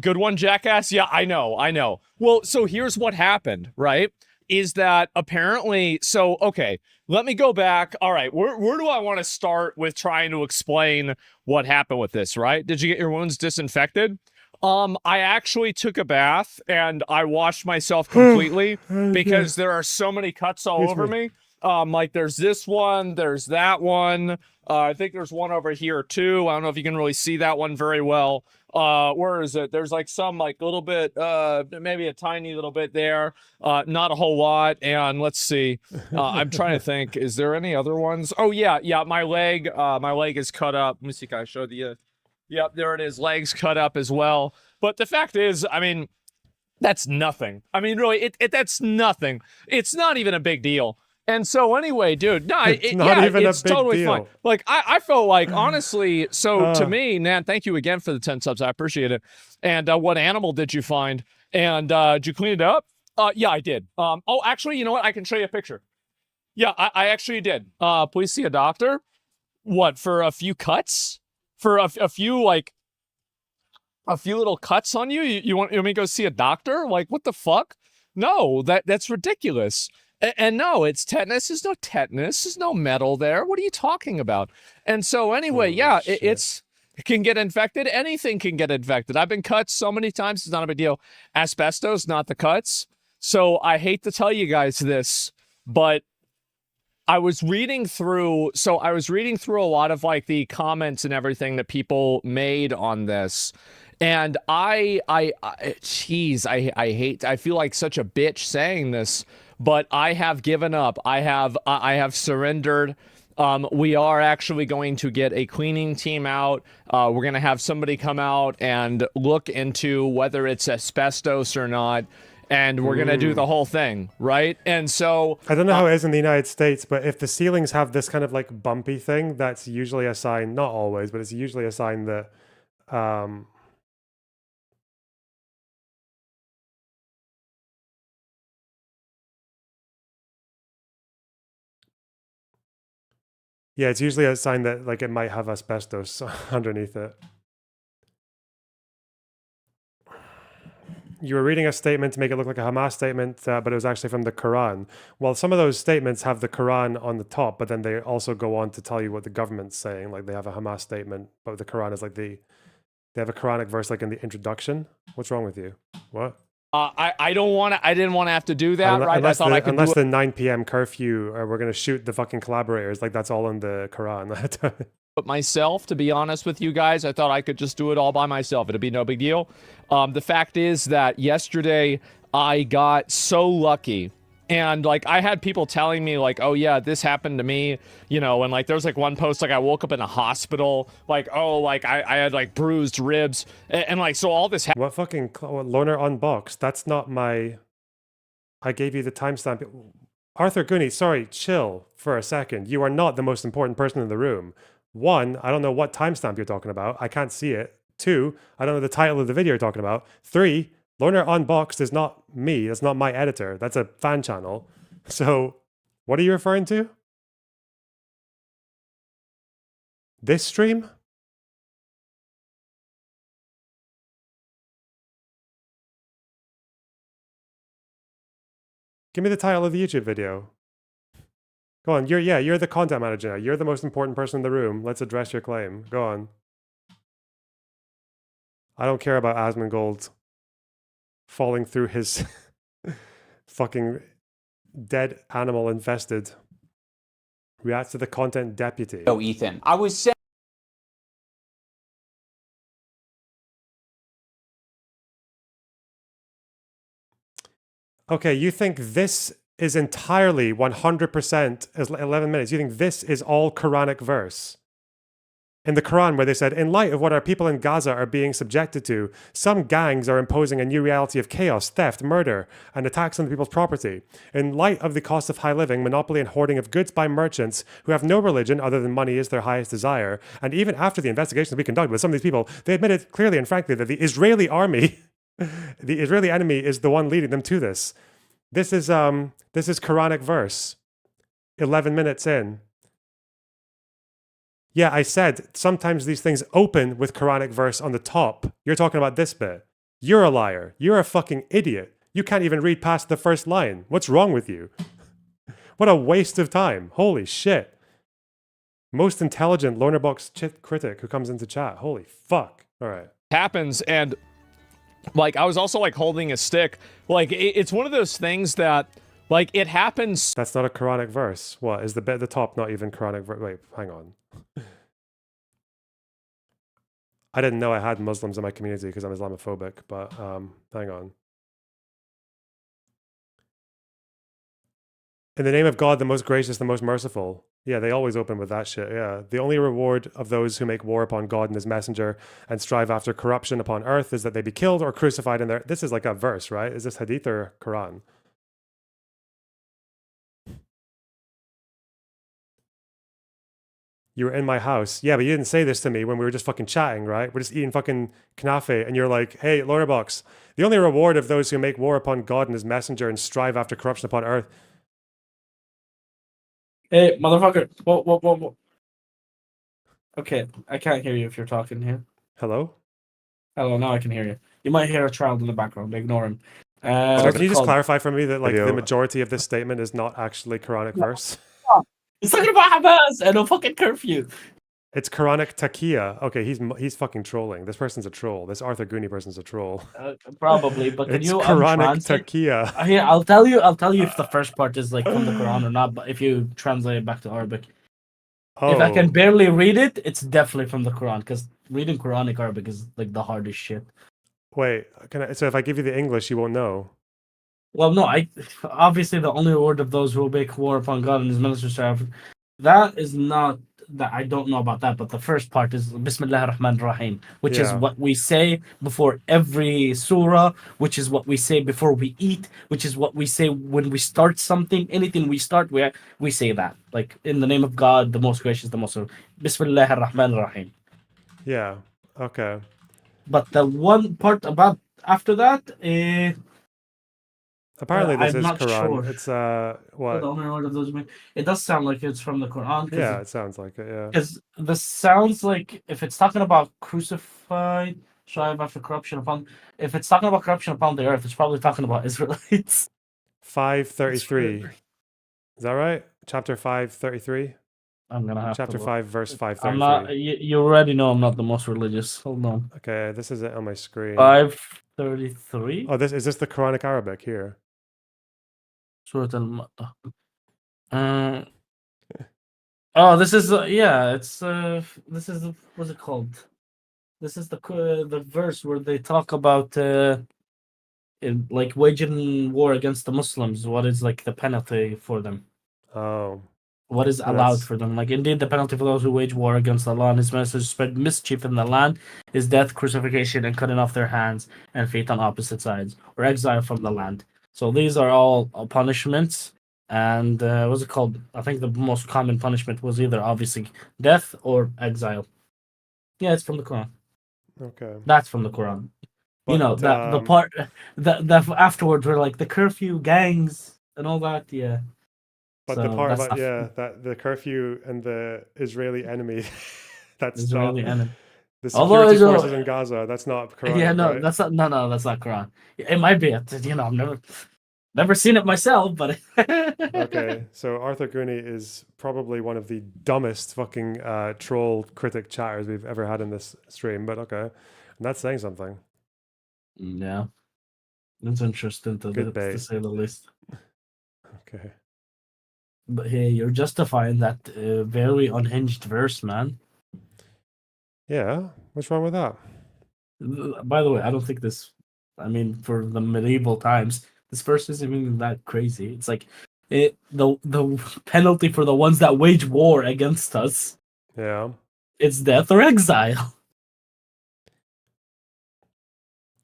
Good one, Jackass? Yeah, I know. Well, so here's what happened, right? is that apparently, so, okay, let me go back. All right, where do I want to start with trying to explain what happened with this, right? Did you get your wounds disinfected? I actually took a bath and I washed myself completely because there are so many cuts all over me. Like there's this one, there's that one. I think there's one over here too. I don't know if you can really see that one very well. Where is it? There's like some like little bit, maybe a tiny little bit there. Not a whole lot. And let's see. I'm trying to think. Is there any other ones? Oh yeah, my leg is cut up. Let me see. Can I show you? Yep, there it is. Legs cut up as well. But the fact is, I mean, that's nothing. I mean, really, that's nothing. It's not even a big deal. And so anyway, dude, no, it's totally deal. fine. Like, I felt like, honestly, so to me, Nan, thank you again for the 10 subs. I appreciate it. And what animal did you find? And did you clean it up? Yeah, I did. Oh, actually, you know what? I can show you a picture. Yeah, I actually did. Please see a doctor. What, for a few cuts? For a few, like, a few little cuts on you? You want me to go see a doctor? Like, what the fuck? No, that's ridiculous. And no, it's tetanus. There's no tetanus. There's no metal there. What are you talking about? And so anyway, yeah, it can get infected. Anything can get infected. I've been cut so many times. It's not a big deal. Asbestos, not the cuts. So I hate to tell you guys this, but I was reading through a lot of like the comments and everything that people made on this. And I feel like such a bitch saying this, but I have given up. I have surrendered. We are actually going to get a cleaning team out. We're going to have somebody come out and look into whether it's asbestos or not. And we're going to do the whole thing, right? And so I don't know how it is in the United States, but if the ceilings have this kind of like bumpy thing, that's usually a sign, not always, but it's usually a sign that yeah, it's usually a sign that like it might have asbestos underneath it. You were reading a statement to make it look like a Hamas statement, but it was actually from the Quran. Well, some of those statements have the Quran on the top, but then they also go on to tell you what the government's saying. Like they have a Hamas statement, but the Quran is like they have a Quranic verse like in the introduction. What's wrong with you? What? I didn't want to have to do that, right? Unless the 9 p.m. curfew, or we're going to shoot the fucking collaborators. Like that's all in the Quran. But myself, to be honest with you guys, I thought I could just do it all by myself. It'd be no big deal. The fact is that yesterday I got so lucky. And like I had people telling me like, oh yeah, this happened to me, you know, and like there's like one post like I woke up in a hospital, like, oh, like I had like bruised ribs and like so all this what fucking Loner Unboxed? That's not my I gave you the timestamp. Arthur Gooney, sorry, chill for a second. You are not the most important person in the room. 1, I don't know what timestamp you're talking about. I can't see it. 2, I don't know the title of the video you're talking about. 3, Loner Unboxed is not me. That's not my editor. That's a fan channel. So, what are you referring to? This stream? Give me the title of the YouTube video. Go on. You're the content manager now. You're the most important person in the room. Let's address your claim. Go on. I don't care about Asmongold falling through his fucking dead animal infested. Reacts to the content deputy. Oh, Ethan, I was saying. Okay, you think this is entirely 100% as 11 minutes. You think this is all Quranic verse? In the Quran, where they said, in light of what our people in Gaza are being subjected to, some gangs are imposing a new reality of chaos, theft, murder, and attacks on the people's property. In light of the cost of high living, monopoly and hoarding of goods by merchants who have no religion other than money is their highest desire, and even after the investigations we conducted with some of these people, they admitted clearly and frankly that the Israeli army, the Israeli enemy, is the one leading them to this. This is Quranic verse. 11 minutes in. Yeah, I said sometimes these things open with Quranic verse on the top. You're talking about this bit. You're a liar. You're a fucking idiot. You can't even read past the first line. What's wrong with you? What a waste of time. Holy shit. Most intelligent Lonerbox critic who comes into chat. Holy fuck. All right. Happens, and like I was also like holding a stick. Like it's one of those things that like it happens. That's not a Quranic verse. What is the bit at the top not even Quranic verse? Wait, hang on. I didn't know I had Muslims in my community because I'm Islamophobic, but hang on. In the name of God, the most gracious, the most merciful. Yeah, they always open with that shit. Yeah. The only reward of those who make war upon God and his messenger and strive after corruption upon earth is that they be killed or crucified in their... This is like a verse, right? Is this hadith or Quran? You were in my house. Yeah, but you didn't say this to me when we were just fucking chatting, right? We're just eating fucking knafe, and you're like, hey, Lonerbox, the only reward of those who make war upon God and his messenger and strive after corruption upon earth... Hey, motherfucker. Whoa. Okay, I can't hear you if you're talking here. Hello? Hello, now I can hear you. You might hear a child in the background. Ignore him. So can you just clarify for me that like the majority of this statement is not actually Quranic verse? He's talking about Hamas and a fucking curfew. It's Quranic taqiyya. Okay, he's fucking trolling. This person's a troll. This Arthur Gooney person's a troll. Probably, but can it's you Quranic translate? taqiyya. Here, I'll tell you if the first part is like from the Quran or not. But if you translate it back to Arabic, if I can barely read it, it's definitely from the Quran. Because reading Quranic Arabic is like the hardest shit. Wait, so if I give you the English, you won't know. Well, no, obviously the only word of those who make war upon God and His ministers. That is not that I don't know about that, but the first part is Bismillah ar-Rahman ar-Rahim, which is what we say before every surah, which is what we say before we eat, which is what we say when we start something. Anything we start, we say that. Like in the name of God, the most gracious, the most Bismillah ar-Rahman ar-Rahim. Yeah. Okay. But the one part about after that, apparently this is not Quran. sure. It's what? The only word of those. It does sound like it's from the Quran. Yeah, it sounds like it. Yeah. Because this sounds like if it's talking about crucified, strive after corruption upon. If it's talking about corruption upon the earth, it's probably talking about Israelites. 5:33. Is that right? Chapter 5:33. I'm gonna have Chapter to 5, verse 5:33. I'm not. You already know I'm not the most religious. Hold on. Okay, this is it on my screen. 5:33. Oh, is this the Quranic Arabic here? Surah Al-Matta. Oh, this is it's this is what's it called? This is the verse where they talk about like waging war against the Muslims. What is like the penalty for them? Oh. What is allowed for them? Like, indeed, the penalty for those who wage war against Allah and His Messenger spread mischief in the land is death, crucifixion, and cutting off their hands and feet on opposite sides, or exile from the land. So these are all punishments. And what's it called? I think the most common punishment was either obviously death or exile. Yeah, it's from the Quran. Okay. That's from the Quran. But, you know, that the part that afterwards were like the curfew gangs and all that. Yeah. But So the part that's about not- that the curfew and the Israeli enemy, that's Israeli not enemy. the Although security Israel- forces in Gaza. That's not Quran. Yeah, no, right? that's not. No, that's not Quran. It might be. You know, I've never seen it myself, but Okay, so Arthur Gooney is probably one of the dumbest fucking troll critic chatters we've ever had in this stream. But okay, and that's saying something. Yeah, it's interesting to say the least. Okay. But hey, you're justifying that very unhinged verse, man. Yeah, what's wrong with that? By the way, I don't think this. I mean, for the medieval times, this verse isn't even that crazy. It's like the penalty for the ones that wage war against us. Yeah. It's death or exile.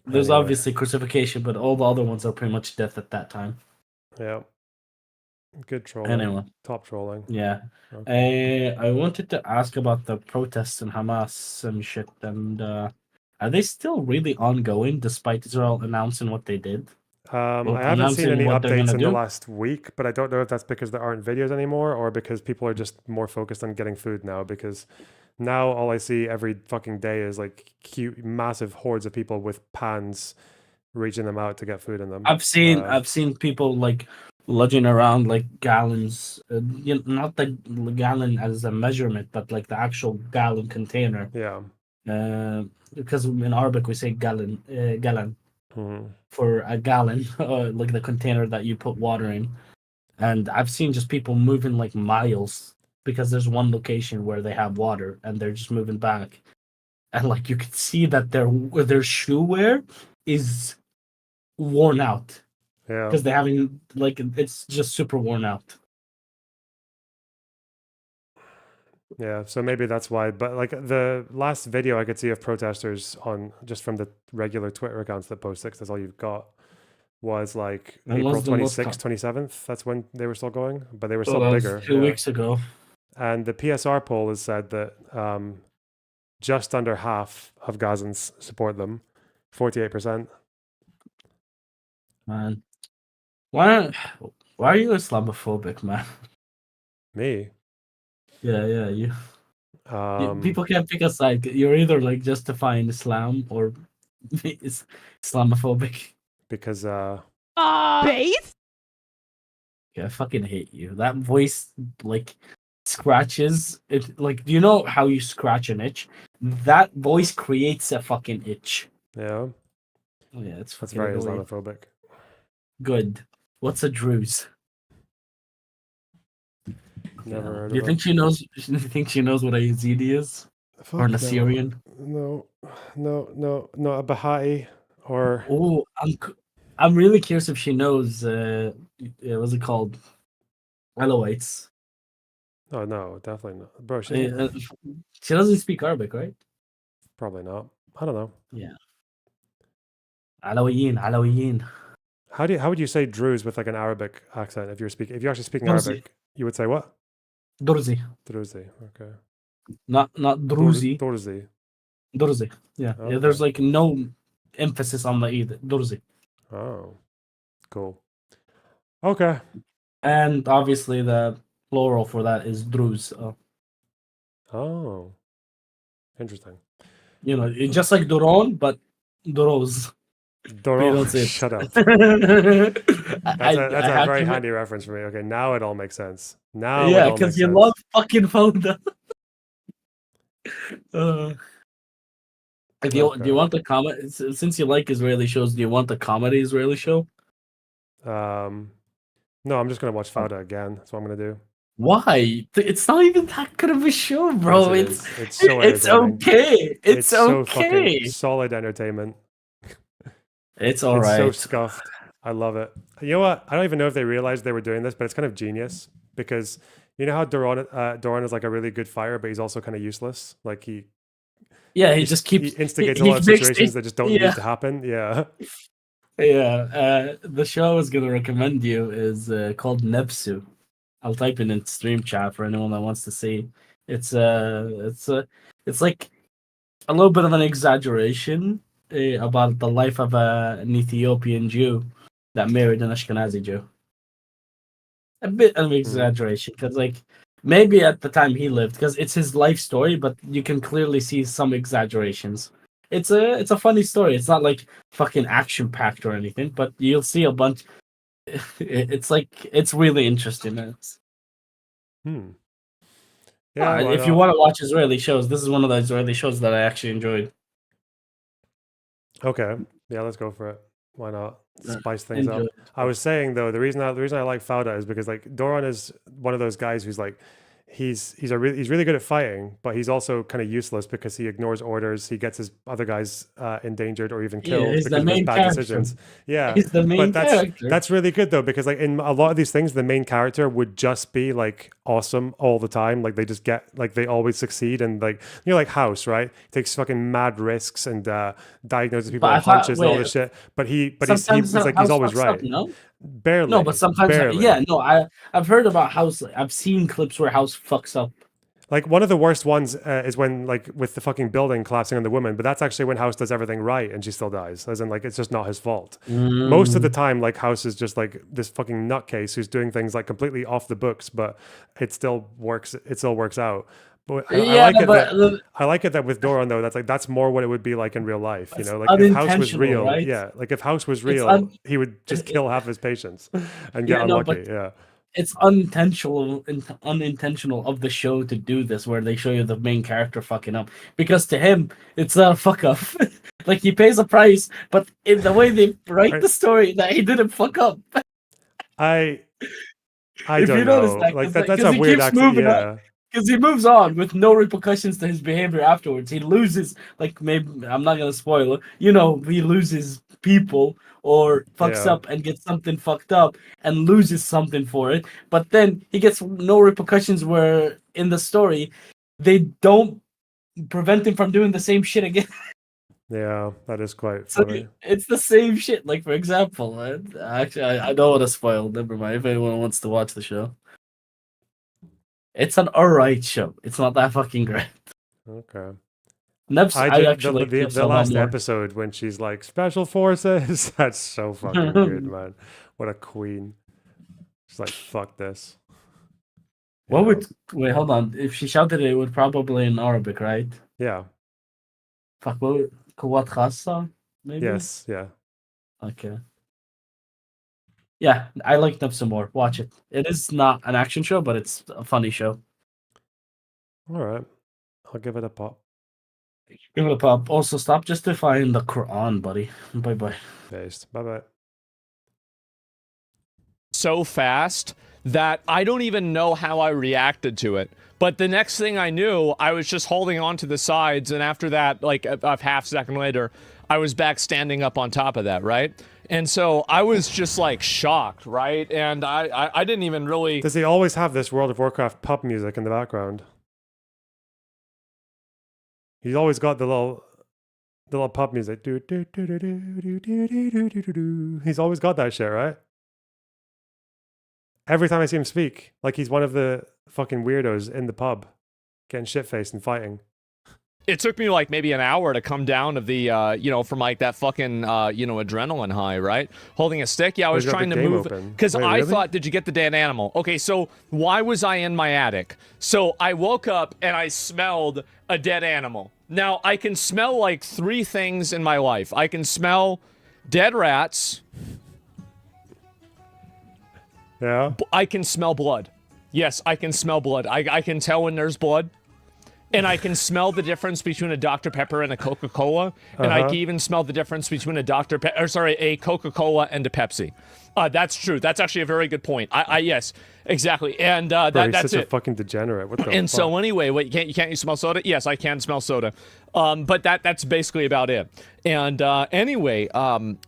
There's Anyway. obviously crucifixion, but all the other ones are pretty much death at that time. Yeah. Good trolling. Anyway. Top trolling. Yeah. Okay. I wanted to ask about the protests in Hamas and shit, and are they still really ongoing despite Israel announcing what they did? I haven't seen any what they're updates gonna in the do? last week, but I don't know if that's because there aren't videos anymore or because people are just more focused on getting food now. Because now all I see every fucking day is like cute, massive hordes of people with pans reaching them out to get food in them. I've seen people like lugging around like gallons, not the gallon as a measurement, but like the actual gallon container. Yeah. Because in Arabic we say gallon, Mhm. for a gallon, like the container that you put water in. And I've seen just people moving like miles because there's one location where they have water and they're just moving back, and like you can see that their shoe wear is worn out. Yeah. Because they haven't, like, it's just super worn out. Yeah, so maybe that's why. But like the last video I could see of protesters on just from the regular Twitter accounts that post 6, that's all you've got, was like And April what's the most 26th, 27th. That's when they were still going, but they were So still that was bigger. 2 weeks ago. And the PSR poll has said that just under half of Gazans support them, 48%. Man, why are you Islamophobic, man? Me? Yeah, you. People can't pick a side. You're either like justifying Islam or Islamophobic. Because Base? Yeah, I fucking hate you. That voice like scratches it. Like, do you know how you scratch an itch? That voice creates a fucking itch. Yeah. Oh yeah, it's That's fucking very annoying. Islamophobic. Good. What's a Druze? Never heard Do you of think she knows? You think she knows what a Yazidi is, or an Fuck no. Assyrian? No, a Baha'i or. Oh, I'm really curious if she knows. What's it called? Alawites. Oh no, definitely not, bro. She doesn't speak Arabic, right? Probably not. I don't know. Yeah. Alawiyin. How would you say Druze with like an Arabic accent if you're actually speaking Druzi. Arabic? You would say what? Durzi. Druzi. Okay. Not Druzi. Durzi. Durzi. Yeah. Okay. Yeah. There's like no emphasis on the e. Durzi. Oh, cool. Okay. And obviously the plural for that is Druz. Oh, interesting. You know, it's just like Duron, but Duroz. Doron, shut up. That's a very handy reference for me. Okay, now it all makes sense. Now yeah, because you love fucking Fonda. Do you want the comedy? Since you like Israeli shows, do you want the comedy Israeli show? No, I'm just gonna watch Fauda again. That's what I'm gonna do. Why? It's not even that good of a show, bro. Yes, it's so it's okay. It's so okay. fucking solid entertainment. It's all right. It's so scuffed. I love it. You know what? I don't even know if they realized they were doing this, but it's kind of genius because you know how Doron is like a really good fighter, but he's also kind of useless. Like he instigates a lot of situations that just don't need to happen. Yeah. Yeah. The show I was gonna recommend you is called Nepsu. I'll type it in stream chat for anyone that wants to see. It's like a little bit of an exaggeration about the life of an Ethiopian Jew that married an Ashkenazi Jew. A bit of exaggeration because, like, maybe at the time he lived, because it's his life story, but you can clearly see some exaggerations. It's a funny story. It's not like fucking action packed or anything, but you'll see a bunch. It's really interesting. Yeah, if you want to watch Israeli shows, this is one of the Israeli shows that I actually enjoyed. Okay, yeah, let's go for it. Why not spice things up? I was saying though, the reason I like Fauda is because like Doron is one of those guys who's like he's really good at fighting, but he's also kind of useless because he ignores orders. He gets his other guys endangered or even killed because of his bad decisions. Yeah, he's the main character. That's really good though, because like in a lot of these things, the main character would just be like awesome all the time. Like they just get like they always succeed, and like like House, right? He takes fucking mad risks and diagnoses people with hunches and all this shit. But he's always right. No? Barely. No, but sometimes barely. I've heard about House. I've seen clips where House fucks up. Like one of the worst ones is when like with the fucking building collapsing on the woman, but that's actually when House does everything right and she still dies. As in like it's just not his fault. Most of the time, like House is just like this fucking nutcase who's doing things like completely off the books, but it still works. It still works out. But Yeah, but I like it that with Doran though, that's more what it would be like in real life. You It's know, like if House was unintentional, real, right? yeah, like if House was It's real, he would just kill half his patients and get Yeah, no, unlucky. but Yeah, it's unintentional of the show to do this, where they show you the main character fucking up, because to him it's not a fuck up. Like he pays a price, but in the way they write the story, that he didn't fuck up. I If don't you notice know. that, Like because that's a he weird keeps accent. moving on, Yeah, because he moves on with no repercussions to his behavior afterwards. He loses, like, maybe I'm not gonna spoil it. You know, he loses people or fucks Yeah. up and gets something fucked up and loses something for it. But then he gets no repercussions. Where in the story, they don't prevent him from doing the same shit again. yeah, that is quite So funny. it's the same shit. Like, for example, actually, I don't want to spoil. Never mind. If anyone wants to watch the show, it's an alright show. It's not that fucking great. Okay. Nebs, I just, actually like the Nebs a lot last more. episode when she's like special forces. That's so fucking good, man. What a queen. She's like, fuck this. What would wait? Hold on. If she shouted it, would probably in Arabic, right? Yeah. Fuck. What? Quwat Khassa? Maybe. Yes. Yeah. Okay. Yeah, I like Nebs some more. Watch it. It is not an action show, but it's a funny show. All right. I'll give it a pop. Give it a pop. Also, stop justifying the Quran, buddy. Bye bye. Based. Bye bye. So fast that I don't even know how I reacted to it. But the next thing I knew, I was just holding on to the sides, and after that, like a half second later, I was back standing up on top of that, right? And so I was just like shocked, right? And I didn't even really. Does he always have this World of Warcraft pub music in the background? He's always got the little pub music. Do, do, do, do, do, do, do, do, do, do, do. He's always got that shit, right? Every time I see him speak, like he's one of the fucking weirdos in the pub, getting shit-faced and fighting. It took me like maybe an hour to come down of the, from like that fucking, adrenaline high, right? Holding a stick. Yeah, I was He's got trying the to game move open. because Wait, I really? thought, did you get the dead animal? Okay, so why was I in my attic? So I woke up and I smelled a dead animal. Now I can smell like 3 things in my life. I can smell dead rats. Yeah. I can smell blood. Yes, I can smell blood. I can tell when there's blood. And I can smell the difference between a Dr. Pepper and a Coca-Cola. And I can even smell the difference between a a Coca-Cola and a Pepsi. That's true. That's actually a very good point. Yes, exactly. And Bro, he's that's such it. a fucking degenerate. What the And fuck? so anyway, wait, you can't smell soda? Yes, I can smell soda. But that's basically about it. And anyway,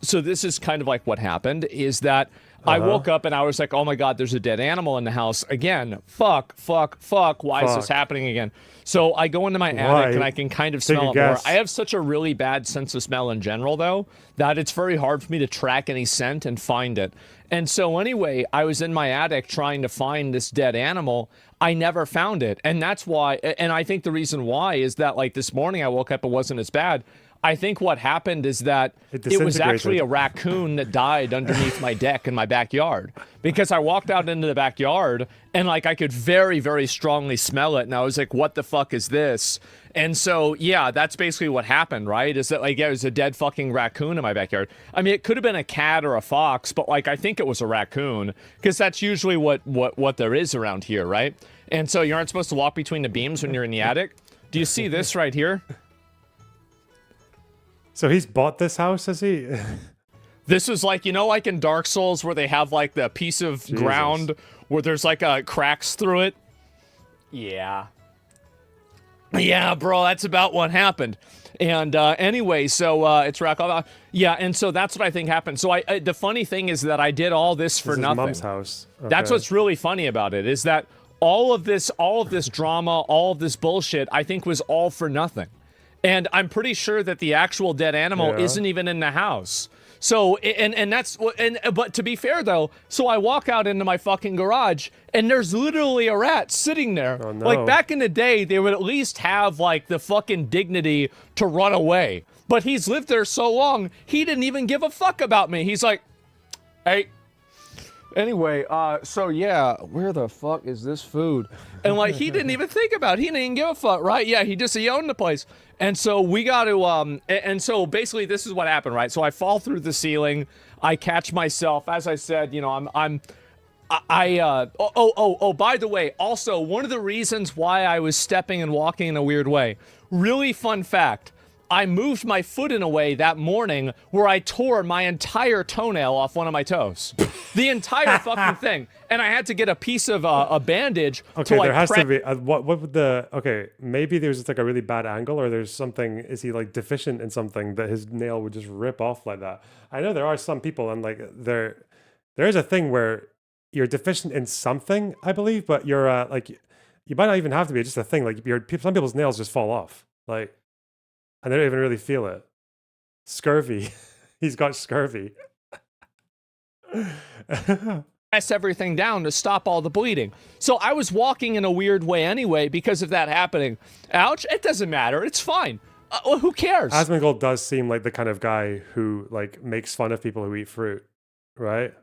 so this is kind of like what happened is that I woke up and I was like, oh my God, there's a dead animal in the house. Again, fuck. Why is this happening again? So I go into my attic and I can kind of Take a smell it more. guess. I have such a really bad sense of smell in general, though, that it's very hard for me to track any scent and find it. And so anyway, I was in my attic trying to find this dead animal. I never found it. And that's why, and I think the reason why is that like this morning I woke up, it wasn't as bad. I think what happened is that it was actually a raccoon that died underneath my deck in my backyard, because I walked out into the backyard and like I could very, very strongly smell it. And I was like, what the fuck is this? And so, yeah, that's basically what happened, right? Is that like, yeah, it was a dead fucking raccoon in my backyard. I mean, it could have been a cat or a fox, but like, I think it was a raccoon, because that's usually what there is around here, right? And so you aren't supposed to walk between the beams when you're in the attic. Do you see this right here? So he's bought this house, has he? This is like, like in Dark Souls where they have like the piece of ground where there's like cracks through it. Yeah. Yeah, bro, that's about what happened. And anyway, so it's yeah, and so that's what I think happened. So the funny thing is that I did all this for nothing. Mom's house. Okay. That's what's really funny about it, is that all of this drama, all of this bullshit, I think was all for nothing. And I'm pretty sure that the actual dead animal isn't even in the house. So, but to be fair though, so I walk out into my fucking garage and there's literally a rat sitting there. Oh, no. Like back in the day, they would at least have like the fucking dignity to run away. But he's lived there so long, he didn't even give a fuck about me. He's like, hey, Anyway, so yeah, where the fuck is this food? And like, he didn't even think about it. He didn't even give a fuck, right? Yeah, he owned the place. And so we got to, and so basically this is what happened, right? So I fall through the ceiling. I catch myself. As I said, you know, by the way, also one of the reasons why I was stepping and walking in a weird way, really fun fact, I moved my foot in a way that morning where I tore my entire toenail off one of my toes. The entire fucking thing. And I had to get a piece of a bandage okay, to like there has to be what would the okay, maybe there's just like a really bad angle, or there's something, is he like deficient in something that his nail would just rip off like that? I know there are some people, and like there is a thing where you're deficient in something, I believe, but you're like, you might not even have to be, it's just a thing, like some people's nails just fall off, like, and they don't even really feel it. Scurvy. He's got scurvy. press everything down to stop all the bleeding. So I was walking in a weird way anyway because of that happening. Ouch, it doesn't matter, it's fine. Well, who cares? Asmongold does seem like the kind of guy who like makes fun of people who eat fruit, right?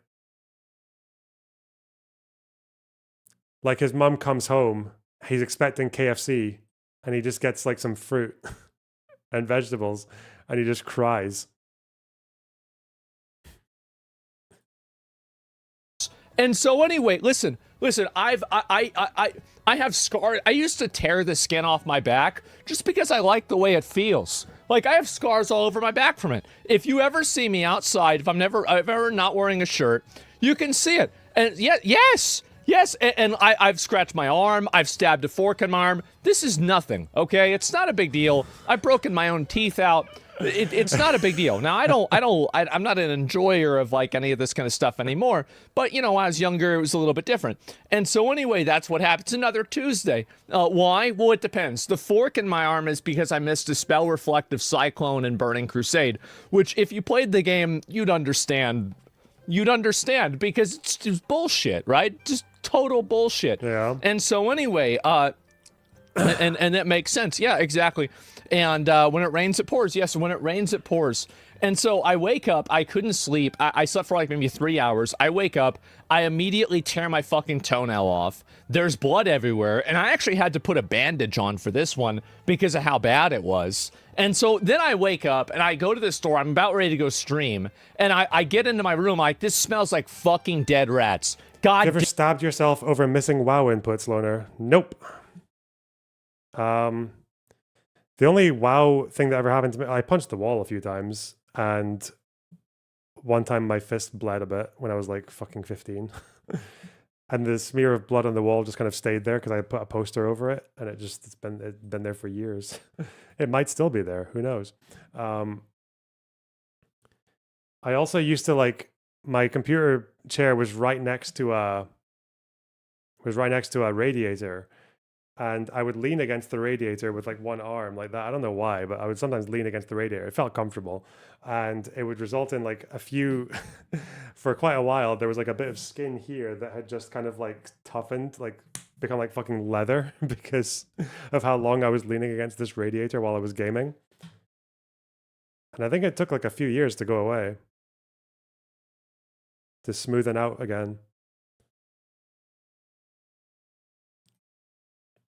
Like his mum comes home, he's expecting KFC, and he just gets like some fruit and vegetables, and he just cries. And so anyway, listen, I have scars. I used to tear the skin off my back just because I like the way it feels. Like, I have scars all over my back from it. If you ever see me outside, if I'm ever not wearing a shirt, you can see it. And yes, and I've scratched my arm, I've stabbed a fork in my arm. This is nothing, okay? It's not a big deal. I've broken my own teeth out. It's not a big deal. Now, I'm not an enjoyer of like any of this kind of stuff anymore, but you know, when I was younger, it was a little bit different. And so anyway, that's what happened. It's another Tuesday. Why? Well, it depends. The fork in my arm is because I missed a Spell Reflective Cyclone and Burning Crusade, which if you played the game, you'd understand because it's just bullshit, right? Just total bullshit. Yeah. And so anyway, and that makes sense. Yeah, exactly. And when it rains, it pours. Yes, when it rains, it pours. And so I wake up. I couldn't sleep. I slept for like maybe 3 hours. I wake up. I immediately tear my fucking toenail off. There's blood everywhere. And I actually had to put a bandage on for this one because of how bad it was. And so then I wake up and I go to the store. I'm about ready to go stream. And I get into my room like, this smells like fucking dead rats. God. You ever stabbed yourself over missing WoW inputs, Loner? Nope. The only WoW thing that ever happened to me, I punched the wall a few times, and one time my fist bled a bit when I was like fucking 15. And the smear of blood on the wall just kind of stayed there because I put a poster over it, and it's been there for years. It might still be there, who knows. I also used to like, my computer chair was right next to a radiator. And I would lean against the radiator with like one arm like that. I don't know why, but I would sometimes lean against the radiator. It felt comfortable. And it would result in like a few, for quite a while, there was like a bit of skin here that had just kind of like toughened, like become like fucking leather because of how long I was leaning against this radiator while I was gaming. And I think it took like a few years to go away, to smoothen out again.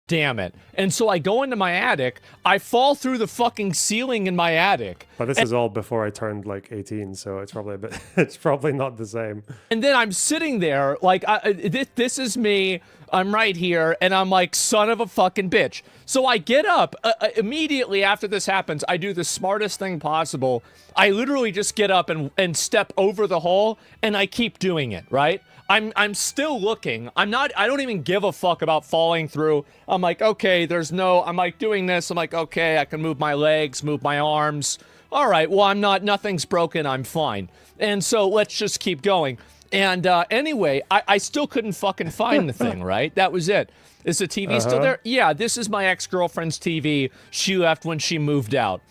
Damn it. And so I go into my attic, I fall through the fucking ceiling in my attic. But this is all before I turned like 18, so it's probably it's probably not the same. And then I'm sitting there, like, this is me, I'm right here, and I'm like, son of a fucking bitch. So I get up, immediately after this happens, I do the smartest thing possible. I literally just get up and step over the hole, and I keep doing it, right? I'm still looking. I don't even give a fuck about falling through. I'm like, okay, I'm like doing this. I'm like, okay, I can move my legs, move my arms. All right, well, nothing's broken. I'm fine. And so let's just keep going. And anyway, I still couldn't fucking find the thing, right? That was it. Is the TV still there? Yeah, this is my ex-girlfriend's TV. She left when she moved out.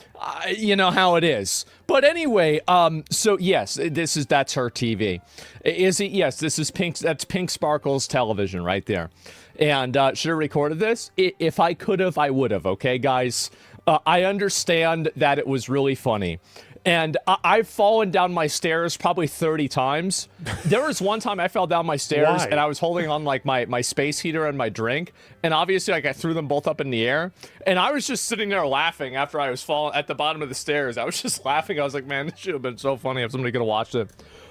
You know how it is. But anyway, so yes, that's her TV. Is it? Yes, this is Pink. That's Pink Sparkle's television right there. And should have recorded this. If I could have, I would have. Okay, guys. I understand that it was really funny. And I've fallen down my stairs probably 30 times. There was one time I fell down my stairs Why? and I was holding on like my space heater and my drink. And obviously like I threw them both up in the air. And I was just sitting there laughing after I was falling at the bottom of the stairs. I was just laughing. I was like, man, this should have been so funny if somebody could have watched it.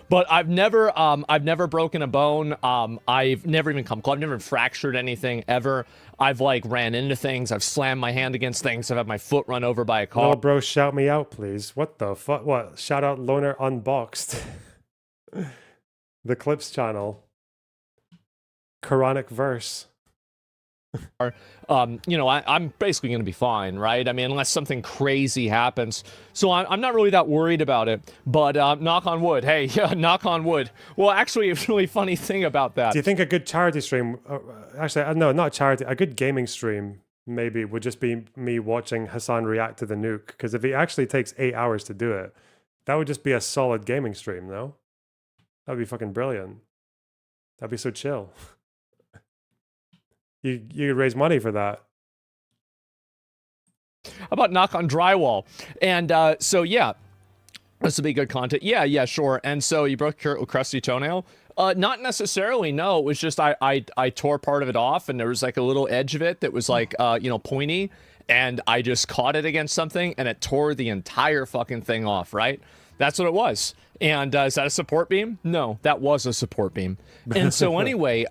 But I've never broken a bone. I've never even come close. I've never fractured anything ever. I've like ran into things. I've slammed my hand against things. I've had my foot run over by a car. Little bro, shout me out, please. What the fuck? What? Shout out Loner Unboxed. The Clips channel. Quranic verse. You know, I'm basically going to be fine, right? I mean, unless something crazy happens. So I'm not really that worried about it. But knock on wood. Hey, yeah, knock on wood. Well, actually, a really funny thing about that. Do you think a good charity stream, actually, no, not charity, a good gaming stream maybe would just be me watching Hassan react to the nuke? Because if he actually takes 8 hours to do it, that would just be a solid gaming stream, no? That would be fucking brilliant. That'd be so chill. You could raise money for that. How about knock on drywall? And so, yeah, this would be good content. Yeah, sure. And so you broke your crusty toenail? Not necessarily, no. It was just I tore part of it off, and there was like a little edge of it that was like, pointy, and I just caught it against something, and it tore the entire fucking thing off, right? That's what it was. And is that a support beam? No, that was a support beam. And so anyway,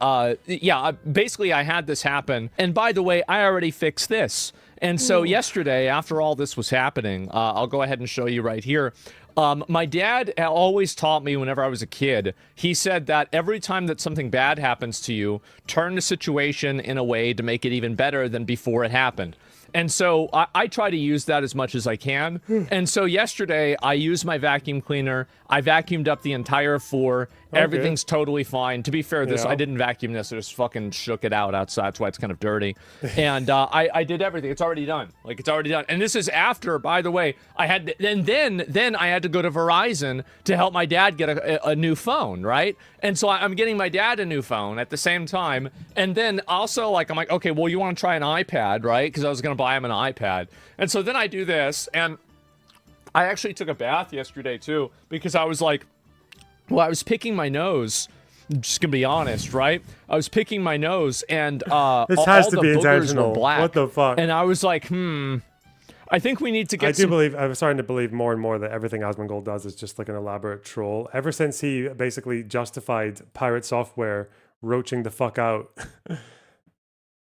basically I had this happen. And by the way, I already fixed this. And so yesterday, after all this was happening, I'll go ahead and show you right here. My dad always taught me whenever I was a kid, he said that every time that something bad happens to you, turn the situation in a way to make it even better than before it happened. And so I try to use that as much as I can. And so yesterday, I used my vacuum cleaner. I vacuumed up the entire floor. Okay. Everything's totally fine. To be fair, I didn't vacuum this. I just fucking shook it out outside. That's why it's kind of dirty. And I did everything. It's already done. Like, it's already done. And this is after, by the way, I had to, and then I had to go to Verizon to help my dad get a new phone, right? And so I'm getting my dad a new phone at the same time. And then also, like, I'm like, okay, well, you want to try an iPad, right? Because I was going to buy him an iPad. And so then I do this, and I actually took a bath yesterday, too, because I was like, well, I was picking my nose. I'm just gonna be honest, right? I was picking my nose, and this has to be intentional. Were black. What the fuck? And I was like, I think we need to get. I'm starting to believe more and more that everything Asmongold does is just like an elaborate troll. Ever since he basically justified Pirate Software roaching the fuck out,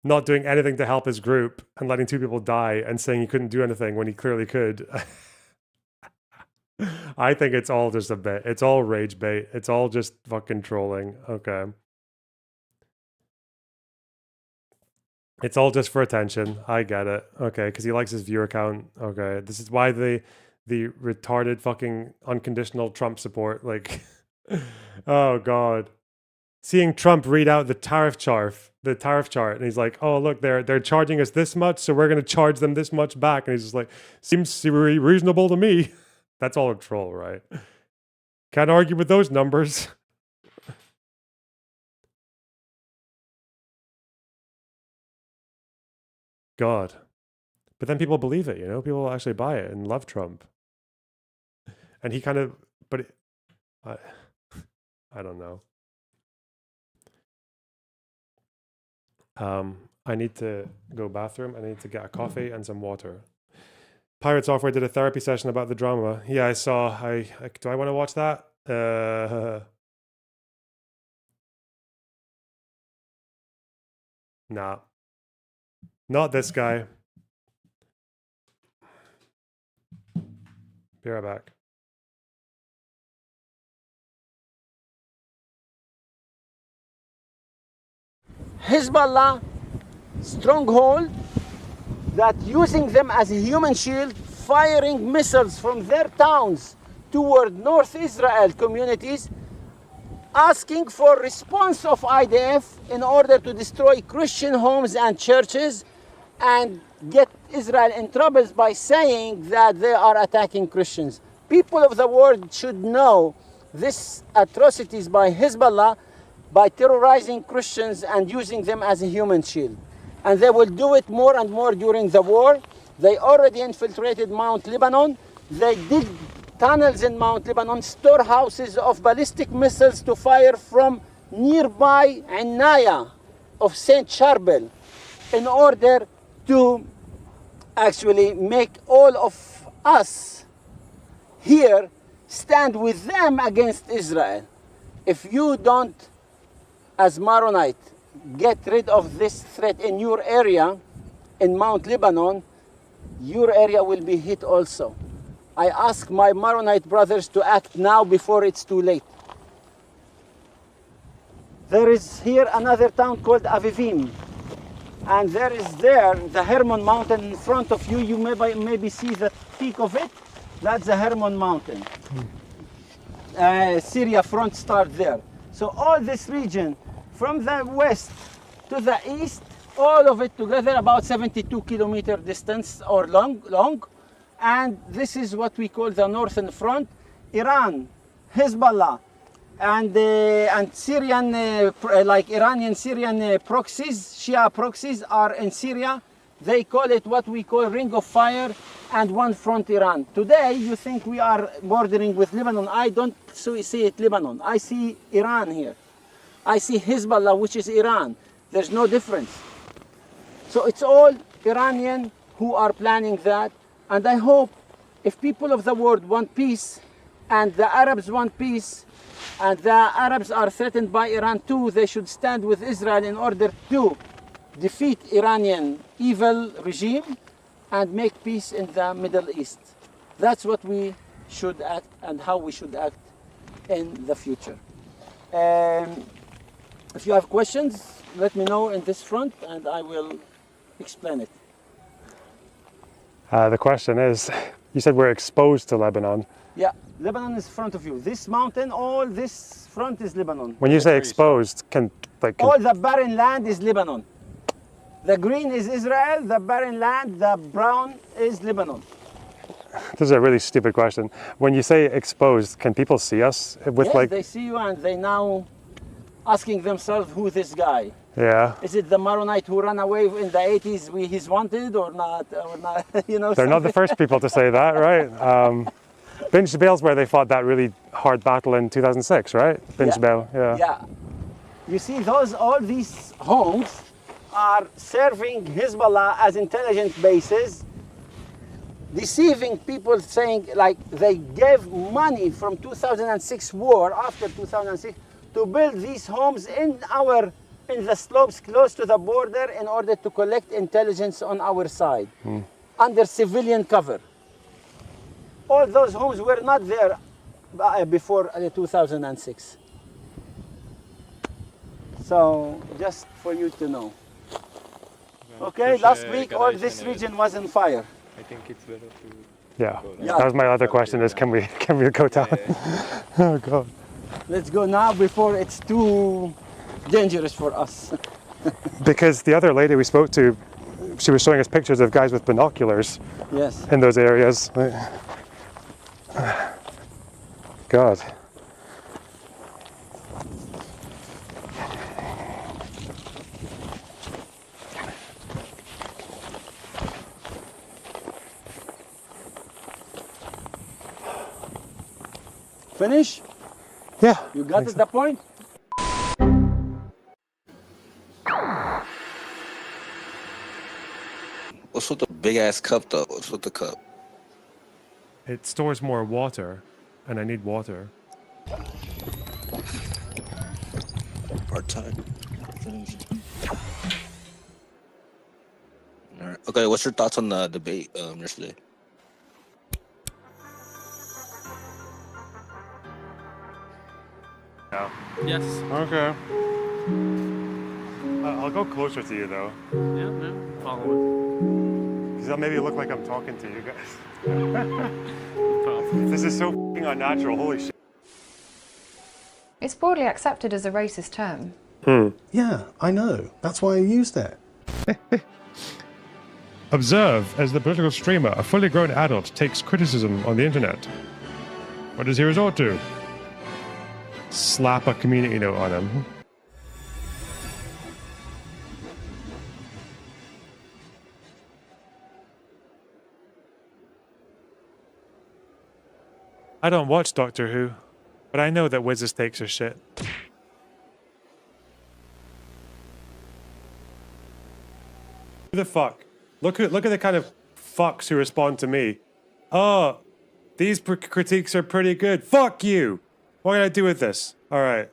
not doing anything to help his group, and letting 2 people die, and saying he couldn't do anything when he clearly could. I think it's all just a bit. It's all rage bait. It's all just fucking trolling. Okay. It's all just for attention. I get it. Okay, because he likes his viewer count. Okay, this is why the retarded fucking unconditional Trump support. Like, oh god, seeing Trump read out the tariff chart, and he's like, oh look, they're charging us this much, so we're gonna charge them this much back, and he's just like, seems reasonable to me. That's all a troll, right? Can't argue with those numbers. God. But then people believe it, you know? People actually buy it and love Trump. And he kind of, I don't know. I need to go bathroom. I need to get a coffee and some water. Pirate Software did a therapy session about the drama. Yeah, I saw. Do I want to watch that? Nah. Not this guy. Be right back. Hezbollah stronghold that using them as a human shield, firing missiles from their towns toward North Israel communities, asking for response of IDF in order to destroy Christian homes and churches and get Israel in trouble by saying that they are attacking Christians. People of the world should know these atrocities by Hezbollah by terrorizing Christians and using them as a human shield. And they will do it more and more during the war. They already infiltrated Mount Lebanon. They did tunnels in Mount Lebanon, storehouses of ballistic missiles to fire from nearby Anaya of St. Charbel in order to actually make all of us here stand with them against Israel. If you don't, as Maronite, get rid of this threat in your area, in Mount Lebanon, your area will be hit also. I ask my Maronite brothers to act now before it's too late. There is here another town called Avivim. And there is the Hermon mountain in front of you. You maybe see the peak of it. That's the Hermon mountain. Syria front start there. So all this region, from the west to the east, all of it together about 72 kilometer distance or long. And this is what we call the northern front. Iran, Hezbollah, and Syrian, like Iranian Syrian proxies, Shia proxies are in Syria. They call it what we call Ring of Fire and One Front Iran. Today, you think we are bordering with Lebanon. I don't see it Lebanon. I see Iran here. I see Hezbollah, which is Iran. There's no difference. So it's all Iranian who are planning that. And I hope if people of the world want peace and the Arabs want peace, and the Arabs are threatened by Iran too, they should stand with Israel in order to defeat Iranian evil regime and make peace in the Middle East. That's what we should act and how we should act in the future. If you have questions, let me know in this front and I will explain it. The question is, you said we're exposed to Lebanon. Yeah, Lebanon is in front of you. This mountain, all this front is Lebanon. When you say exposed, all the barren land is Lebanon. The green is Israel, the barren land, the brown is Lebanon. This is a really stupid question. When you say exposed, can people see us with Yes, they see you and they now asking themselves who this guy. Yeah. Is it the Maronite who ran away in the 80s? He's wanted or not? You know. They're not the first people to say that, right? Bin Jbeil's where they fought that really hard battle in 2006, right? Bin Jbeil, yeah. Yeah. You see, all these homes are serving Hezbollah as intelligence bases, deceiving people, saying like they gave money from 2006 war, after 2006, to build these homes in the slopes close to the border in order to collect intelligence on our side, under civilian cover. All those homes were not there before 2006. So, just for you to know. Okay, last week all this region was on fire. I think it's better to... Yeah. That was my other question is, can we go down? Oh, God. Let's go now before it's too dangerous for us. Because the other lady we spoke to, she was showing us pictures of guys with binoculars. Yes. In those areas. God. Finish? Yeah. You got the point? What's with the big ass cup though? What's with the cup? It stores more water, and I need water. Part time. Finished. All right. Okay, what's your thoughts on the debate yesterday? No. Yes. Okay. I'll go closer to you though. Yeah, follow it. Because that'll maybe look like I'm talking to you guys. This is so f***ing unnatural, holy shit. It's broadly accepted as a racist term. Yeah, I know. That's why I used it. Observe as the political streamer, a fully grown adult, takes criticism on the internet. What does he resort to? Slap a community note on him. I don't watch Doctor Who, but I know that Wiz's takes are shit. Who the fuck? Look at the kind of fucks who respond to me. Oh, these critiques are pretty good. Fuck you! What can I do with this? Alright.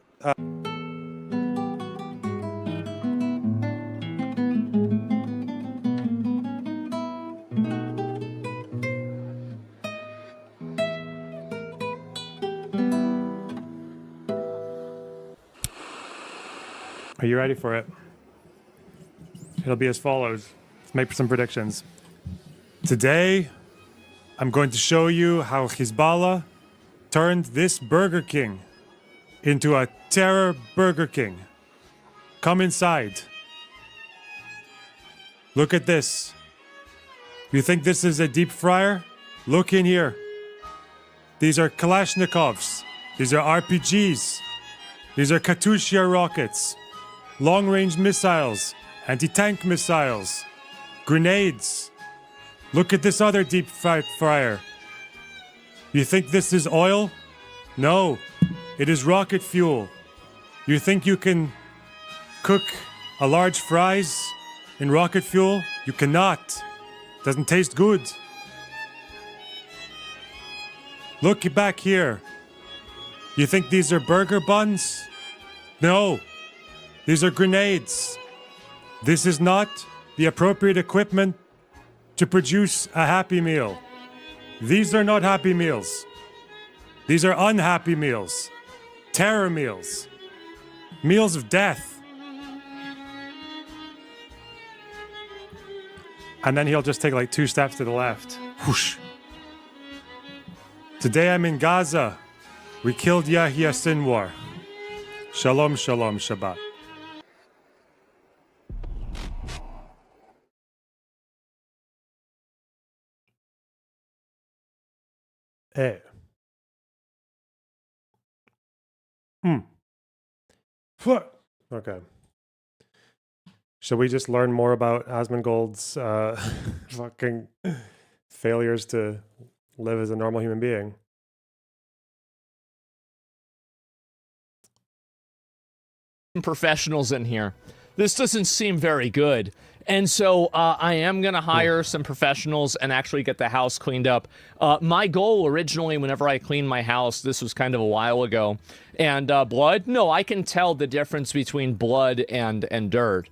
Are you ready for it? It'll be as follows. Let's make some predictions. Today, I'm going to show you how Hezbollah turned this Burger King into a terror Burger King. Come inside. Look at this. You think this is a deep fryer? Look in here. These are Kalashnikovs. These are RPGs. These are Katyusha rockets. Long-range missiles. Anti-tank missiles. Grenades. Look at this other deep fried fryer. You think this is oil? No, it is rocket fuel. You think you can cook a large fries in rocket fuel? You cannot. Doesn't taste good. Look back here. You think these are burger buns? No, these are grenades. This is not the appropriate equipment to produce a Happy Meal. These are not Happy Meals. These are unhappy meals. Terror meals. Meals of death. And then he'll just take like 2 steps to the left. Whoosh. Today I'm in Gaza. We killed Yahya Sinwar. Shalom, shalom, Shabbat. Hey. Okay. Shall we just learn more about Asmongold's fucking failures to live as a normal human being? Professionals in here. This doesn't seem very good. And so I am going to hire some professionals and actually get the house cleaned up. My goal originally, whenever I cleaned my house, this was kind of a while ago, and blood? No, I can tell the difference between blood and dirt.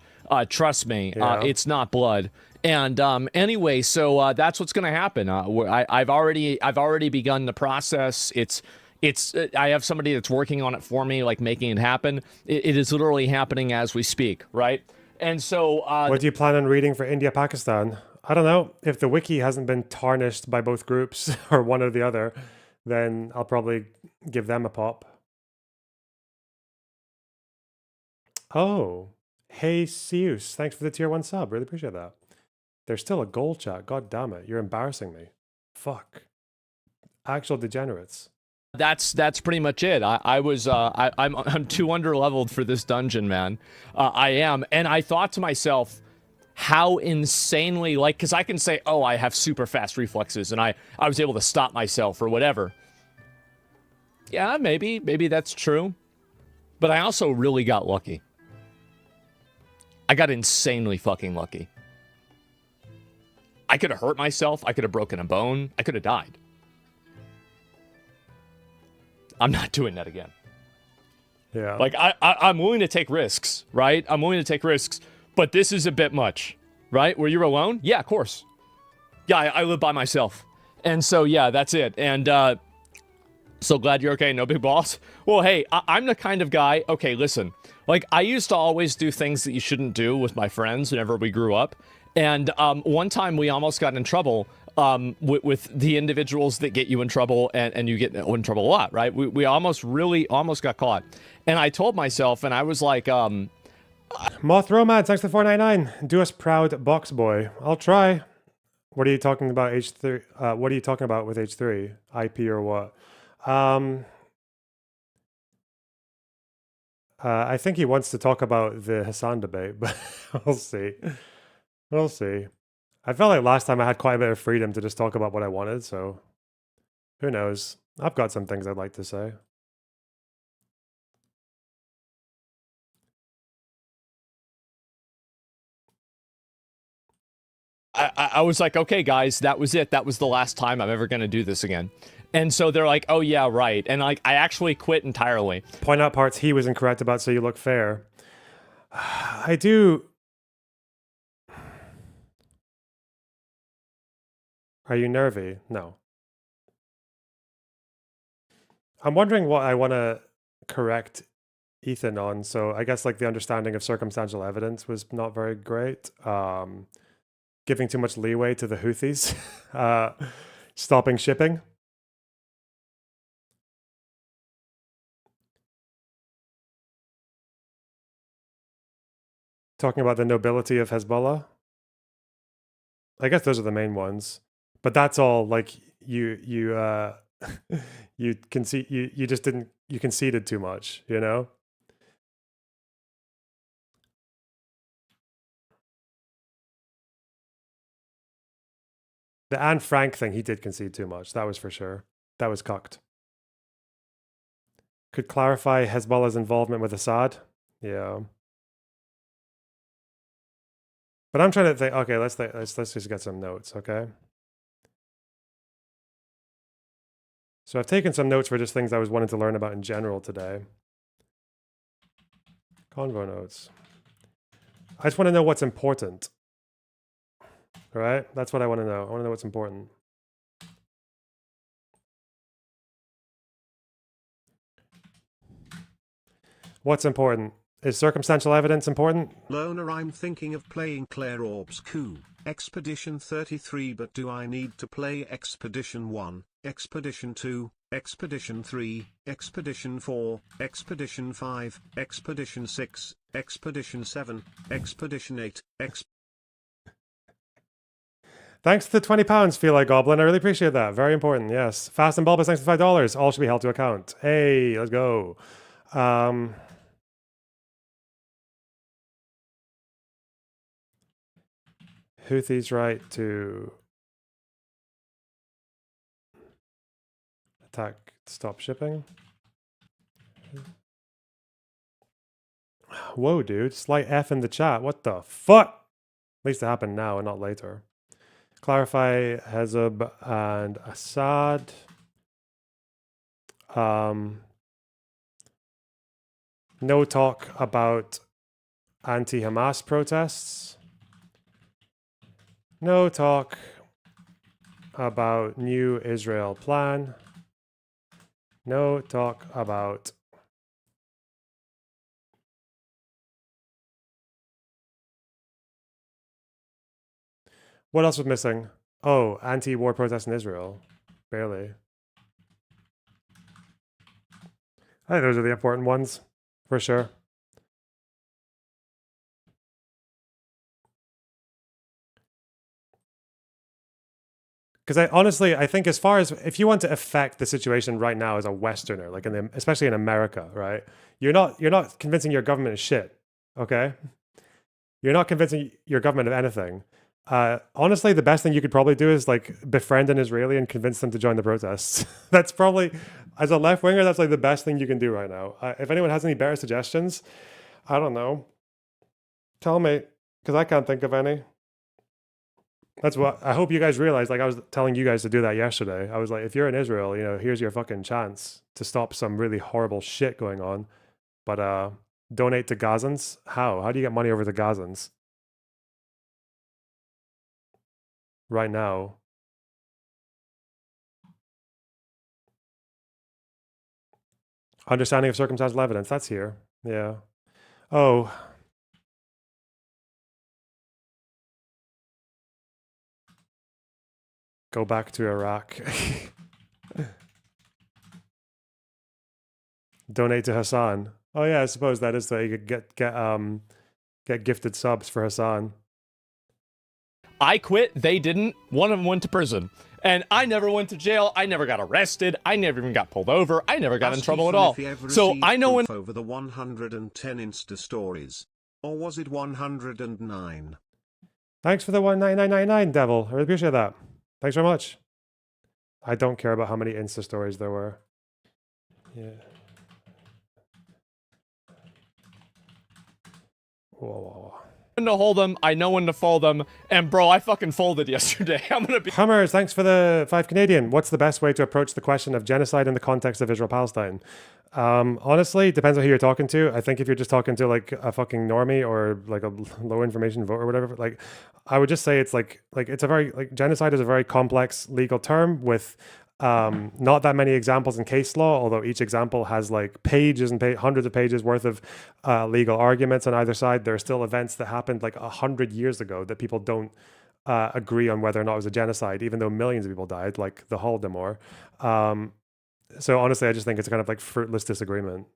Trust me, it's not blood. And anyway, so that's what's going to happen. I've already begun the process. I have somebody that's working on it for me, like making it happen. It is literally happening as we speak, right? And so... what do you plan on reading for India-Pakistan? I don't know. If the wiki hasn't been tarnished by both groups, or one or the other, then I'll probably give them a pop. Oh. Hey, Seus. Thanks for the tier 1 sub. Really appreciate that. There's still a goal chat. God damn it. You're embarrassing me. Fuck. Actual degenerates. That's pretty much it. I'm too underleveled for this dungeon, man. I am, and I thought to myself, how insanely, because I can say, oh, I have super fast reflexes, and I was able to stop myself or whatever. Yeah, maybe that's true, but I also really got lucky. I got insanely fucking lucky. I could have hurt myself. I could have broken a bone. I could have died. I'm not doing that again. Yeah. Like, I'm willing to take risks, right? I'm willing to take risks, but this is a bit much, right? Were you alone? Yeah, of course. Yeah, I live by myself. And so, yeah, that's it. And so glad you're okay. No big balls. Well, hey, I'm the kind of guy, okay, listen. Like, I used to always do things that you shouldn't do with my friends whenever we grew up. And one time we almost got in trouble with the individuals that get you in trouble, and you get in trouble a lot, right? We almost got caught. And I told myself, and I was like... Moth Romance, thanks for 499. Do us proud, box boy. I'll try. What are you talking about, H3? What are you talking about with H3? IP or what? I think he wants to talk about the Hassan debate, but we'll see. We'll see. I felt like last time I had quite a bit of freedom to just talk about what I wanted, so Who knows? I've got some things I'd like to say. I was like, okay, guys, that was it. That was the last time I'm ever going to do this again. And so they're like, oh, yeah, right. And like, I actually quit entirely. Point out parts he was incorrect about so you look fair. I do. Are you nervy? No. I'm wondering what I want to correct Ethan on. So I guess like the understanding of circumstantial evidence was not very great. Giving too much leeway to the Houthis. Stopping shipping. Talking about the nobility of Hezbollah. I guess those are the main ones. But that's all like you you conceded too much, you know? The Anne Frank thing, he did concede too much. That was for sure. That was cucked. Could clarify Hezbollah's involvement with Assad. Yeah. But I'm trying to think. Okay, let's just get some notes. Okay. So I've taken some notes for just things I was wanting to learn about in general today. Convo notes. I just want to know what's important. All right, that's what I want to know. I want to know what's important. What's important? Is circumstantial evidence important? Loner, I'm thinking of playing Claire Orb's Coup, Expedition 33, but do I need to play Expedition 1, Expedition 2, Expedition 3, Expedition 4, Expedition 5, Expedition 6, Expedition 7, Expedition 8, Thanks to the £20, Feel Like Goblin. I really appreciate that. Very important, yes. Fast and Bulbous, thanks for $5. All should be held to account. Hey, let's go. Houthis' right to attack, stop shipping. Whoa, dude. Slight F in the chat. What the fuck? At least it happened now and not later. Clarify Hezb and Assad. No talk about anti-Hamas protests. No talk about new Israel plan. No talk about what else was missing? Oh, anti-war protests in Israel. Barely. I think those are the important ones, for sure. Because I think as far as if you want to affect the situation right now as a Westerner, like especially in America, right? You're not convincing your government of shit, okay? You're not convincing your government of anything. Honestly, the best thing you could probably do is like befriend an Israeli and convince them to join the protests. That's probably, as a left winger, that's like the best thing you can do right now. If anyone has any better suggestions, I don't know. Tell me, because I can't think of any. That's what I hope you guys realize. Like I was telling you guys to do that yesterday. I was like, if you're in Israel, here's your fucking chance to stop some really horrible shit going on. But donate to Gazans? How? How do you get money over to Gazans? Right now. Understanding of circumstantial evidence. That's here. Yeah. Oh. Go back to Iraq. Donate to Hassan. Oh yeah, I suppose that is that you could get gifted subs for Hassan. I quit. They didn't. One of them went to prison. And I never went to jail. I never got arrested. I never even got pulled over. I never got in trouble at all. So I know when over the 110 Insta stories, or was it 109? Thanks for the 19999, Devil. I really appreciate that. Thanks very much. I don't care about how many Insta stories there were. Yeah. Whoa. When to hold them, I know when to fold them, and bro, I fucking folded yesterday. I'm gonna be. Hummers, thanks for the 5 Canadian. What's the best way to approach the question of genocide in the context of Israel-Palestine? Honestly, it depends on who you're talking to. I think if you're just talking to like a fucking normie or like a low information vote or whatever, like I would just say it's like it's a very like genocide is a very complex legal term with not that many examples in case law, although each example has like pages and hundreds of pages worth of legal arguments on either side. There are still events that happened like 100 years ago that people don't agree on whether or not it was a genocide, even though millions of people died, like the Holodomor. So honestly, I just think it's kind of like fruitless disagreement.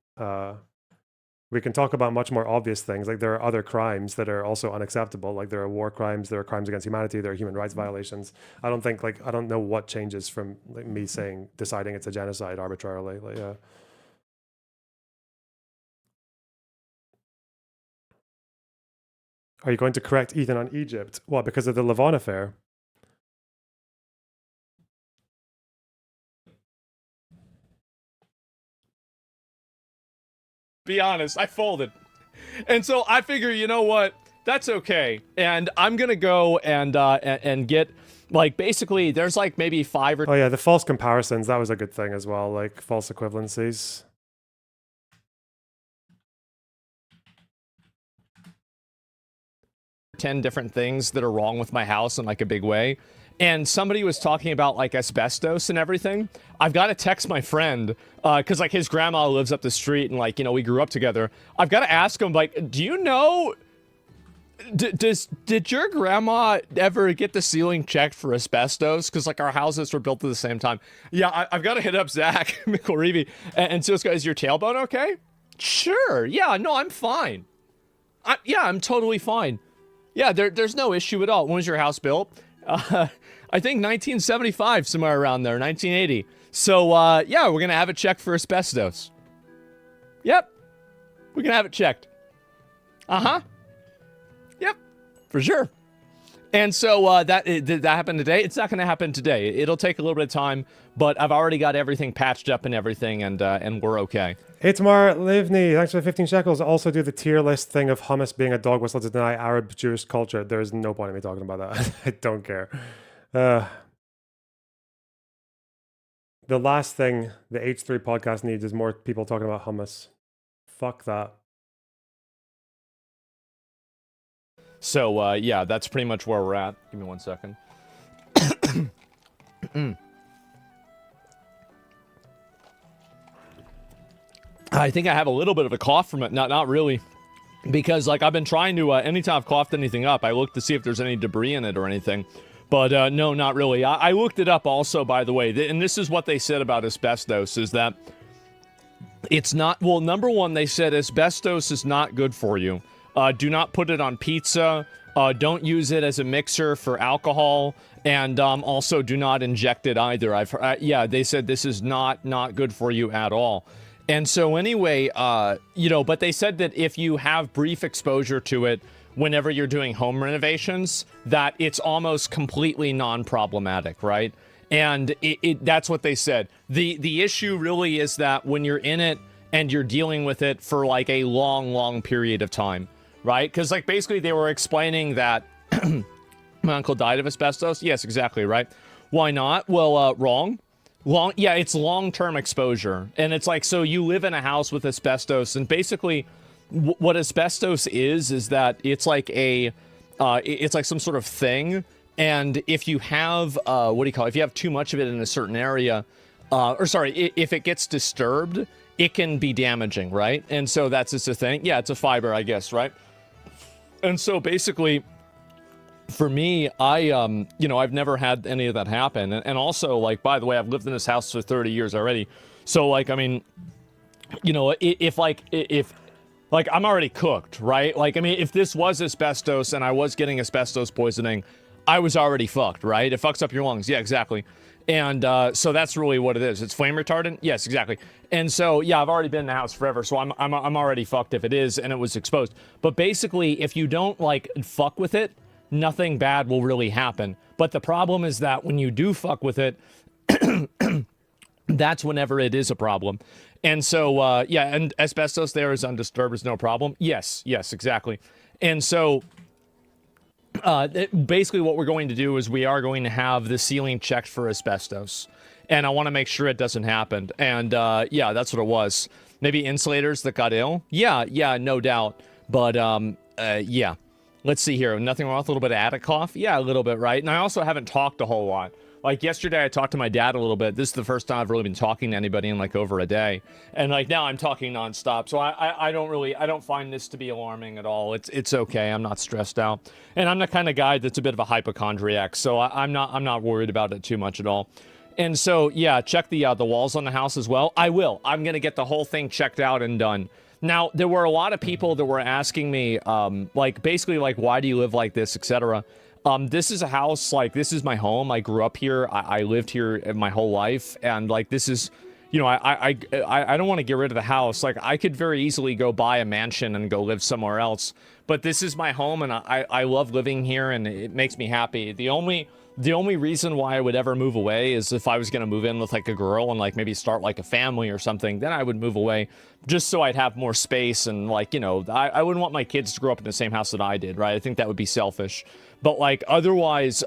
We can talk about much more obvious things. Like there are other crimes that are also unacceptable. Like there are war crimes, there are crimes against humanity, there are human rights violations. I don't know what changes from like me deciding it's a genocide arbitrarily. Like, yeah. Are you going to correct Ethan on Egypt? What, because of the Lavon affair? Be honest, I folded. And so I figure, you know what? That's okay. And I'm gonna go and get like basically there's like maybe 5 or Oh yeah, the false comparisons, that was a good thing as well, like false equivalencies. ten different things that are wrong with my house in like a big way. And somebody was talking about like asbestos and everything. I've got to text my friend because like his grandma lives up the street and like, you know, we grew up together. I've got to ask him like, do you know, did your grandma ever get the ceiling checked for asbestos? Because like our houses were built at the same time. Yeah, I've got to hit up Zach McElreevy and so is your tailbone okay? Sure. Yeah, no, I'm fine. I'm totally fine. Yeah, there's no issue at all. When was your house built? I think 1975, somewhere around there, 1980. So, yeah, we're going to have it checked for asbestos. Yep. We're going to have it checked. Uh-huh. Yep. For sure. And so, did that happen today? It's not going to happen today. It'll take a little bit of time, but I've already got everything patched up and everything, and we're okay. Itmar Livni, thanks for the 15 shekels. Also do the tier list thing of hummus being a dog whistle to deny Arab Jewish culture. There is no point in me talking about that. I don't care. The last thing the H3 podcast needs is more people talking about hummus. Fuck that. So, yeah, that's pretty much where we're at. Give me 1 second. I think I have a little bit of a cough from it. Not really. Because, like, I've been trying to, anytime I've coughed anything up, I look to see if there's any debris in it or anything. But, no, not really. I looked it up also, by the way. And this is what they said about asbestos, is that it's not... Well, number one, they said asbestos is not good for you. Do not put it on pizza. Don't use it as a mixer for alcohol. And also do not inject it either. Yeah, they said this is not good for you at all. And so anyway, but they said that if you have brief exposure to it whenever you're doing home renovations, that it's almost completely non-problematic, right? And that's what they said. The issue really is that when you're in it and you're dealing with it for like a long period of time, right? Because like basically they were explaining that my uncle died of asbestos. Yes, exactly, right? Why not? Well, wrong. It's long-term exposure. And it's like, so you live in a house with asbestos, and basically what asbestos is that it's like it's like some sort of thing. And if you have, if you have too much of it in a certain area, if it gets disturbed, it can be damaging, right? And so that's just a thing. Yeah, it's a fiber, I guess, right? And so basically, for me, I've never had any of that happen. And also, like, by the way, I've lived in this house for 30 years already. So, like, I mean, if I'm already cooked, right? Like, I mean, if this was asbestos and I was getting asbestos poisoning, I was already fucked, right? It fucks up your lungs. Yeah, exactly. And so that's really what it is. It's flame retardant. Yes, exactly. And so, yeah, I've already been in the house forever, so I'm already fucked if it is and it was exposed. But basically, if you don't, like, fuck with it, nothing bad will really happen. But the problem is that when you do fuck with it, that's whenever it is a problem. And so, yeah, and asbestos there is undisturbed, is no problem. Yes, exactly. And so, basically what we're going to do is we are going to have the ceiling checked for asbestos. And I want to make sure it doesn't happen. And, yeah, that's what it was. Maybe insulators that got ill? Yeah, no doubt. But, yeah. Let's see here. Nothing wrong with a little bit of attic cough? Yeah, a little bit, right? And I also haven't talked a whole lot. Like, yesterday I talked to my dad a little bit. This is the first time I've really been talking to anybody in, like, over a day. And, like, now I'm talking nonstop. So I don't find this to be alarming at all. It's okay. I'm not stressed out. And I'm the kind of guy that's a bit of a hypochondriac. So I'm not worried about it too much at all. And so, yeah, check the walls on the house as well. I will. I'm going to get the whole thing checked out and done. Now, there were a lot of people that were asking me, like, basically, like, why do you live like this, etc. This is a house, like, this is my home. I grew up here. I lived here my whole life. And, like, this is, you know, I don't want to get rid of the house. Like, I could very easily go buy a mansion and go live somewhere else. But this is my home, and I love living here, and it makes me happy. The only reason why I would ever move away is if I was going to move in with, like, a girl and, like, maybe start, like, a family or something. Then I would move away just so I'd have more space. And, like, you know, I wouldn't want my kids to grow up in the same house that I did, right? I think that would be selfish. But, like, otherwise,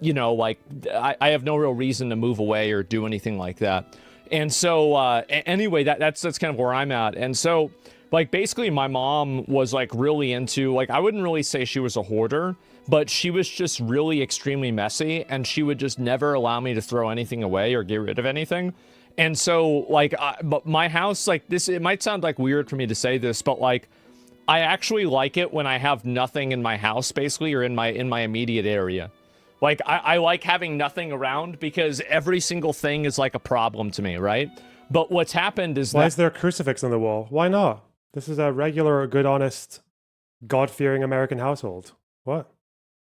you know, like, I have no real reason to move away or do anything like that. And so, anyway, that's kind of where I'm at. And so, like, basically my mom was, like, really into, like, I wouldn't really say she was a hoarder, but she was just really extremely messy, and she would just never allow me to throw anything away or get rid of anything. And so, like, but my house, like, this, it might sound, like, weird for me to say this, but, like, I actually like it when I have nothing in my house, basically, or in my immediate area. Like, I like having nothing around because every single thing is, like, a problem to me, right? But what's happened is Why is there a crucifix on the wall? Why not? This is a regular, good, honest, God-fearing American household. What?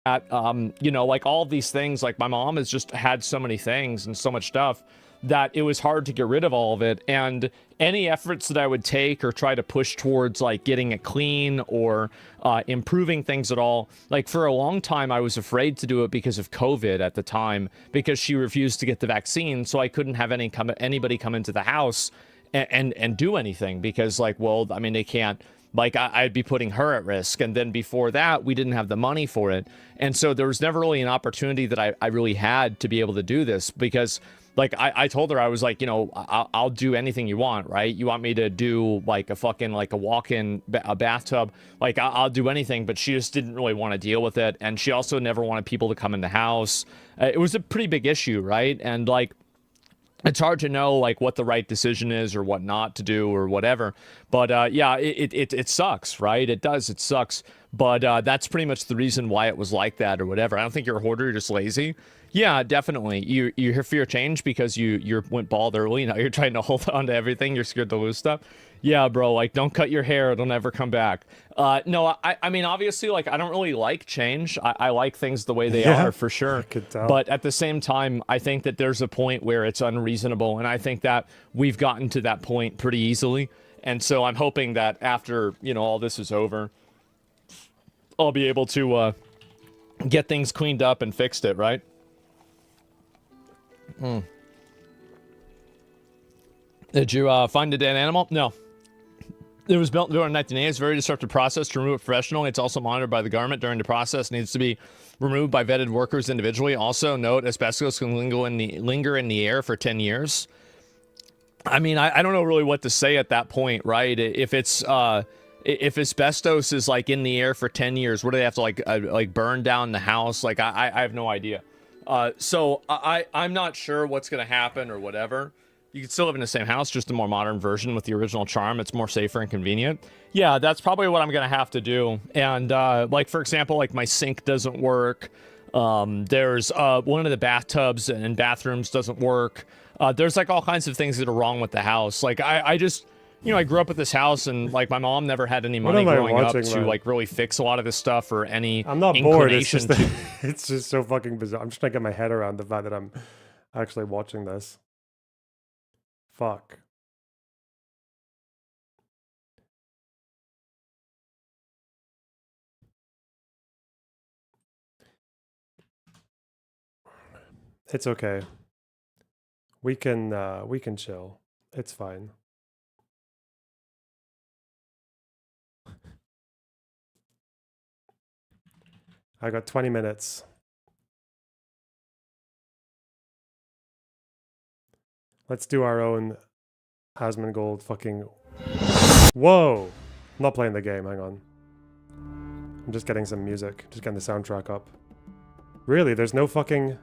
You know, like, all of these things, like, my mom has just had so many things and so much stuff that it was hard to get rid of all of it. And any efforts that I would take or try to push towards, like, getting it clean or improving things at all, like, for a long time I was afraid to do it because of COVID at the time, because she refused to get the vaccine, so I couldn't have anybody come into the house and do anything, because, like, well, I mean, they can't, like, I'd be putting her at risk. And then before that, we didn't have the money for it. And so there was never really an opportunity that I really had to be able to do this, because, like, I told her, I was like, you know, I'll do anything you want, right? You want me to do, like, a fucking, like, a walk-in a bathtub, like, I'll do anything. But she just didn't really want to deal with it. And she also never wanted people to come in the house. It was a pretty big issue, right? And, like, it's hard to know, like, what the right decision is or what not to do or whatever. But, yeah, it sucks, right? It does. It sucks. But that's pretty much the reason why it was like that or whatever. I don't think you're a hoarder. You're just lazy. Yeah, definitely. You're here for your change because you went bald early. Now you're trying to hold on to everything. You're scared to lose stuff. Yeah, bro, like, don't cut your hair. It'll never come back. No, I mean, obviously, like, I don't really like change. I like things the way they are, for sure. I could tell. But at the same time, I think that there's a point where it's unreasonable. And I think that we've gotten to that point pretty easily. And so I'm hoping that after, you know, all this is over, I'll be able to get things cleaned up and fixed it, right? Did you find a dead animal? No. It was built during 1980. It's a very disruptive process to remove it professionally. It's also monitored by the government during the process. It needs to be removed by vetted workers individually. Also, note, asbestos can linger in the air for 10 years. I mean, I don't know really what to say at that point, right? If asbestos is, like, in the air for 10 years, what do they have to, like burn down the house? Like, I have no idea. So I'm not sure what's going to happen or whatever. You can still live in the same house, just a more modern version with the original charm. It's more safer and convenient. Yeah, that's probably what I'm going to have to do. And, like, for example, like, my sink doesn't work. There's one of the bathtubs and bathrooms doesn't work. There's, like, all kinds of things that are wrong with the house. Like, I just, you know, I grew up at this house, and, like, my mom never had any money growing up to, like, really fix a lot of this stuff or any I'm not bored. It's just, it's just so fucking bizarre. I'm just trying to get my head around the fact that I'm actually watching this. Fuck. It's okay. We can chill. It's fine. I got 20 minutes. Let's do our own Asmongold fucking... Whoa! I'm not playing the game, hang on. I'm just getting some music. Just getting the soundtrack up. Really? There's no fucking...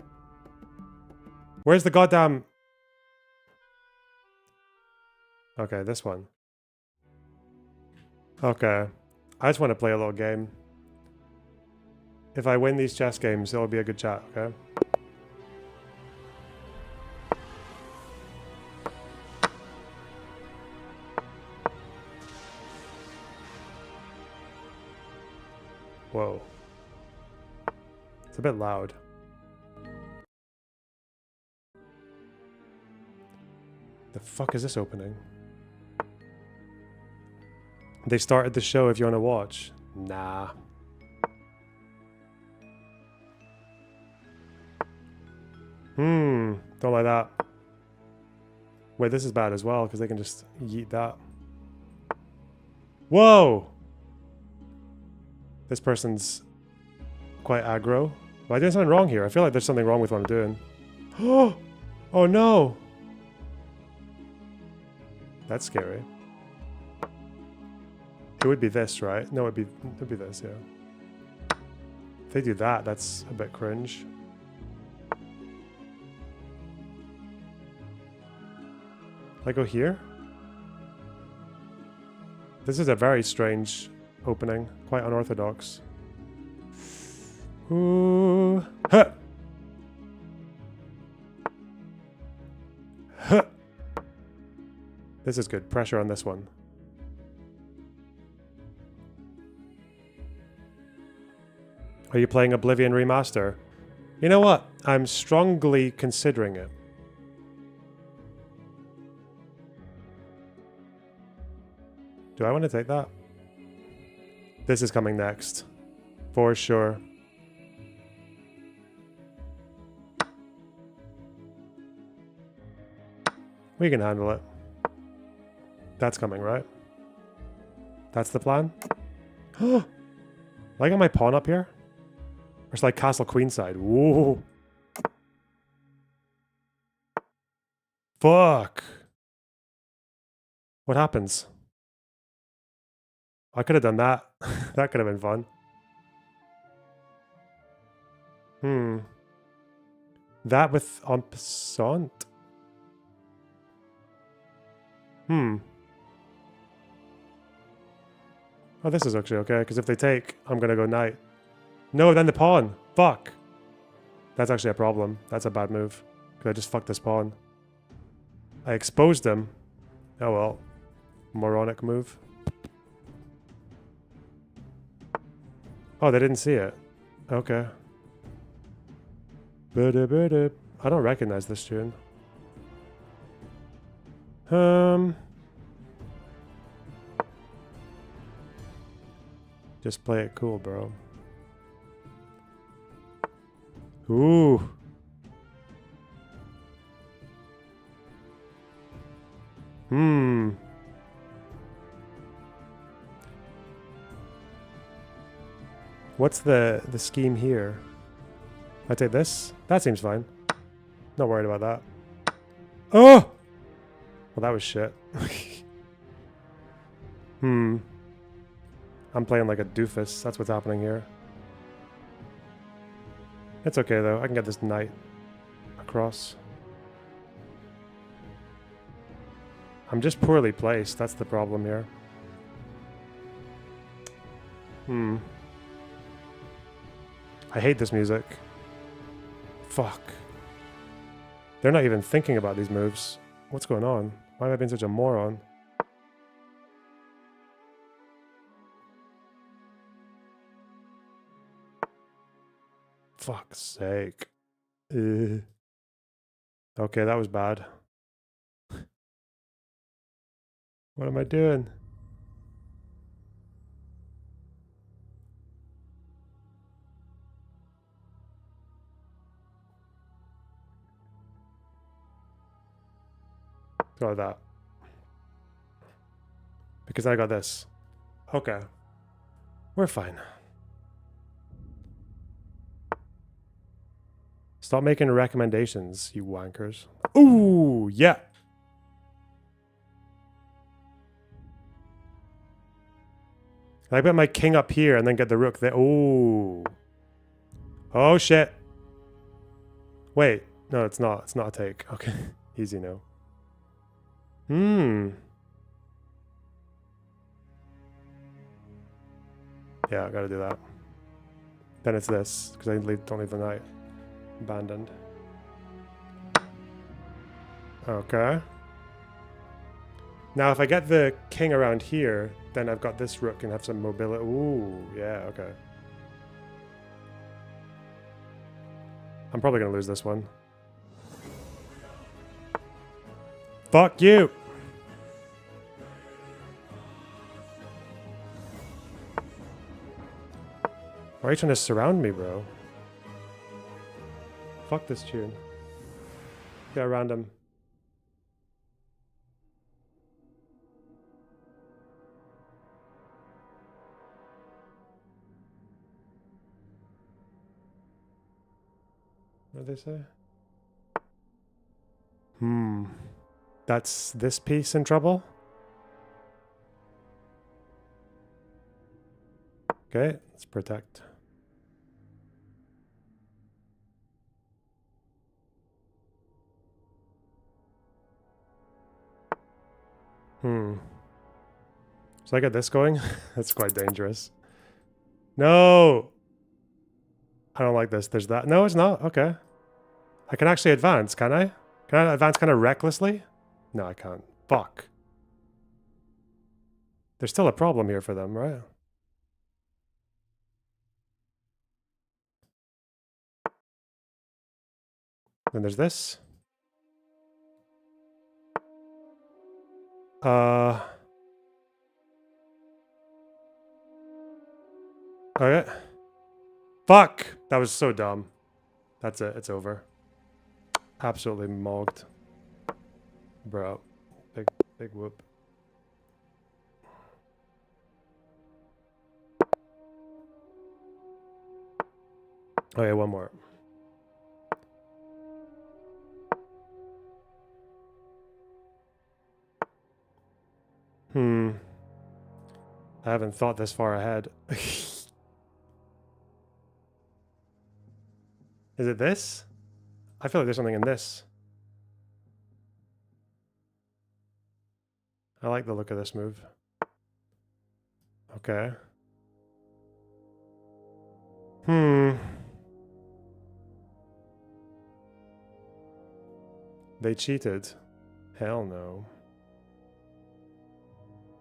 Where's the goddamn... Okay, this one. Okay. I just want to play a little game. If I win these chess games, it'll be a good chat, okay? Whoa. It's a bit loud. The fuck is this opening? They started the show if you want to watch. Nah. Don't like that. Wait, this is bad as well, because they can just yeet that. Whoa! This person's quite aggro. Am I doing something wrong here? I feel like there's something wrong with what I'm doing. Oh no! That's scary. It would be this, right? No, it'd be this, yeah. If they do that, that's a bit cringe. I go here? This is a very strange opening. Quite unorthodox. Ooh. Huh. Huh. This is good. Pressure on this one. Are you playing Oblivion Remaster? You know what? I'm strongly considering it. Do I want to take that? This is coming next. For sure. We can handle it. That's coming, right? That's the plan? Oh! I got my pawn up here? Or it's like Castle Queenside. Whoa! Fuck! What happens? I could have done that. That could have been fun. That with en passant? Oh, this is actually okay, because if they take, I'm going to go knight. No, then the pawn. Fuck. That's actually a problem. That's a bad move. Because I just fucked this pawn. I exposed him. Oh well. Moronic move. Oh, they didn't see it. Okay. I don't recognize this tune. Just play it cool, bro. Ooh. What's the scheme here? I take this? That seems fine. Not worried about that. Oh! Well, that was shit. I'm playing like a doofus. That's what's happening here. It's okay, though. I can get this knight across. I'm just poorly placed. That's the problem here. I hate this music. Fuck. They're not even thinking about these moves. What's going on? Why am I being such a moron? Fuck's sake. Okay, that was bad. What am I doing? Go like that. Because I got this. Okay. We're fine. Stop making recommendations, you wankers. Ooh, yeah. I put my king up here and then get the rook there. Ooh. Oh, shit. Wait. No, it's not. It's not a take. Okay. Easy now. Yeah, I gotta do that. Then it's this, because I don't leave the knight abandoned. Okay. Now, if I get the king around here, then I've got this rook and have some mobility. Ooh, yeah, okay. I'm probably gonna lose this one. Fuck you! Why are you trying to surround me, bro? Fuck this tune. Get around him. What did they say? That's this piece in trouble? Okay, let's protect. So I get this going? That's quite dangerous. No! I don't like this. There's that. No, it's not. Okay. I can actually advance, can I? Can I advance kind of recklessly? No, I can't. Fuck. There's still a problem here for them, right? Then there's this. Okay. Fuck! That was so dumb. That's it. It's over. Absolutely mogged. Bro. Big whoop. Oh yeah, one more. I haven't thought this far ahead. Is it this? I feel like there's something in this. I like the look of this move. Okay. They cheated. Hell no.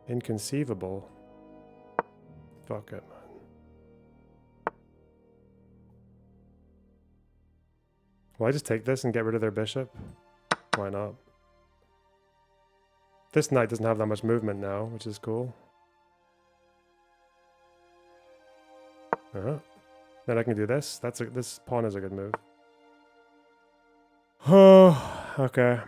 Inconceivable. Fuck it, man. Will I just take this and get rid of their bishop? Why not? This knight doesn't have that much movement now, which is cool. Then I can do this. This pawn is a good move. Oh, okay.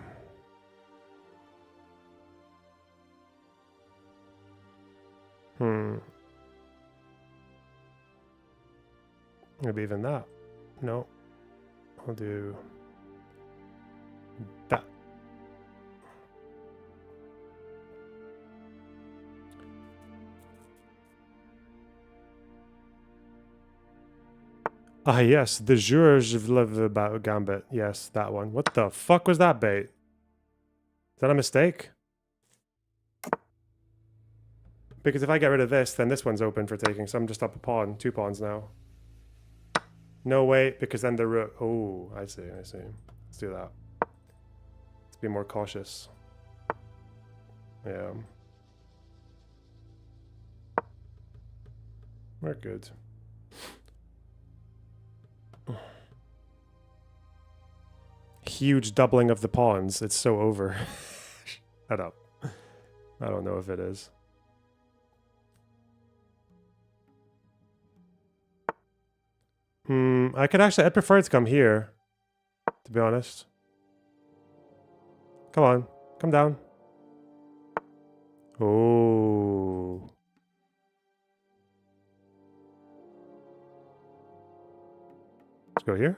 Maybe even that. No. I'll do that. Ah, yes, the Georges Vlev Gambit. Yes, that one. What the fuck was that bait? Is that a mistake? Because if I get rid of this, then this one's open for taking, so I'm just up a pawn. 2 pawns now. No, wait, because then the rook... Oh, I see. Let's do that. Let's be more cautious. Yeah. We're good. Huge doubling of the pawns. It's so over. Shut up. I don't know if it is. I'd prefer it to come here, to be honest. Come on. Come down. Oh. Let's go here.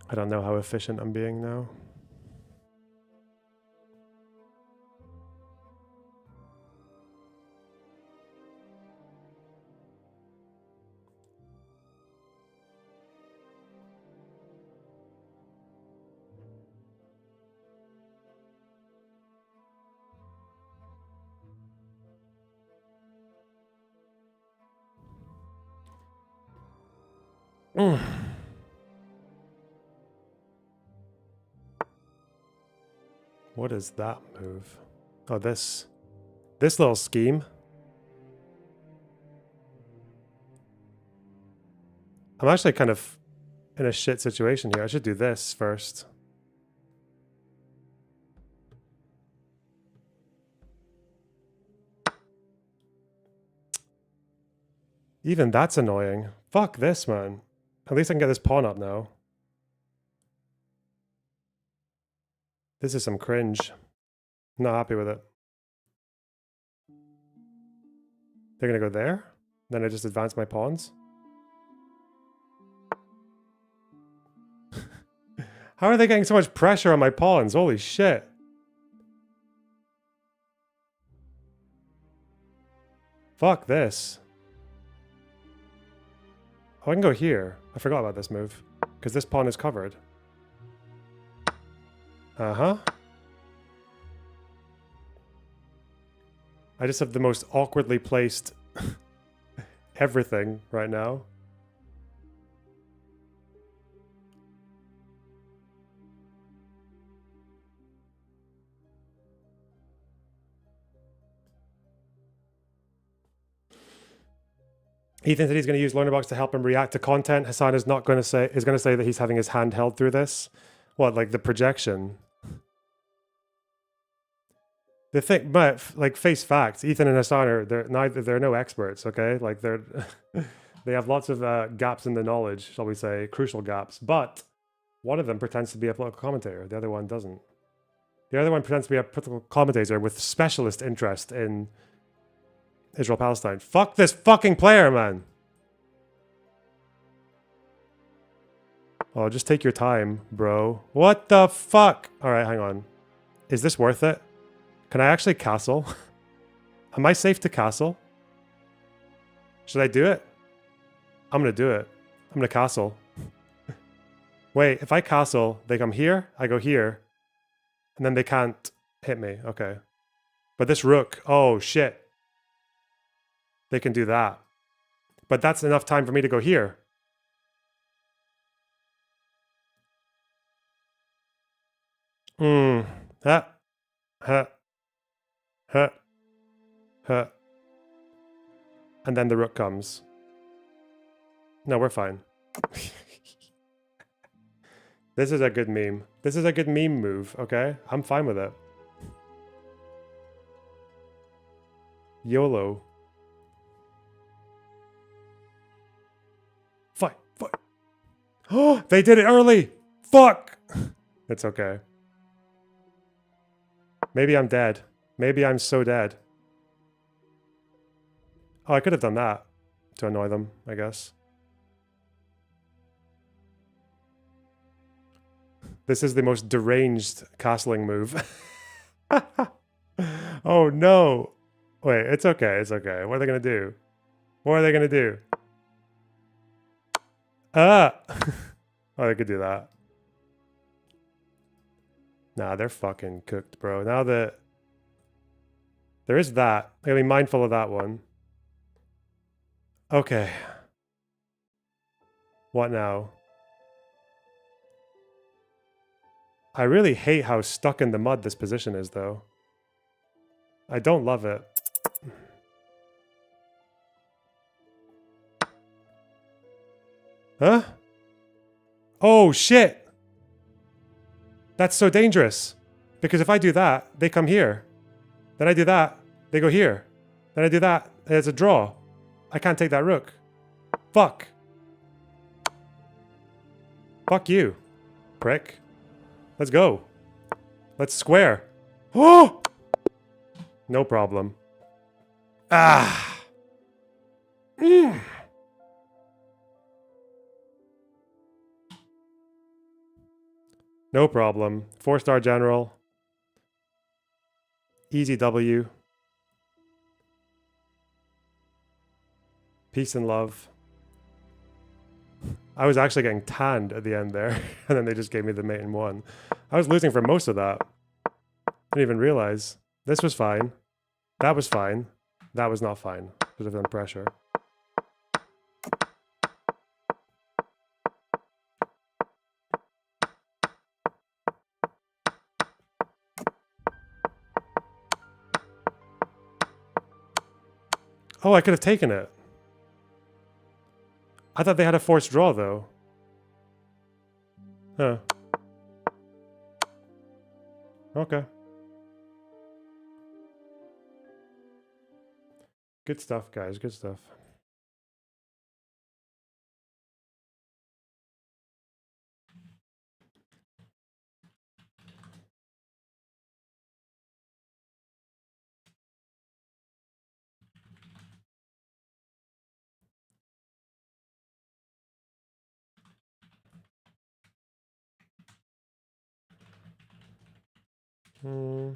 I don't know how efficient I'm being now. What is that move? Oh, this little scheme. I'm actually kind of in a shit situation here. I should do this first. Even that's annoying. Fuck this, man. At least I can get this pawn up now. This is some cringe. Not happy with it. They're gonna go there? Then I just advance my pawns? How are they getting so much pressure on my pawns? Holy shit. Fuck this. Oh, I can go here. I forgot about this move. Because this pawn is covered. Uh-huh. I just have the most awkwardly placed everything right now. Ethan said he's going to use Learnerbox to help him react to content. Hassan is not going to say that he's having his hand held through this. What, like the projection? The thing, but like face facts, Ethan and Hassan are they're no experts, okay? Like they have lots of gaps in the knowledge, shall we say, crucial gaps. But one of them pretends to be a political commentator, the other one doesn't. The other one pretends to be a political commentator with specialist interest in Israel-Palestine. Fuck this fucking player, man. Oh, just take your time, bro. What the fuck? All right, hang on. Is this worth it? Can I actually castle? Am I safe to castle? Should I do it? I'm gonna do it. I'm gonna castle. Wait, if I castle, they come here, I go here, and then they can't hit me. Okay. But this rook, oh shit. They can do that. But that's enough time for me to go here. Ha. Ha. Ha. Ha. And then the rook comes. No, we're fine. This is a good meme. This is a good meme move, okay? I'm fine with it. YOLO. Fight, fight. Oh, they did it early. Fuck. It's okay. Maybe I'm dead. Maybe I'm so dead. Oh, I could have done that to annoy them, I guess. This is the most deranged castling move. Oh no. Wait, it's okay, it's okay. What are they gonna do? What are they gonna do? Ah! Oh, they could do that. Nah, they're fucking cooked, bro. Now that... There is that. I gotta be mindful of that one. Okay. What now? I really hate how stuck in the mud this position is, though. I don't love it. Huh? Oh, shit! That's so dangerous. Because if I do that, they come here. Then I do that, they go here. Then I do that, and it's a draw. I can't take that rook. Fuck. Fuck you, prick. Let's go. Let's square. Oh! No problem. Ah. Mm. No problem. 4-star general. Easy W. Peace and love. I was actually getting tanned at the end there, and then they just gave me the mate in 1. I was losing for most of that. Didn't even realize. This was fine. That was fine. That was not fine. Should have done pressure. Oh, I could have taken it. I thought they had a forced draw, though. Huh. Okay. Good stuff, guys. Good stuff. Hmm.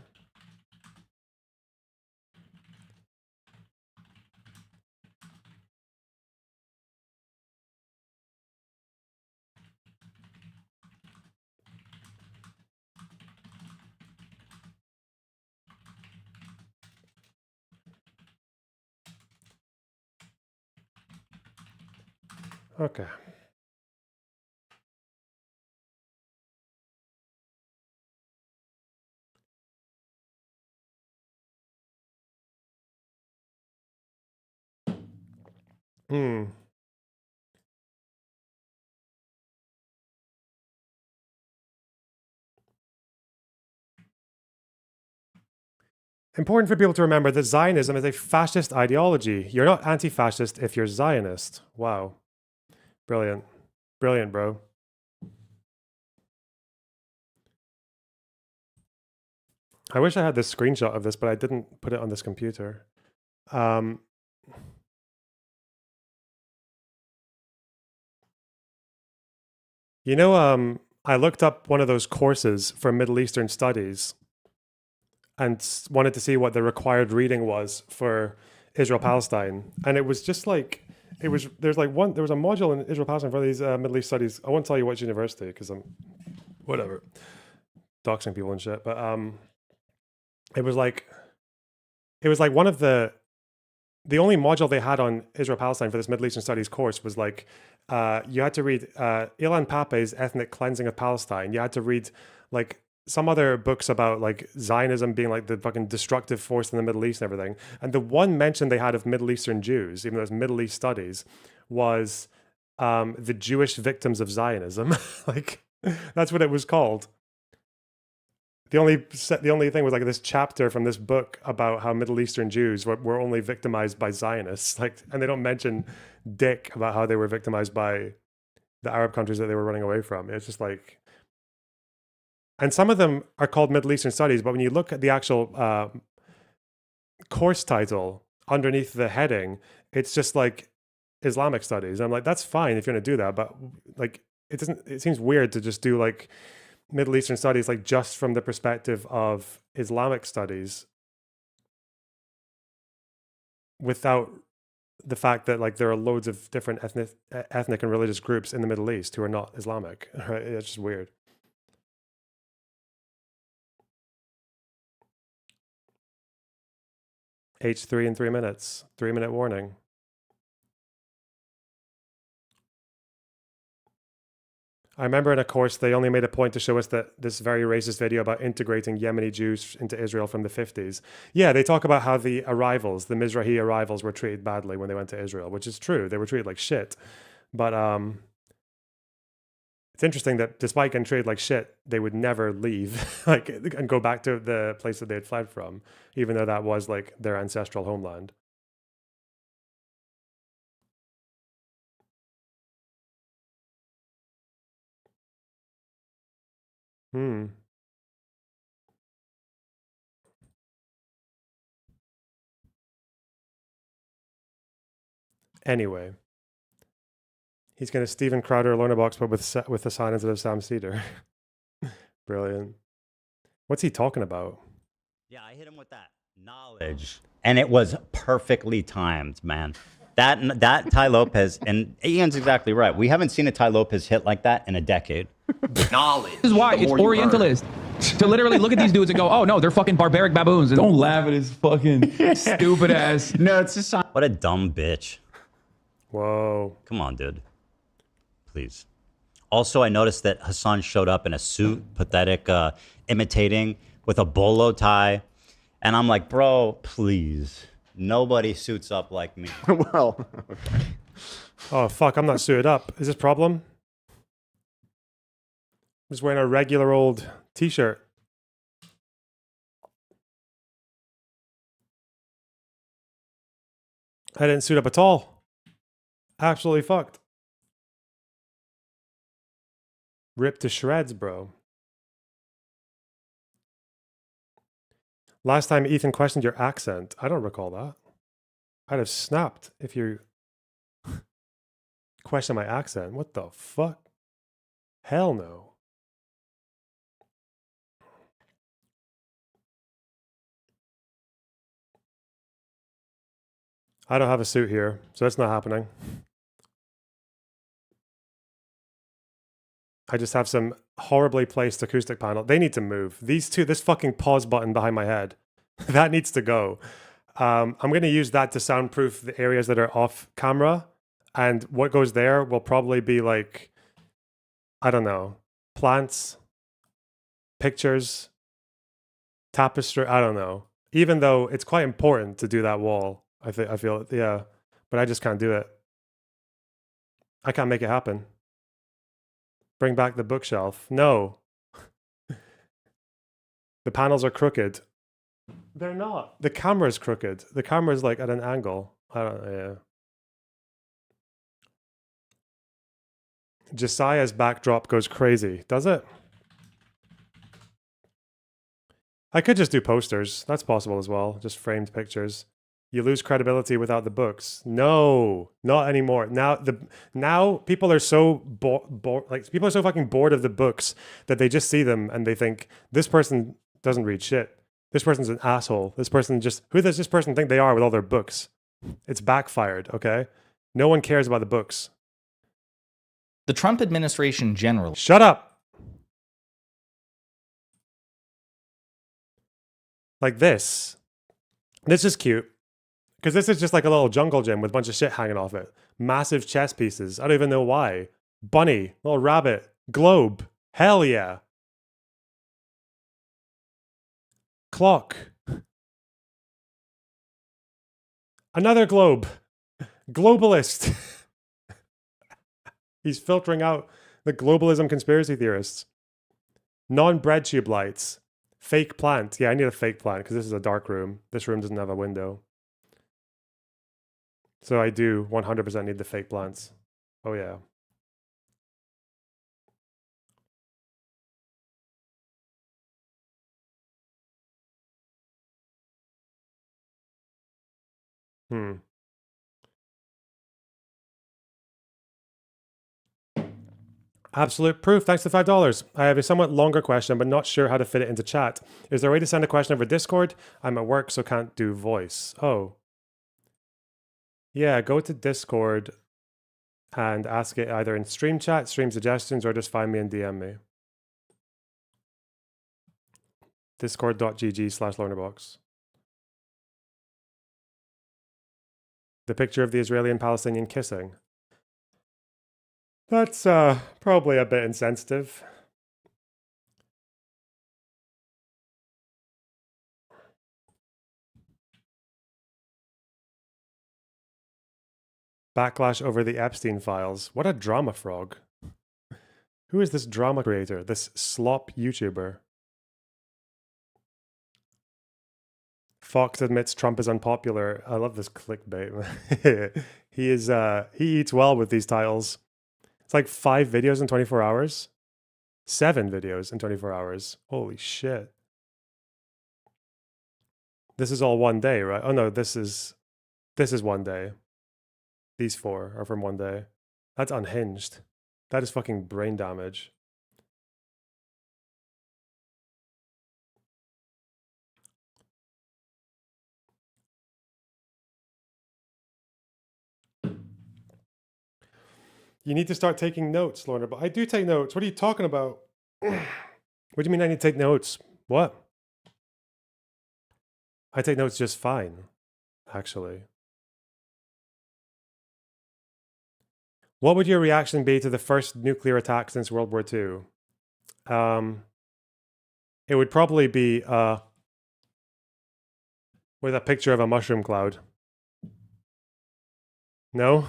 Okay. Hmm. Important for people to remember that Zionism is a fascist ideology. You're not anti-fascist if you're Zionist. Wow. Brilliant. Brilliant, bro. I wish I had this screenshot of this, but I didn't put it on this computer. You know, I looked up one of those courses for Middle Eastern studies and wanted to see what the required reading was for Israel-Palestine. And it was just like, there was a module in Israel-Palestine for these Middle East studies. I won't tell you which university because I'm, whatever, doxing people and shit. But it was like one of the only module they had on Israel-Palestine for this Middle Eastern Studies course was like, you had to read Ilan Pape's Ethnic Cleansing of Palestine. You had to read like some other books about like Zionism being like the fucking destructive force in the Middle East and everything. And the one mention they had of Middle Eastern Jews, even though it's Middle East studies, was the Jewish victims of Zionism. Like that's what it was called. The only thing was like this chapter from this book about how Middle Eastern Jews were only victimized by Zionists, like, and they don't mention dick about how they were victimized by the Arab countries that they were running away from. It's just like, and some of them are called Middle Eastern Studies, but when you look at the actual course title underneath the heading, it's just like Islamic Studies. And I'm like, that's fine if you're going to do that, but like, it seems weird to just do like Middle Eastern studies like just from the perspective of Islamic studies without the fact that like there are loads of different ethnic and religious groups in the Middle East who are not Islamic. Right? It's just weird. H3 in 3 minutes. 3-minute warning. I remember in a course, they only made a point to show us that this very racist video about integrating Yemeni Jews into Israel from the 50s. Yeah, they talk about how the arrivals, the Mizrahi arrivals, were treated badly when they went to Israel, which is true. They were treated like shit. But it's interesting that despite getting treated like shit, they would never leave like and go back to the place that they had fled from, even though that was like their ancestral homeland. Hmm. Anyway, he's going to Steven Crowder Lorna Box, but with the sign instead of Sam Cedar. Brilliant. What's he talking about? Yeah, I hit him with that knowledge, and it was perfectly timed, man. That Ty Lopez, and Ian's exactly right. We haven't seen a Ty Lopez hit like that in a decade. Knowledge. This is why it's Orientalist. To literally look at these dudes and go, oh no, they're fucking barbaric baboons. And don't laugh at his fucking stupid ass. No, it's just what a dumb bitch. Whoa. Come on, dude. Please. Also, I noticed that Hassan showed up in a suit, pathetic, imitating with a bolo tie. And I'm like, bro, please. Nobody suits up like me. Well, okay. Oh, fuck, I'm not suited up. Is this a problem? I'm just wearing a regular old t-shirt. I didn't suit up at all. Absolutely fucked. Ripped to shreds, bro. Last time Ethan questioned your accent. I don't recall that. I'd have snapped if you question my accent. What the fuck? Hell no. I don't have a suit here, so that's not happening. I just have some horribly placed acoustic panel. They need to move. These two, this fucking pause button behind my head, that needs to go. I'm going to use that to soundproof the areas that are off camera. And what goes there will probably be like, I don't know, plants, pictures, tapestry. I don't know. Even though it's quite important to do that wall. I feel, yeah. But I just can't do it. I can't make it happen. Bring back the bookshelf. No. The panels are crooked. They're not. The camera's crooked. The camera's like at an angle. I don't know. Yeah. Josiah's backdrop goes crazy. Does it? I could just do posters. That's possible as well. Just framed pictures. You lose credibility without the books. No, not anymore. Now people are so people are so fucking bored of the books that they just see them and they think this person doesn't read shit. This person's an asshole. This person just who does this person think they are with all their books? It's backfired, okay? No one cares about the books. The Trump administration generally. Shut up. Like this. This is cute. Because this is just like a little jungle gym with a bunch of shit hanging off it. Massive chess pieces. I don't even know why. Bunny, little rabbit, globe. Hell yeah. Clock. Another globe. Globalist. He's filtering out the globalism conspiracy theorists. Non-bread tube lights. Fake plant. Yeah, I need a fake plant because this is a dark room. This room doesn't have a window. So I do 100% need the fake plants. Oh yeah. Absolute proof. Thanks to $5. I have a somewhat longer question, but not sure how to fit it into chat. Is there a way to send a question over Discord? I'm at work, so can't do voice. Oh. Yeah, go to Discord and ask it either in stream chat, stream suggestions, or just find me and DM me. Discord.gg/learnerbox. The picture of the Israeli and Palestinian kissing. That's probably a bit insensitive. Backlash over the Epstein files. What a drama frog. Who is this drama creator? This slop YouTuber? Fox admits Trump is unpopular. I love this clickbait. He eats well with these titles. It's like 5 videos in 24 hours. 7 videos in 24 hours. Holy shit. This is all one day, right? Oh no, this is one day. These 4 are from one day. That's unhinged. That is fucking brain damage. You need to start taking notes, Lorna. But I do take notes. What are you talking about? What do you mean I need to take notes? What? I take notes just fine, actually. What would your reaction be to the first nuclear attack since World War II? It would probably be with a picture of a mushroom cloud. No?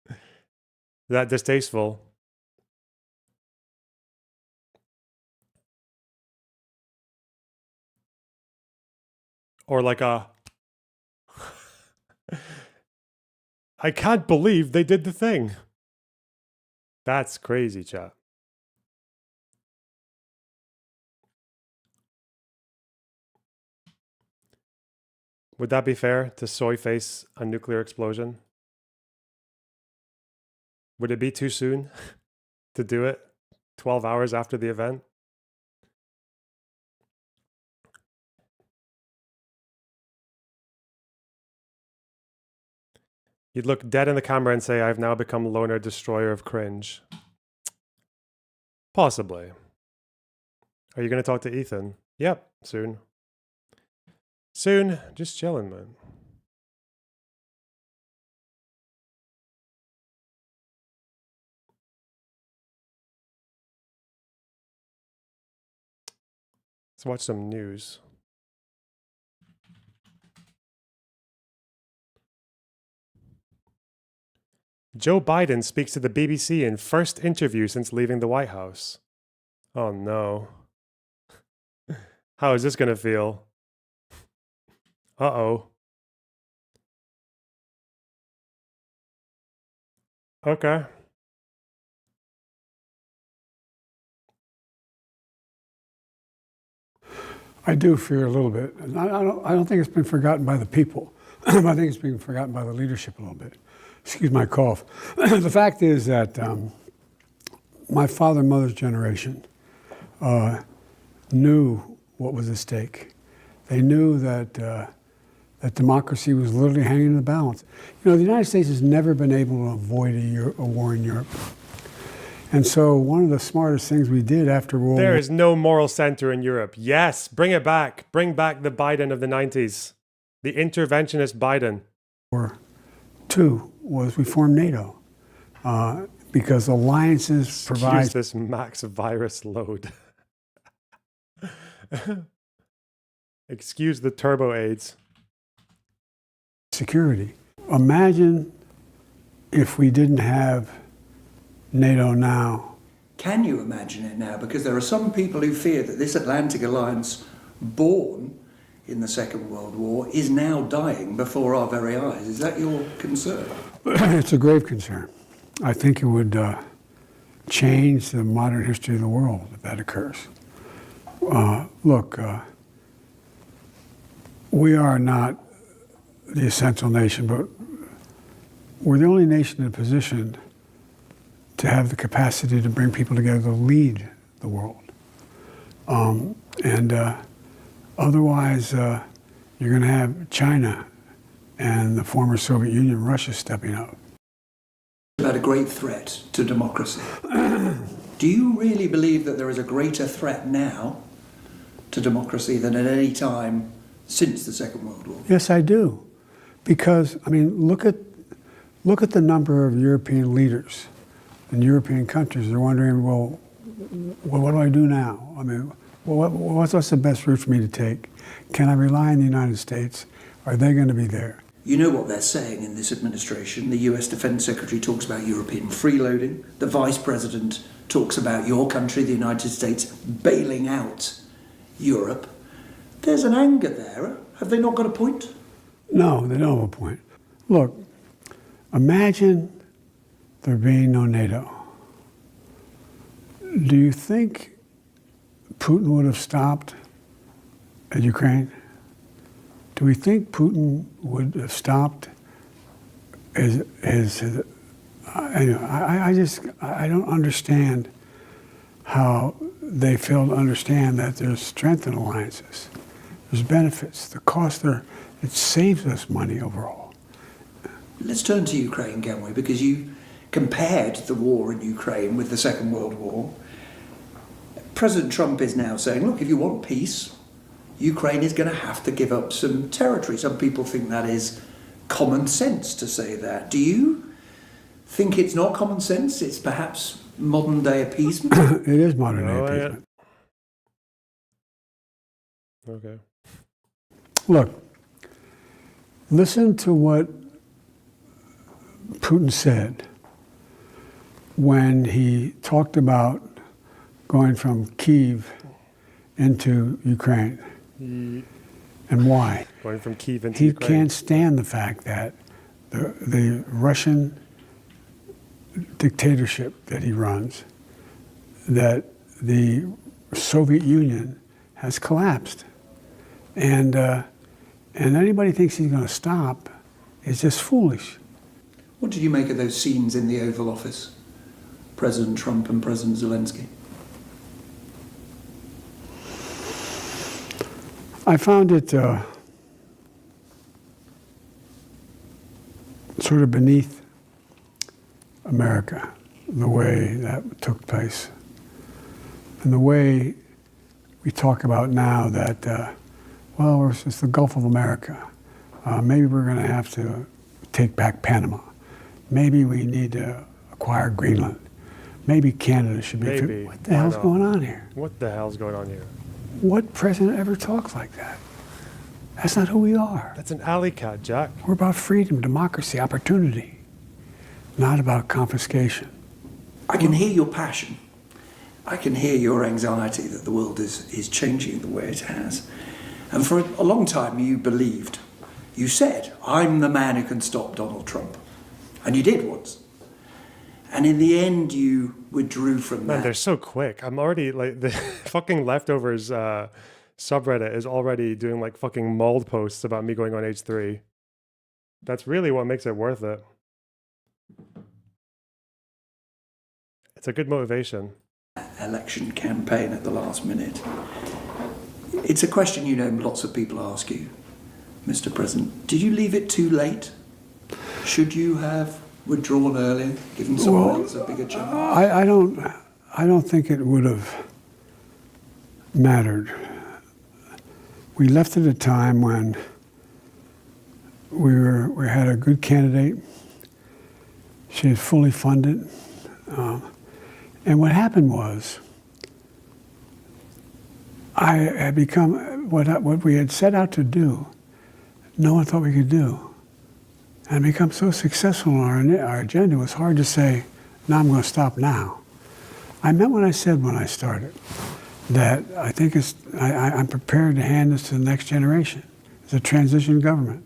Is that distasteful? Or like a... I can't believe they did the thing. That's crazy, chat. Would that be fair to soy face a nuclear explosion? Would it be too soon to do it 12 hours after the event? You'd look dead in the camera and say, I've now become loner destroyer of cringe. Possibly. Are you going to talk to Ethan? Yep, soon. Soon. Just chilling, man. Let's watch some news. Joe Biden speaks to the BBC in first interview since leaving the White House. Oh no. How is this going to feel? Uh-oh. Okay. I do fear a little bit. And I don't think it's been forgotten by the people. I think it's been forgotten by the leadership a little bit. Excuse my cough. The fact is that my father and mother's generation knew what was at stake. They knew that that democracy was literally hanging in the balance. You know, the United States has never been able to avoid a war in Europe. And so one of the smartest things we did after World War... There is no moral center in Europe. Yes, bring it back. Bring back the Biden of the 90s. The interventionist Biden. War II was we formed NATO. Because alliances provide... Use this max virus load. Excuse the turbo aids. Security. Imagine if we didn't have NATO now. Can you imagine it now? Because there are some people who fear that this Atlantic alliance, born in the Second World War, is now dying before our very eyes. Is that your concern? It's a grave concern. I think it would change the modern history of the world if that occurs. Look, we are not the essential nation, but we're the only nation in a position to have the capacity to bring people together to lead the world. Otherwise, you're going to have China and the former Soviet Union, Russia, stepping up. About a great threat to democracy. Do you really believe that there is a greater threat now to democracy than at any time since the Second World War? Yes, I do. Because, I mean, look at the number of European leaders in European countries. They're wondering, well, what do I do now? I mean, what's the best route for me to take? Can I rely on the United States? Are they going to be there? You know what they're saying in this administration. The US Defense Secretary talks about European freeloading. The Vice President talks about your country, the United States, bailing out Europe. There's an anger there. Have they not got a point? No, they don't have a point. Look, imagine there being no NATO. Do you think Putin would have stopped at Ukraine? Do we think Putin would have stopped anyway, I don't understand how they fail to understand that there's strength in alliances. There's benefits. The cost there, it saves us money overall. Let's turn to Ukraine, can we? Because you compared the war in Ukraine with the Second World War. President Trump is now saying, look, if you want peace, Ukraine is going to have to give up some territory. Some people think that is common sense to say that. Do you think it's not common sense? It's perhaps modern day appeasement? It is modern day appeasement. Okay. Look, listen to what Putin said when he talked about going from Kiev into Ukraine. And why? Going from Kiev into He Ukraine. can't stand the fact that the Russian dictatorship that he runs, that the Soviet Union has collapsed. And anybody thinks he's going to stop is just foolish. What did you make of those scenes in the Oval Office? President Trump and President Zelensky? I found it sort of beneath America, the way that took place. And the way we talk about now that, well, it's the Gulf of America. Maybe we're going to have to take back Panama. Maybe we need to acquire Greenland. Maybe Canada should be. Maybe. What the hell's going on here? What the hell's going on here? What president ever talks like that? That's not who we are. That's an alley cat, Jack. We're about freedom, democracy, opportunity, not about confiscation. I can hear your passion. I can hear your anxiety that the world is changing the way it has. And for a long time you believed, you said, I'm the man who can stop Donald Trump. And you did once. And in the end you withdrew from Man, that. they're so quick. I'm already like the fucking leftovers subreddit is already doing like fucking mauled posts about me going on H3. That's really what makes it worth it. It's a good motivation. Election campaign at the last minute. It's a question you know lots of people ask you, Mr. President. Did you leave it too late? Should you have withdrawn earlier, given someone else a bigger chance? I don't think it would have mattered. We left at a time when we had a good candidate. She was fully funded. And what happened was, I had become, what we had set out to do, no one thought we could do. And become so successful in our agenda, it was hard to say, no, I'm going to stop now. I meant what I said when I started, that I think I'm prepared to hand this to the next generation. It's a transition government.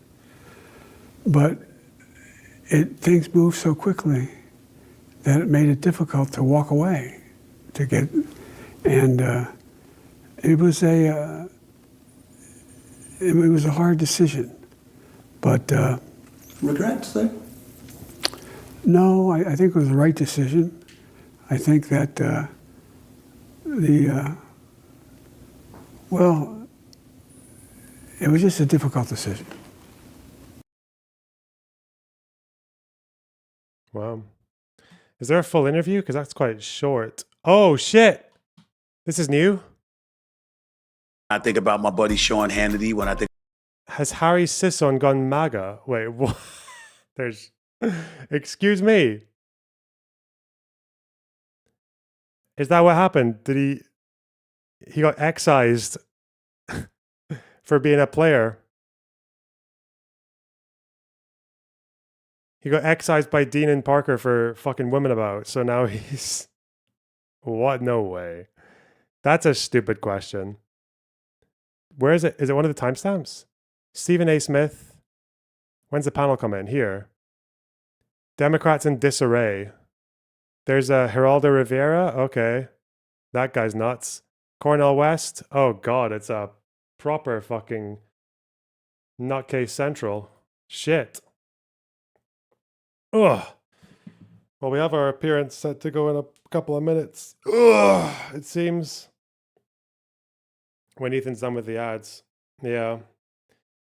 But things moved so quickly that it made it difficult to walk away, to get, and it was a hard decision, but. Regrets, though? No, I think it was the right decision. I think that well, it was just a difficult decision. Wow. Is there a full interview? Because that's quite short. Oh, shit. This is new? I think about my buddy Sean Hannity when I think. Has Harry Sisson gone MAGA? Wait, what? There's. Excuse me. Is that what happened? Did he got excised for being a player? He got excised by Dean and Parker for fucking women about. So now he's. What? No way. That's a stupid question. Where is it? Is it one of the timestamps? Stephen A. Smith. When's the panel come in? Here. Democrats in disarray. There's a Geraldo Rivera. Okay. That guy's nuts. Cornell West. Oh God, it's a proper fucking nutcase central. Shit. Ugh. Well, we have our appearance set to go in a couple of minutes. Ugh, it seems. When Ethan's done with the ads. Yeah.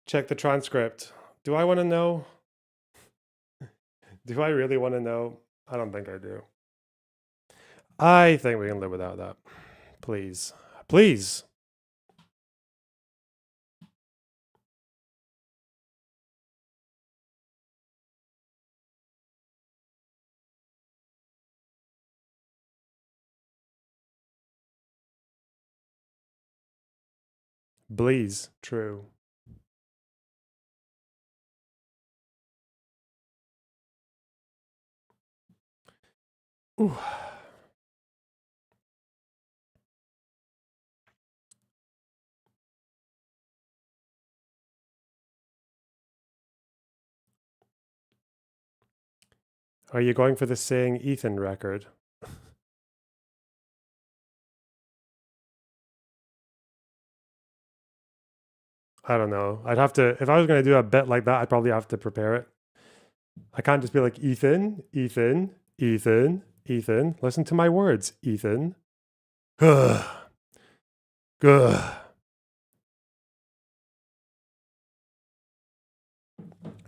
Check the transcript. Do I want to know? Do I really want to know? I don't think I do. I think we can live without that. Please. Please. Please. True. Ooh. Are you going for the Saying Ethan record? I don't know. I'd have to, if I was going to do a bit like that, I'd probably have to prepare it. I can't just be like, Ethan, Ethan, Ethan, Ethan. Listen to my words, Ethan. Ugh. Ugh.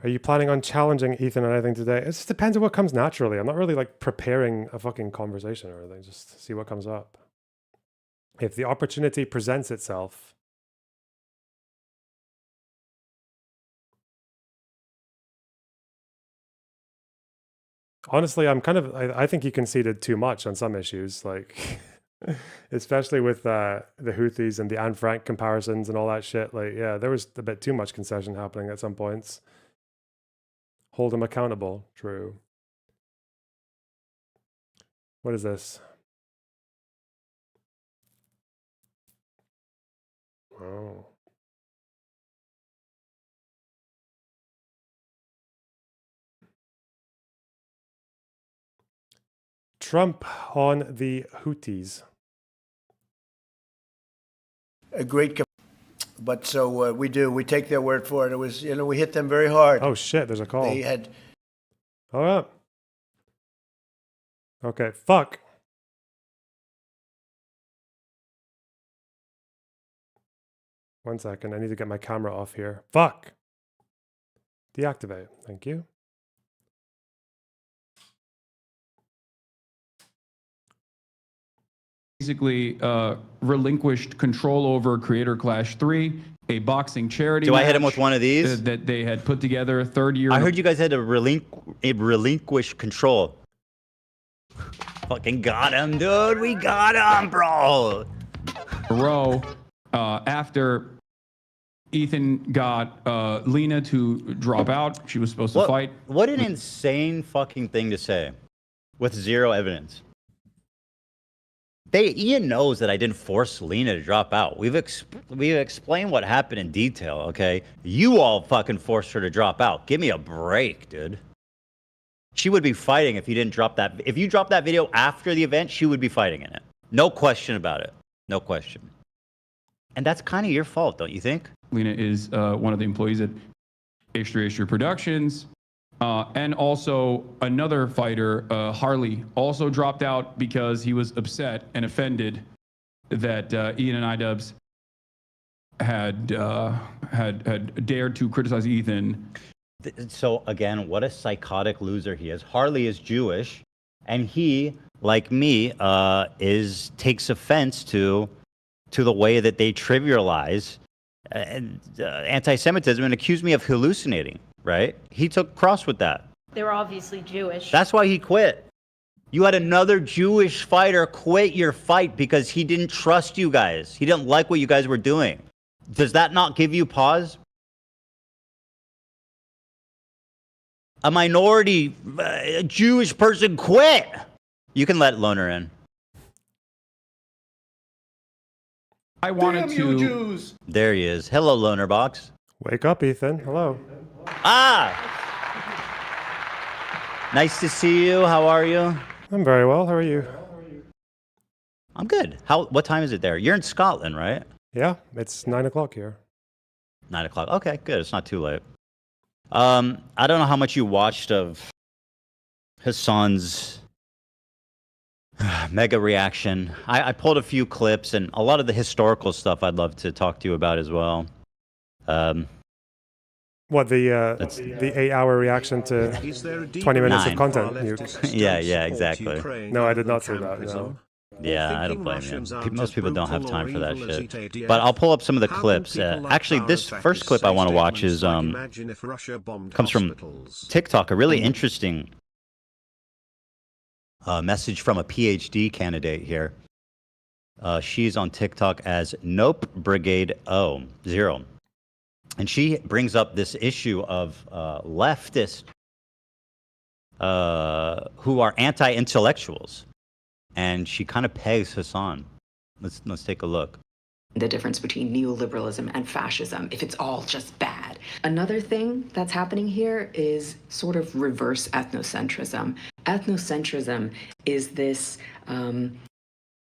Are you planning on challenging Ethan on anything today? It just depends on what comes naturally. I'm not really like preparing a fucking conversation or anything. Just see what comes up. If the opportunity presents itself. Honestly, I'm kind of, I think he conceded too much on some issues, like, especially with the Houthis and the Anne Frank comparisons and all that shit. Like, yeah, there was a bit too much concession happening at some points. Hold him accountable. True. What is this? Oh. Trump on the Houthis. A great, but so we take their word for it. It was, we hit them very hard. Oh shit! There's a call. They had. All right. Okay. Fuck. One second. I need to get my camera off here. Fuck. Deactivate. Thank you. Basically relinquished control over Creator Clash 3, a boxing charity. Do I hit him match with one of these? that they had put together, third year. I heard you guys had to relinquish control. Fucking got him, dude. We got him, bro. A row after Ethan got Lena to drop out. She was supposed to fight. What an insane fucking thing to say with zero evidence. Ian knows that I didn't force Lena to drop out. We've explained what happened in detail, okay? You all fucking forced her to drop out. Give me a break, dude. She would be fighting if you didn't drop that. If you dropped that video after the event, she would be fighting in it. No question about it. No question. And that's kind of your fault, don't you think? Lena is one of the employees at H3H3 Productions. And also another fighter, Harley, also dropped out because he was upset and offended that Ian and iDubbbz had dared to criticize Ethan. So again, what a psychotic loser he is. Harley is Jewish, and he, like me, takes offense to the way that they trivialize anti-Semitism and accuse me of hallucinating. Right? He took cross with that. They were obviously Jewish. That's why he quit. You had another Jewish fighter quit your fight because he didn't trust you guys. He didn't like what you guys were doing. Does that not give you pause? A minority Jewish person quit. You can let Loner in. I wanted Damn you, Jews! There he is. Hello, Loner Box. Wake up, Ethan. Hello. Ah! Nice to see you. How are you? I'm very well. How are you? I'm good. What time is it there? You're in Scotland, right? Yeah, it's 9 o'clock here. 9 o'clock. Okay, good. It's not too late. I don't know how much you watched of Hassan's mega reaction. I pulled a few clips and a lot of the historical stuff I'd love to talk to you about as well. What, the 8-hour reaction to 20 minutes of content? Yeah, exactly. No, I did not see that. No. Yeah, I don't blame you. Most people don't have time for that shit. But I'll pull up some of the clips. Actually, this first clip I want to watch is comes from TikTok. A really interesting message from a PhD candidate here. She's on TikTok as Nope Brigade 0. And she brings up this issue of leftists who are anti-intellectuals. And she kind of pegs Hassan. Let's take a look. The difference between neoliberalism and fascism, if it's all just bad. Another thing that's happening here is sort of reverse ethnocentrism. Ethnocentrism is this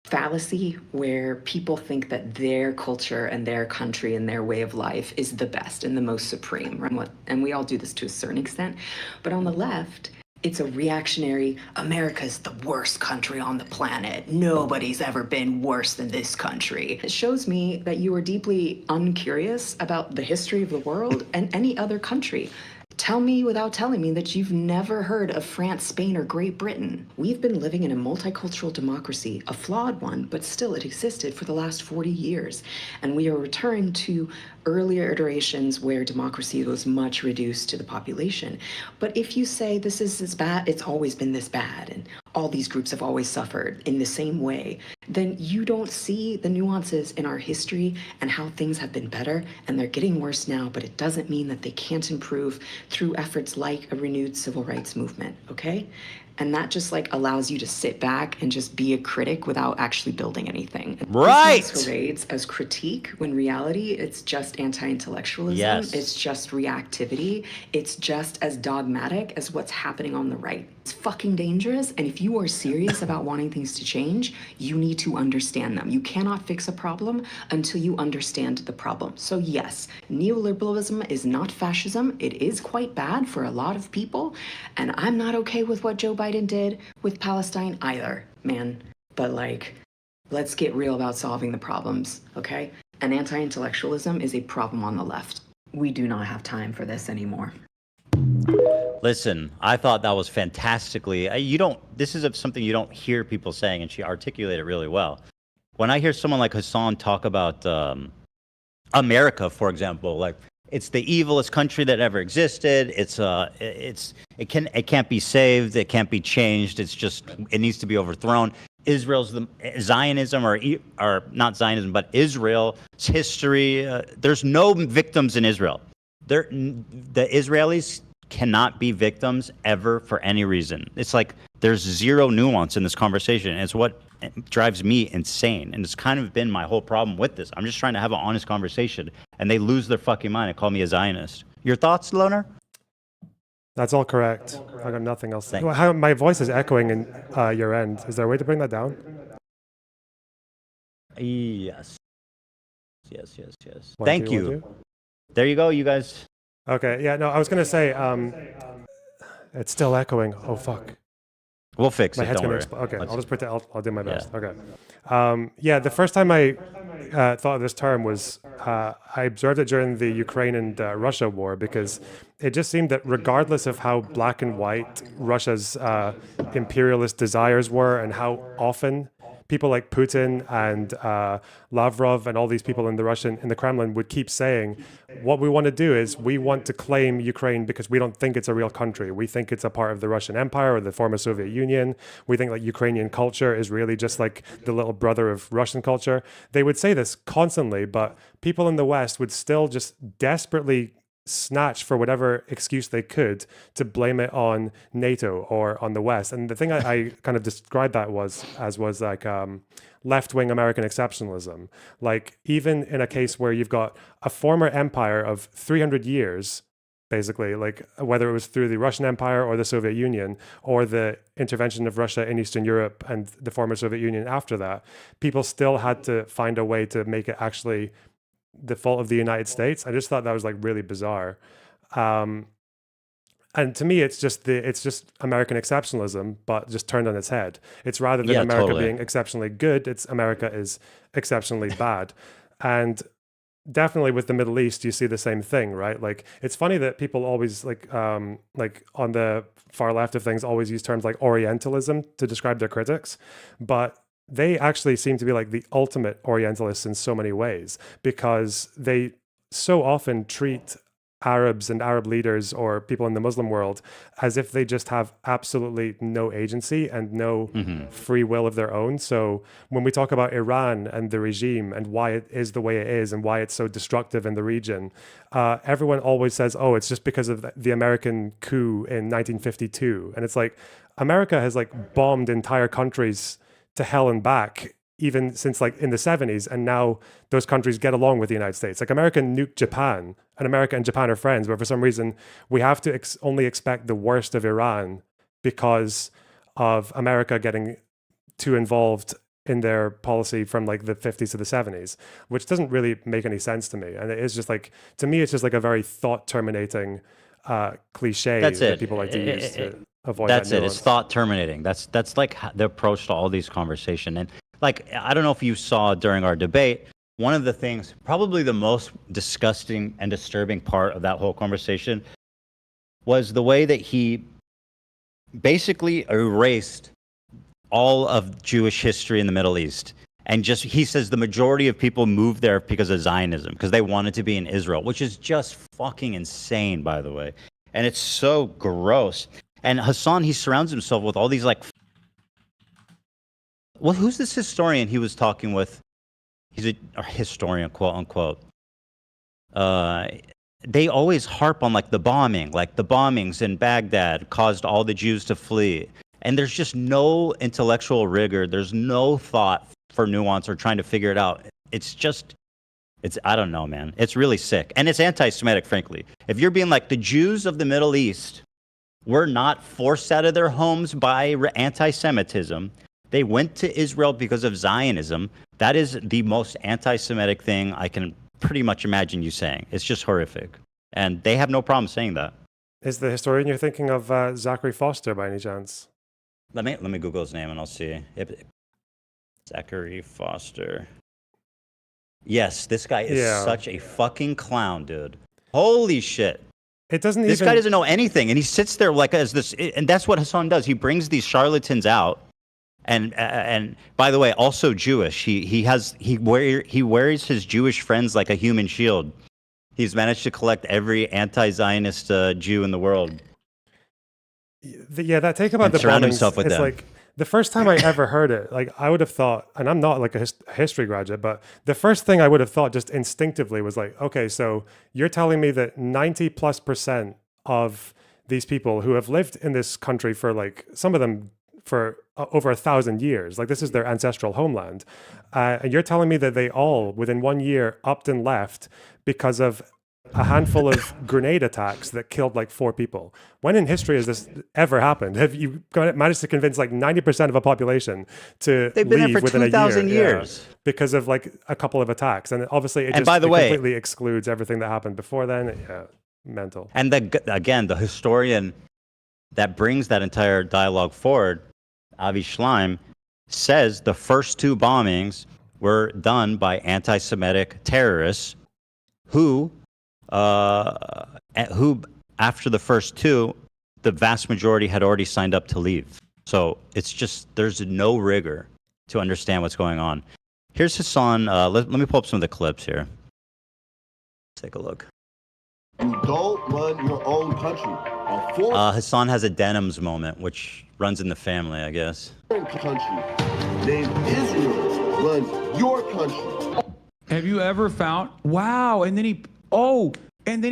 fallacy where people think that their culture and their country and their way of life is the best and the most supreme, right? And we all do this to a certain extent. But on the left, it's a reactionary, America's the worst country on the planet. Nobody's ever been worse than this country. It shows me that you are deeply uncurious about the history of the world and any other country. Tell me without telling me that you've never heard of France, Spain, or Great Britain. We've been living in a multicultural democracy, a flawed one, but still it existed for the last 40 years. And we are returning to earlier iterations where democracy was much reduced to the population. But if you say this is this bad, it's always been this bad, and all these groups have always suffered in the same way, then you don't see the nuances in our history and how things have been better, and they're getting worse now, but it doesn't mean that they can't improve through efforts like a renewed civil rights movement, okay? And that just like allows you to sit back and just be a critic without actually building anything. Right. This masquerades as critique when reality it's just anti-intellectualism. Yes. It's just reactivity. It's just as dogmatic as what's happening on the right. It's fucking dangerous. And if you are serious about wanting things to change, you need to understand them. You cannot fix a problem until you understand the problem. So yes, neoliberalism is not fascism. It is quite bad for a lot of people. And I'm not okay with what Joe Biden did with Palestine either, man. But like, let's get real about solving the problems, okay? And anti-intellectualism is a problem on the left. We do not have time for this anymore. Listen, I thought that was fantastically. This is something you don't hear people saying, and she articulated it really well. When I hear someone like Hassan talk about America, for example, like it's the evilest country that ever existed. It can't be saved. It can't be changed. It needs to be overthrown. Israel's Zionism or not Zionism, but Israel's history. There's no victims in Israel. The Israelis cannot be victims ever for any reason. It's like there's zero nuance in this conversation. It's what drives me insane. And it's kind of been my whole problem with this. I'm just trying to have an honest conversation, and they lose their fucking mind and call me a Zionist. Your thoughts, Loner? That's all correct. I got nothing else. My voice is echoing in your end. Is there a way to bring that down? Yes. Thank you. There you go, you guys. Okay, yeah, no, I was going to say, it's still echoing. Oh, fuck. We'll fix my it, head's don't gonna worry. Okay, I'll just pretend, I'll do my best. Yeah. Okay. The first time I thought of this term was, I observed it during the Ukraine and Russia war, because it just seemed that regardless of how black and white Russia's imperialist desires were and how often people like Putin and Lavrov and all these people in the Kremlin would keep saying, what we want to do is we want to claim Ukraine because we don't think it's a real country. We think it's a part of the Russian Empire or the former Soviet Union. We think like Ukrainian culture is really just like the little brother of Russian culture. They would say this constantly, but people in the West would still just desperately snatch for whatever excuse they could to blame it on NATO or on the West. And the thing I kind of described that was like left-wing American exceptionalism. Like even in a case where you've got a former empire of 300 years basically, like whether it was through the Russian Empire or the Soviet Union or the intervention of Russia in Eastern Europe and the former Soviet Union after that, people still had to find a way to make it actually the fault of the United States. I just thought that was like really bizarre. And to me, it's just American exceptionalism, but just turned on its head. It's rather than America being exceptionally good, it's America is exceptionally bad. And definitely with the Middle East, you see the same thing, right? Like, it's funny that people always like on the far left of things always use terms like Orientalism to describe their critics, but they actually seem to be like the ultimate Orientalists in so many ways, because they so often treat Arabs and Arab leaders or people in the Muslim world as if they just have absolutely no agency and no free will of their own. So when we talk about Iran and the regime and why it is the way it is and why it's so destructive in the region, everyone always says, oh, it's just because of the American coup in 1952. And it's like, America has like bombed entire countries to hell and back even since like in the 70s, and now those countries get along with the United States. Like, America nuked Japan, and America and Japan are friends, but for some reason we have to only expect the worst of Iran because of America getting too involved in their policy from like the 50s to the 70s, which doesn't really make any sense to me. And it is just like, to me, it's just like a very thought terminating cliche that people like to use to avoid that nuance. It's thought terminating. That's like the approach to all these conversations. And like, I don't know if you saw during our debate, one of the things, probably the most disgusting and disturbing part of that whole conversation was the way that he basically erased all of Jewish history in the Middle East. And just, he says the majority of people moved there because of Zionism, because they wanted to be in Israel, which is just fucking insane, by the way. And it's so gross. And Hassan, he surrounds himself with all these like, well, who's this historian he was talking with? He's a historian, quote unquote. They always harp on like the bombings in Baghdad caused all the Jews to flee. And there's just no intellectual rigor. There's no thought for nuance or trying to figure it out. It's I don't know, man. It's really sick. And it's anti-Semitic, frankly. If you're being like, the Jews of the Middle East were not forced out of their homes by anti-Semitism. They went to Israel because of Zionism. That is the most anti-Semitic thing I can pretty much imagine you saying. It's just horrific. And they have no problem saying that. Is the historian you're thinking of Zachary Foster by any chance? Let me Google his name and I'll see. Zachary Foster. Yes, this guy is such a fucking clown, dude. Holy shit. This guy doesn't know anything, and he sits there like as this, and that's what Hassan does. He brings these charlatans out, and by the way, also Jewish. He wears his Jewish friends like a human shield. He's managed to collect every anti-Zionist Jew in the world. That take about the surround bombings, himself with it's them. like the first time I ever heard it, like I would have thought, and I'm not like a history graduate, but the first thing I would have thought just instinctively was like, okay, so you're telling me that 90+% of these people who have lived in this country for like, some of them for over 1,000 years, like this is their ancestral homeland. And you're telling me that they all within 1 year upped and left because of a handful of grenade attacks that killed like 4 people. When in history has this ever happened? Have you managed to convince like 90% of a population to They've been leave there for within 2,000 a year years because of like a couple of attacks? And obviously it And by the way, completely excludes everything that happened before then. Yeah, mental. And again, the historian that brings that entire dialogue forward, Avi Schleim, says the first 2 bombings were done by anti-Semitic terrorists who after the first 2, the vast majority had already signed up to leave. So it's just, there's no rigor to understand what's going on. Here's Hassan. Let me pull up some of the clips here. Let's take a look. You don't run your own country. Hassan has a denims moment, which runs in the family, I guess. Country named Israel runs your country. Have you ever found, wow, and then he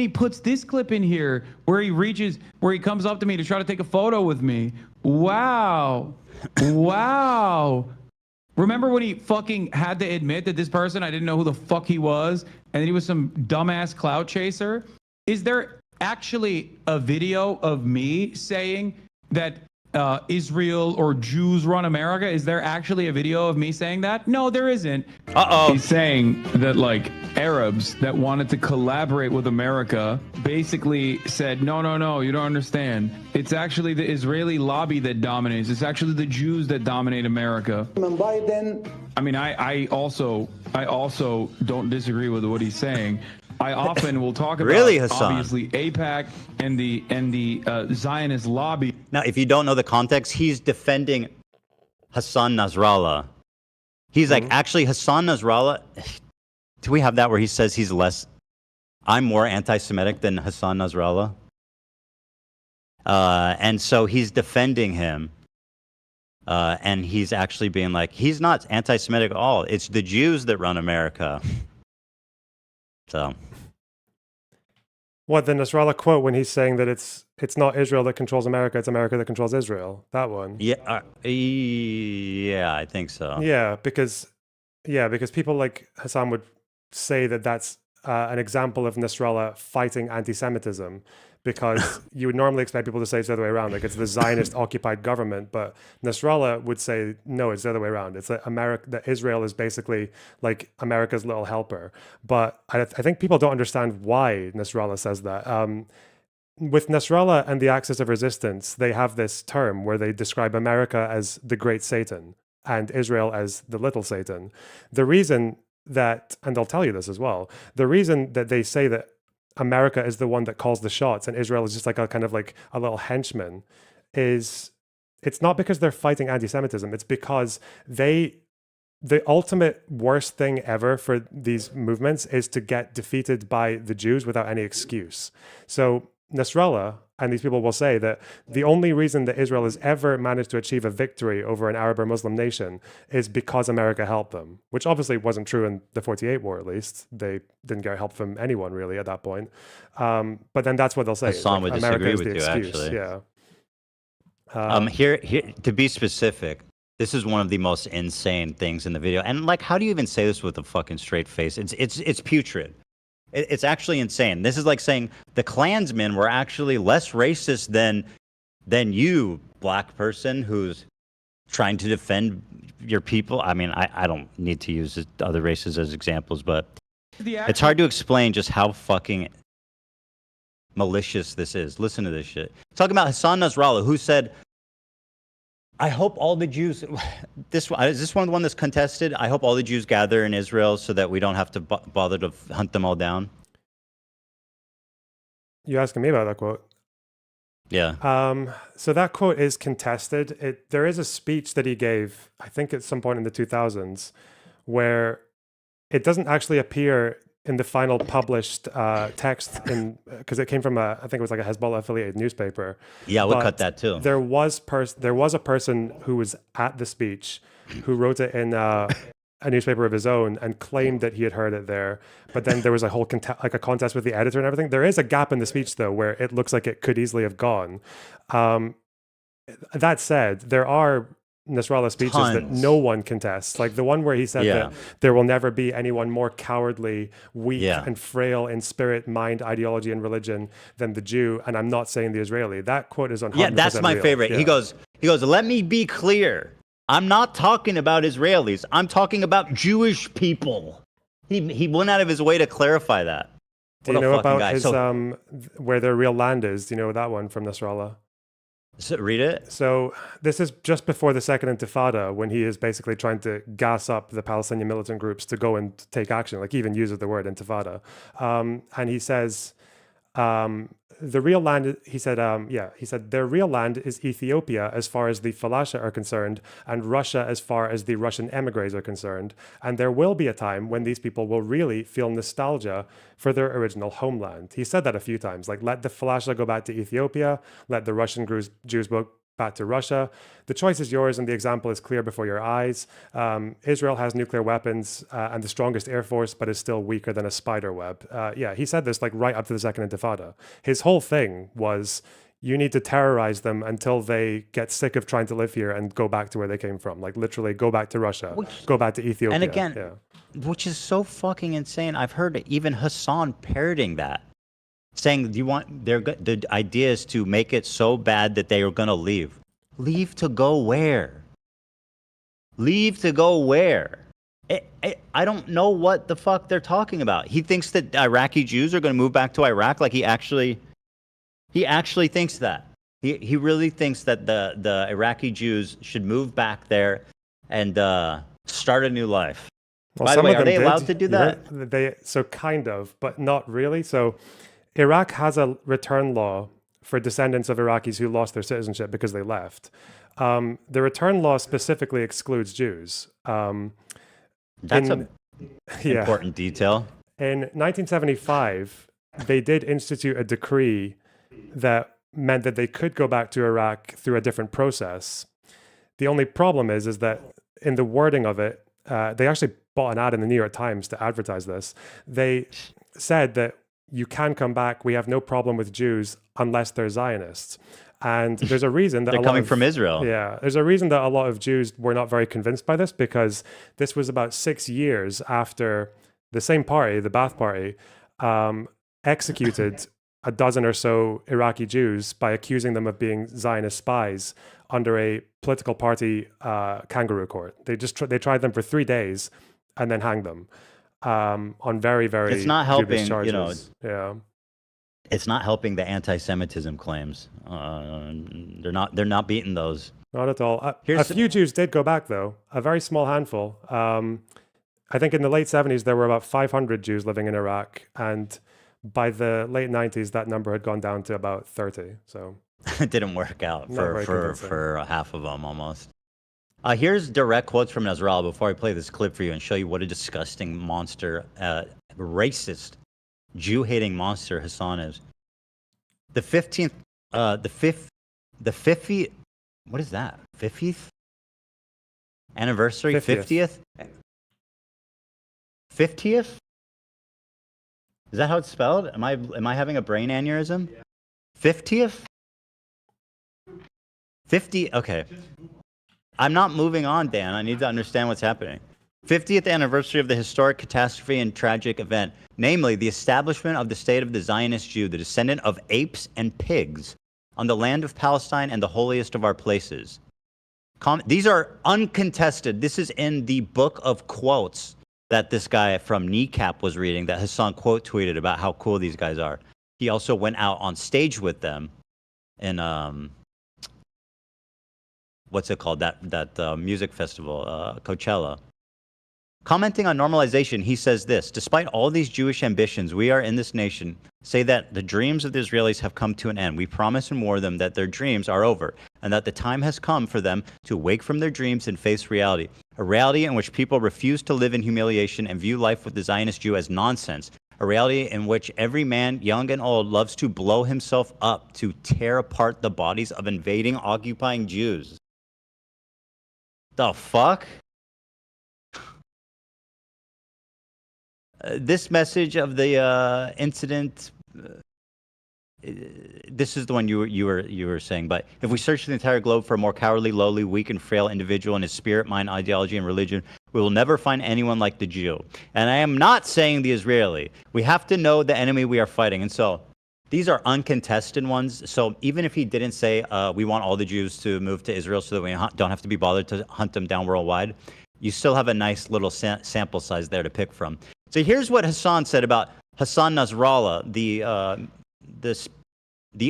puts this clip in here where he comes up to me to try to take a photo with me. Wow. Wow. Remember when he fucking had to admit that this person, I didn't know who the fuck he was, and then he was some dumbass clout chaser? Is there actually a video of me saying that Israel or Jews run America? Is there actually a video of me saying that? No, there isn't. He's saying that like Arabs that wanted to collaborate with America basically said, no, you don't understand. It's actually the Israeli lobby that dominates. It's actually the Jews that dominate America. I mean, I also don't disagree with what he's saying. I often will talk about Hassan? obviously AIPAC and the Zionist lobby. Now, if you don't know the context, he's defending Hassan Nasrallah. He's like, actually, Hassan Nasrallah. Do we have that where he says I'm more anti-Semitic than Hassan Nasrallah? And so he's defending him. And he's actually being like, he's not anti-Semitic at all. It's the Jews that run America. So. What, the Nasrallah quote when he's saying that it's not Israel that controls America, it's America that controls Israel? That one. Yeah, yeah, I think so. Yeah, because people like Hassan would say that that's an example of Nasrallah fighting anti-Semitism, because you would normally expect people to say it's the other way around, like it's the Zionist occupied government, but Nasrallah would say no, it's the other way around. It's that that Israel is basically like America's little helper. But I think people don't understand why Nasrallah says that. With Nasrallah and the Axis of Resistance, they have this term where they describe America as the great Satan and Israel as the little Satan. The reason that, and I'll tell you this as well, the reason that they say that America is the one that calls the shots and Israel is just like a kind of like a little henchman, is it's not because they're fighting anti-Semitism. It's because the ultimate worst thing ever for these movements is to get defeated by the Jews without any excuse. So Nasrallah and these people will say that the only reason that Israel has ever managed to achieve a victory over an Arab or Muslim nation is because America helped them, which obviously wasn't true in the 48 war, at least. They didn't get help from anyone really at that point. But then that's what they'll say. Hassan would disagree with you, actually. Yeah. Here, to be specific, this is one of the most insane things in the video. And like, how do you even say this with a fucking straight face? It's putrid. It's actually insane. This is like saying the Klansmen were actually less racist than you, black person who's trying to defend your people. I mean, I don't need to use other races as examples, but it's hard to explain just how fucking malicious this is. Listen to this shit. Talking about Hassan Nasrallah, who said, I hope all the Jews, is this one the one that's contested? I hope all the Jews gather in Israel so that we don't have to bother to hunt them all down. You asking me about that quote? Yeah. So that quote is contested. There is a speech that he gave, I think at some point in the 2000s, where it doesn't actually appear in the final published text, because it came from I think it was like a Hezbollah affiliated newspaper. Yeah, we'll cut that too. There was a person who was at the speech who wrote it in a newspaper of his own and claimed that he had heard it there. But then there was a whole like a contest with the editor and everything. There is a gap in the speech though, where it looks like it could easily have gone. That said, there are Nasrallah speeches that no one contests, like the one where he said that there will never be anyone more cowardly, weak, and frail in spirit, mind, ideology, and religion than the Jew. And I'm not saying the Israeli. That quote is 100% Yeah, that's my real. favorite. Yeah. He goes, let me be clear. I'm not talking about Israelis. I'm talking about Jewish people. He went out of his way to clarify that. Do you know about his where their real land is? Do you know that one from Nasrallah? Read it. So this is just before the Second Intifada, when he is basically trying to gas up the Palestinian militant groups to go and take action. Like he even uses the word Intifada, and he says the real land. He said, their real land is Ethiopia as far as the Falasha are concerned, and Russia as far as the Russian emigres are concerned. And there will be a time when these people will really feel nostalgia for their original homeland. He said that a few times, like let the Falasha go back to Ethiopia, let the Russian Jews go back to Russia. The choice is yours and the example is clear before your eyes. Israel has nuclear weapons and the strongest air force, but is still weaker than a spider web. He said this like right up to the Second Intifada. His whole thing was, you need to terrorize them until they get sick of trying to live here and go back to where they came from. Like literally go back to Russia, go back to Ethiopia. And again, which is so fucking insane. I've heard even Hassan parroting that. saying, "Do you want?" The idea is to make it so bad that they are gonna leave. Leave to go where? Leave to go where? I don't know what the fuck they're talking about. He thinks that Iraqi Jews are going to move back to Iraq. Like he actually thinks that. He really thinks that the Iraqi Jews should move back there and start a new life. Well, By the some way, of are them they allowed to did. do that? So kind of, but not really. So Iraq has a return law for descendants of Iraqis who lost their citizenship because they left. The return law specifically excludes Jews. That's an important detail. In 1975, they did institute a decree that meant that they could go back to Iraq through a different process. The only problem is that in the wording of it, they actually bought an ad in the New York Times to advertise this. They said that you can come back. We have no problem with Jews unless they're Zionists. And there's a reason that They're coming from Israel. Yeah, there's a reason that a lot of Jews were not very convinced by this, because this was about 6 years after the same party, the Ba'ath Party, executed a dozen or so Iraqi Jews by accusing them of being Zionist spies under a political party kangaroo court. They tried them for 3 days and then hanged them on very, very It's not dubious helping, charges. Yeah. It's not helping the anti-Semitism claims. They're not beating those. Not at all. A few Jews did go back, though. A very small handful. I think in the late 70s, there were about 500 Jews living in Iraq. And by the late 90s, that number had gone down to about 30. So It didn't work out Not very convincing. for half of them almost. Here's direct quotes from Nasrallah before I play this clip for you and show you what a disgusting monster, racist, Jew-hating monster Hassan is. The 50th, what is that? 50th anniversary? 50th? 50th? Is that how it's spelled? Am I having a brain aneurysm? 50th? 50, okay. I'm not moving on, Dan. I need to understand what's happening. 50th anniversary of the historic catastrophe and tragic event, namely the establishment of the state of the Zionist Jew, the descendant of apes and pigs, on the land of Palestine and the holiest of our places. These are uncontested. This is in the book of quotes that this guy from Kneecap was reading, that Hassan quote tweeted about how cool these guys are. He also went out on stage with them in what's it called, that music festival, Coachella. Commenting on normalization, he says this: despite all these Jewish ambitions, we are in this nation say that the dreams of the Israelis have come to an end. We promise and warn them that their dreams are over and that the time has come for them to wake from their dreams and face reality. A reality in which people refuse to live in humiliation and view life with the Zionist Jew as nonsense. A reality in which every man, young and old, loves to blow himself up to tear apart the bodies of invading, occupying Jews. The fuck? This message of the incident, this is the one you were saying. But if we search the entire globe for a more cowardly, lowly, weak, and frail individual in his spirit, mind, ideology, and religion, we will never find anyone like the Jew. And I am not saying the Israeli. We have to know the enemy we are fighting. And so these are uncontested ones. So even if he didn't say we want all the Jews to move to Israel so that we don't have to be bothered to hunt them down worldwide, you still have a nice little sample size there to pick from. So here's what Hassan said about Hassan Nasrallah, the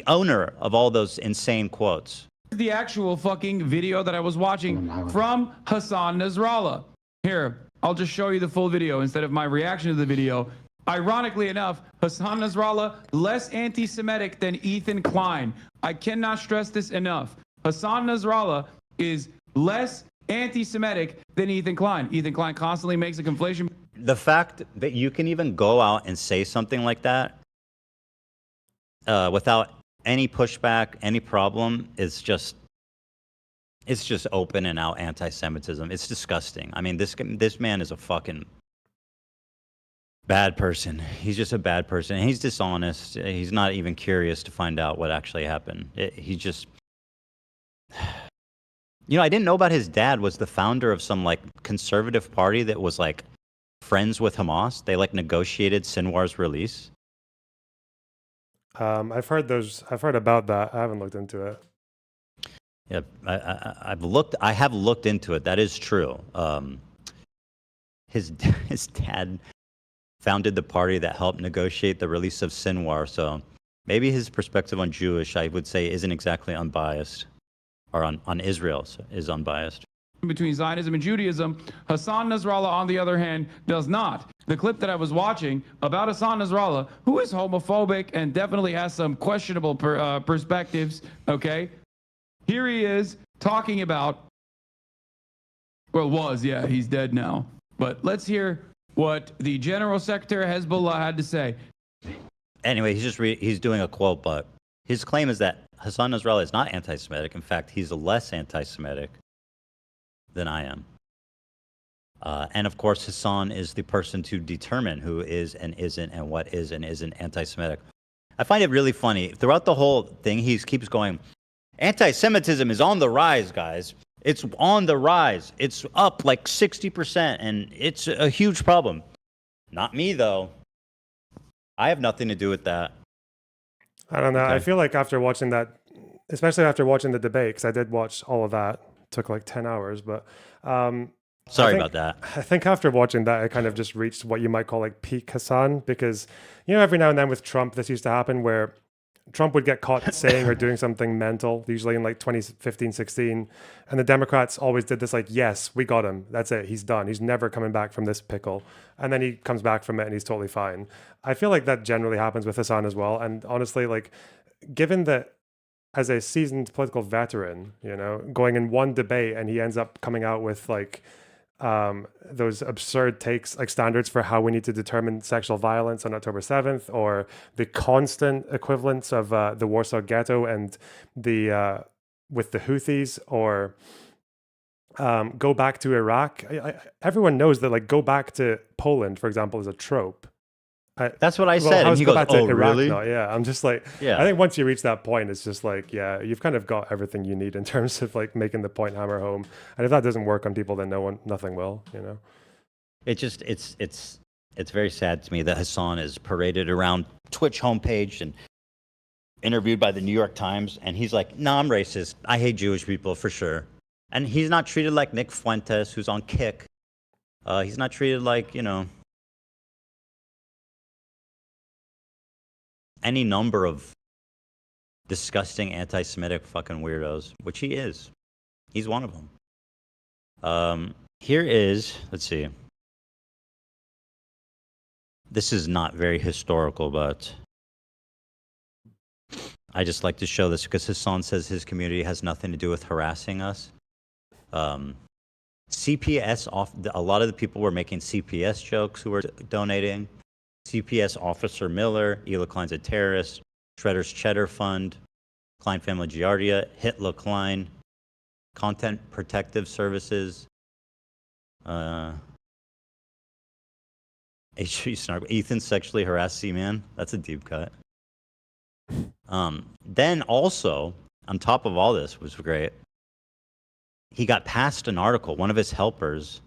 owner of all those insane quotes. The actual fucking video that I was watching from Hassan Nasrallah. Here, I'll just show you the full video instead of my reaction to the video. Ironically enough, Hassan Nasrallah, less anti-Semitic than Ethan Klein. I cannot stress this enough. Hassan Nasrallah is less anti-Semitic than Ethan Klein. Ethan Klein constantly makes a conflation. The fact that you can even go out and say something like that without any pushback, any problem, is just, it's just open and out anti-Semitism. It's disgusting. I mean, this man is a fucking bad person. He's just a bad person. And he's dishonest. He's not even curious to find out what actually happened. He just... You know, I didn't know about his dad was the founder of some, like, conservative party that was, like, friends with Hamas. They, like, negotiated Sinwar's release. I've heard about that. I haven't looked into it. Yeah, I have looked into it. That is true. His dad founded the party that helped negotiate the release of Sinwar. So maybe his perspective on Jewish, I would say, isn't exactly unbiased, or on Israel is unbiased. Between Zionism and Judaism, Hassan Nasrallah, on the other hand, does not. The clip that I was watching about Hassan Nasrallah, who is homophobic and definitely has some questionable perspectives, okay? Here he is talking about, yeah, he's dead now. But let's hear what the General Secretary of Hezbollah had to say. Anyway, he's doing a quote, but his claim is that Hassan Nasrallah is not anti-Semitic. In fact, he's less anti-Semitic than I am. And of course, Hassan is the person to determine who is and isn't, and what is and isn't anti-Semitic. I find it really funny. Throughout the whole thing, he keeps going, anti-Semitism is on the rise, guys. It's on the rise. It's up like 60%, and it's a huge problem. Not me, though. I have nothing to do with that. I don't know. Okay. I feel like after watching that, especially after watching the debate, because I did watch all of that, took like 10 hours, but sorry about that. I think after watching that, I kind of just reached what you might call like peak Hassan, because, you know, every now and then with Trump, this used to happen where Trump would get caught saying or doing something mental, usually in like 2015, 16. And the Democrats always did this like, yes, we got him. That's it. He's done. He's never coming back from this pickle. And then he comes back from it and he's totally fine. I feel like that generally happens with Hassan as well. And honestly, like, given that as a seasoned political veteran, you know, going in one debate and he ends up coming out with like those absurd takes, like standards for how we need to determine sexual violence on October 7th, or the constant equivalence of the Warsaw Ghetto and the with the Houthis, or go back to Iraq. Everyone knows that like go back to Poland, for example, is a trope. That's what I said. And he goes, oh, really? Not? Yeah, I'm just like, yeah. I think once you reach that point, it's just like, yeah, you've kind of got everything you need in terms of like making the point hammer home. And if that doesn't work on people, then nothing will, you know? It's very sad to me that Hassan is paraded around Twitch homepage and interviewed by the New York Times. And he's like, no, I'm racist. I hate Jewish people for sure. And he's not treated like Nick Fuentes, who's on Kick. He's not treated like, you know, any number of disgusting anti-Semitic fucking weirdos, which he is. He's one of them. Here is, let's see. This is not very historical, but I just like to show this because Hassan says his community has nothing to do with harassing us. CPS, a lot of the people were making CPS jokes who were donating. CPS Officer Miller, Ela Klein's a terrorist, Shredder's Cheddar Fund, Klein Family Giardia, Hitler Klein, Content Protective Services, HG Snark, Ethan sexually harassed C-Man. That's a deep cut. Then also, on top of all this, was great, he got passed an article. One of his helpers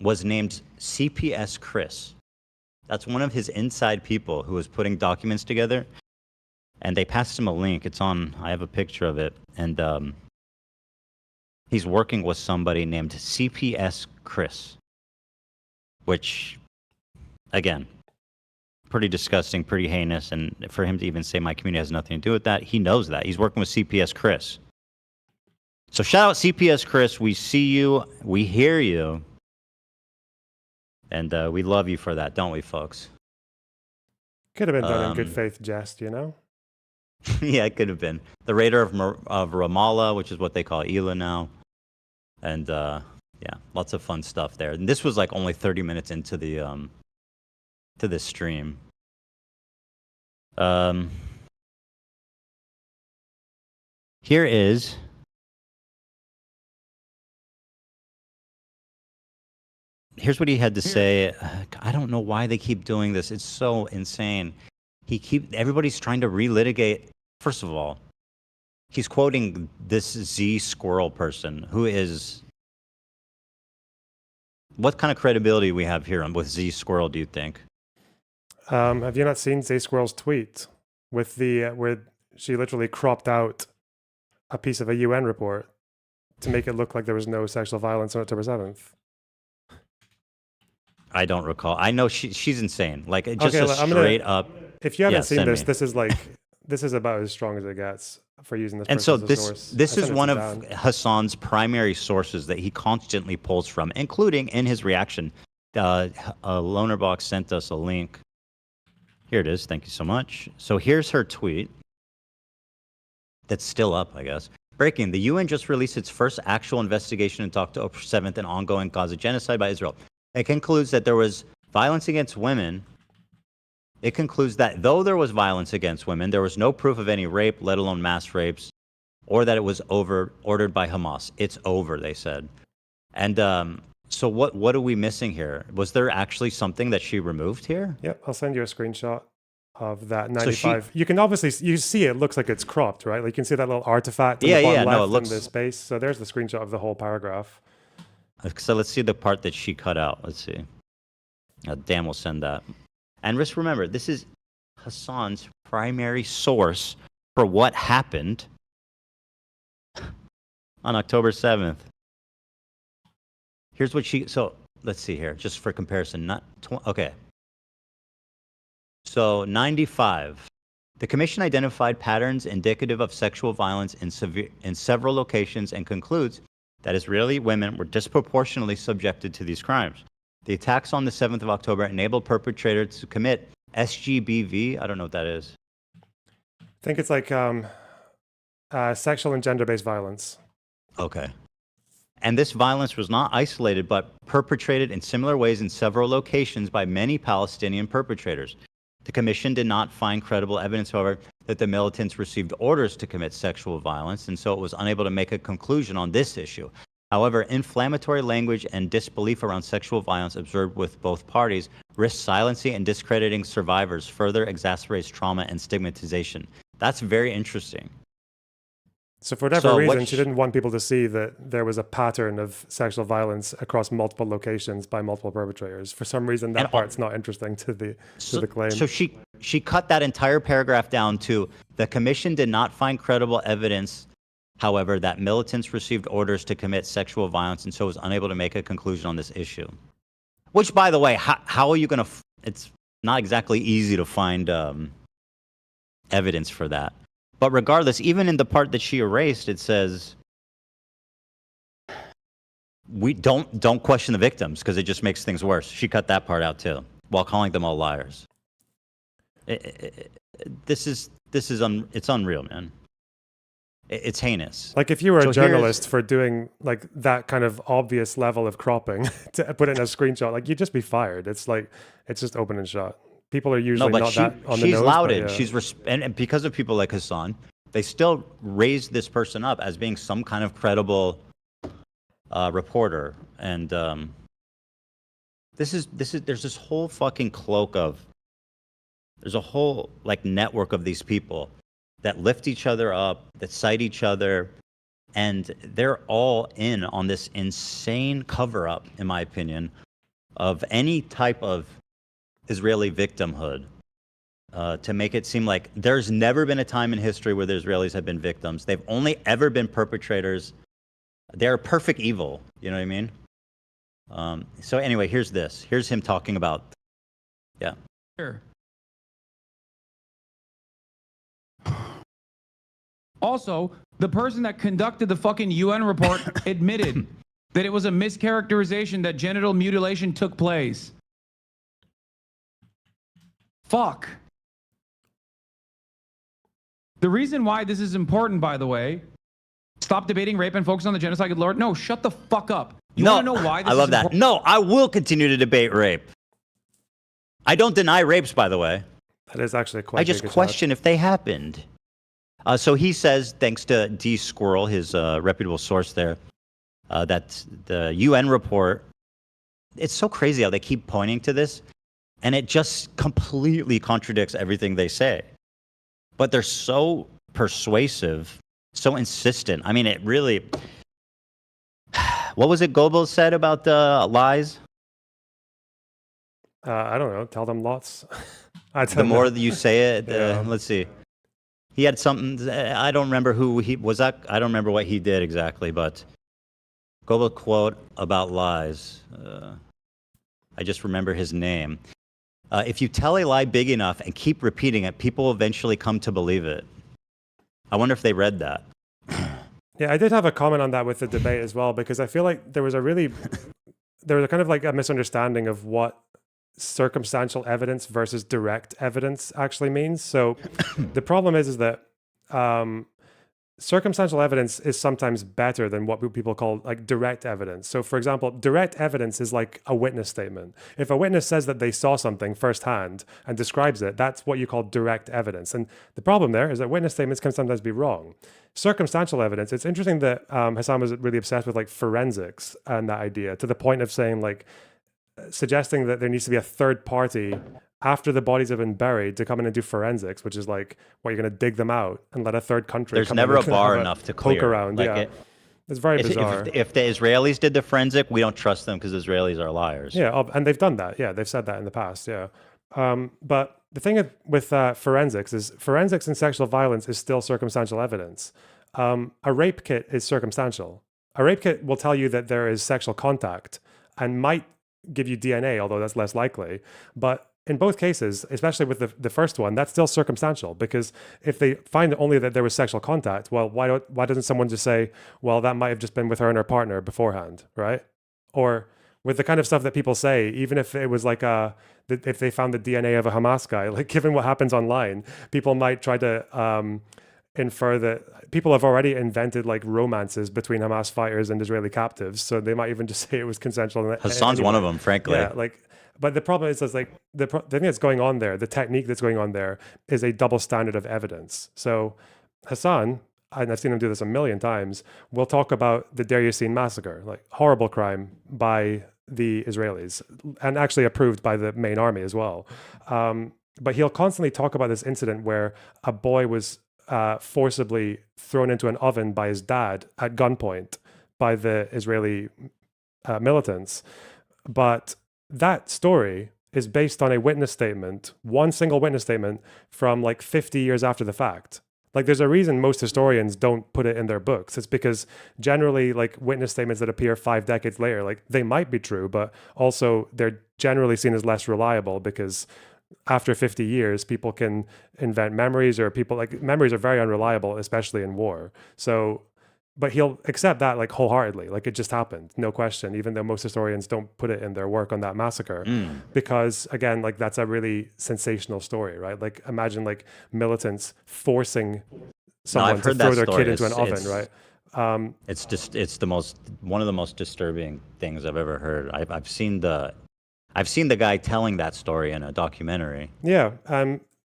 was named CPS Chris. That's one of his inside people who was putting documents together. And they passed him a link. It's on, I have a picture of it. And he's working with somebody named CPS Chris. Which, again, pretty disgusting, pretty heinous. And for him to even say my community has nothing to do with that, he knows that. He's working with CPS Chris. So shout out CPS Chris. We see you. We hear you. And we love you for that, don't we, folks? Could have been done in good faith jest, you know? Yeah, it could have been. The Raider of Ramallah, which is what they call Ela now. And, yeah, lots of fun stuff there. And this was like only 30 minutes into the to this stream. Here is... Here's what he had to say. I don't know why they keep doing this. It's so insane. Everybody's trying to relitigate. First of all, he's quoting this Z Squirrel person who is... What kind of credibility we have here with Z Squirrel, do you think? Have you not seen Zay Squirrel's tweet with the where she literally cropped out a piece of a UN report to make it look like there was no sexual violence on October 7th? I don't recall. I know she's insane. Like just Okay, a straight up. If you haven't Yeah, seen send this, me. this is like this is about as strong as it gets for using this And person so as a this source. this I is sent it one to of Dan. Hassan's primary sources that he constantly pulls from, including in his reaction. Lonerbox sent us a link. Here it is. Thank you so much. So here's her tweet. That's still up, I guess. Breaking: the UN just released its first actual investigation into October 7th and ongoing Gaza genocide by Israel. It concludes that there was violence against women. It concludes that though there was violence against women, there was no proof of any rape, let alone mass rapes, or that it was ordered by Hamas. It's over, they said. And so what are we missing here? Was there actually something that she removed here? Yep, I'll send you a screenshot of that So 95. You can obviously you see it looks like it's cropped, right? Like you can see that little artifact in Yeah, the bottom yeah, no, left it looks- in the space. So there's the screenshot of the whole paragraph. So let's see the part that she cut out. Let's see. Dan will send that. And just remember, this is Hassan's primary source for what happened on October 7th. Here's what she... So let's see here, just for comparison. Okay. So 95. The commission identified patterns indicative of sexual violence in several locations and concludes that Israeli women were disproportionately subjected to these crimes. The attacks on the 7th of October enabled perpetrators to commit SGBV. I don't know what that is. I think it's like sexual and gender-based violence. Okay. And this violence was not isolated, but perpetrated in similar ways in several locations by many Palestinian perpetrators. The commission did not find credible evidence, however, that the militants received orders to commit sexual violence, and so it was unable to make a conclusion on this issue. However, inflammatory language and disbelief around sexual violence observed with both parties risks silencing and discrediting survivors, further exacerbates trauma and stigmatization. That's very interesting. So for whatever reason, she didn't want people to see that there was a pattern of sexual violence across multiple locations by multiple perpetrators. For some reason, that part's not interesting to the claim. So she cut that entire paragraph down to the commission did not find credible evidence, however, that militants received orders to commit sexual violence and so was unable to make a conclusion on this issue. Which, by the way, how are you going to... It's not exactly easy to find evidence for that. But regardless, even in the part that she erased, it says, we don't question the victims because it just makes things worse. She cut that part out too, while calling them all liars. It's unreal, man. It's heinous. Like if you were a journalist for doing like that kind of obvious level of cropping to put it in a screenshot, like you'd just be fired. It's like, it's just open and shut. People are usually not that on the nose. She's lauded. Yeah. And because of people like Hassan, they still raised this person up as being some kind of credible reporter. And there's this whole fucking cloak of, there's a whole like network of these people that lift each other up, that cite each other, and they're all in on this insane cover-up, in my opinion, of any type of Israeli victimhood, to make it seem like there's never been a time in history where the Israelis have been victims. They've only ever been perpetrators. They're perfect evil. You know what I mean? So anyway, here's this. Here's him talking about, yeah. Sure. Also, the person that conducted the fucking UN report admitted that it was a mischaracterization that genital mutilation took place. Fuck. The reason why this is important, by the way, stop debating rape and focus on the genocide, good Lord. No, shut the fuck up. You want to know why this I love is that. important? No, I will continue to debate rape. I don't deny rapes, by the way. That is actually quite. I just question if they happened. So he says, thanks to D Squirrel, his reputable source there, that the UN report, it's so crazy how they keep pointing to this, and it just completely contradicts everything they say. But they're so persuasive, so insistent. I mean, it really... What was it Goebbels said about lies? I don't know. Tell them lots. The more that you say it, Yeah. let's see. He had something. I don't remember who he was. I don't remember what he did exactly, but go with a quote about lies. I just remember his name. If you tell a lie big enough and keep repeating it, people will eventually come to believe it. I wonder if they read that. Yeah, I did have a comment on that with the debate as well, because I feel like there was a kind of like a misunderstanding of what circumstantial evidence versus direct evidence actually means. So the problem is that circumstantial evidence is sometimes better than what people call like direct evidence. So for example, direct evidence is like a witness statement. If a witness says that they saw something firsthand and describes it, that's what you call direct evidence. And the problem there is that witness statements can sometimes be wrong. Circumstantial evidence, it's interesting that Hassan was really obsessed with like forensics and that idea, to the point of saying like, suggesting that there needs to be a third party after the bodies have been buried to come in and do forensics, which is like, what, you're going to dig them out and let a third country There's come never in a and bar have enough to poke clear. around. Like Yeah, it's very bizarre. If the Israelis did the forensic, we don't trust them because Israelis are liars. Yeah, and they've done that. Yeah, they've said that in the past. Yeah, but the thing with forensics is forensics in sexual violence is still circumstantial evidence. A rape kit is circumstantial. A rape kit will tell you that there is sexual contact and might give you DNA, although that's less likely. But in both cases, especially with the first one, that's still circumstantial, because if they find only that there was sexual contact, well, why doesn't someone just say, well, that might have just been with her and her partner beforehand, right? Or with the kind of stuff that people say, even if it was like if they found the DNA of a Hamas guy, like given what happens online, people might try to infer that people have already invented like romances between Hamas fighters and Israeli captives, so they might even just say it was consensual. Hassan's one of them, frankly. Yeah, like. But the problem is like the thing that's going on there, the technique that's going on there, is a double standard of evidence. So Hassan, and I've seen him do this a million times, will talk about the Deir Yassin massacre, like horrible crime by the Israelis, and actually approved by the main army as well. But he'll constantly talk about this incident where a boy was forcibly thrown into an oven by his dad at gunpoint by the Israeli militants. But that story is based on a witness statement, one single witness statement from like 50 years after the fact. Like there's a reason most historians don't put it in their books. It's because generally like witness statements that appear 5 decades later, like they might be true, but also they're generally seen as less reliable, because after 50 years, people can invent memories, or memories are very unreliable, especially in war. So, but he'll accept that like wholeheartedly, like it just happened, no question, even though most historians don't put it in their work on that massacre, because again, like that's a really sensational story, right? Like imagine like militants forcing someone to throw their kid into an oven, right? It's one of the most disturbing things I've ever heard. I've seen the guy telling that story in a documentary. Yeah.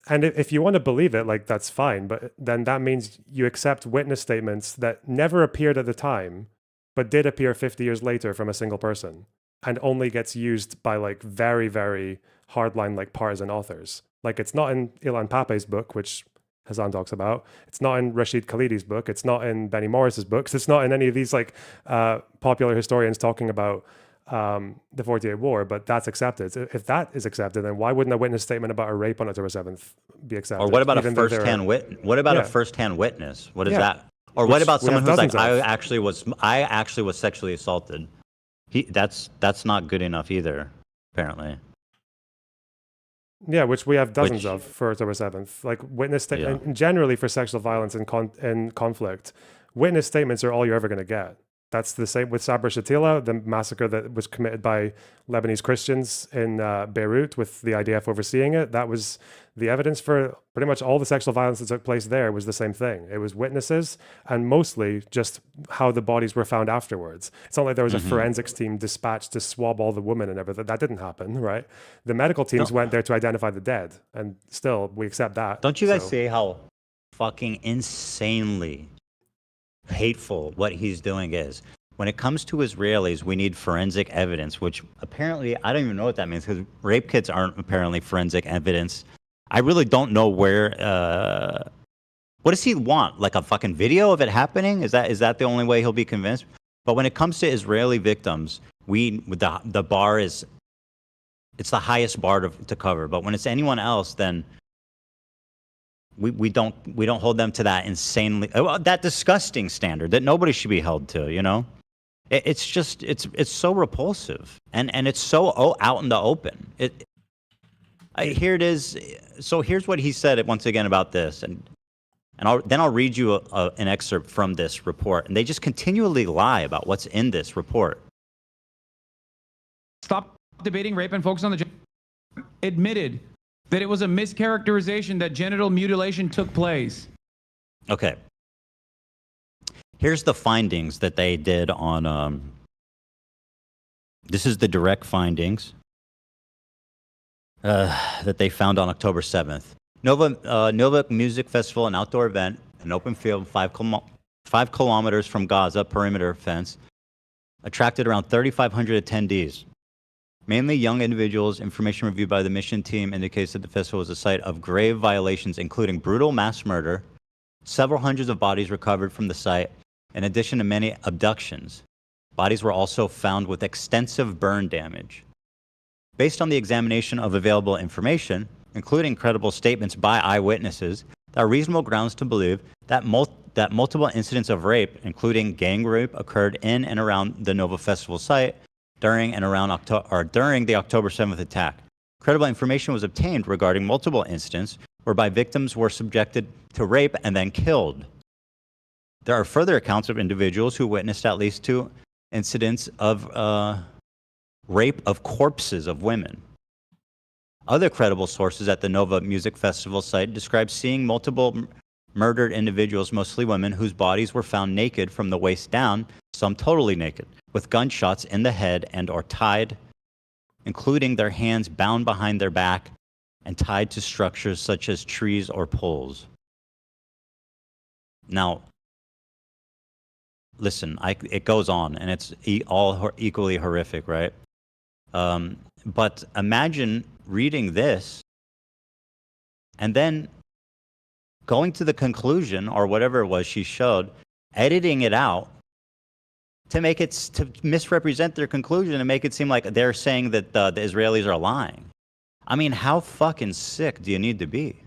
And if you want to believe it, like that's fine. But then that means you accept witness statements that never appeared at the time, but did appear 50 years later from a single person, and only gets used by like very, very hardline, like partisan authors. Like it's not in Ilan Pape's book, which Hassan talks about. It's not in Rashid Khalidi's book. It's not in Benny Morris's books. It's not in any of these like popular historians talking about the 48 war, but that's accepted. If that is accepted, then why wouldn't a witness statement about a rape on October 7th be accepted? Or what about a first-hand witness? What about a first-hand witness? What is that? Or what about someone who's like, I actually was sexually assaulted? That's not good enough either, apparently. Yeah, which we have dozens of for October 7th. Like witness statement, generally for sexual violence and conflict, witness statements are all you're ever going to get. That's the same with Sabra Shatila, the massacre that was committed by Lebanese Christians in Beirut, with the IDF overseeing it. That was the evidence for pretty much all the sexual violence that took place there. Was the same thing. It was witnesses, and mostly just how the bodies were found afterwards. It's not like there was a forensics team dispatched to swab all the women and everything. That didn't happen, right? The medical teams went there to identify the dead, and still we accept that. Don't you guys see how fucking insanely hateful what he's doing is? When it comes to Israelis, we need forensic evidence, which apparently I don't even know what that means, because rape kits aren't apparently forensic evidence. I really don't know where. What does he want? Like a fucking video of it happening? Is that the only way he'll be convinced? But when it comes to Israeli victims, the bar is It's the highest bar to cover. But when it's anyone else, then we don't hold them to that insanely that disgusting standard that nobody should be held to. You know, it's just it's so repulsive and it's so out in the open. Here it is. So here's what he said once again about this, and I'll read you an excerpt from this report, and they just continually lie about what's in this report. Stop debating rape and focus on the admitted that it was a mischaracterization that genital mutilation took place. Okay. Here's the findings that they did on. This is the direct findings that they found on October 7th. Nova Music Festival, an outdoor event, an open field 5 kilometers from Gaza, perimeter fence, attracted around 3,500 attendees. Mainly young individuals. Information reviewed by the mission team indicates that the festival was a site of grave violations, including brutal mass murder, several hundreds of bodies recovered from the site, in addition to many abductions. Bodies were also found with extensive burn damage. Based on the examination of available information, including credible statements by eyewitnesses, there are reasonable grounds to believe that multiple incidents of rape, including gang rape, occurred in and around the Nova Festival site during the October 7th attack. Credible information was obtained regarding multiple incidents whereby victims were subjected to rape and then killed. There are further accounts of individuals who witnessed at least 2 incidents of rape of corpses of women. Other credible sources at the Nova Music Festival site describe seeing multiple murdered individuals, mostly women, whose bodies were found naked from the waist down, some totally naked, with gunshots in the head and or tied, including their hands bound behind their back and tied to structures such as trees or poles. Now, listen, it goes on, and it's all equally horrific, right? But imagine reading this and then going to the conclusion, or whatever it was she showed, editing it out to misrepresent their conclusion and make it seem like they're saying that the Israelis are lying. I mean, how fucking sick do you need to be?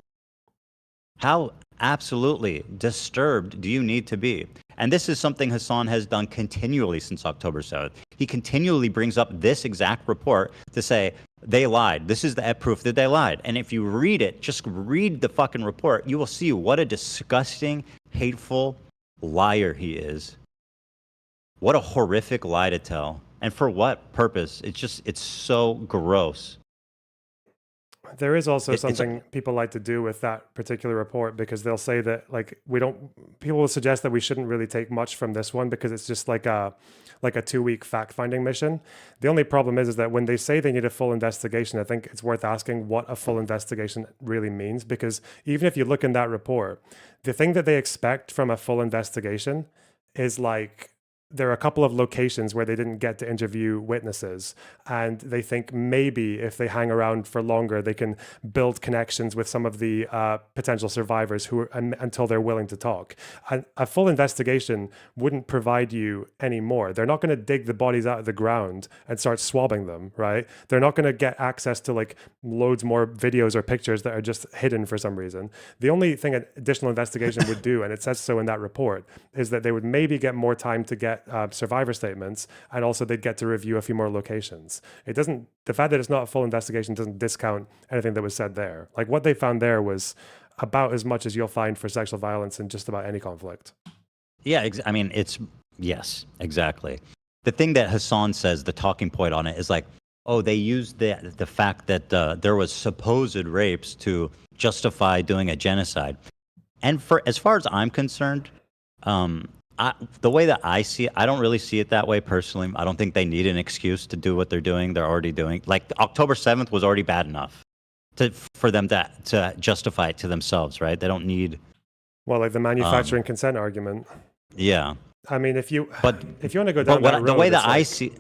How absolutely disturbed do you need to be? And this is something Hassan has done continually since October 7th. He continually brings up this exact report to say, they lied. This is the proof that they lied. And if you read it, just read the fucking report, you will see what a disgusting, hateful liar he is. What a horrific lie to tell. And for what purpose? It's so gross. There is also something people like to do with that particular report, because they'll say that people will suggest that we shouldn't really take much from this one because it's just like a 2-week fact-finding mission. The only problem is that when they say they need a full investigation, I think it's worth asking what a full investigation really means, because even if you look in that report, the thing that they expect from a full investigation is there are a couple of locations where they didn't get to interview witnesses, and they think maybe if they hang around for longer, they can build connections with some of the potential survivors until they're willing to talk. And a full investigation wouldn't provide you any more. They're not going to dig the bodies out of the ground and start swabbing them, right? They're not going to get access to loads more videos or pictures that are just hidden for some reason. The only thing an additional investigation would do, and it says so in that report, is that they would maybe get more time to get survivor statements, and also they'd get to review a few more locations. The fact that it's not a full investigation doesn't discount anything that was said there. What they found there was about as much as you'll find for sexual violence in just about any conflict. Yeah, yes, exactly. The thing that Hassan says, the talking point on it is they used the fact that there was supposed rapes to justify doing a genocide. And as far as I'm concerned, the way that I see it, I don't really see it that way personally. I don't think they need an excuse to do what they're doing. They're already doing. October 7th was already bad enough for them to justify it to themselves, right? They don't need. Well, the manufacturing consent argument. Yeah. I mean, if you want to go down that road, the way that I see,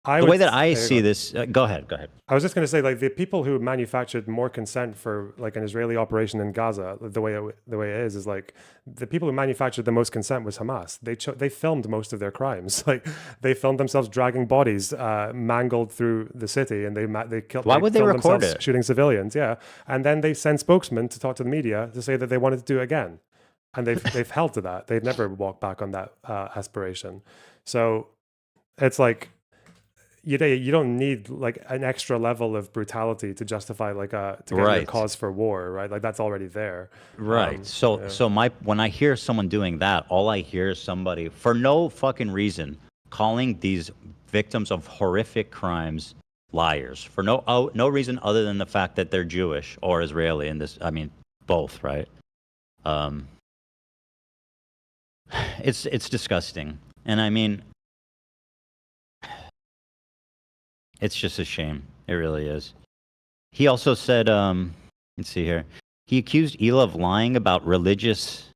The way that I see this, go ahead. I was just going to say, like, the people who manufactured more consent for like an Israeli operation in Gaza, the way it is like the people who manufactured the most consent was Hamas. They filmed most of their crimes. Like they filmed themselves dragging bodies mangled through the city, and they killed. Why would they filmed record themselves it? shooting civilians? Yeah, and then they send spokesmen to talk to the media to say that they wanted to do it again, and they've held to that. They've never walked back on that aspiration. So it's like. You don't need like an extra level of brutality to justify like to get your cause for war, right? Like that's already there. Right. When I hear someone doing that, all I hear is somebody for no fucking reason calling these victims of horrific crimes liars for no reason other than the fact that they're Jewish or Israeli. In this, I mean, both, right? It's disgusting, and I mean. It's just a shame. It really is. He also said, let's see here. He accused Ela of lying about religious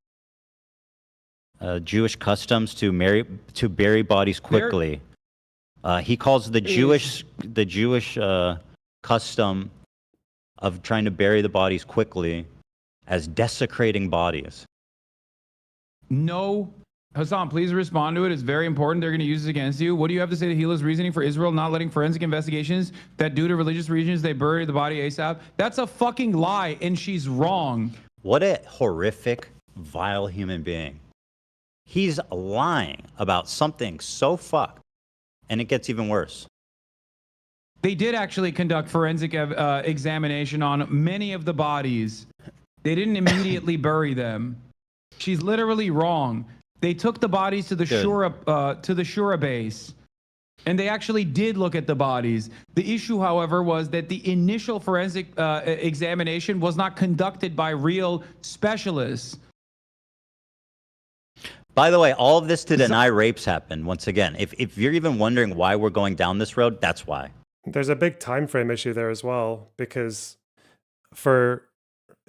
Jewish customs to bury bodies quickly. He calls the Jewish custom of trying to bury the bodies quickly as desecrating bodies. No. Hassan, please respond to it. It's very important. They're going to use this against you. What do you have to say to Hila's reasoning for Israel not letting forensic investigations that due to religious reasons they bury the body ASAP? That's a fucking lie, and she's wrong. What a horrific, vile human being. He's lying about something so fucked, and it gets even worse. They did actually conduct forensic examination on many of the bodies. They didn't immediately bury them. She's literally wrong. They took the bodies to the Shura base, and they actually did look at the bodies. The issue, however, was that the initial forensic examination was not conducted by real specialists. By the way, all of this to deny rapes happened. Once again, if you're even wondering why we're going down this road, that's why. There's a big time frame issue there as well, because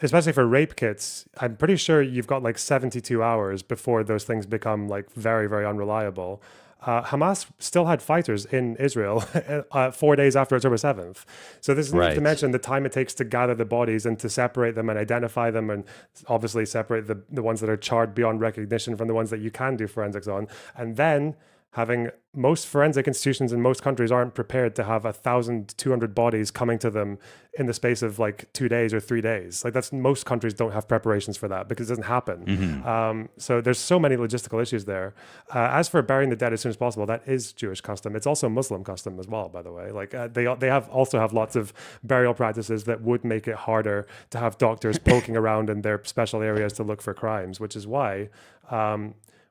especially for rape kits, I'm pretty sure you've got like 72 hours before those things become like very, very unreliable. Hamas still had fighters in Israel 4 days after October 7th. So this is not to mention the time it takes to gather the bodies and to separate them and identify them, and obviously separate the ones that are charred beyond recognition from the ones that you can do forensics on. And then having most forensic institutions in most countries aren't prepared to have 1,200 bodies coming to them in the space of like 2 days or 3 days. Like most countries don't have preparations for that because it doesn't happen. Mm-hmm. So there's so many logistical issues there. As for burying the dead as soon as possible, that is Jewish custom. It's also Muslim custom as well, by the way. Like they also have lots of burial practices that would make it harder to have doctors poking around in their special areas to look for crimes, which is why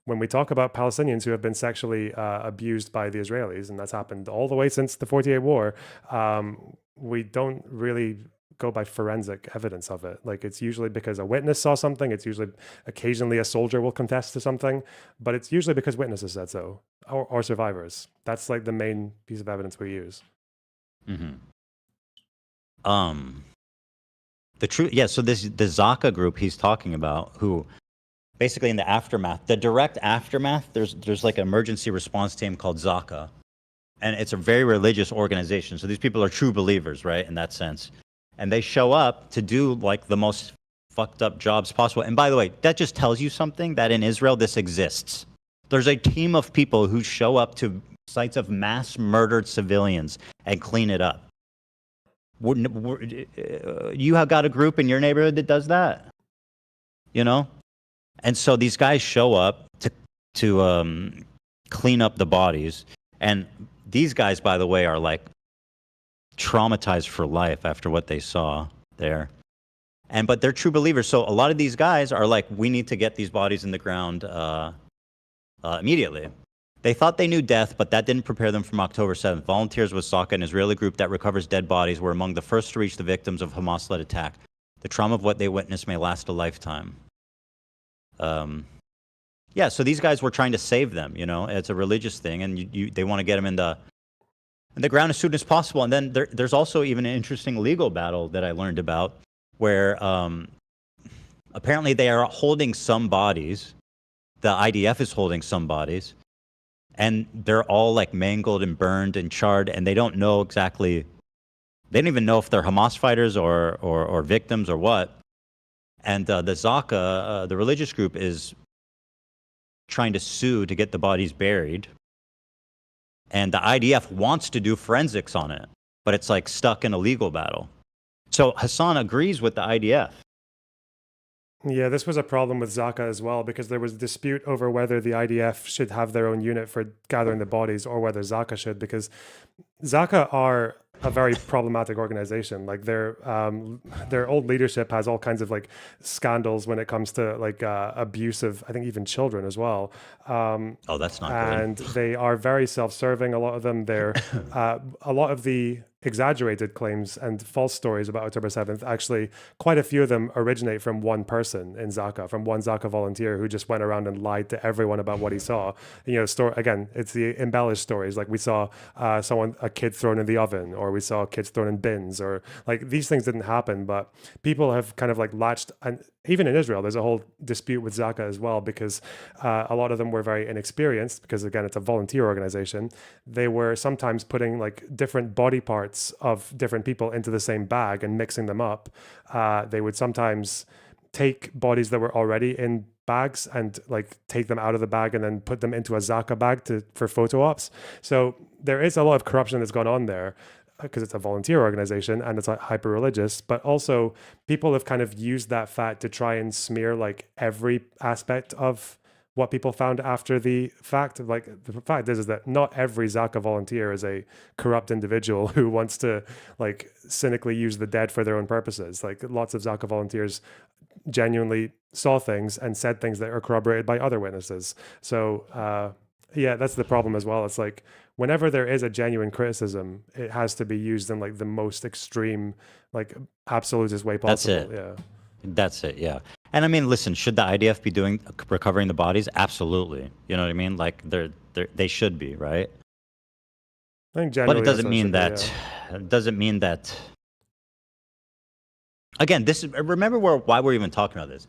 when we talk about Palestinians who have been sexually abused by the Israelis, and that's happened all the way since the 48 war, we don't really go by forensic evidence of it. Like it's usually because a witness saw something. It's usually occasionally a soldier will confess to something, but it's usually because witnesses said so or survivors. That's like the main piece of evidence we use. Mm-hmm. The truth, yeah. So the Zaka group he's talking about, who basically in the aftermath, the direct aftermath, there's like an emergency response team called Zaka, and it's a very religious organization. So these people are true believers, right, in that sense, and they show up to do like the most fucked up jobs possible. And by the way, that just tells you something, that in Israel this exists. There's a team of people who show up to sites of mass murdered civilians and clean it up. You have got a group in your neighborhood that does that, you know? And so these guys show up to clean up the bodies. And these guys, by the way, are like traumatized for life after what they saw there. But they're true believers. So a lot of these guys are like, we need to get these bodies in the ground immediately. They thought they knew death, but that didn't prepare them from October 7th. Volunteers with Zaka, an Israeli group that recovers dead bodies, were among the first to reach the victims of Hamas-led attack. The trauma of what they witnessed may last a lifetime. Yeah, so these guys were trying to save them, you know. It's a religious thing, and they want to get them in the ground as soon as possible. And then there's also even an interesting legal battle that I learned about, where apparently they are holding some bodies. The IDF is holding some bodies and they're all like mangled and burned and charred, and they don't know exactly. They don't even know if they're Hamas fighters or victims or what. And the Zaka, the religious group, is trying to sue to get the bodies buried. And the IDF wants to do forensics on it, but it's like stuck in a legal battle. So Hassan agrees with the IDF. Yeah, this was a problem with Zaka as well, because there was a dispute over whether the IDF should have their own unit for gathering the bodies or whether Zaka should, because Zaka are a very problematic organization. Like their old leadership has all kinds of like scandals when it comes to like abuse of, I think, even children as well. Oh, that's not and good. they are very self-serving. A lot of them, they're a lot of the exaggerated claims and false stories about October 7th, actually, quite a few of them originate from one person in Zaka, from one Zaka volunteer who just went around and lied to everyone about what he saw. You know, again, it's the embellished stories. Like we saw a kid thrown in the oven, or we saw kids thrown in bins, or like these things didn't happen, but people have kind of like latched, and even in Israel, there's a whole dispute with Zaka as well, because a lot of them were very inexperienced, because again, it's a volunteer organization. They were sometimes putting like different body parts of different people into the same bag and mixing them up. They would sometimes take bodies that were already in bags and like take them out of the bag and then put them into a Zaka bag for photo ops. So there is a lot of corruption that's gone on there, because it's a volunteer organization and it's hyper religious, but also people have kind of used that fact to try and smear like every aspect of what people found after the fact. Like the fact is that not every Zaka volunteer is a corrupt individual who wants to like cynically use the dead for their own purposes. Like lots of Zaka volunteers genuinely saw things and said things that are corroborated by other witnesses. So yeah, that's the problem as well. It's like whenever there is a genuine criticism, it has to be used in like the most extreme, like absolutist way possible. That's it. Yeah. That's it, yeah. And I mean, listen, should the IDF be recovering the bodies? Absolutely. You know what I mean? Like they should be, right? I think but it doesn't mean that. It doesn't mean that. Again, remember why we're even talking about this.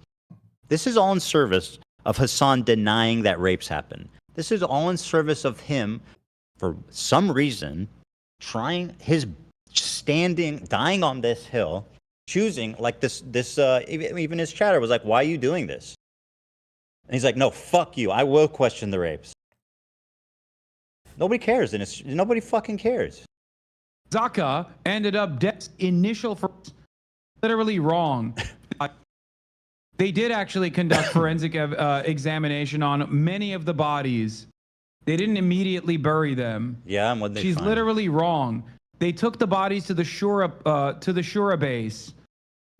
This is all in service of Hassan denying that rapes happened. This is all in service of him, for some reason, dying on this hill, choosing like this. Even his chatter was like, "Why are you doing this?" And he's like, "No, fuck you. I will question the rapes." Nobody cares, and nobody fucking cares. Zaka ended up initial literally wrong. They did actually conduct forensic examination on many of the bodies. They didn't immediately bury them. Yeah, and what they She's find? literally wrong. They took the bodies to the Shura base,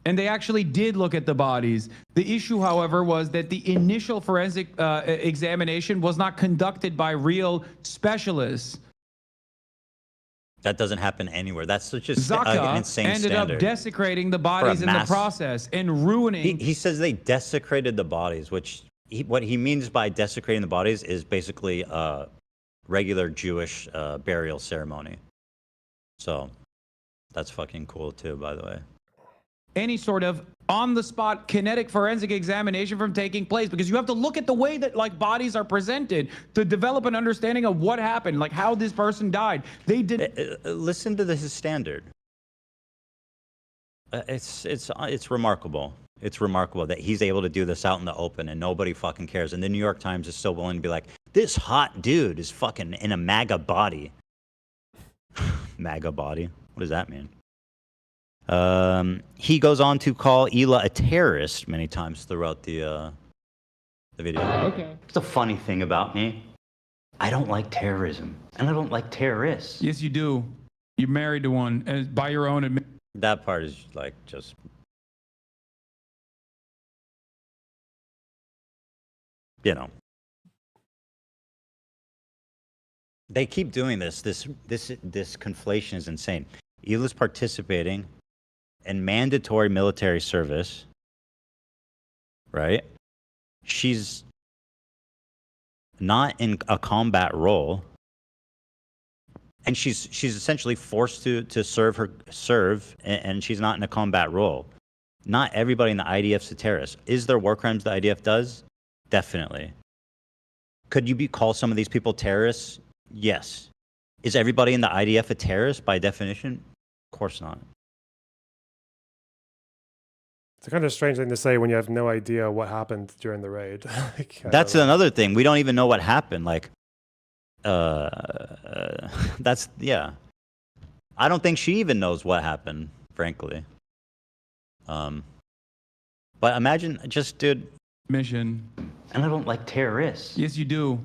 and they actually did look at the bodies. The issue, however, was that the initial forensic examination was not conducted by real specialists. That doesn't happen anywhere. That's such an Zaka insane ended standard. up desecrating the bodies in the process and ruining. He says they desecrated the bodies, which what he means by desecrating the bodies is basically a regular Jewish burial ceremony. So that's fucking cool too, by the way. Any sort of on-the-spot kinetic forensic examination from taking place, because you have to look at the way that like bodies are presented to develop an understanding of what happened, like how this person died. They did. Listen to his standard. It's remarkable. It's remarkable that he's able to do this out in the open and nobody fucking cares. And the New York Times is so willing to be like, this hot dude is fucking in a MAGA body. MAGA body? What does that mean? He goes on to call Hila a terrorist many times throughout the video. Okay. It's a funny thing about me. I don't like terrorism, and I don't like terrorists. Yes, you do. You're married to one, and by your own admission. That part is like just. You know. They keep doing this. This conflation is insane. Hila's participating in mandatory military service, right? She's not in a combat role, and she's essentially forced to serve, and she's not in a combat role. Not everybody in the IDF's a terrorist. Is there war crimes the IDF does? Definitely. Could you call some of these people terrorists? Yes. Is everybody in the IDF a terrorist by definition? Of course not. It's a kind of strange thing to say when you have no idea what happened during the raid. Like, That's another thing. We don't even know what happened. Like, that's, yeah. I don't think she even knows what happened, frankly. But imagine, just, dude. Mission. And I don't like terrorists. Yes, you do.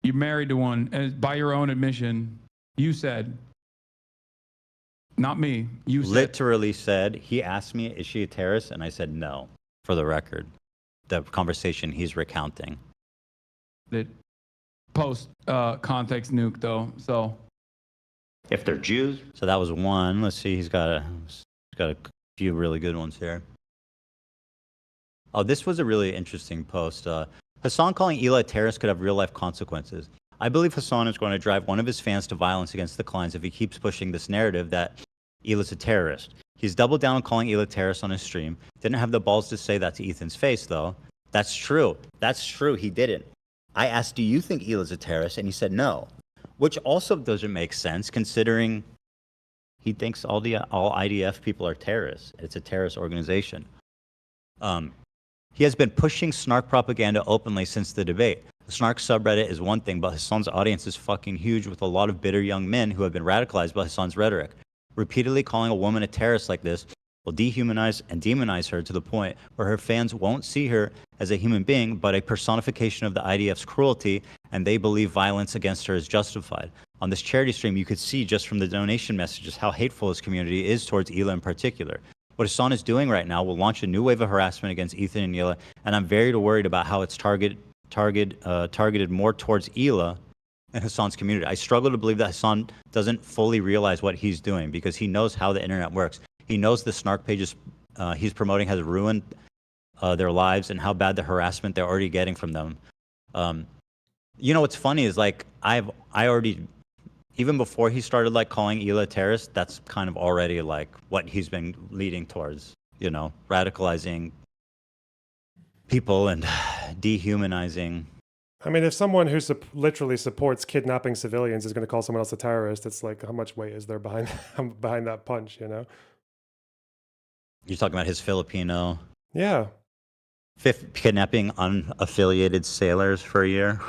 You're married to one, by your own admission. You said. Not me. You said. Literally said, he asked me, is she a terrorist? And I said no, for the record. The conversation he's recounting. That post context nuke, though, so. If they're Jews. So that was one. Let's see, he's got a few really good ones here. Oh, this was a really interesting post. Hassan calling Hila a terrorist could have real-life consequences. I believe Hassan is going to drive one of his fans to violence against the clients if he keeps pushing this narrative that Hila's a terrorist. He's doubled down on calling Hila a terrorist on his stream. Didn't have the balls to say that to Ethan's face, though. That's true. That's true. He didn't. I asked, do you think Hila's a terrorist? And he said no. Which also doesn't make sense, considering he thinks all IDF people are terrorists. It's a terrorist organization. He has been pushing snark propaganda openly since the debate. The snark subreddit is one thing, but Hassan's audience is fucking huge with a lot of bitter young men who have been radicalized by Hassan's rhetoric. Repeatedly calling a woman a terrorist like this will dehumanize and demonize her to the point where her fans won't see her as a human being, but a personification of the IDF's cruelty, and they believe violence against her is justified. On this charity stream, you could see just from the donation messages how hateful his community is towards Hila in particular. What Hassan is doing right now will launch a new wave of harassment against Ethan and Hila, and I'm very worried about how it's targeted more towards Hila and Hassan's community. I struggle to believe that Hassan doesn't fully realize what he's doing because he knows how the internet works. He knows the snark pages he's promoting has ruined their lives and how bad the harassment they're already getting from them. You know what's funny is like I already, even before he started like calling Hila a terrorist, that's kind of already like what he's been leading towards, you know, radicalizing people and dehumanizing. I mean, if someone who literally supports kidnapping civilians is going to call someone else a terrorist, it's like, how much weight is there behind behind that punch, you know? You're talking about his Filipino. Yeah. Kidnapping unaffiliated sailors for a year.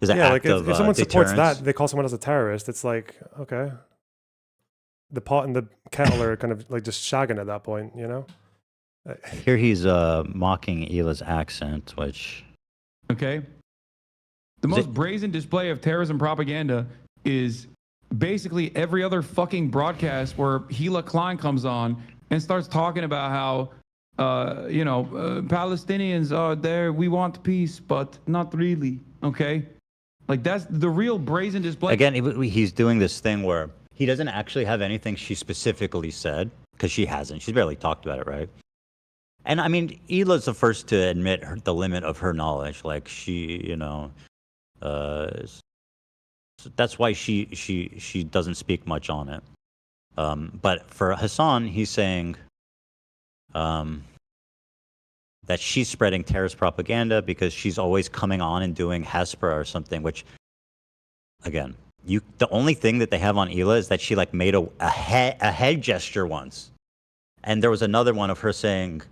Is that yeah, like if someone supports deterrence? that, they call someone else a terrorist. It's like, okay, the pot and the kettle are kind of like just shagging at that point, you know. Here he's mocking Hila's accent, which. Okay. The most brazen display of terrorism propaganda is basically every other fucking broadcast where Hila Klein comes on and starts talking about how, Palestinians are there, we want peace, but not really. Okay. Like, that's the real brazen display. Again, he's doing this thing where he doesn't actually have anything she specifically said, because she hasn't. She's barely talked about it, right? And I mean, Hila's the first to admit the limit of her knowledge. Like she, that's why she doesn't speak much on it. But for Hassan, he's saying that she's spreading terrorist propaganda because she's always coming on and doing Hespera or something, which, again, the only thing that they have on Hila is that she like made a head gesture once. And there was another one of her saying,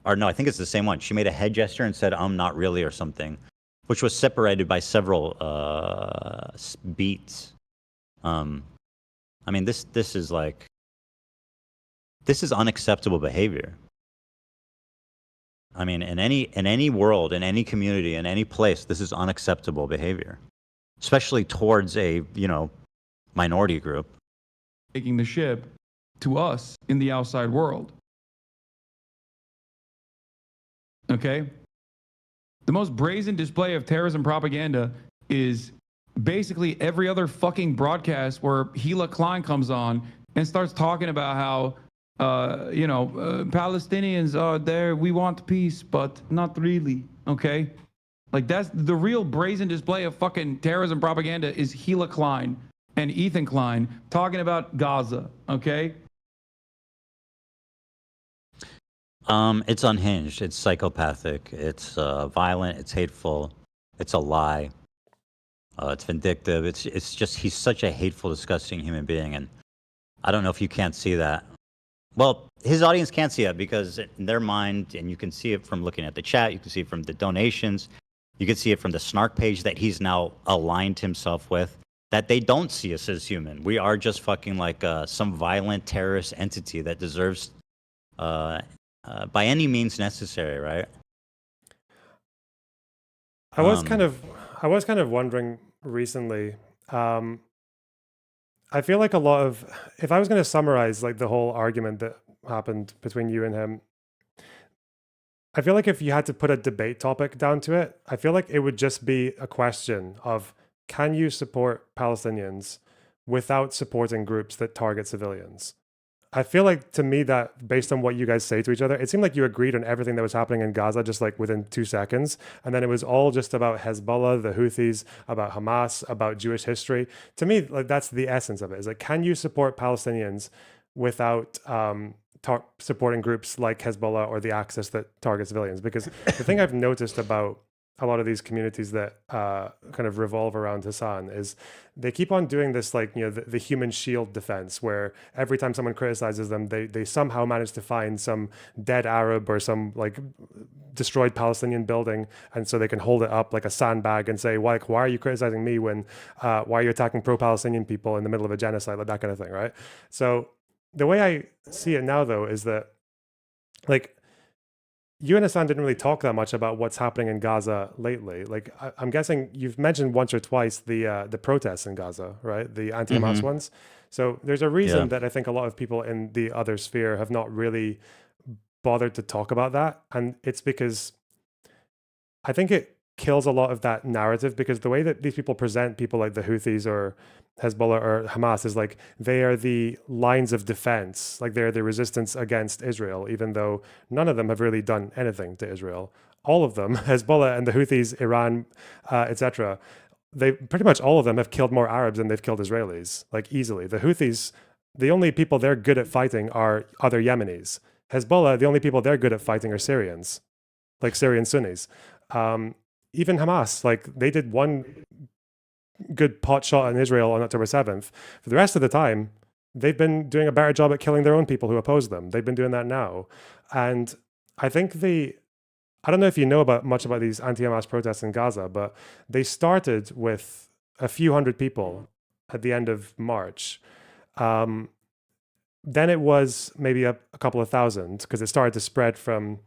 or no, I think it's the same one. She made a head gesture and said, not really, or something, which was separated by several beats. I mean, this is unacceptable behavior. I mean, in any world, in any community, in any place, this is unacceptable behavior, especially towards a, minority group. Taking the ship to us in the outside world. Okay? The most brazen display of terrorism propaganda is basically every other fucking broadcast where Hila Klein comes on and starts talking about how, Palestinians are there, we want peace, but not really, okay? Like, that's the real brazen display of fucking terrorism propaganda is Hila Klein and Ethan Klein talking about Gaza, okay? It's unhinged. It's psychopathic. It's violent. It's hateful. It's a lie. It's vindictive. It's just he's such a hateful, disgusting human being, and I don't know if you can't see that. Well, his audience can't see it because in their mind, and you can see it from looking at the chat, you can see it from the donations, you can see it from the snark page that he's now aligned himself with, that they don't see us as human. We are just fucking like some violent terrorist entity that deserves, by any means necessary, right? I was kind of wondering recently. I feel like a lot of, if I was going to summarize like the whole argument that happened between you and him, I feel like if you had to put a debate topic down to it, I feel like it would just be a question of, can you support Palestinians without supporting groups that target civilians? I feel like, to me, that based on what you guys say to each other, it seemed like you agreed on everything that was happening in Gaza just like within 2 seconds. And then it was all just about Hezbollah, the Houthis, about Hamas, about Jewish history. To me, like that's the essence of it, is like, can you support Palestinians without supporting groups like Hezbollah or the Axis that target civilians? Because the thing I've noticed about a lot of these communities that kind of revolve around Hassan is they keep on doing this, like, you know, the human shield defense, where every time someone criticizes them, they somehow manage to find some dead Arab or some like destroyed Palestinian building, and so they can hold it up like a sandbag and say, why are you criticizing me when why are you attacking pro-Palestinian people in the middle of a genocide, like that kind of thing, right? So the way I see it now, though, is that like, you and Hassan didn't really talk that much about what's happening in Gaza lately. Like, I'm guessing you've mentioned once or twice the protests in Gaza, right? The anti-Hamas ones. So there's a reason that I think a lot of people in the other sphere have not really bothered to talk about that. And it's because I think it kills a lot of that narrative, because the way that these people present people like the Houthis or Hezbollah or Hamas is like they are the lines of defense, like they're the resistance against Israel, even though none of them have really done anything to Israel. All of them, Hezbollah and the Houthis, Iran, etc., they pretty much all of them have killed more Arabs than they've killed Israelis, like easily. The Houthis, the only people they're good at fighting are other Yemenis. Hezbollah, the only people they're good at fighting are Syrians, like Syrian Sunnis. Even Hamas, like they did one good pot shot in Israel on October 7th. For the rest of the time, they've been doing a better job at killing their own people who oppose them. They've been doing that now. And I think I don't know if you know much about these anti-Hamas protests in Gaza, but they started with a few hundred people at the end of March. Then it was maybe a couple of thousand, because it started to spread from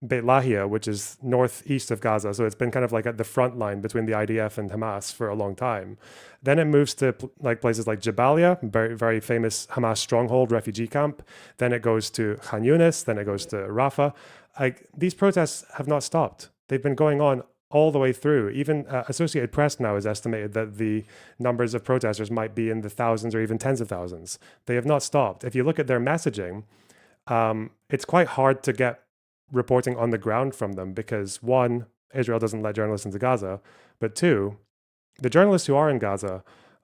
Beit Lahia, which is northeast of Gaza. So it's been kind of like at the front line between the IDF and Hamas for a long time. Then it moves to like places like Jabalia, very, very famous Hamas stronghold, refugee camp. Then it goes to Khan Yunis. Then it goes to Rafah. Like, these protests have not stopped. They've been going on all the way through. Even Associated Press now has estimated that the numbers of protesters might be in the thousands or even tens of thousands. They have not stopped. If you look at their messaging, it's quite hard to get reporting on the ground from them, because one, Israel doesn't let journalists into Gaza, but two, the journalists who are in Gaza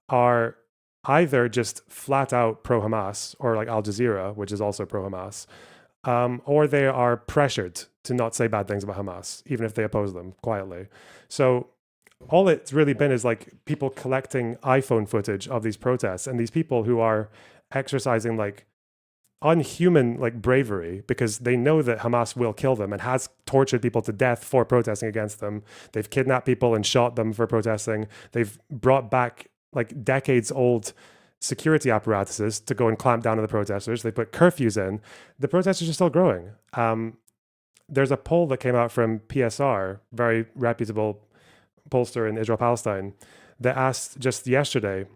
are either just flat out pro-Hamas, or like Al Jazeera, which is also pro-Hamas, or they are pressured to not say bad things about Hamas, even if they oppose them quietly. So all it's really been is like people collecting iPhone footage of these protests, and these people who are exercising like unhuman like bravery, because they know that Hamas will kill them and has tortured people to death for protesting against them. They've kidnapped people and shot them for protesting. They've brought back like decades old security apparatuses to go and clamp down on the protesters. They put curfews in. The protesters are still growing. There's a poll that came out from PSR, very reputable pollster in Israel-Palestine, that asked just yesterday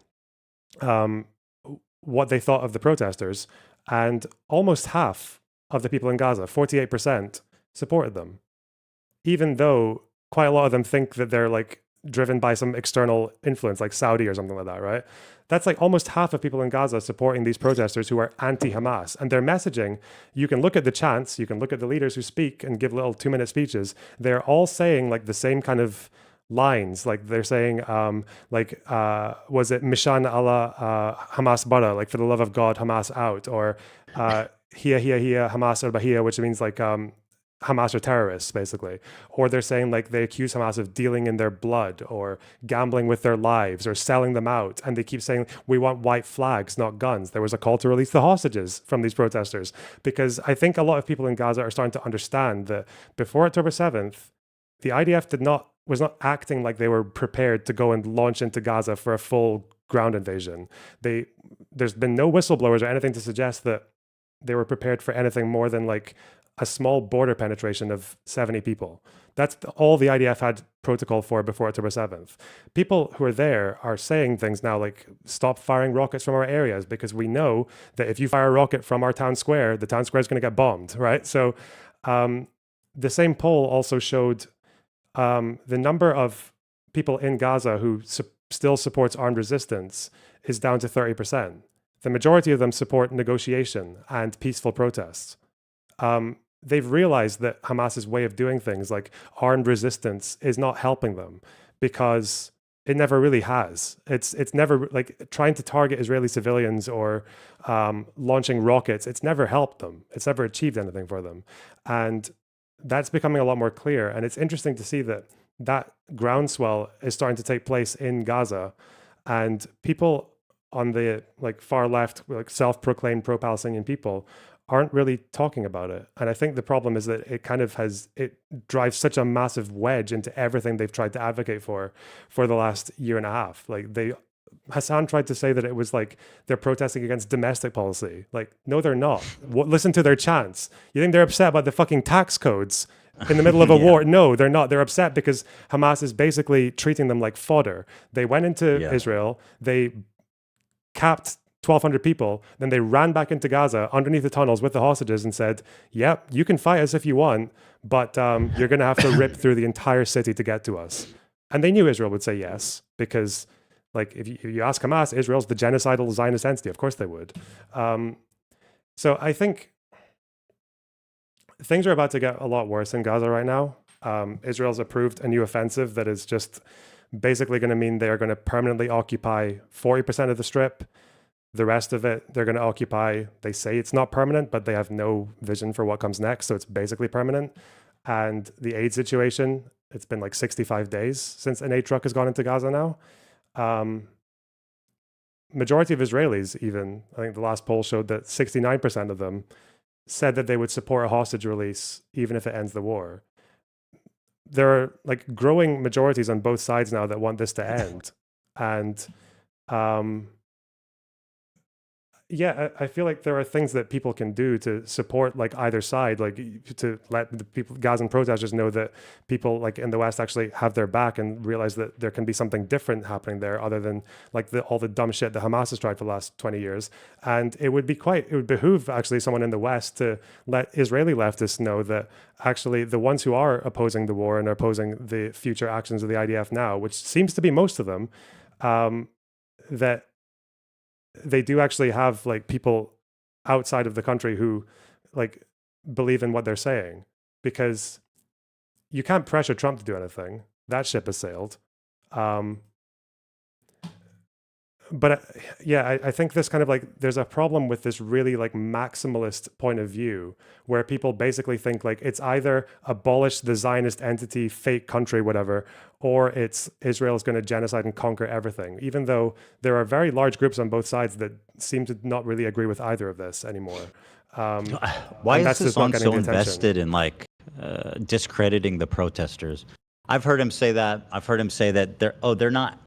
what they thought of the protesters. And almost half of the people in Gaza, 48%, supported them, even though quite a lot of them think that they're like driven by some external influence, like Saudi or something like that, right? That's like almost half of people in Gaza supporting these protesters who are anti-Hamas. And their messaging, you can look at the chants, you can look at the leaders who speak and give little 2-minute speeches. They're all saying like the same kind of lines, like they're saying was it Mishan Allah Hamas bara, like for the love of God Hamas out, or Hiya Hamas al Bahia, which means like Hamas are terrorists, basically. Or they're saying like they accuse Hamas of dealing in their blood or gambling with their lives or selling them out. And they keep saying, we want white flags, not guns. There was a call to release the hostages from these protesters. Because I think a lot of people in Gaza are starting to understand that before October 7th, the IDF was not acting like they were prepared to go and launch into Gaza for a full ground invasion. There's been no whistleblowers or anything to suggest that they were prepared for anything more than like a small border penetration of 70 people. That's all the IDF had protocol for before October 7th. People who are there are saying things now like, stop firing rockets from our areas, because we know that if you fire a rocket from our town square, the town square is going to get bombed, right? So the same poll also showed the number of people in Gaza who still supports armed resistance is down to 30%. The majority of them support negotiation and peaceful protests. They've realized that Hamas's way of doing things, like armed resistance, is not helping them because it never really has. It's never like trying to target Israeli civilians or launching rockets. It's never helped them. It's never achieved anything for them. And that's becoming a lot more clear. And it's interesting to see that groundswell is starting to take place in Gaza, and people on the like far left, like self-proclaimed pro-Palestinian people, aren't really talking about it. And I think the problem is that it drives such a massive wedge into everything they've tried to advocate for the last year and a half. Like Hassan tried to say that it was like they're protesting against domestic policy. Like, no, they're not. Listen to their chants. You think they're upset about the fucking tax codes in the middle of a war? No, they're not. They're upset because Hamas is basically treating them like fodder. They went into Israel, they capped 1,200 people, then they ran back into Gaza underneath the tunnels with the hostages and said, yep, you can fight us if you want, but you're going to have to rip through the entire city to get to us. And they knew Israel would say yes, because like if you ask Hamas, Israel's the genocidal Zionist entity. Of course they would. So I think things are about to get a lot worse in Gaza right now. Israel's approved a new offensive that is just basically going to mean they're going to permanently occupy 40% of the Strip. The rest of it, they're going to occupy. They say it's not permanent, but they have no vision for what comes next. So it's basically permanent. And the aid situation, it's been like 65 days since an aid truck has gone into Gaza now. Majority of Israelis, even, I think the last poll showed that 69% of them said that they would support a hostage release, even if it ends the war. There are like growing majorities on both sides now that want this to end. And I feel like there are things that people can do to support like either side, like to let the people, Gazan protesters, know that people like in the West actually have their back and realize that there can be something different happening there other than like all the dumb shit that Hamas has tried for the last 20 years. And it would behoove actually someone in the West to let Israeli leftists know that actually the ones who are opposing the war and are opposing the future actions of the IDF now, which seems to be most of them, that they do actually have like people outside of the country who like believe in what they're saying, because you can't pressure Trump to do anything. That ship has sailed. But I think this kind of like, there's a problem with this really like maximalist point of view where people basically think like it's either abolish the Zionist entity, fake country, whatever, or it's Israel is going to genocide and conquer everything, even though there are very large groups on both sides that seem to not really agree with either of this anymore. Why is Hassan so invested in like discrediting the protesters? I've heard him say that. I've heard him say that they're not.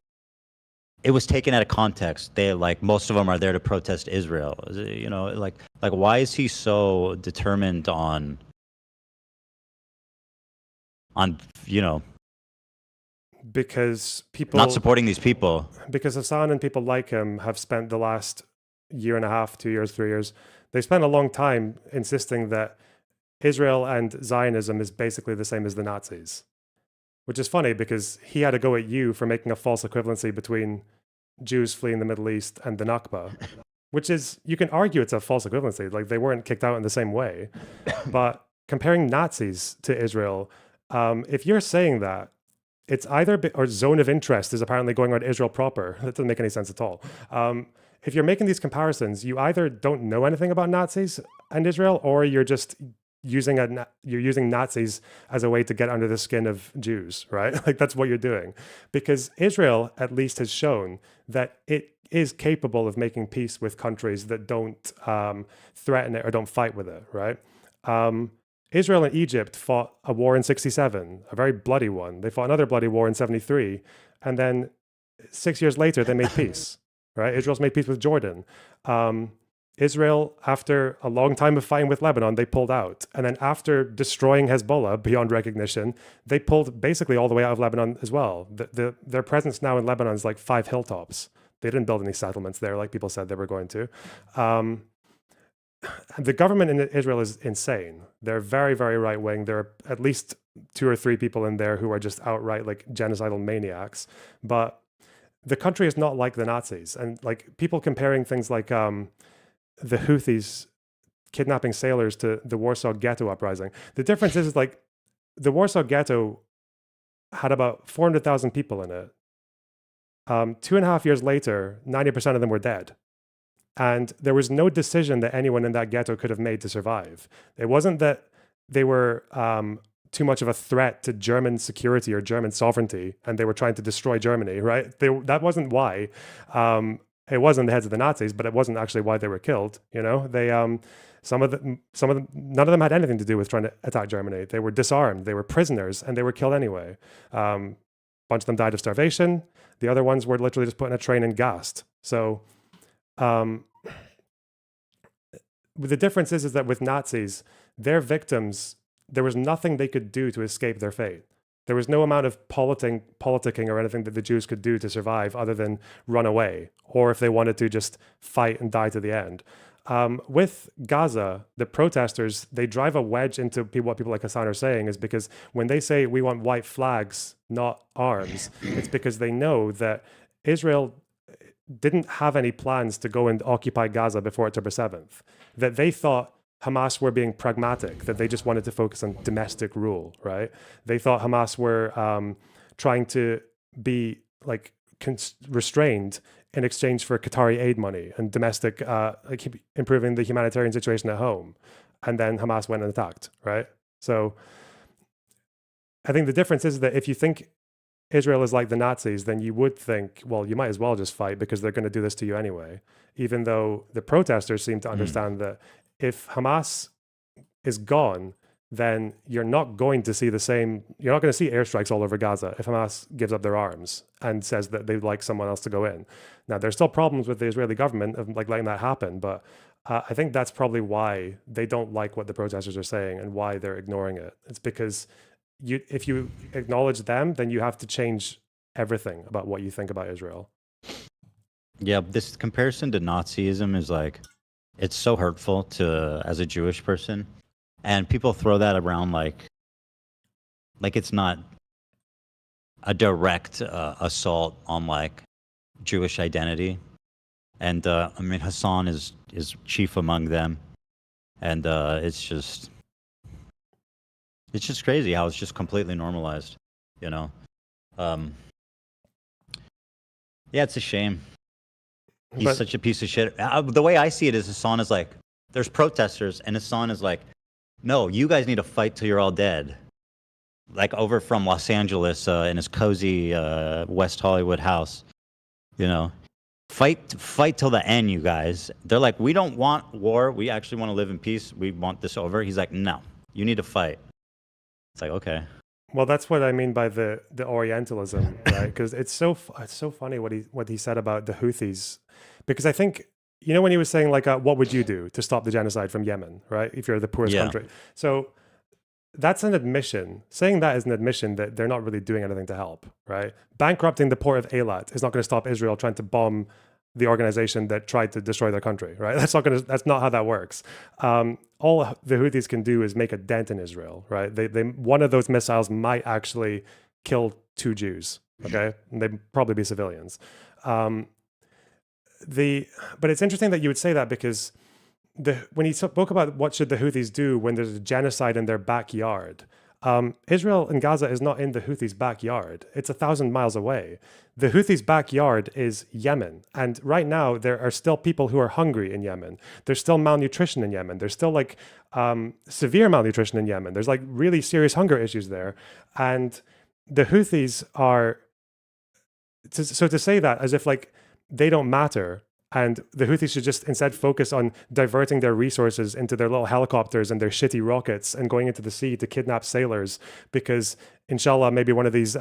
It was taken out of context. They like most of them are there to protest Israel. You know, like why is he so determined on you know? Because people not supporting these people. Because Hassan and people like him have spent the last year and a half, 2 years, 3 years. They spent a long time insisting that Israel and Zionism is basically the same as the Nazis. Which is funny because he had to go at you for making a false equivalency between Jews fleeing the Middle East and the Nakba, which is, you can argue it's a false equivalency. Like they weren't kicked out in the same way. But comparing Nazis to Israel, if you're saying that, it's either, or zone of interest is apparently going on Israel proper. That doesn't make any sense at all. If you're making these comparisons, you either don't know anything about Nazis and Israel, or you you're using Nazis as a way to get under the skin of Jews, right? Like that's what you're doing, because Israel at least has shown that it is capable of making peace with countries that don't threaten it or don't fight with it, right? Israel and Egypt fought a war in 67, a very bloody one. They fought another bloody war in 73, and then 6 years later they made peace, right? Israel's made peace with Jordan. Israel, after a long time of fighting with Lebanon, they pulled out. And then after destroying Hezbollah beyond recognition, they pulled basically all the way out of Lebanon as well. Their presence now in Lebanon is like 5 hilltops. They didn't build any settlements there like people said they were going to. The government in Israel is insane. They're very, very right wing. There are at least 2 or 3 people in there who are just outright like genocidal maniacs. But the country is not like the Nazis. And like people comparing things like the Houthis kidnapping sailors to the Warsaw Ghetto uprising. The difference is like the Warsaw Ghetto had about 400,000 people in it. 2.5 years later, 90% of them were dead. And there was no decision that anyone in that ghetto could have made to survive. It wasn't that they were too much of a threat to German security or German sovereignty and they were trying to destroy Germany, right? That wasn't why. It was in the heads of the Nazis, but it wasn't actually why they were killed. You know, some of them, none of them had anything to do with trying to attack Germany. They were disarmed, they were prisoners, and they were killed anyway. A bunch of them died of starvation. The other ones were literally just put in a train and gassed. So the difference is that with Nazis, their victims, there was nothing they could do to escape their fate. There was no amount of politicking or anything that the Jews could do to survive other than run away, or if they wanted to just fight and die to the end. With Gaza, the protesters, they drive a wedge into what people like Hassan are saying is because when they say we want white flags, not arms, it's because they know that Israel didn't have any plans to go and occupy Gaza before October 7th, that they thought Hamas were being pragmatic, that they just wanted to focus on domestic rule, right? They thought Hamas were trying to be like restrained in exchange for Qatari aid money and domestic, like improving the humanitarian situation at home. And then Hamas went and attacked, right? So I think the difference is that if you think Israel is like the Nazis, then you would think, well, you might as well just fight because they're going to do this to you anyway. Even though the protesters seem to understand that if Hamas is gone, then you're not going to see you're not going to see airstrikes all over Gaza if Hamas gives up their arms and says that they'd like someone else to go in. Now, there's still problems with the Israeli government of like letting that happen, but I think that's probably why they don't like what the protesters are saying and why they're ignoring it. It's because if you acknowledge them, then you have to change everything about what you think about Israel. Yeah, this comparison to Nazism is like, it's so hurtful to as a Jewish person, and people throw that around like it's not a direct assault on like Jewish identity. And I mean, Hassan is chief among them, and it's just crazy how it's just completely normalized, you know. Yeah, it's a shame. He's such a piece of shit. The way I see it is Hassan is like, there's protesters, and Hassan is like, no, you guys need to fight till you're all dead. Like over from Los Angeles in his cozy West Hollywood house, you know. Fight till the end, you guys. They're like, we don't want war. We actually want to live in peace. We want this over. He's like, no, you need to fight. It's like, okay. Well, that's what I mean by the Orientalism, right? Because it's so funny what he said about the Houthis, because I think, you know, when he was saying like, what would you do to stop the genocide from Yemen, right? If you're the poorest country. So that's an admission. Saying that is an admission that they're not really doing anything to help, right? Bankrupting the port of Eilat is not going to stop Israel trying to bomb the organization that tried to destroy their country, right? That's not how that works. All the Houthis can do is make a dent in Israel, right? They one of those missiles might actually kill 2 Jews, okay? And they'd probably be civilians. But it's interesting that you would say that, because when he spoke about what should the Houthis do when there's a genocide in their backyard, Israel and Gaza is not in the Houthis' backyard. It's 1,000 miles away. The Houthis' backyard is Yemen. And right now, there are still people who are hungry in Yemen. There's still malnutrition in Yemen. There's still like severe malnutrition in Yemen. There's like really serious hunger issues there. And the Houthis are, so to say that as if like they don't matter, and the Houthis should just instead focus on diverting their resources into their little helicopters and their shitty rockets and going into the sea to kidnap sailors, because inshallah, maybe one of these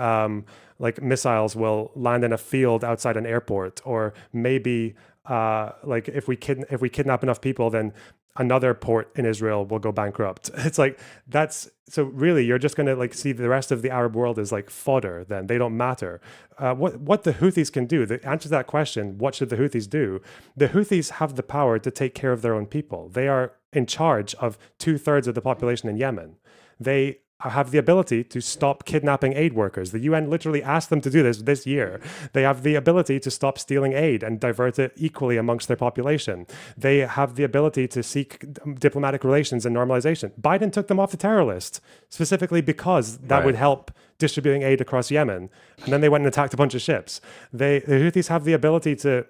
like missiles will land in a field outside an airport, or maybe like if we kidnap enough people, then another port in Israel will go bankrupt. It's like, that's, so really you're just going to like see the rest of the Arab world as like fodder. Then they don't matter. What the Houthis can do, the answer to that question, what should the Houthis do? The Houthis have the power to take care of their own people. They are in charge of 2/3 of the population in Yemen. They have the ability to stop kidnapping aid workers. The UN literally asked them to do this year. They have the ability to stop stealing aid and divert it equally amongst their population. They have the ability to seek diplomatic relations and normalization. Biden took them off the terror list specifically because that would help distributing aid across Yemen. And then they went and attacked a bunch of ships. The Houthis have the ability to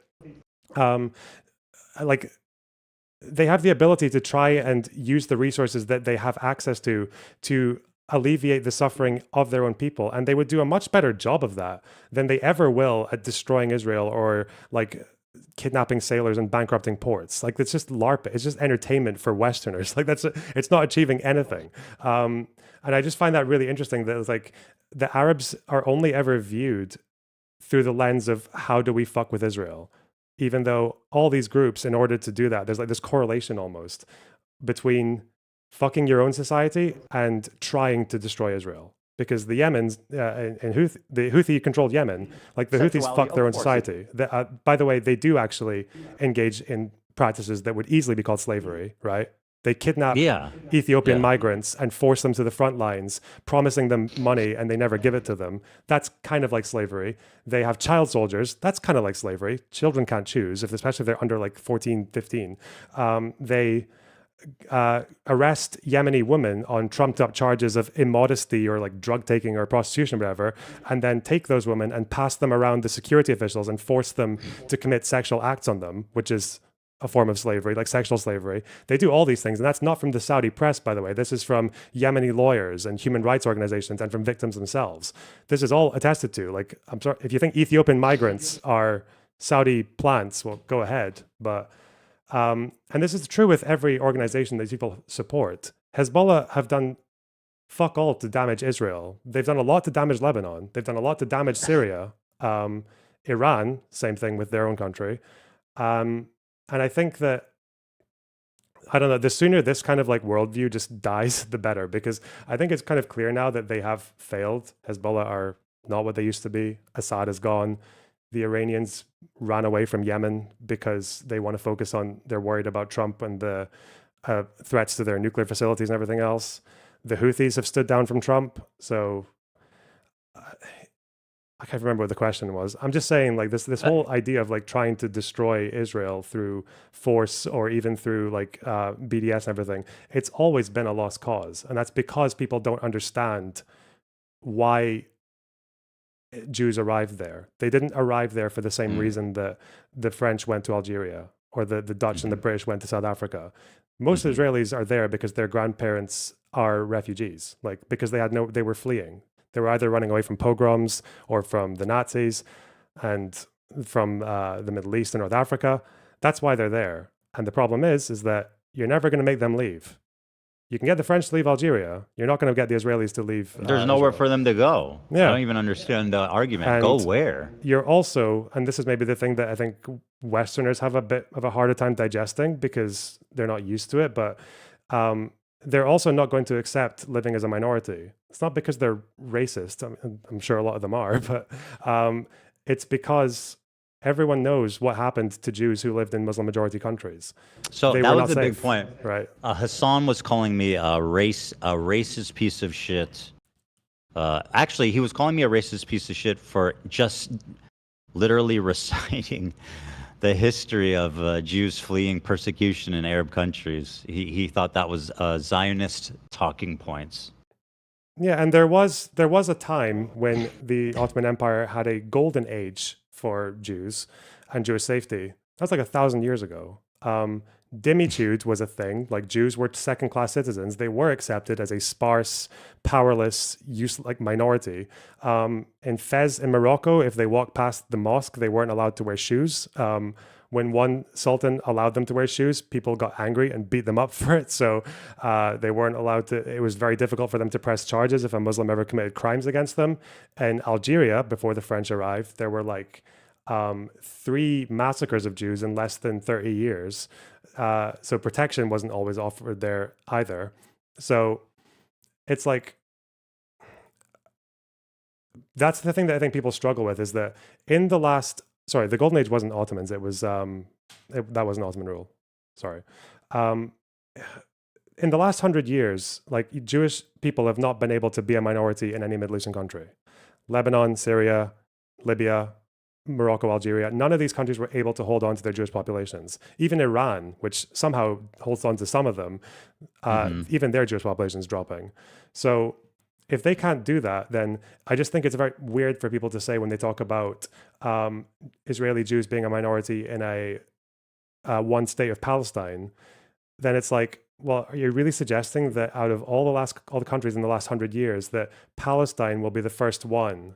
they have the ability to try and use the resources that they have access to alleviate the suffering of their own people. And they would do a much better job of that than they ever will at destroying Israel or like kidnapping sailors and bankrupting ports. Like, it's just LARP. It's just entertainment for Westerners. Like, it's not achieving anything. And I just find that really interesting that it's like the Arabs are only ever viewed through the lens of how do we fuck with Israel? Even though all these groups, in order to do that, there's like this correlation almost between fucking your own society and trying to destroy Israel. Because the Yemens and the Houthi-controlled Yemen, like the Houthis fuck their own society. By the way, they do actually engage in practices that would easily be called slavery, right? They kidnap Ethiopian migrants and force them to the front lines, promising them money, and they never give it to them. That's kind of like slavery. They have child soldiers. That's kind of like slavery. Children can't choose, especially if they're under like 14, 15. They arrest Yemeni women on trumped up charges of immodesty or like drug taking or prostitution or whatever, and then take those women and pass them around the security officials and force them to commit sexual acts on them, which is a form of slavery, like sexual slavery. They do all these things, and that's not from the Saudi press, by the way. This is from Yemeni lawyers and human rights organizations and from victims themselves. This is all attested to. Like, I'm sorry, if you think Ethiopian migrants are Saudi plants, well, go ahead. But and this is true with every organization that people support. Hezbollah have done fuck all to damage Israel. They've done a lot to damage Lebanon. They've done a lot to damage Syria. Iran, same thing with their own country. And I think that, I don't know, the sooner this kind of like worldview just dies, the better, because I think it's kind of clear now that they have failed. Hezbollah are not what they used to be. Assad is gone. The Iranians ran away from Yemen because they want to focus on, they're worried about Trump and the threats to their nuclear facilities and everything else. The Houthis have stood down from Trump. So I can't remember what the question was. I'm just saying, like, this whole idea of like trying to destroy Israel through force or even through like BDS and everything, it's always been a lost cause. And that's because people don't understand why Jews arrived there. They didn't arrive there for the same reason that the French went to Algeria or the Dutch and the British went to South Africa. Most Israelis are there because their grandparents are refugees, like because they were fleeing. They were either running away from pogroms or from the Nazis and from the Middle East and North Africa. That's why they're there. And the problem is that you're never going to make them leave. You can get the French to leave Algeria. You're not going to get the Israelis to leave. There's nowhere Israel. for them to go. Yeah. I don't even understand the argument. And go where? You're also, and this is maybe the thing that I think Westerners have a bit of a harder time digesting because they're not used to it, but they're also not going to accept living as a minority. It's not because they're racist. I'm sure a lot of them are, but it's because everyone knows what happened to Jews who lived in Muslim majority countries. So They that were was not the big safe. point. Right. Hassan was calling me a racist piece of shit. Actually, he was calling me a racist piece of shit for just literally reciting the history of Jews fleeing persecution in Arab countries. He thought that was Zionist talking points. Yeah, and there was a time when the Ottoman Empire had a golden age for Jews and Jewish safety. That's like 1,000 years ago. Dhimmitude was a thing. Like Jews were second-class citizens. They were accepted as a sparse, powerless, like minority. In Fez in Morocco, if they walked past the mosque, they weren't allowed to wear shoes. When one sultan allowed them to wear shoes, people got angry and beat them up for it. So they weren't allowed to. It was very difficult for them to press charges if a Muslim ever committed crimes against them. In Algeria, before the French arrived, there were like 3 massacres of Jews in less than 30 years. So protection wasn't always offered there either. So it's like, that's the thing that I think people struggle with, is that in the last, sorry, the Golden Age wasn't Ottomans. It was, that wasn't Ottoman rule. Sorry. In the last 100 years, like Jewish people have not been able to be a minority in any Middle Eastern country. Lebanon, Syria, Libya, Morocco, Algeria, none of these countries were able to hold on to their Jewish populations. Even Iran, which somehow holds on to some of them, even their Jewish population is dropping. So if they can't do that, then I just think it's very weird for people to say, when they talk about Israeli Jews being a minority in a one state of Palestine, then it's like, well, are you really suggesting that out of all the countries in the last 100 years, that Palestine will be the first one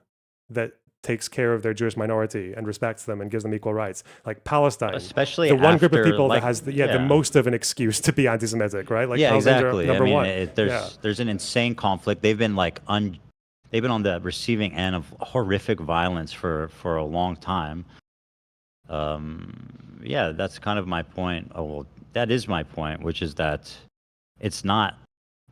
that takes care of their Jewish minority and respects them and gives them equal rights? Like Palestine, especially the one group of after, people like, that has the most of an excuse to be anti-Semitic, right? Like yeah, Palestinians exactly. are number one. There's an insane conflict. They've been like they've been on the receiving end of horrific violence for a long time. Yeah, that's kind of my point. Oh, well, that is my point, which is that it's not.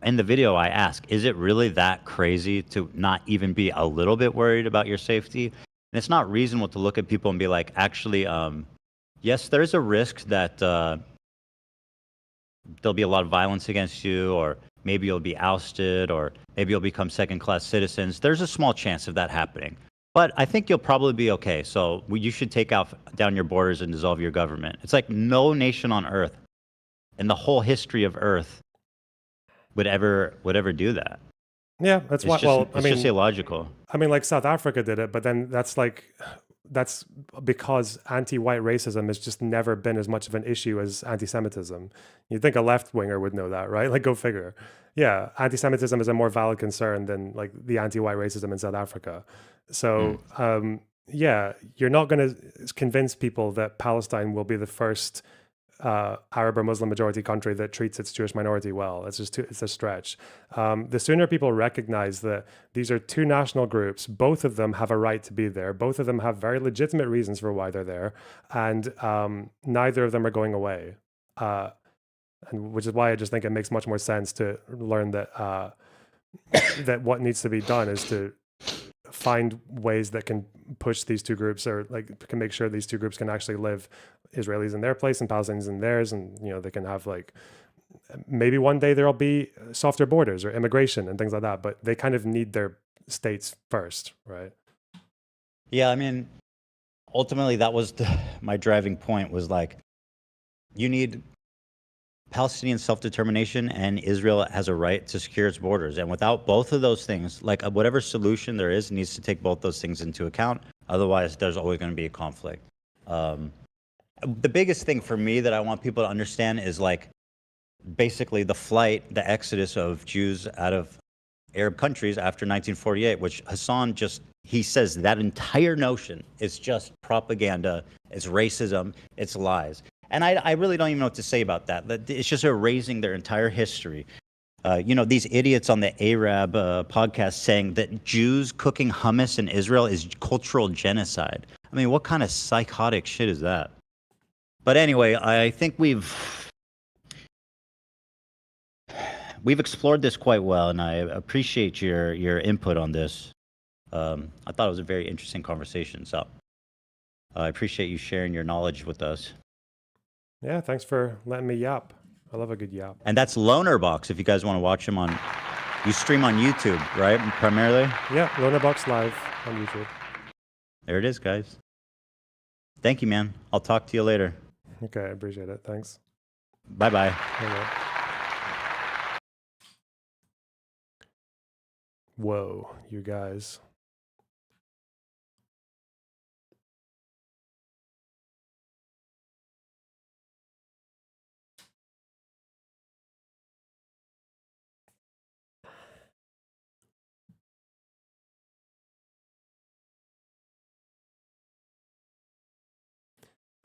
In the video, I ask, is it really that crazy to not even be a little bit worried about your safety? And it's not reasonable to look at people and be like, actually, yes, there's a risk that there'll be a lot of violence against you, or maybe you'll be ousted, or maybe you'll become second-class citizens. There's a small chance of that happening. But I think you'll probably be okay. So you should take down your borders and dissolve your government. It's like no nation on earth in the whole history of Earth would ever do that. Yeah, that's why. Well, I mean, just illogical. I mean, like South Africa did it, but then that's because anti-white racism has just never been as much of an issue as anti-Semitism. You'd think a left-winger would know that, right? Like, go figure. Yeah, anti-Semitism is a more valid concern than like the anti-white racism in South Africa. So, yeah, you're not going to convince people that Palestine will be the first Arab or Muslim majority country that treats its Jewish minority well. It's a stretch. The sooner people recognize that these are 2 national groups, both of them have a right to be there, both of them have very legitimate reasons for why they're there, and neither of them are going away. And which is why I just think it makes much more sense to learn that that what needs to be done is to find ways that can push these 2 groups, or like can make sure these 2 groups can actually live, Israelis in their place and Palestinians in theirs, and they can have, like, maybe one day there'll be softer borders or immigration and things like that, but they kind of need their states first, right? Yeah, I mean, ultimately that was my driving point, was like, you need Palestinian self-determination, and Israel has a right to secure its borders. And without both of those things, like whatever solution there is needs to take both those things into account. Otherwise, there's always going to be a conflict. The biggest thing for me that I want people to understand is, like, basically the exodus of Jews out of Arab countries after 1948, which Hassan he says that entire notion is just propaganda, it's racism, it's lies. And I really don't even know what to say about that. It's just erasing their entire history. These idiots on the Arab podcast saying that Jews cooking hummus in Israel is cultural genocide. I mean, what kind of psychotic shit is that? But anyway, I think we've explored this quite well, and I appreciate your input on this. I thought it was a very interesting conversation, so I appreciate you sharing your knowledge with us. Yeah, thanks for letting me yap. I love a good yap. And that's Lonerbox, if you guys want to watch him you stream on YouTube, right, primarily? Yeah, Lonerbox live on YouTube. There it is, guys. Thank you, man. I'll talk to you later. Okay, I appreciate it. Thanks. Bye-bye. Bye-bye. Whoa, you guys.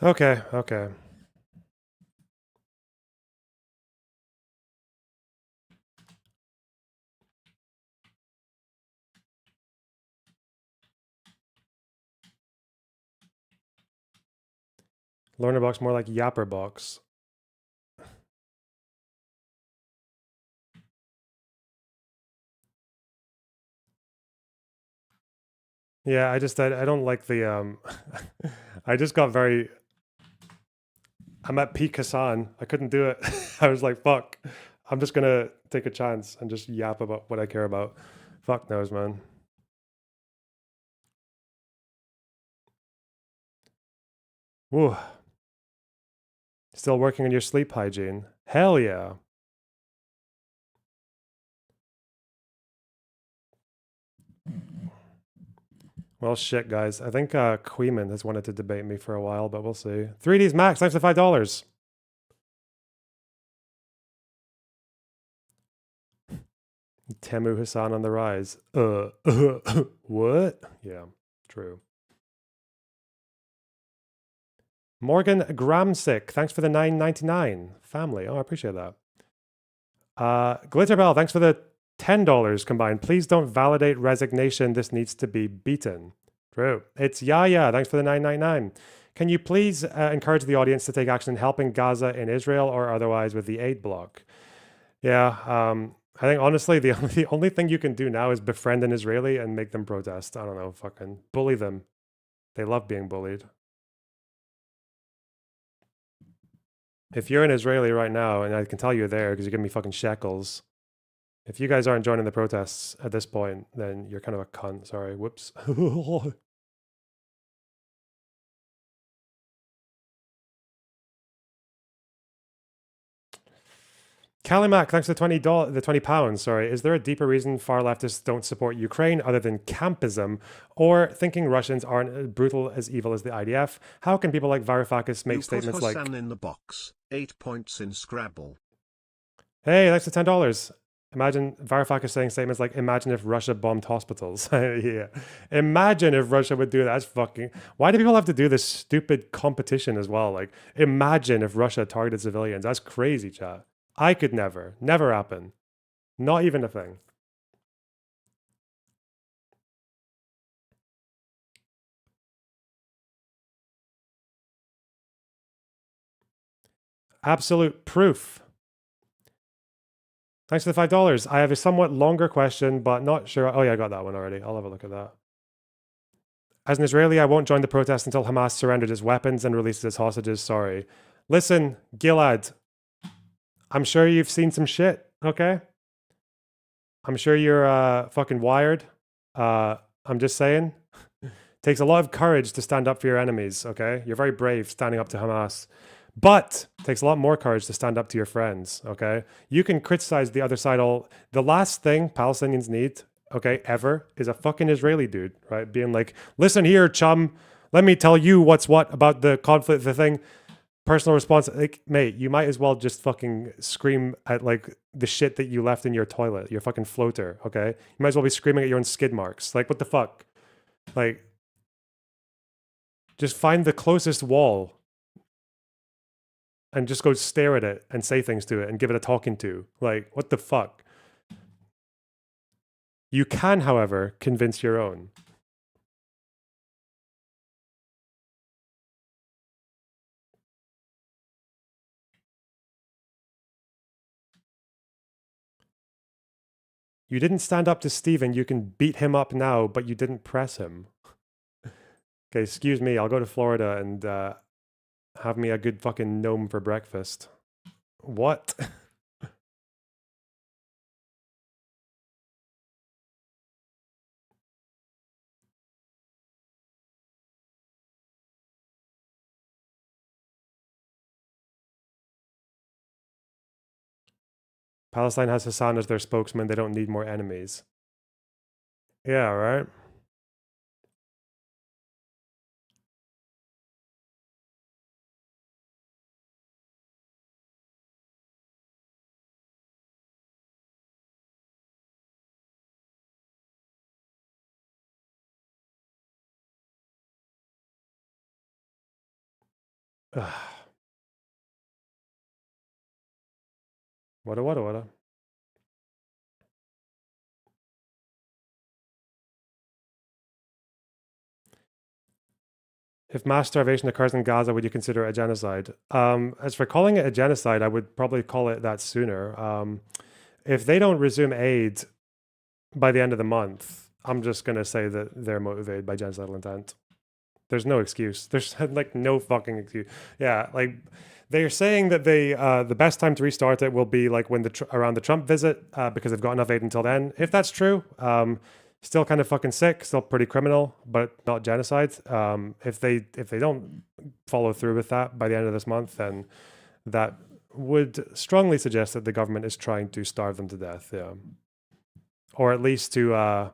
Okay, okay. Learner box more like Yapper box. Yeah, I don't like the I just got very I'm at peak Hassan. I couldn't do it. I was like, fuck. I'm just gonna take a chance and just yap about what I care about. Fuck knows, man. Woo. Still working on your sleep hygiene. Hell yeah. Well, shit, guys. I think Queeman has wanted to debate me for a while, but we'll see. 3Ds Max, thanks for $5. Temu Hassan on the rise. What? Yeah, true. Morgan Gramsick, thanks for the $9.99. Family. Oh, I appreciate that. Glitterbell, thanks for the $10 combined. Please don't validate resignation. This needs to be beaten. True. It's Yaya. Thanks for the $9.99. Can you please encourage the audience to take action in helping Gaza in Israel or otherwise with the aid block? Yeah. I think honestly, the only thing you can do now is befriend an Israeli and make them protest. I don't know. Fucking bully them. They love being bullied. If you're an Israeli right now, and I can tell you're there because you give me fucking shekels. If you guys aren't joining the protests at this point, then you're kind of a cunt. Sorry. Whoops. Calimac, thanks for the £20. Sorry. Is there a deeper reason far leftists don't support Ukraine other than campism or thinking Russians aren't as brutal as evil as the IDF? How can people like Varoufakis make statements like... Hassan in the box, 8 points in Scrabble. Hey, thanks for $10. Imagine Varoufakis saying statements like, imagine if Russia bombed hospitals. Yeah. Imagine if Russia would do that. That's fucking... Why do people have to do this stupid competition as well? Like, imagine if Russia targeted civilians. That's crazy, chat. I could never. Never happen. Not even a thing. Absolute proof. Thanks for the $5. I have a somewhat longer question, but not sure. Oh yeah, I got that one already. I'll have a look at that. As an Israeli, I won't join the protest until Hamas surrendered its weapons and releases its hostages. Sorry. Listen, Gilad. I'm sure you've seen some shit, okay? I'm sure you're fucking wired. I'm just saying. Takes a lot of courage to stand up for your enemies, okay? You're very brave standing up to Hamas. But it takes a lot more courage to stand up to your friends, okay? You can criticize the other side all... The last thing Palestinians need, okay, ever, is a fucking Israeli dude, right? Being like, listen here, chum, let me tell you what's what about the conflict, the thing. Personal response, like, mate, you might as well just fucking scream at, like, the shit that you left in your toilet, your fucking floater, okay? You might as well be screaming at your own skid marks. Like, what the fuck? Like, just find the closest wall and just go stare at it and say things to it and give it a talking to. Like, what the fuck? You can, however, convince your own. You didn't stand up to Steven. You can beat him up now, but you didn't press him. Okay, excuse me. I'll go to Florida and have me a good fucking gnome for breakfast. What? Palestine has Hassan as their spokesman. They don't need more enemies. Yeah, right. What? If mass starvation occurs in Gaza, would you consider it a genocide? As for calling it a genocide, I would probably call it that sooner. If they don't resume aid by the end of the month, I'm just going to say that they're motivated by genocidal intent. There's no excuse. There's like no fucking excuse. Yeah, like they're saying that the best time to restart it will be like when around the Trump visit because they've got enough aid until then. If that's true, still kind of fucking sick, still pretty criminal, but not genocide. If they don't follow through with that by the end of this month, then that would strongly suggest that the government is trying to starve them to death. Yeah, or at least to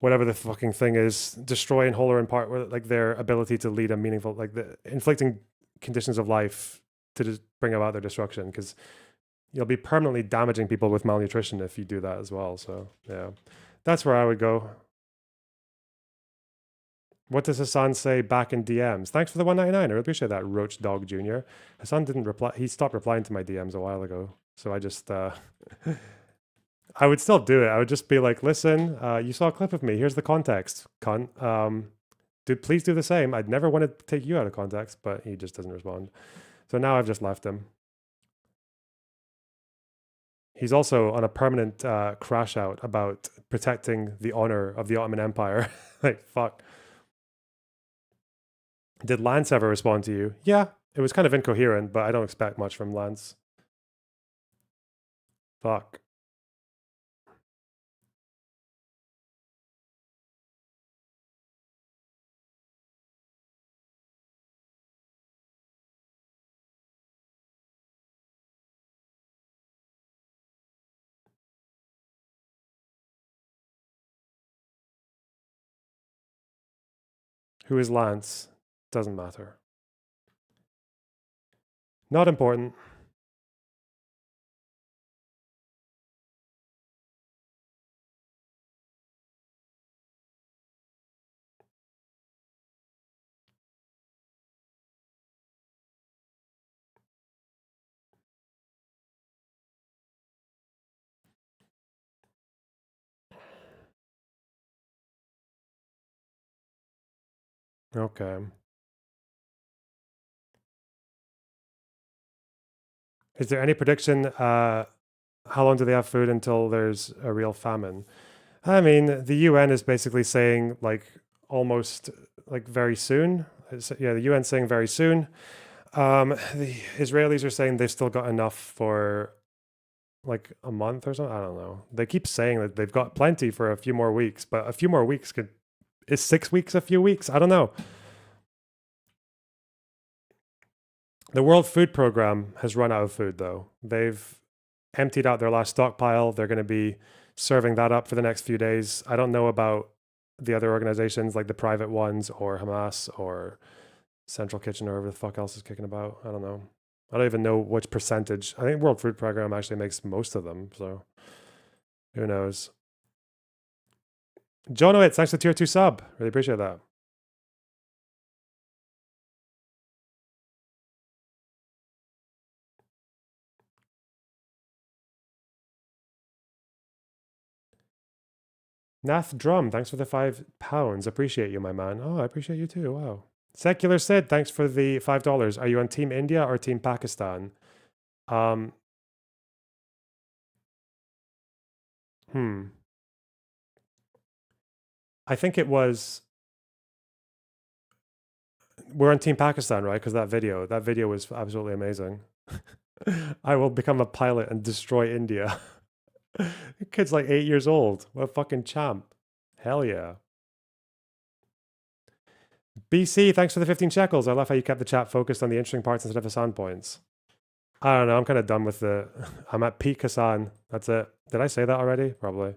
whatever the fucking thing is, destroy in whole or in part, like their ability to lead a meaningful, like the inflicting conditions of life to just bring about their destruction, because you'll be permanently damaging people with malnutrition if you do that as well. So yeah, that's where I would go. What does Hassan say back in DMs? Thanks for the 199. I really appreciate that, Roach Dog Jr. Hassan didn't reply. He stopped replying to my DMs a while ago. So I just I would still do it. I would just be like, listen, you saw a clip of me. Here's the context, cunt. Please do the same. I'd never want to take you out of context, but he just doesn't respond. So now I've just left him. He's also on a permanent crash out about protecting the honor of the Ottoman Empire. Like, fuck. Did Lance ever respond to you? Yeah, it was kind of incoherent, but I don't expect much from Lance. Fuck. Who is Lance? Doesn't matter. Not important. Okay. Is there any prediction? How long do they have food until there's a real famine? I mean, the UN is basically saying like almost like very soon. Yeah, the UN saying very soon. The Israelis are saying they've still got enough for like a month or something. I don't know. They keep saying that they've got plenty for a few more weeks, but a few more weeks is 6 weeks a few weeks? I don't know. The World Food Program has run out of food, though. They've emptied out their last stockpile. They're going to be serving that up for the next few days. I don't know about the other organizations, like the private ones or Hamas or Central Kitchen or whatever the fuck else is kicking about. I don't know. I don't even know which percentage. I think World Food Program actually makes most of them. So who knows? Jonowitz, thanks for the tier 2 sub. Really appreciate that. Nath Drum, thanks for the £5. Appreciate you, my man. Oh, I appreciate you too. Wow. Secular Sid, thanks for the $5. Are you on Team India or Team Pakistan? I think it was. We're on Team Pakistan, right? Because that video was absolutely amazing. I will become a pilot and destroy India. The kid's like 8 years old. What a fucking champ. Hell yeah. BC, thanks for the 15 shekels. I love how you kept the chat focused on the interesting parts instead of Hassan points. I don't know. I'm kind of done with I'm at peak Hassan. That's it. Did I say that already? Probably.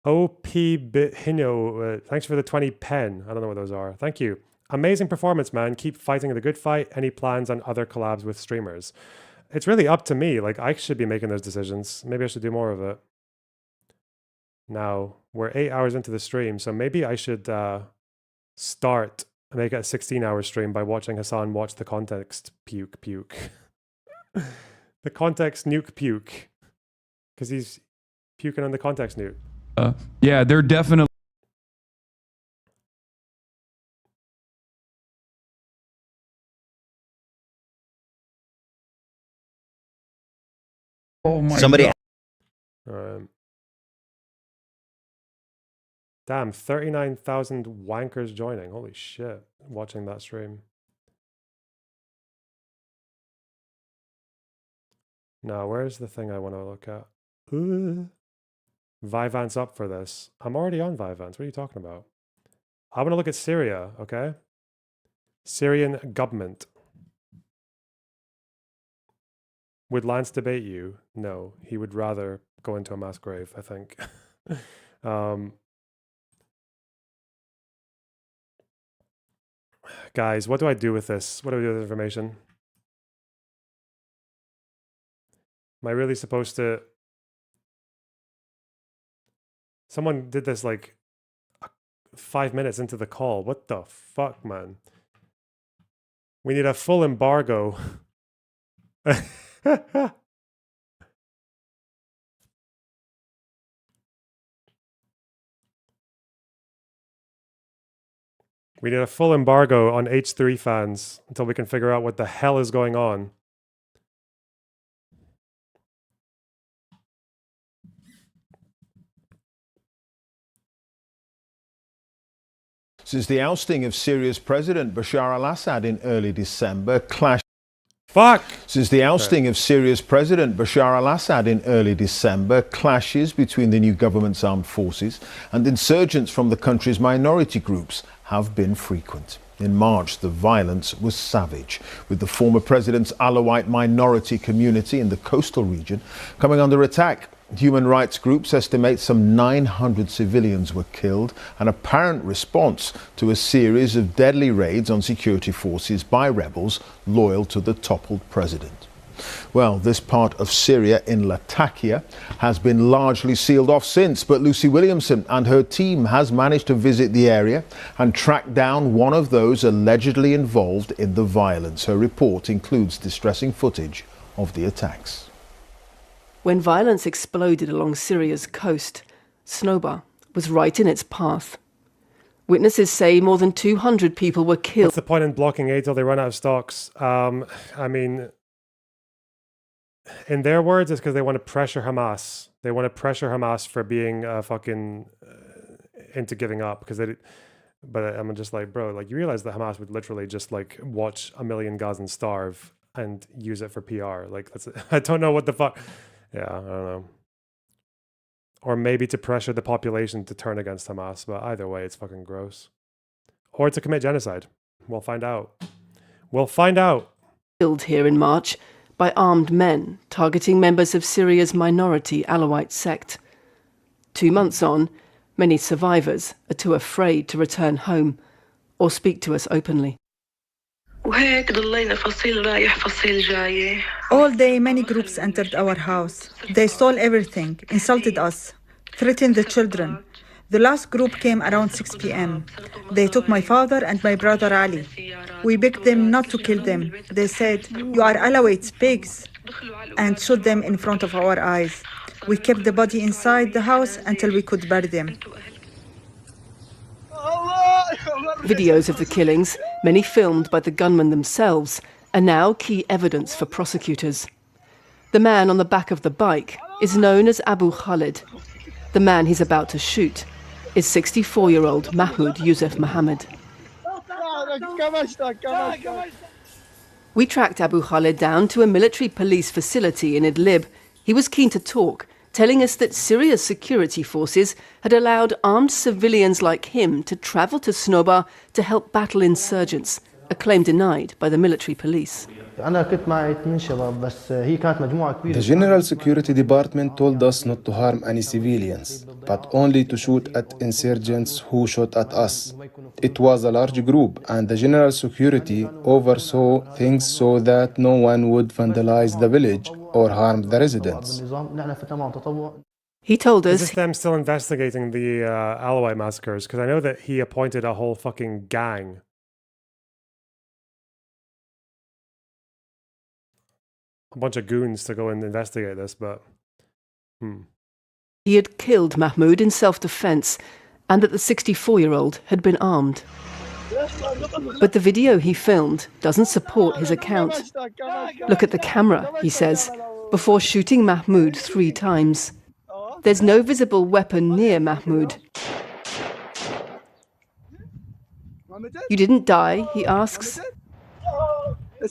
OP Hino, thanks for the 20 pen. I don't know what those are. Thank you. Amazing performance, man. Keep fighting the good fight. Any plans on other collabs with streamers? It's really up to me. Like, I should be making those decisions. Maybe I should do more of it. Now, we're 8 hours into the stream, so maybe I should make it a 16-hour stream by watching Hassan watch the context puke. The context nuke puke. Because he's puking on the context nuke. Yeah, they're definitely. Oh my Somebody. God. Damn, 39,000 wankers joining. Holy shit. Watching that stream. Now, where's the thing I want to look at? Vyvanse up for this. I'm already on Vyvanse. What are you talking about? I want to look at Syria, okay? Syrian government. Would Lance debate you? No, he would rather go into a mass grave, I think. Guys, what do I do with this? What do I do with this information? Am I really supposed to... Someone did this like 5 minutes into the call. What the fuck, man? We need a full embargo. We need a full embargo on H3 fans until we can figure out what the hell is going on. Since the ousting of Syria's President Bashar al-Assad in early December, Since the ousting of Syria's President Bashar al-Assad in early December, clashes between the new government's armed forces and insurgents from the country's minority groups have been frequent. In March, the violence was savage, with the former president's Alawite minority community in the coastal region coming under attack. Human rights groups estimate some 900 civilians were killed, an apparent response to a series of deadly raids on security forces by rebels loyal to the toppled president. Well, this part of Syria in Latakia has been largely sealed off since, but Lucy Williamson and her team has managed to visit the area and track down one of those allegedly involved in the violence. Her report includes distressing footage of the attacks. When violence exploded along Syria's coast, Snowbar was right in its path. Witnesses say more than 200 people were killed. What's the point in blocking aid till they run out of stocks? I mean, in their words, it's because they want to pressure Hamas. They want to pressure Hamas for being fucking into giving up. But I'm just like, bro, like you realize that Hamas would literally just like watch 1 million Gazans starve and use it for PR. Like that's, I don't know what the fuck. Yeah, I don't know. Or maybe to pressure the population to turn against Hamas, but either way, it's fucking gross. Or to commit genocide. We'll find out. We'll find out. Killed here in March by armed men targeting members of Syria's minority Alawite sect. 2 months on, many survivors are too afraid to return home or speak to us openly. All day, many groups entered our house. They stole everything, insulted us, threatened the children. The last group came around 6 p.m. They took my father and my brother Ali. We begged them not to kill them. They said, "You are Alawites, pigs," and shot them in front of our eyes. We kept the body inside the house until we could bury them. Videos of the killings, many filmed by the gunmen themselves, are now key evidence for prosecutors. The man on the back of the bike is known as Abu Khalid. The man he's about to shoot is 64-year-old Mahmoud Yusuf Mohammed. We tracked Abu Khalid down to a military police facility in Idlib. He was keen to talk, telling us that Syria's security forces had allowed armed civilians like him to travel to Snowbar to help battle insurgents, a claim denied by the military police. The General Security Department told us not to harm any civilians, but only to shoot at insurgents who shot at us. It was a large group, and the General Security oversaw things so that no one would vandalize the village or harm the residents. He told Is us this them still investigating the Alawite massacres? Because I know that he appointed a whole fucking gang. A bunch of goons to go and investigate this, but... he had killed Mahmoud in self-defense and that the 64-year-old had been armed. But the video he filmed doesn't support his account. Look at the camera, he says, before shooting Mahmoud 3 times. There's no visible weapon near Mahmoud. You didn't die, he asks.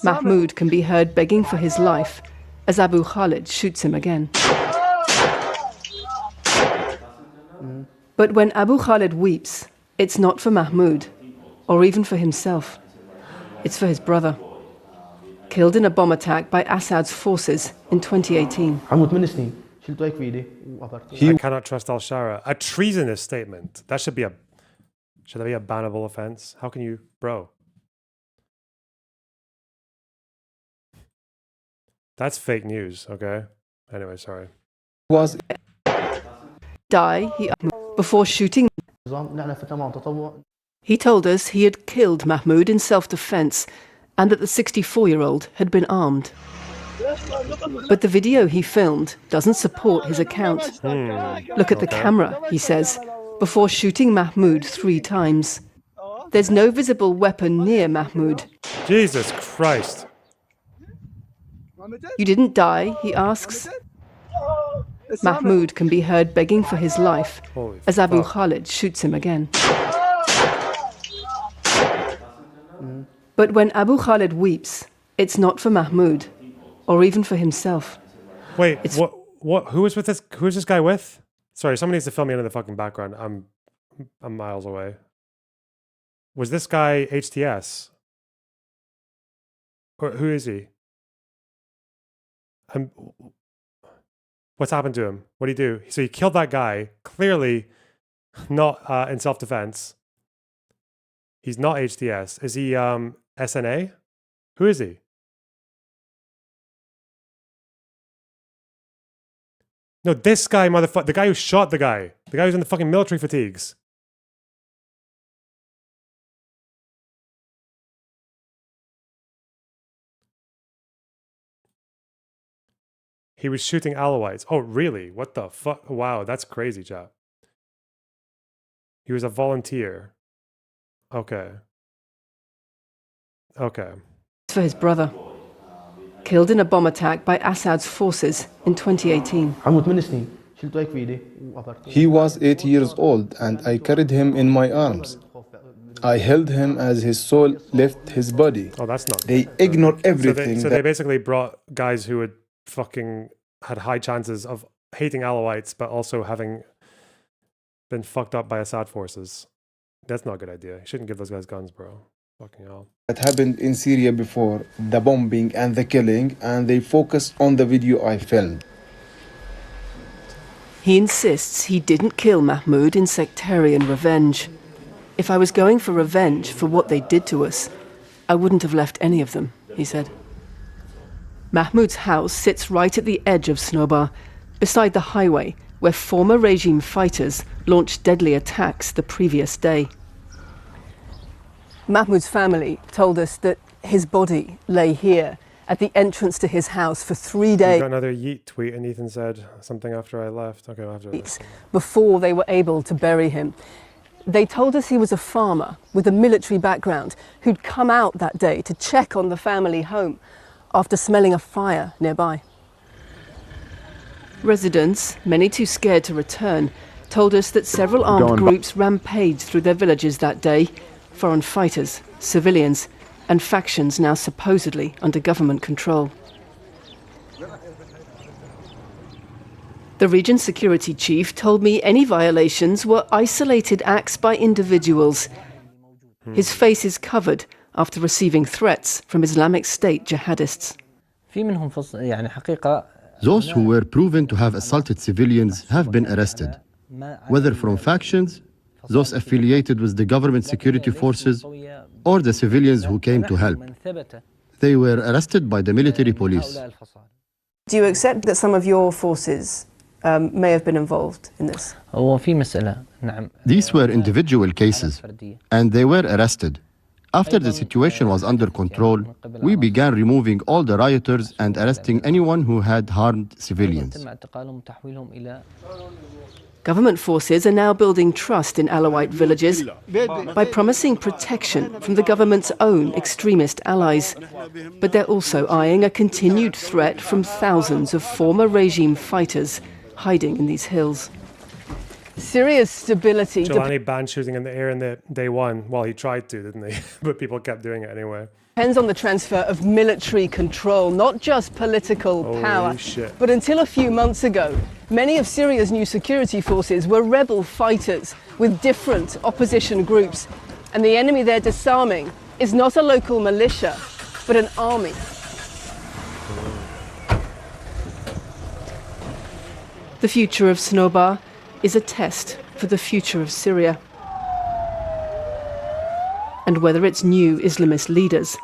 Mahmoud can be heard begging for his life as Abu Khalid shoots him again. But when Abu Khalid weeps, it's not for Mahmoud, or even for himself. It's for his brother, killed in a bomb attack by Assad's forces in 2018. I cannot trust al-Shara. A treasonous statement. That should that be a bannable offense? How can you... Bro. That's fake news, okay? Anyway, sorry. Before shooting. He told us he had killed Mahmoud in self-defense and that the 64-year-old had been armed. But the video he filmed doesn't support his account. Look at the camera, he says, before shooting Mahmoud 3 times. There's no visible weapon near Mahmoud. Jesus Christ. You didn't die, he asks. Mahmoud can be heard begging for his life as Abu Khalid shoots him again. But when Abu Khalid weeps, it's not for Mahmoud, or even for himself. Wait, who is with this? Who is this guy with? Sorry, someone needs to fill me in the fucking background. I'm miles away. Was this guy HTS? Or who is he? What's happened to him? What did he do? So he killed that guy, clearly not in self-defense. He's not HTS. Is he SNA? Who is he? No, this guy, motherfucker. The guy who shot the guy. The guy who's in the fucking military fatigues. He was shooting Alawites. Oh, really? What the fuck? Wow, that's crazy, chap. He was a volunteer. Okay. Okay. For his brother, killed in a bomb attack by Assad's forces in 2018. He was 8 years old, and I carried him in my arms. I held him as his soul left his body. Oh, that's not They good. ignore everything. So they basically brought guys who had fucking had high chances of hating Alawites, but also having been fucked up by Assad forces. That's not a good idea. You shouldn't give those guys guns, bro. Fucking hell. That happened in Syria before, the bombing and the killing, and they focused on the video I filmed. He insists he didn't kill Mahmoud in sectarian revenge. If I was going for revenge for what they did to us, I wouldn't have left any of them, he said. Mahmoud's house sits right at the edge of Snowbar, beside the highway where former regime fighters launched deadly attacks the previous day. Mahmoud's family told us that his body lay here at the entrance to his house for 3 days. Got another yeet tweet, and Ethan said something after I left. Okay, after that. Before they were able to bury him. They told us he was a farmer with a military background who'd come out that day to check on the family home after smelling a fire nearby. Residents, many too scared to return, told us that several armed groups rampaged through their villages that day, foreign fighters, civilians, and factions now supposedly under government control. The region's security chief told me any violations were isolated acts by individuals. His face is covered after receiving threats from Islamic State jihadists. Those who were proven to have assaulted civilians have been arrested, whether from factions, those affiliated with the government security forces, or the civilians who came to help. They were arrested by the military police. Do you accept that some of your forces may have been involved in this? These were individual cases, and they were arrested. After the situation was under control, we began removing all the rioters and arresting anyone who had harmed civilians. Government forces are now building trust in Alawite villages by promising protection from the government's own extremist allies. But they're also eyeing a continued threat from thousands of former regime fighters hiding in these hills. Syria's stability... Jelani banned shooting in the air in the day one. Well, he tried to, didn't he? But people kept doing it anyway. Depends on the transfer of military control, not just political power. Shit. But until a few months ago, many of Syria's new security forces were rebel fighters with different opposition groups. And the enemy they're disarming is not a local militia, but an army. The future of Snowbar is a test for the future of Syria. And whether its new Islamist leaders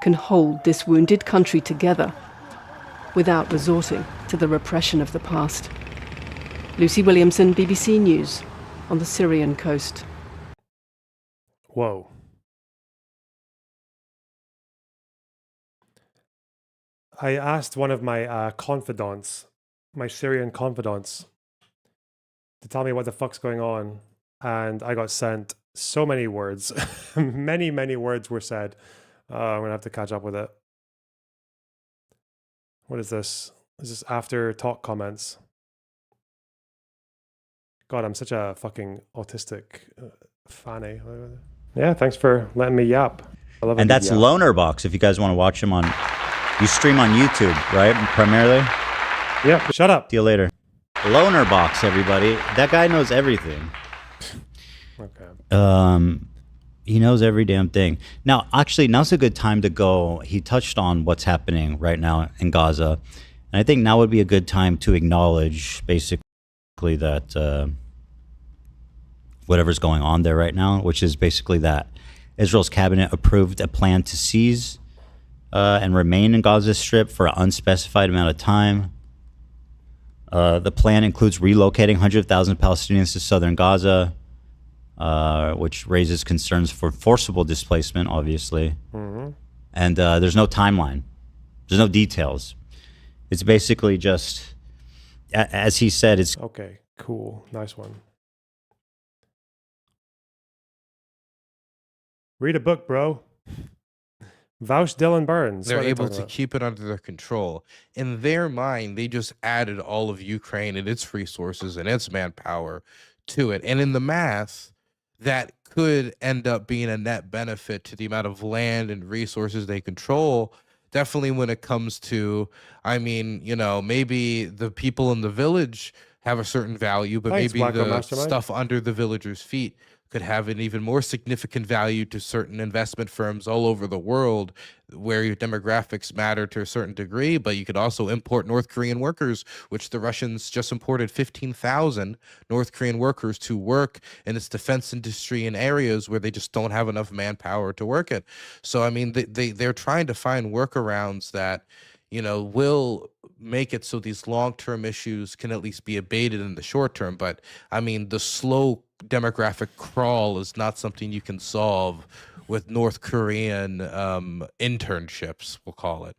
can hold this wounded country together without resorting to the repression of the past. Lucy Williamson, BBC News, on the Syrian coast. Whoa. I asked one of my confidants, my Syrian confidants, to tell me what the fuck's going on, and I got sent so many words. many words were said. I'm gonna have to catch up with it. What is this? Is this after talk comments? God, I'm such a fucking autistic fanny. Yeah, thanks for letting me yap. I love And that's yap. Loner Box. If you guys want to watch him on, you stream on YouTube, right? Primarily. Yeah. Shut up. See you later. Loner Box, everybody. That guy knows everything. Okay. He knows every damn thing. Now, actually, now's a good time to go. He touched on what's happening right now in Gaza. And I think now would be a good time to acknowledge, basically, that whatever's going on there right now, which is basically that Israel's cabinet approved a plan to seize and remain in Gaza Strip for an unspecified amount of time. The plan includes relocating 100,000 Palestinians to southern Gaza, which raises concerns for forcible displacement, obviously. Mm-hmm. And there's no timeline. There's no details. It's basically just, as he said, it's... Okay, cool. Nice one. Read a book, bro. Vouch Dylan Burns. They're What are they able talking to about? keep it under their control. In their mind, they just added all of Ukraine and its resources and its manpower to it. And in the math, that could end up being a net benefit to the amount of land and resources they control. Definitely when it comes to, I mean, you know, maybe the people in the village have a certain value, but Thanks, maybe Wacko the Mastermind. stuff under the villagers' feet could have an even more significant value to certain investment firms all over the world, where your demographics matter to a certain degree. But you could also import North Korean workers, which the Russians just imported 15,000 North Korean workers to work in its defense industry in areas where they just don't have enough manpower to work it. So, I mean, they're trying to find workarounds that, you know, will make it so these long-term issues can at least be abated in the short term. But I mean, the slow demographic crawl is not something you can solve with North Korean internships, we'll call it.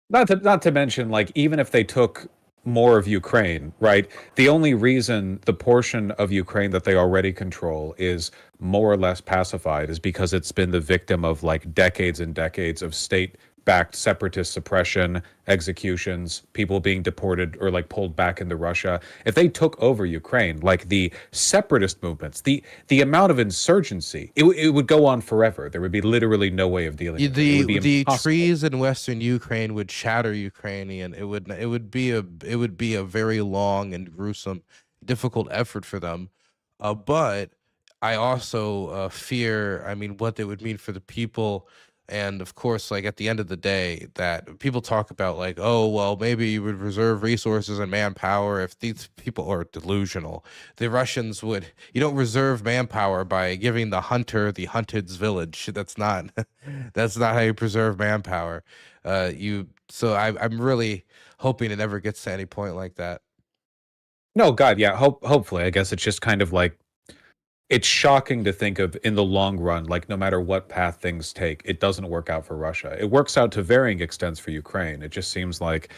Not to mention, like, even if they took more of Ukraine, right? The only reason the portion of Ukraine that they already control is more or less pacified is because it's been the victim of like decades and decades of state-backed separatist suppression, executions, people being deported or like pulled back into Russia. If they took over Ukraine, like the separatist movements, the amount of insurgency, it would go on forever. There would be literally no way of dealing with it. It would be The impossible. trees in Western Ukraine would shatter Ukrainian. It would be a very long and gruesome, difficult effort for them. But I also fear, I mean, what they would mean for the people. And of course, like at the end of the day, that people talk about like, oh, well, maybe you would reserve resources and manpower if these people are delusional. The Russians would, you don't reserve manpower by giving the hunter the hunted's village. That's not, that's not how you preserve manpower. I'm really hoping it never gets to any point like that. No, God, yeah. Hopefully, I guess it's just kind of like it's shocking to think of in the long run, like no matter what path things take, it doesn't work out for Russia. It works out to varying extents for Ukraine. It just seems like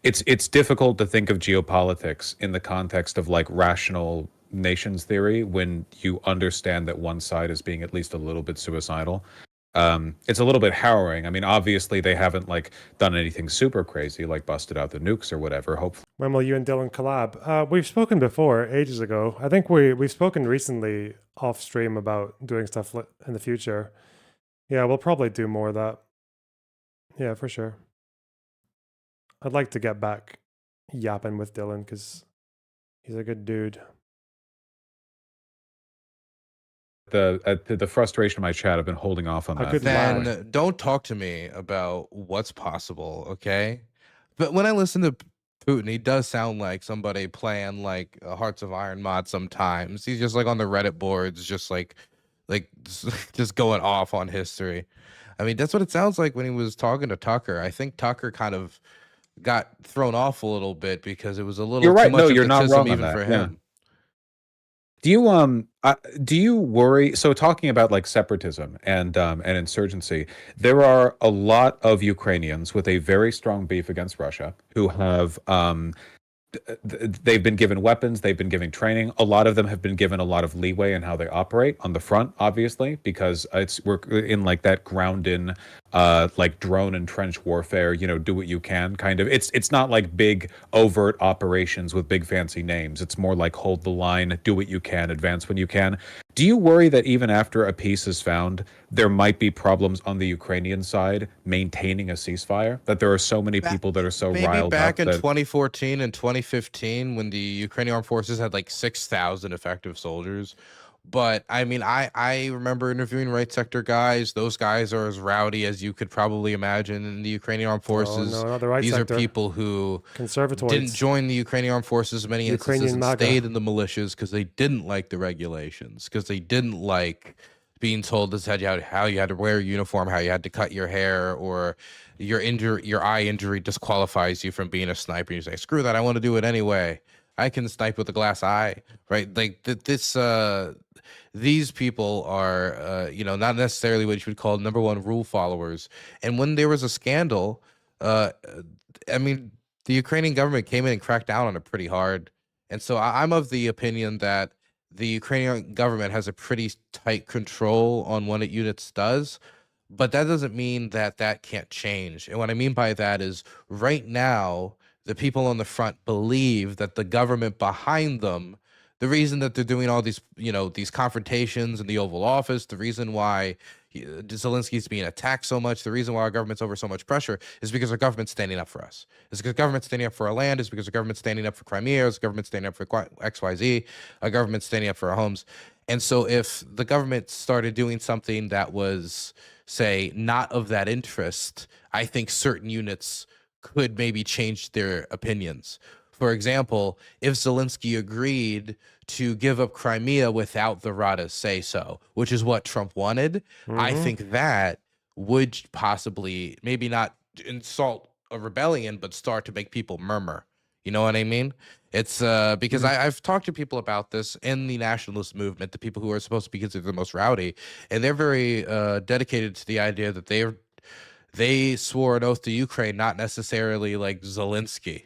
it's difficult to think of geopolitics in the context of like rational nations theory when you understand that one side is being at least a little bit suicidal. It's a little bit harrowing. I mean, obviously they haven't like done anything super crazy, like busted out the nukes or whatever. Hopefully. When will you and Dylan collab? We've spoken before, ages ago. I think we've spoken recently off stream about doing stuff in the future. Yeah, we'll probably do more of that. Yeah, for sure. I'd like to get back yapping with Dylan because he's a good dude. The frustration of my chat, I've been holding off on that. Then don't talk to me about what's possible, okay? But when I listen to Putin, he does sound like somebody playing like a Hearts of Iron mod sometimes. He's just like on the Reddit boards, just like just going off on history. I mean, that's what it sounds like when he was talking to Tucker. I think Tucker kind of got thrown off a little bit because it was a little You're right. too much No, you're not criticism wrong on even that. for Yeah. him. Do you worry? So talking about like separatism and insurgency, there are a lot of Ukrainians with a very strong beef against Russia who have they've been given weapons, they've been given training. A lot of them have been given a lot of leeway in how they operate on the front, obviously, because we're in like that ground in like drone and trench warfare, you know, do what you can kind of. It's not like big overt operations with big fancy names. It's more like hold the line, do what you can, advance when you can. Do you worry that even after a peace is found, there might be problems on the Ukrainian side maintaining a ceasefire? That there are so many people that are so Maybe riled back up in that 2014 and 2015 when the Ukrainian armed forces had like 6,000 effective soldiers. But I mean, I remember interviewing right sector guys. Those guys are as rowdy as you could probably imagine in the Ukrainian armed forces. no, not the right These sector. are people who Conservatoids. didn't join the Ukrainian armed forces in many instances Ukrainian and MAGA. stayed in the militias because they didn't like the regulations, because they didn't like being told this how you had to wear a uniform, how you had to cut your hair, or your eye injury disqualifies you from being a sniper. You say, screw that, I want to do it anyway. I can snipe with a glass eye, right? Like these people are, not necessarily what you would call number one rule followers. And when there was a scandal, I mean, the Ukrainian government came in and cracked down on it pretty hard. And so I'm of the opinion that the Ukrainian government has a pretty tight control on what it units does, but that doesn't mean that that can't change. And what I mean by that is right now, the people on the front believe that the government behind them, the reason that they're doing all these, these confrontations in the Oval Office, the reason why Zelensky's being attacked so much, the reason why our government's over so much pressure is because our government's standing up for us. It's because government's standing up for our land. It's because our government's standing up for Crimea. It's government standing up for XYZ. Our government's standing up for our homes. And so if the government started doing something that was, say, not of that interest, I think certain units could maybe change their opinions. For example, if Zelensky agreed to give up Crimea without the Radas say so, which is what Trump wanted, I think that would possibly maybe not insult a rebellion, but start to make people murmur. You know what I mean? It's because I've talked to people about this in the nationalist movement, the people who are supposed to be considered the most rowdy, and they're very dedicated to the idea that they swore an oath to Ukraine, not necessarily like Zelensky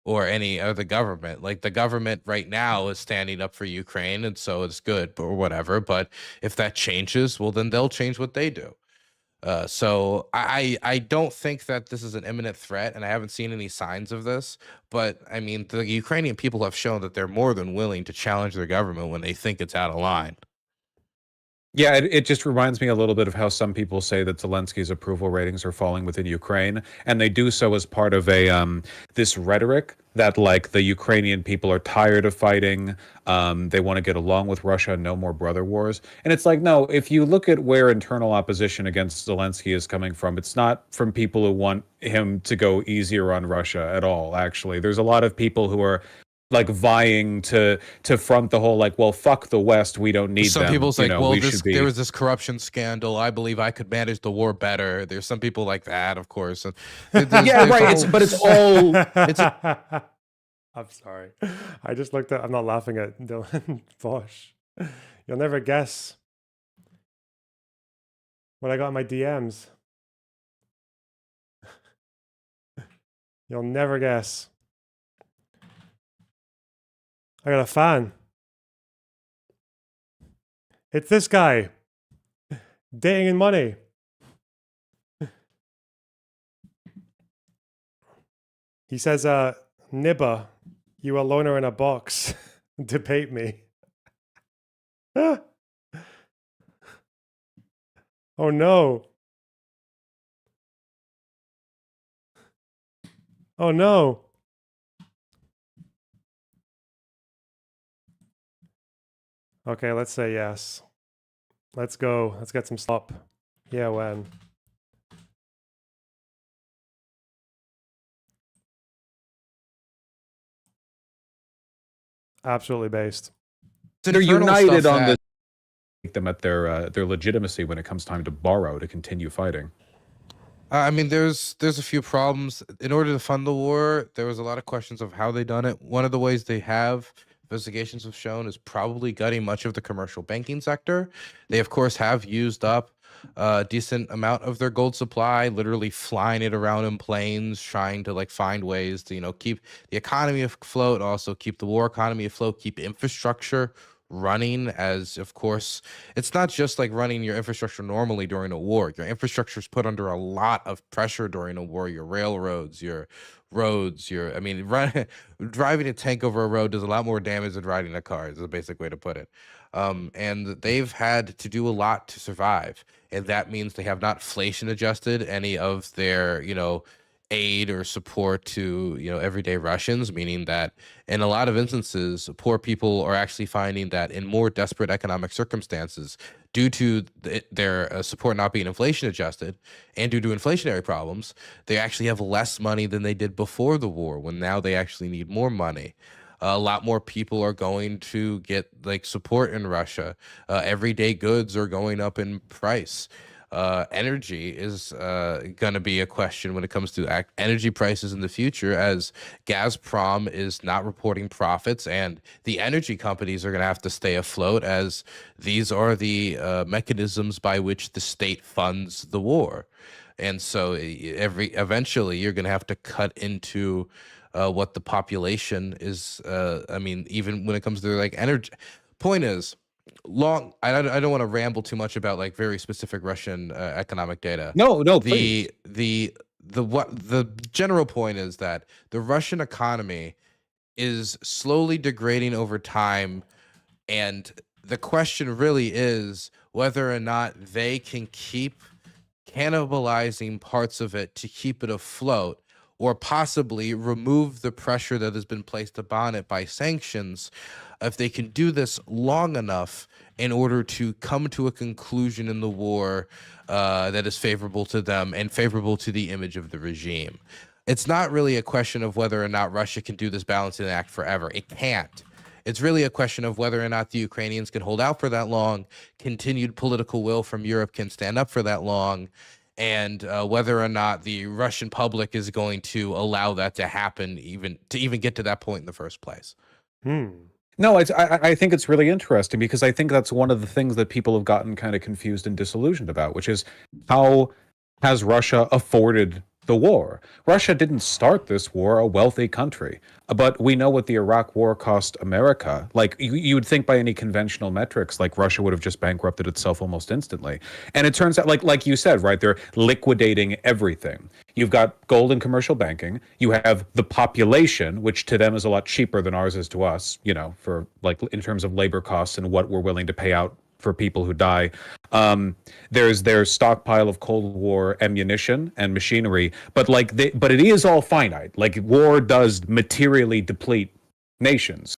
or any other government. Like the government right now is standing up for Ukraine, and so it's good or whatever. But if that changes, well, then they'll change what they do. So I don't think that this is an imminent threat, and I haven't seen any signs of this. But I mean, the Ukrainian people have shown that they're more than willing to challenge their government when they think it's out of line. Yeah, it just reminds me a little bit of how some people say that Zelensky's approval ratings are falling within Ukraine, and they do so as part of a this rhetoric that like the Ukrainian people are tired of fighting, they want to get along with Russia, no more brother wars. And it's like, no, if you look at where internal opposition against Zelensky is coming from, it's not from people who want him to go easier on Russia at all, actually. There's a lot of people who are like vying to front the whole like, well, fuck the West, we don't need Some them. people's You like, know, well, we should be. there was this corruption scandal. I believe I could manage the war better. There's some people like that, of course. And Yeah, right. But it's all. I'm sorry. I just looked at. I'm not laughing at Dylan Bosch. You'll never guess what I got in my DMs. You'll never guess. I got a fan. It's this guy. Dating and money. He says, Nibba, you a loner in a box. Debate me. Oh no. Oh no. Okay, let's say yes. Let's go. Let's get some slop. Yeah, when? Absolutely based. They're united on this. Take them at their legitimacy when it comes time to borrow to continue fighting. I mean, there's a few problems. In order to fund the war, there was a lot of questions of how they done it. One of the ways they have, investigations have shown, is probably gutting much of the commercial banking sector. They, of course, have used up a decent amount of their gold supply, literally flying it around in planes, trying to like find ways to, you know, keep the economy afloat, also keep the war economy afloat, keep infrastructure running. As of course, it's not just like running your infrastructure normally during a war. Your infrastructure is put under a lot of pressure during a war. Your railroads, your roads, I mean, driving a tank over a road does a lot more damage than riding a car, is the basic way to put it. And they've had to do a lot to survive, and that means they have not inflation adjusted any of their, you know, aid or support to, you know, everyday Russians, meaning that in a lot of instances, poor people are actually finding that in more desperate economic circumstances, due to their support not being inflation adjusted and due to inflationary problems, they actually have less money than they did before the war, when now they actually need more money. A lot more people are going to get like support in Russia. Everyday goods are going up in price. Energy is going to be a question when it comes to energy prices in the future, as Gazprom is not reporting profits, and the energy companies are going to have to stay afloat, as these are the mechanisms by which the state funds the war. And so eventually you're going to have to cut into what the population is. I mean, even when it comes to like energy, point is, I don't want to ramble too much about like very specific Russian economic data. No, please. The general point is that the Russian economy is slowly degrading over time, and the question really is whether or not they can keep cannibalizing parts of it to keep it afloat, or possibly remove the pressure that has been placed upon it by sanctions. If they can do this long enough in order to come to a conclusion in the war that is favorable to them and favorable to the image of the regime. It's not really a question of whether or not Russia can do this balancing act forever. It can't. It's really a question of whether or not the Ukrainians can hold out for that long, continued political will from Europe can stand up for that long, and whether or not the Russian public is going to allow that to happen, even get to that point in the first place. No, I think it's really interesting, because I think that's one of the things that people have gotten kind of confused and disillusioned about, which is how has Russia afforded the war? Russia didn't start this war a wealthy country, but we know what the Iraq war cost America. Like you would think by any conventional metrics, like Russia would have just bankrupted itself almost instantly. And it turns out, like you said, right, they're liquidating everything. You've got gold and commercial banking. You have the population, which to them is a lot cheaper than ours is to us, you know, for like in terms of labor costs and what we're willing to pay out for people who die. There's their stockpile of Cold War ammunition and machinery, but but it is all finite. Like war does materially deplete nations.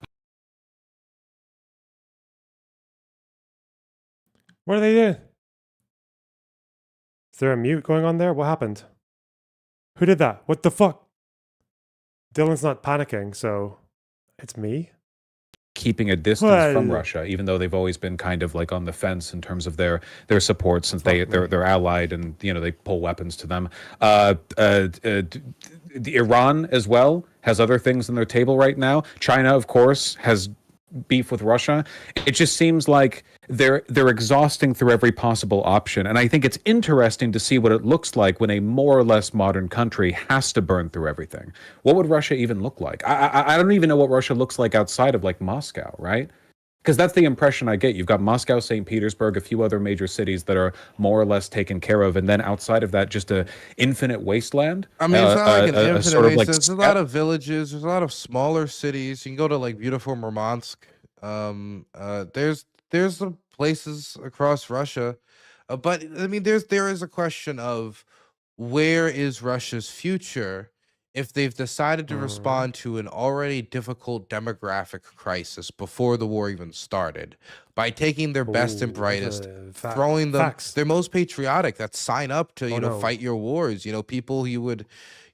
What are they doing? Is there a mute going on there? What happened? Who did that? What the fuck? Dylan's not panicking, so it's me? Keeping a distance from Well- Russia, even though they've always been kind of like on the fence in terms of their support, since they're allied and they pull weapons to them. The Iran as well has other things on their table right now. China, of course, has beef with Russia. It just seems like they're exhausting through every possible option, and I think it's interesting to see what it looks like when a more or less modern country has to burn through everything. What would Russia even look like? I don't even know what Russia looks like outside of like Moscow, right? Because that's the impression I get. You've got Moscow, St. Petersburg, a few other major cities that are more or less taken care of, and then outside of that, just a infinite wasteland. I mean, it's not like an infinite sort of waste. like There's a lot of villages. There's a lot of smaller cities. You can go to like beautiful Murmansk. There's the places across Russia, but I mean, there is a question of where is Russia's future if they've decided to respond to an already difficult demographic crisis before the war even started by taking their best and brightest, throwing them their most patriotic that sign up to fight your wars, people you would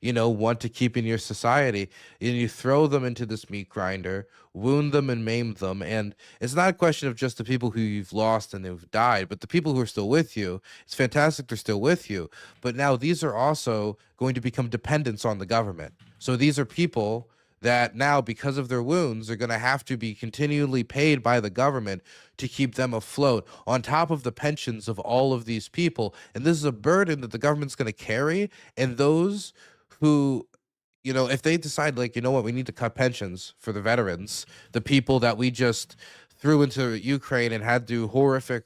want to keep in your society, and you throw them into this meat grinder, wound them and maim them. And it's not a question of just the people who you've lost and they've died, but the people who are still with you. It's fantastic they're still with you, but now these are also going to become dependents on the government. So these are people that now, because of their wounds, are going to have to be continually paid by the government to keep them afloat, on top of the pensions of all of these people. And this is a burden that the government's going to carry, and those who, if they decide, like, what, we need to cut pensions for the veterans, the people that we just threw into Ukraine and had to do horrific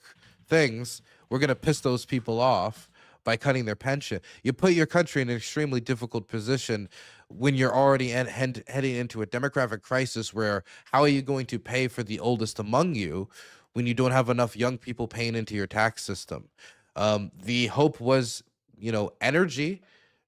things, we're going to piss those people off by cutting their pension. You put your country in an extremely difficult position when you're already heading into a demographic crisis where how are you going to pay for the oldest among you when you don't have enough young people paying into your tax system? The hope was, energy.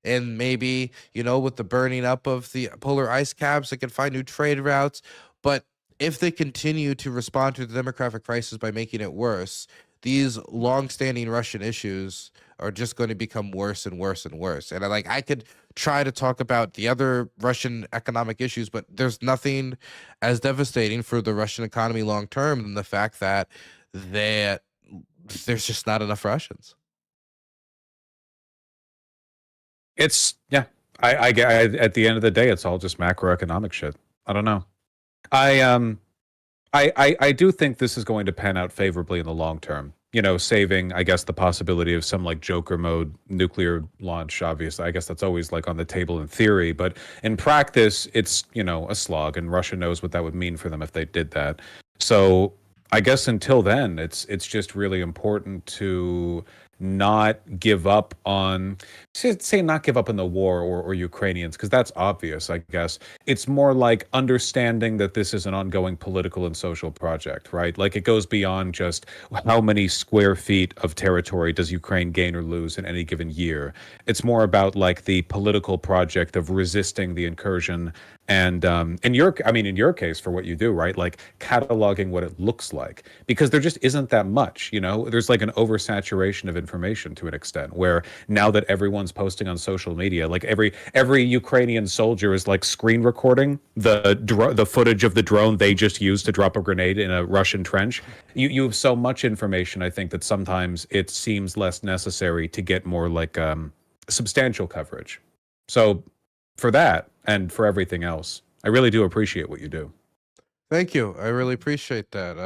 And maybe, with the burning up of the polar ice caps, they can find new trade routes. But if they continue to respond to the demographic crisis by making it worse, these long-standing Russian issues are just going to become worse and worse and worse. And I could try to talk about the other Russian economic issues, but there's nothing as devastating for the Russian economy long-term than the fact that there's just not enough Russians. It's I at the end of the day, it's all just macroeconomic shit. I don't know. I do think this is going to pan out favorably in the long term. Saving, I guess, the possibility of some like Joker mode nuclear launch. Obviously, I guess that's always like on the table in theory, but in practice, it's a slog, and Russia knows what that would mean for them if they did that. So I guess until then, it's just really important to not give up on, say not give up on the war or Ukrainians, because that's obvious, I guess. It's more like understanding that this is an ongoing political and social project, right? Like it goes beyond just how many square feet of territory does Ukraine gain or lose in any given year. It's more about like the political project of resisting the incursion and in your case, for what you do, right? Like cataloging what it looks like, because there just isn't that much, there's like an oversaturation of information to an extent, where now that everyone's posting on social media, like every Ukrainian soldier is like screen recording the footage of the drone they just used to drop a grenade in a Russian trench. You have so much information, I think, that sometimes it seems less necessary to get more like substantial coverage. So for that and for everything else, I really do appreciate what you do. Thank you. I really appreciate that.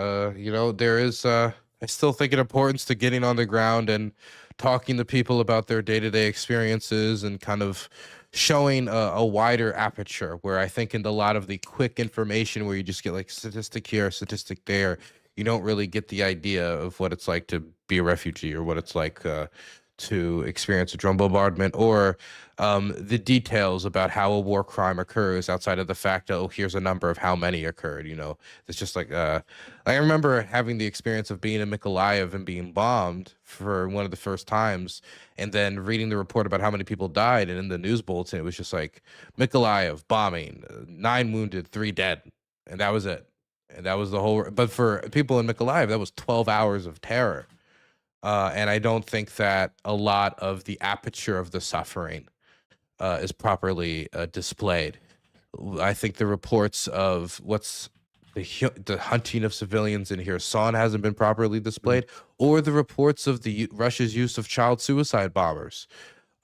There is, I still think an importance to getting on the ground and talking to people about their day-to-day experiences and kind of showing a wider aperture, where I think in a lot of the quick information where you just get like statistic here, statistic there, you don't really get the idea of what it's like to be a refugee or what it's like to experience a drone bombardment, or the details about how a war crime occurs outside of the fact that, oh, here's a number of how many occurred. It's just like I remember having the experience of being in Mykolaiv and being bombed for one of the first times, and then reading the report about how many people died, and in the news bulletin it was just like Mykolaiv bombing, 9 wounded, 3 dead, and that was it. And that was the whole. But for people in Mykolaiv, that was 12 hours of terror. And I don't think that a lot of the aperture of the suffering is properly displayed. I think the reports of what's the hunting of civilians in Kherson hasn't been properly displayed, or the reports of Russia's use of child suicide bombers,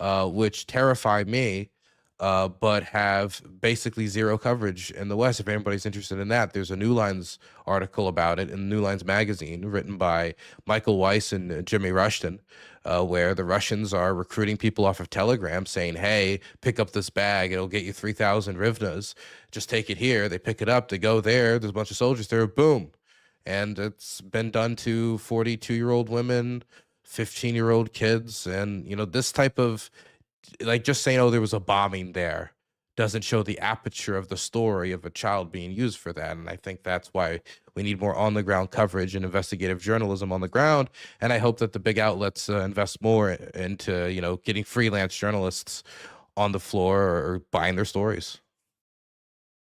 which terrify me, but have basically zero coverage in the West. If anybody's interested in that, there's a New Lines article about it in New Lines magazine written by Michael Weiss and Jimmy Rushton, where the Russians are recruiting people off of Telegram saying, hey, pick up this bag, it'll get you 3,000 hryvnias, just take it here. They pick it up, they go there's a bunch of soldiers there, boom. And it's been done to 42-year-old women, 15-year-old kids, and this type of, like, just saying, oh, there was a bombing there doesn't show the aperture of the story of a child being used for that. And I think that's why we need more on the ground coverage and investigative journalism on the ground. And I hope that the big outlets invest more into, getting freelance journalists on the floor or buying their stories.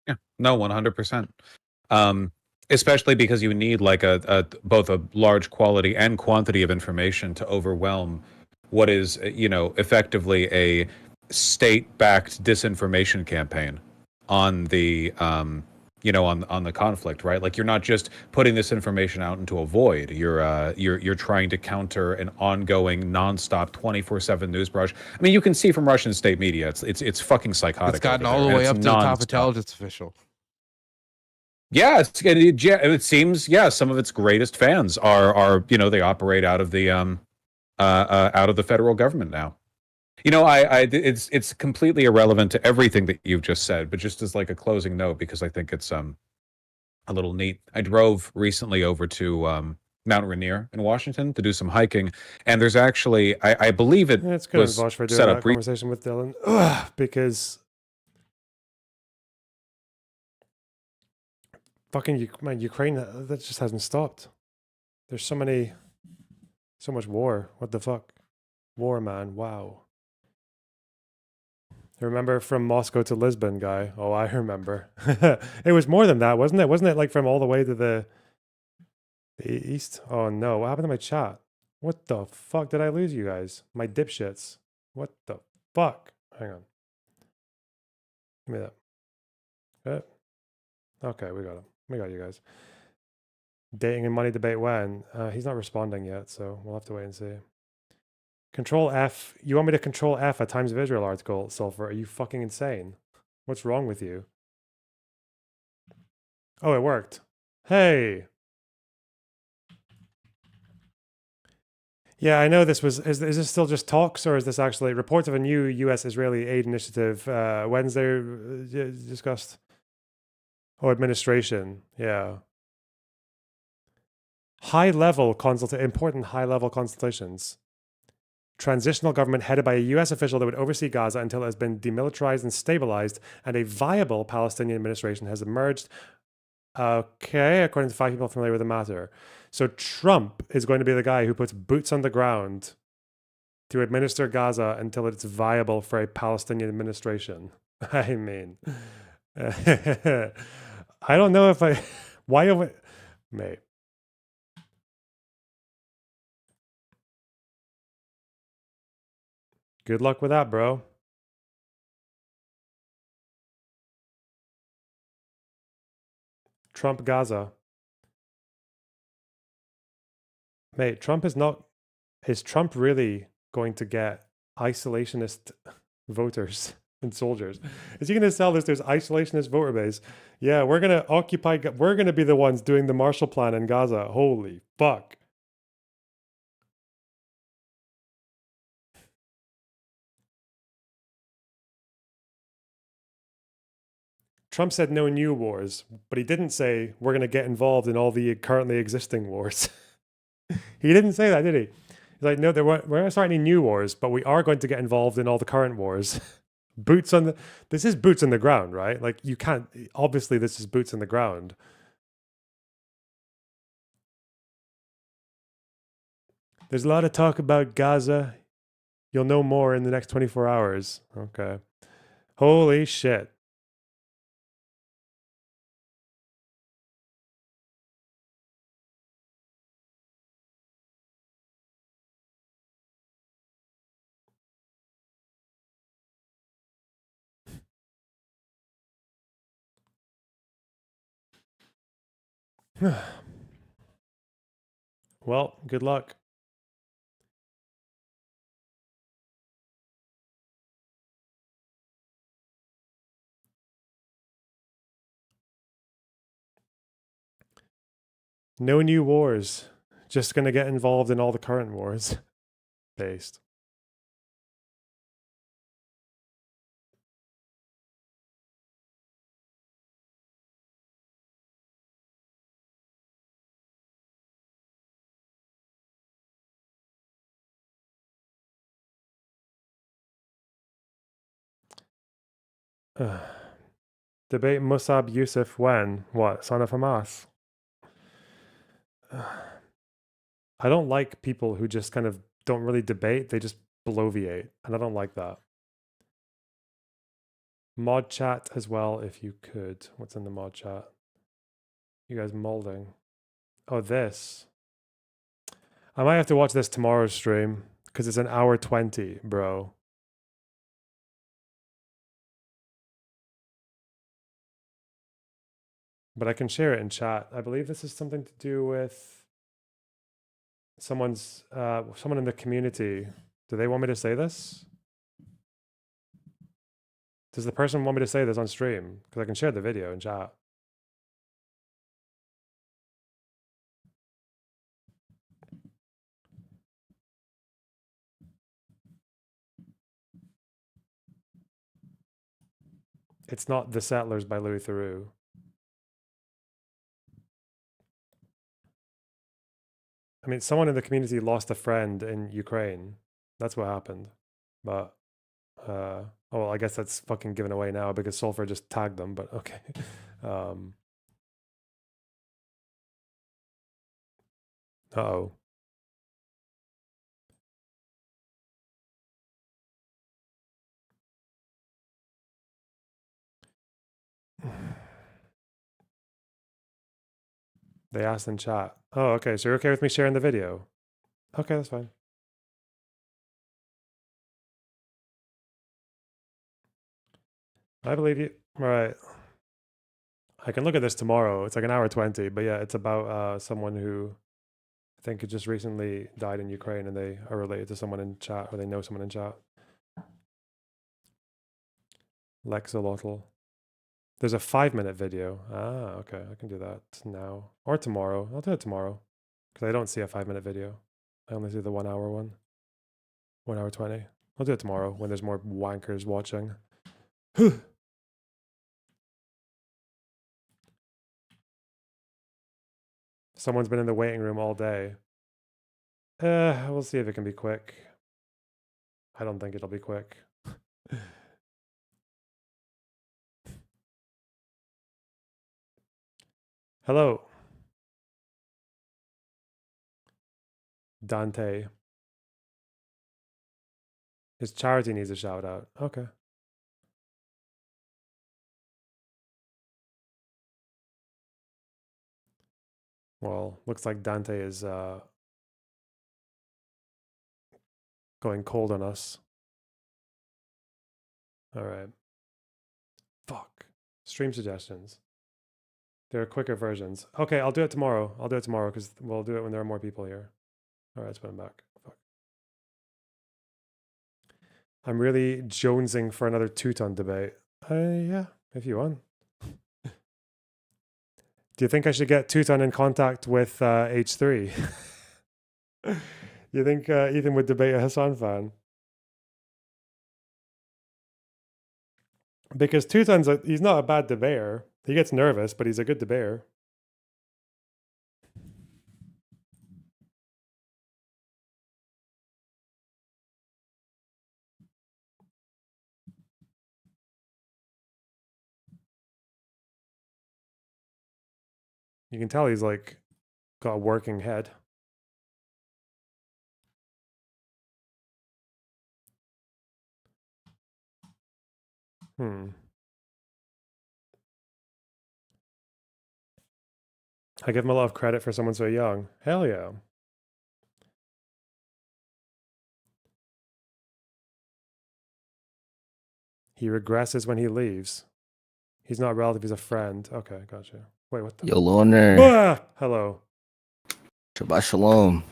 Yeah, no, 100%. Especially because you need like both a large quality and quantity of information to overwhelm what is, effectively a state-backed disinformation campaign on the, on the conflict, right? Like, you're not just putting this information out into a void. You're trying to counter an ongoing, nonstop, 24/7 news barrage. I mean, you can see from Russian state media, it's fucking psychotic. It's gotten over all there, the and way it's up to the top nonstop. intelligence official. Yeah, it seems, yeah, some of its greatest fans are they operate out of the federal government now. It's completely irrelevant to everything that you've just said, but just as like a closing note, because I think it's a little neat. I drove recently over to Mount Rainier in Washington to do some hiking, and there's actually I believe It's good was advice for doing set that up conversation with Dylan. Ugh, because fucking Ukraine, that just hasn't stopped. There's so much war. What the fuck? War, man. Wow. Remember from Moscow to Lisbon, guy? Oh, I remember. It was more than that, wasn't it? Wasn't it like from all the way to the east? Oh no, what happened to my chat? What the fuck? Did I lose you guys? My dipshits. What the fuck? Hang on. Give me that. Good. Okay, we got him. We got you guys. Dating and money debate when? He's not responding yet, so we'll have to wait and see. Control F. You want me to control F a Times of Israel article, Sulfur? Are you fucking insane? What's wrong with you? Oh, it worked. Hey. Yeah, I know this was. Is this still just talks, or is this actually reports of a new U.S.-Israeli aid initiative Wednesday discussed? Oh, administration. Yeah. Important high-level consultations. Transitional government headed by a U.S. official that would oversee Gaza until it has been demilitarized and stabilized, and a viable Palestinian administration has emerged. Okay, according to 5 people familiar with the matter. So Trump is going to be the guy who puts boots on the ground to administer Gaza until it's viable for a Palestinian administration. I mean, I don't know if I... Why have I... Mate. Good luck with that, bro. Trump Gaza. Mate, Trump is not... Is Trump really going to get isolationist voters and soldiers? Is he going to sell this to his isolationist voter base? Yeah, we're going to occupy... We're going to be the ones doing the Marshall Plan in Gaza. Holy fuck. Trump said no new wars, but he didn't say we're going to get involved in all the currently existing wars. He didn't say that, did he? He's like, no, we're not going to start any new wars, but we are going to get involved in all the current wars. This is boots on the ground, right? Like you can't, obviously this is boots on the ground. There's a lot of talk about Gaza. You'll know more in the next 24 hours. Okay. Holy shit. Well, good luck. No new wars. Just going to get involved in all the current wars. Based. Debate Musab Yusuf when? What? Son of Hamas? I don't like people who just kind of don't really debate. They just bloviate. And I don't like that. Mod chat as well, if you could. What's in the mod chat? You guys molding. Oh, this. I might have to watch this tomorrow's stream because it's an hour 20, bro. But I can share it in chat. I believe this is something to do with someone in the community. Do they want me to say this? Does the person want me to say this on stream? Because I can share the video in chat. It's not The Settlers by Louis Theroux. I mean, someone in the community lost a friend in Ukraine. That's what happened. But, oh, well, I guess that's fucking given away now because Sulfur just tagged them, but okay. Uh-oh. They asked in chat. Oh, okay. So you're okay with me sharing the video? Okay, that's fine. I believe you. All right. I can look at this tomorrow. It's like an hour 20, but yeah, it's about someone who I think it just recently died in Ukraine and they are related to someone in chat or they know someone in chat. Lexolotl. There's a 5-minute video. Ah, okay. I can do that now or tomorrow. I'll do it tomorrow because I don't see a 5-minute video. I only see the 1 hour one. 1 hour 20. I'll do it tomorrow when there's more wankers watching. Someone's been in the waiting room all day. We'll see if it can be quick. I don't think it'll be quick. Hello. Dante. His charity needs a shout out. Okay. Well, looks like Dante is going cold on us. All right. Fuck. Stream suggestions. There are quicker versions. Okay, I'll do it tomorrow. I'll do it tomorrow because we'll do it when there are more people here. All right, let's put him back. Fuck. I'm really jonesing for another Teuton debate. Yeah, if you want. Do you think I should get Teuton in contact with H3? You think Ethan would debate a Hassan fan? Because Teuton's he's not a bad debater. He gets nervous, but he's a good debater. You can tell he's like got a working head. I give him a lot of credit for someone so young. Hell yeah. He regresses when he leaves. He's not a relative, he's a friend. Okay, gotcha. Wait, what the? Yo, Loner. Ah! Hello. Shabbat Shalom.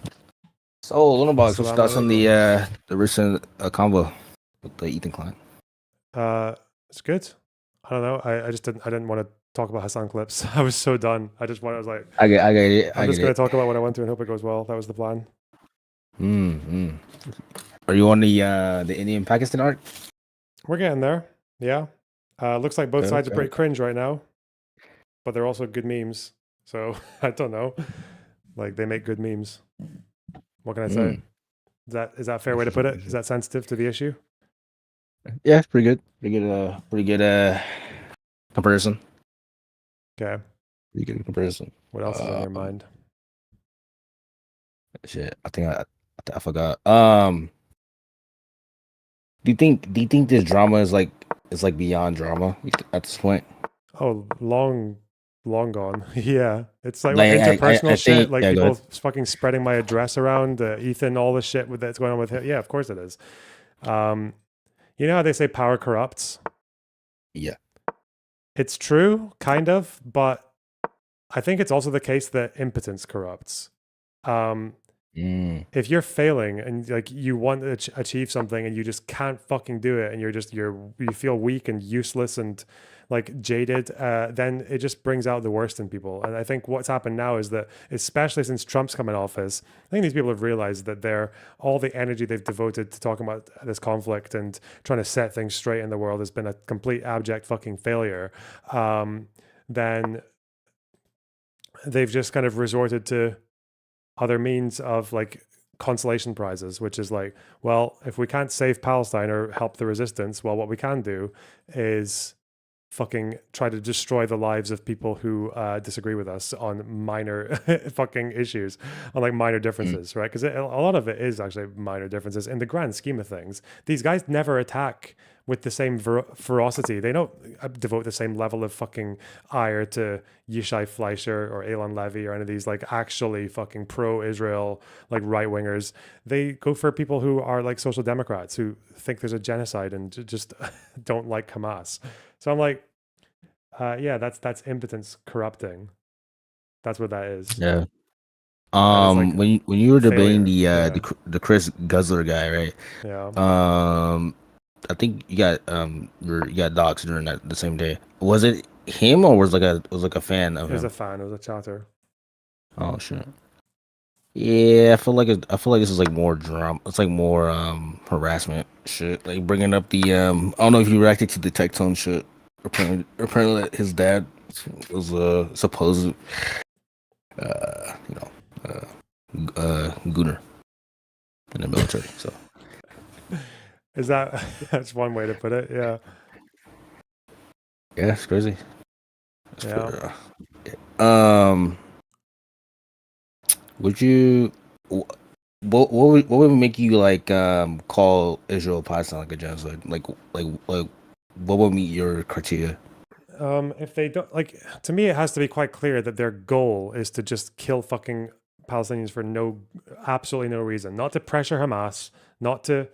So, Lunarbox, what's your thoughts on the recent convo with the Ethan Klein? It's good. I don't know. I didn't want to talk about Hassan clips. I was so done. I was like, I get it. I'm just going to talk about what I went through and hope it goes well. That was the plan. Are you on the Indian Pakistan arc? We're getting there. Yeah. Looks like both sides are pretty cringe right now, but they're also good memes. So I don't know. Like they make good memes. What can I say? Is that a fair way to put it? Is that sensitive to the issue? Yeah, pretty good. Pretty good comparison. Okay. Pretty good comparison. What else is on your mind? Shit, I think I forgot. Do you think this drama is like beyond drama at this point? Oh, long gone. Yeah, it's like interpersonal shit. Like people fucking spreading my address around. Ethan, all the shit that's going on with him. Yeah, of course it is. You know how they say power corrupts? Yeah, it's true, kind of, but I think it's also the case that impotence corrupts. If you're failing and like you want to achieve something and you just can't fucking do it, and you feel weak and useless and like jaded, then it just brings out the worst in people. And I think what's happened now is that, especially since Trump's come in office, I think these people have realized that all the energy they've devoted to talking about this conflict and trying to set things straight in the world has been a complete abject fucking failure. Then they've just kind of resorted to other means of like consolation prizes, which is like, well, if we can't save Palestine or help the resistance, well, what we can do is fucking try to destroy the lives of people who disagree with us on minor fucking issues, on like minor differences, right? Because a lot of it is actually minor differences in the grand scheme of things. These guys never attack with the same ferocity. They don't devote the same level of fucking ire to Yishai Fleischer or Elon Levy or any of these like actually fucking pro-Israel like right-wingers. They go for people who are like social democrats who think there's a genocide and just don't like Hamas. So I'm like, yeah, that's impotence corrupting. That's what that is. Yeah. Like when you were debating the Chris Guzzler guy, right? Yeah. I think you got doxxed during the same day. Was it him or was like a fan of him? It was a fan. It was a chatter. Oh shit. Yeah, I feel like this is like more drama. It's like more harassment shit. Like bringing up the I don't know if you reacted to the Tectone shit. Apparently his dad was supposed gooner in the military. So is that's one way to put it? Yeah. Yeah, it's crazy. Would you? What would make you like call Israel Palestine like a genocide? Like what would meet your criteria? If they don't like, to me, it has to be quite clear that their goal is to just kill fucking Palestinians for absolutely no reason. Not to pressure Hamas, not to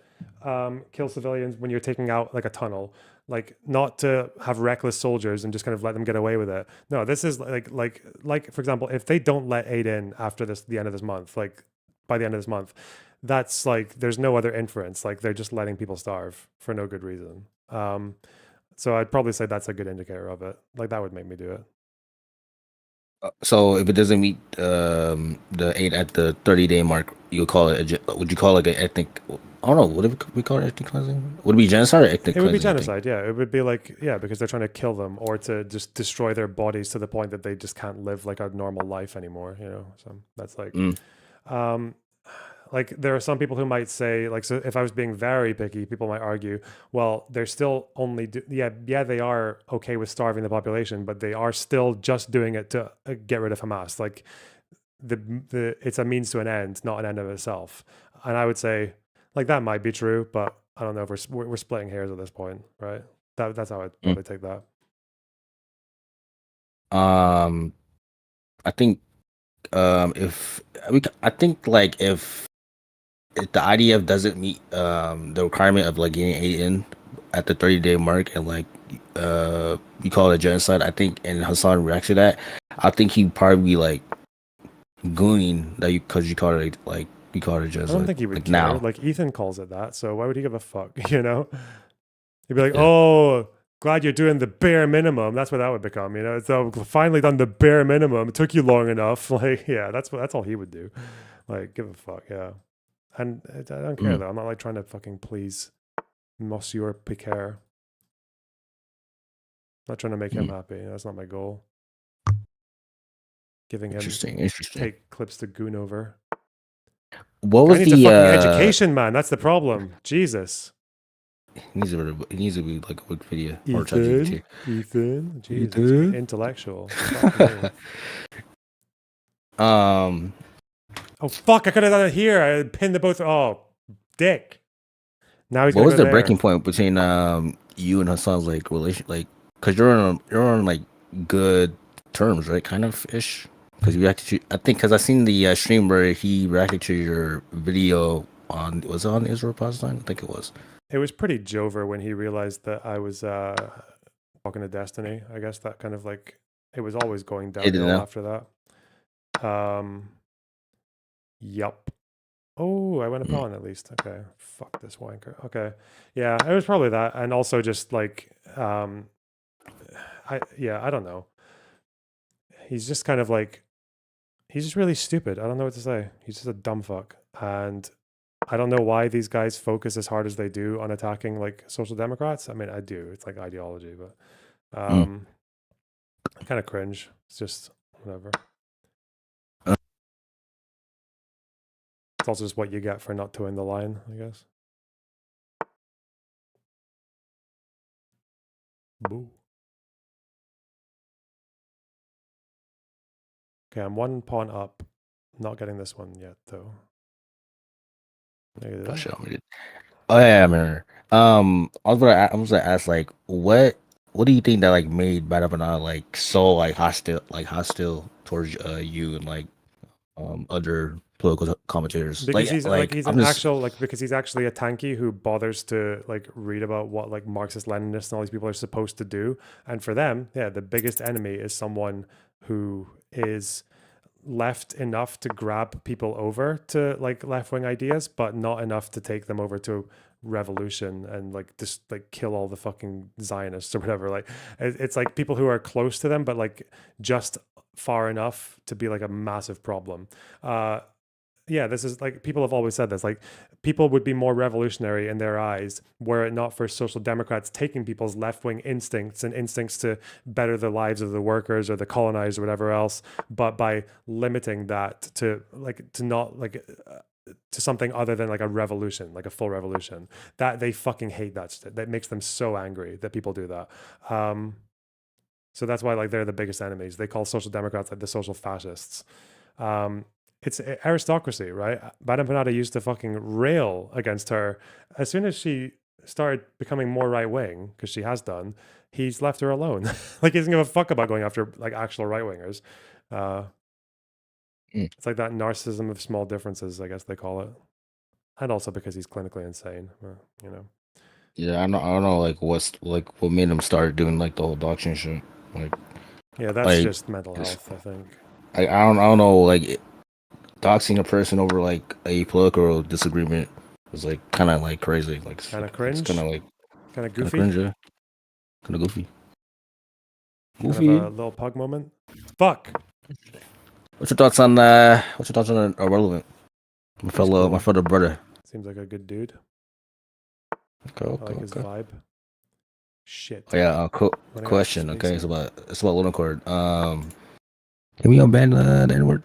kill civilians when you're taking out like a tunnel, like not to have reckless soldiers and just kind of let them get away with it. No, this is like for example, if they don't let aid in after the end of this month, like by the end of this month, that's like there's no other inference. Like they're just letting people starve for no good reason. So I'd probably say that's a good indicator of it. Like that would make me do it. So if it doesn't meet the 8 at the 30-day mark, you'll call it would you call it like an ethnic? I don't know. Would we call it ethnic cleansing? Would it be genocide or ethnic cleansing? It would be genocide. Yeah, it would be like because they're trying to kill them or to just destroy their bodies to the point that they just can't live like a normal life anymore. You know, so that's like, like there are some people who might say, like, so if I was being very picky, people might argue, well, they're still only yeah, they are okay with starving the population, but they are still just doing it to get rid of Hamas. Like the it's a means to an end, not an end of itself. And I would say, like, that might be true, but I don't know if we're splitting hairs at this point, right? That's how I'd probably take that. I think I think like if the IDF doesn't meet the requirement of like getting aid in at the 30-day mark and like you call it genocide, I think, and Hassan reacts to that, I think he'd probably be like gooning that because you call it like you call it genocide. I don't think he would like care. now. Like Ethan calls it that, so why would he give a fuck? You know, he'd be like, "Oh, glad you're doing the bare minimum." That's what that would become. You know, so finally done the bare minimum. It took you long enough. Like, yeah, that's all he would do. Like, give a fuck. Yeah, and I don't care though. I'm not like trying to fucking please Monsieur Picard. Not trying to make him happy. That's not my goal. Giving him Interesting. take clips to goon over. What Guy was needs the a fucking education, man. That's the problem. Jesus. He needs to be like a Wikipedia or ChatGPT. Ethan, Jesus, Ethan? intellectual. Fuck me. Oh fuck! I could have done it here. I pinned the both. Oh, dick. Now he's. What gonna was go the there. breaking point between you and Hassan's like relation, like, because you're on like good terms, right? Kind of ish. Because you reacted to, I think, because I seen the stream where he reacted to your video was it on Israel Palestine? I think it was. It was pretty Jover when he realized that I was talking to Destiny. I guess that kind of like it was always going downhill after that. Yup. Oh, I went upon at least. Okay. Fuck this wanker. Okay. Yeah, it was probably that. And also just like I don't know. He's just kind of like he's just really stupid. I don't know what to say. He's just a dumb fuck. And I don't know why these guys focus as hard as they do on attacking like social democrats. I mean, I do. It's like ideology, but I kind of cringe. It's just whatever. It's also just what you get for not towing the line, I guess. Boo. Okay, I'm one pawn up. Not getting this one yet, though. Oh yeah, I remember. I was gonna ask like, what do you think that like made Badabana like so like hostile towards you and like other political commentators? Because he's because he's actually a tanky who bothers to like read about what like Marxist Leninists and all these people are supposed to do. And for them, yeah, the biggest enemy is someone who is left enough to grab people over to like left-wing ideas, but not enough to take them over to revolution and like just like kill all the fucking Zionists or whatever. Like it's like people who are close to them, but like just far enough to be like a massive problem. Yeah, this is like people have always said this, like people would be more revolutionary in their eyes were it not for social democrats taking people's left-wing instincts and instincts to better the lives of the workers or the colonized or whatever else, but by limiting that to to something other than like a revolution, like a full revolution, that they fucking hate that shit. That makes them so angry that people do that. So that's why like they're the biggest enemies. They call social democrats like the social fascists. It's aristocracy, right? Madame Panada used to fucking rail against her. As soon as she started becoming more right-wing, because she has done, he's left her alone. Like he doesn't give a fuck about going after like actual right-wingers. It's like that narcissism of small differences, I guess they call it. And also because he's clinically insane, you know. Yeah, I don't know like what made him start doing like the whole doxing shit. Like yeah, that's just mental health, I think. I don't know, like doxing a person over like a political disagreement was like kind of like crazy, like kind of cringe, kind of like kind of goofy, kind of goofy. Kind of a little pug moment. Fuck. What's your thoughts on Irrelevant? My fellow brother. Seems like a good dude. Okay, I like his vibe. Shit. Oh, yeah. Question. Okay, it's about Lunacord. Can we unban the N-word?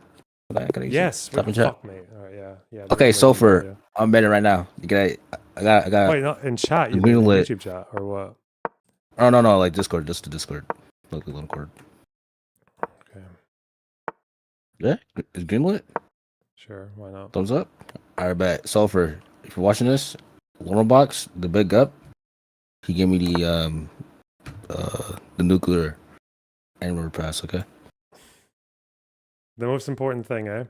Yes. Type in Wait, chat. fuck me. All right. Yeah. Yeah. Okay, so Sulfur. I'm betting right now. You got. I got. Wait, not in chat. You green did in lit. YouTube chat or what? Oh no, like Discord. Just the Discord. Look the Discord. Okay. Yeah, is green lit? Sure. Why not? Thumbs up. All right, bet. Sulfur. If you're watching this, Box, the big up. He gave me the nuclear annual pass. Okay. The most important thing, eh?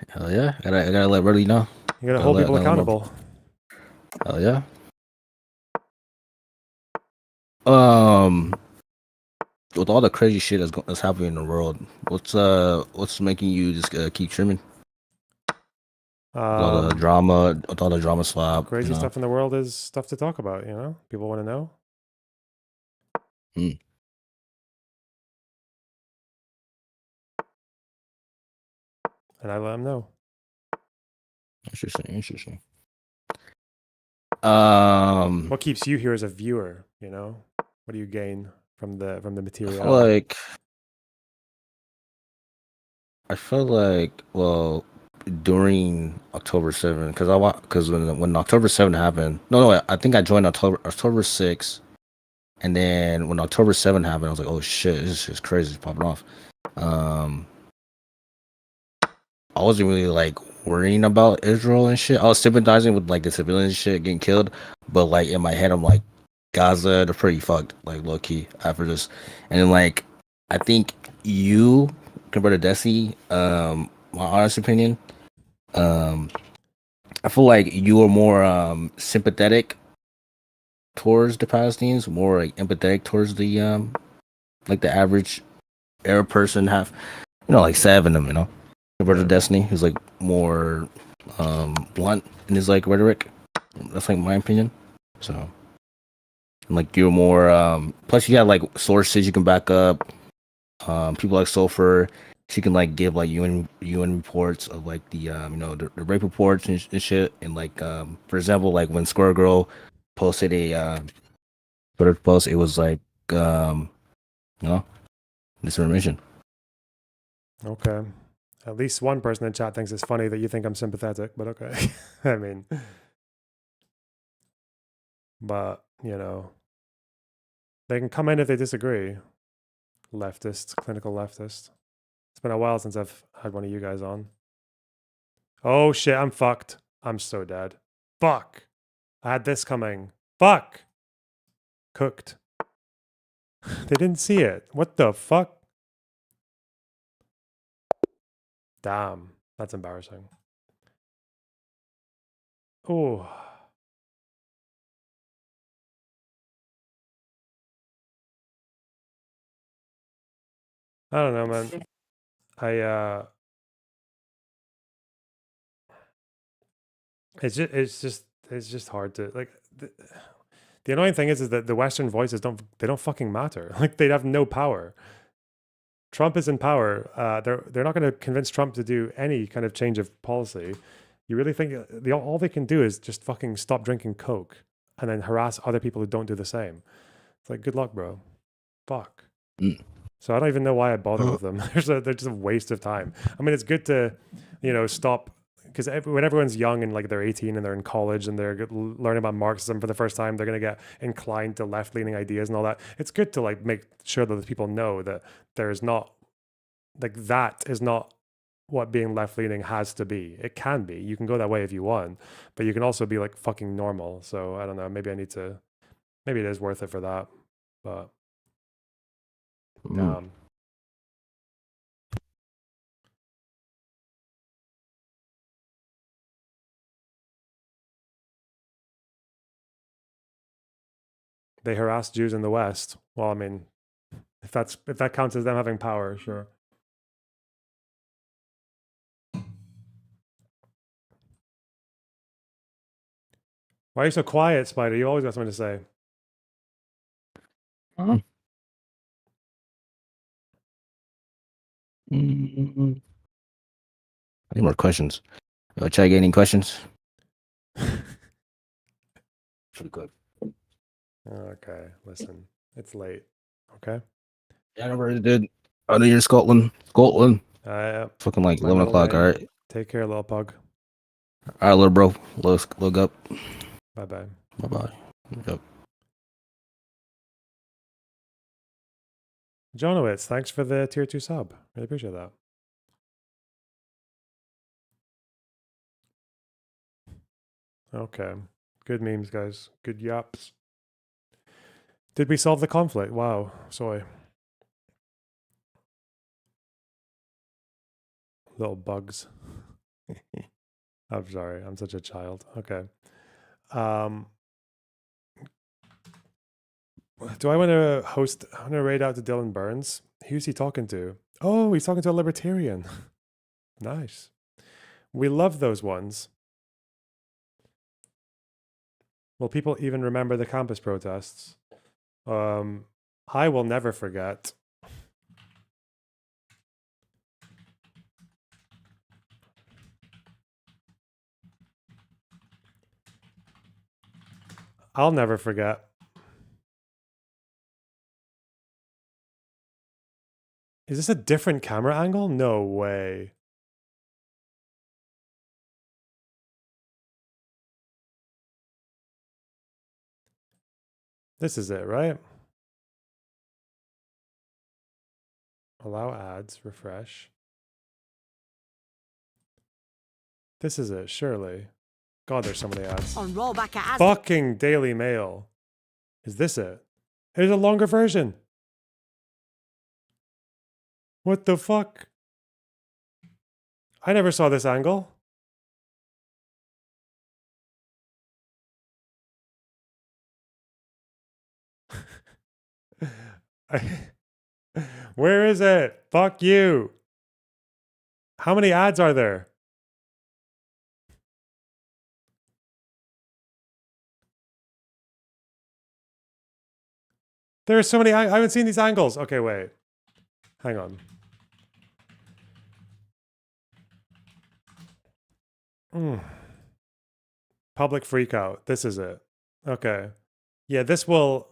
Hell yeah! I gotta let Reddy know. You gotta hold people accountable. Hell yeah. With all the crazy shit that's happening in the world, what's making you just keep trimming? With all the drama slap. Crazy stuff in the world is stuff to talk about. You know, people want to know. And I let them know. Interesting. What keeps you here as a viewer? You know, what do you gain from the material? I feel like well during October 7th because when October 7th happened. No, I think I joined October 6th, and then when October 7th happened, I was like, oh shit, this is crazy, it's popping off. I wasn't really like worrying about Israel and shit. I was sympathizing with like the civilian shit getting killed, but like in my head, I'm like, Gaza, they're pretty fucked, like low key after this. And then like, I think you compared to Desi, my honest opinion, I feel like you were more sympathetic towards the Palestinians, more like empathetic towards the like the average Arab person have, like 7 of them, compared to Destiny, who's like more blunt in his like rhetoric. That's like my opinion. So, and, like you're more plus you got like sources you can back up. People like Sulfur, she can like give like UN reports of like the the rape reports and shit. And like for example, like when Square Girl posted a Twitter post, it was like disinformation. Okay. At least one person in chat thinks it's funny that you think I'm sympathetic, but okay. I mean, but, they can come in if they disagree. Leftist, clinical leftist. It's been a while since I've had one of you guys on. Oh shit, I'm fucked. I'm so dead. Fuck. I had this coming. Fuck. Cooked. They didn't see it. What the fuck? Damn. That's embarrassing. Oh. I don't know, man. It's just hard to like. The annoying thing is that the Western voices don't fucking matter. Like they have no power. Trump is in power. They're not going to convince Trump to do any kind of change of policy. You really think all they can do is just fucking stop drinking Coke and then harass other people who don't do the same? It's like, good luck, bro. Fuck. So I don't even know why I bother with them. They're just a waste of time. I mean, it's good to, stop, because when everyone's young and like they're 18 and they're in college and they're learning about Marxism for the first time, they're going to get inclined to left-leaning ideas and all that. It's good to like make sure that the people know that there's not, like that is not what being left-leaning has to be. It can be. You can go that way if you want, but you can also be like fucking normal. So I don't know. Maybe it is worth it for that, but they harass Jews in the West. Well, I mean, if that counts as them having power, sure. Why are you so quiet, Spider? You always got something to say. Any more questions? Try getting questions. Pretty good. Okay, listen, it's late. Okay. Yeah, I never did. I know you're Scotland. Fucking like My 11 little o'clock. man. All right. Take care, little pug. All right, little bro. Look up. Bye bye. Bye bye. Yep. Jonowitz, thanks for the tier 2 sub. Really appreciate that. Okay. Good memes, guys. Good yaps. Did we solve the conflict? Wow. Sorry. Little bugs. I'm sorry. I'm such a child. Okay. Do I want to host? I want to raid out to Dylan Burns. Who's he talking to? Oh, he's talking to a libertarian. Nice. We love those ones. Will people even remember the campus protests? I will never forget. I'll never forget. Is this a different camera angle? No way. This is it, right? Allow ads, refresh. This is it, surely. God, there's so many ads. On rollback at Fucking Daily Mail. Is this it? Here's a longer version. What the fuck? I never saw this angle. Where is it? Fuck you. How many ads are there? There are so many. I haven't seen these angles. Okay, wait. Hang on. Public freakout. This is it. Okay. Yeah, this will.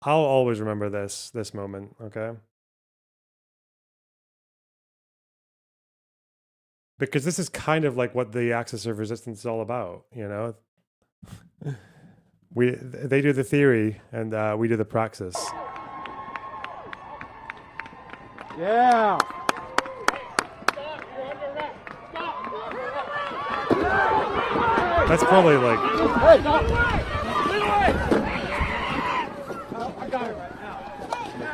I'll always remember this moment. Okay. Because this is kind of like what the axis of resistance is all about, you know? They do the theory and we do the praxis. Yeah. That's probably like. Hey, stop. I got it right now.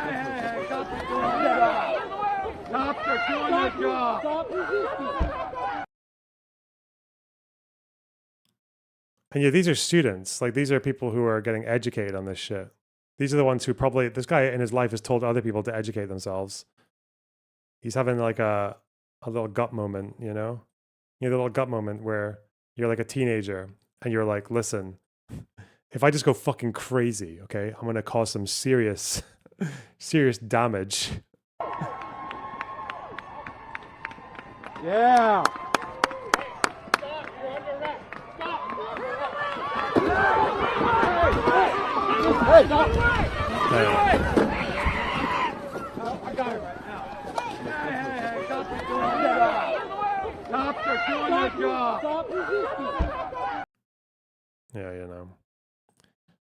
Hey, stop doing that. Stop, they're doing their job. Stop resisting. And yeah, these are students. Like, these are people who are getting educated on this shit. These are the ones who probably, this guy in his life has told other people to educate themselves. He's having like a little gut moment, you know? You know, the little gut moment where you're like a teenager and you're like, listen, if I just go fucking crazy, okay, I'm going to cause some serious, serious damage. Yeah. Hey, stop. I got it right now. Hey, stop doing that. Stop, they're doing their job. Stop resisting. Yeah, you know.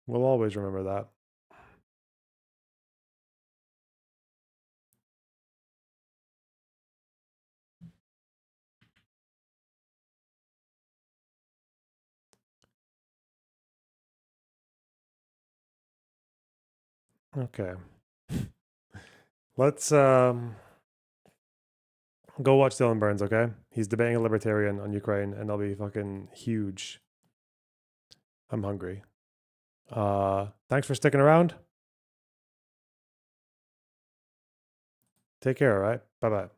We'll always remember that. Okay. Let's go watch Dylan Burns, okay? He's debating a libertarian on Ukraine and they'll be fucking huge. I'm hungry. Thanks for sticking around. Take care, all right? Bye-bye.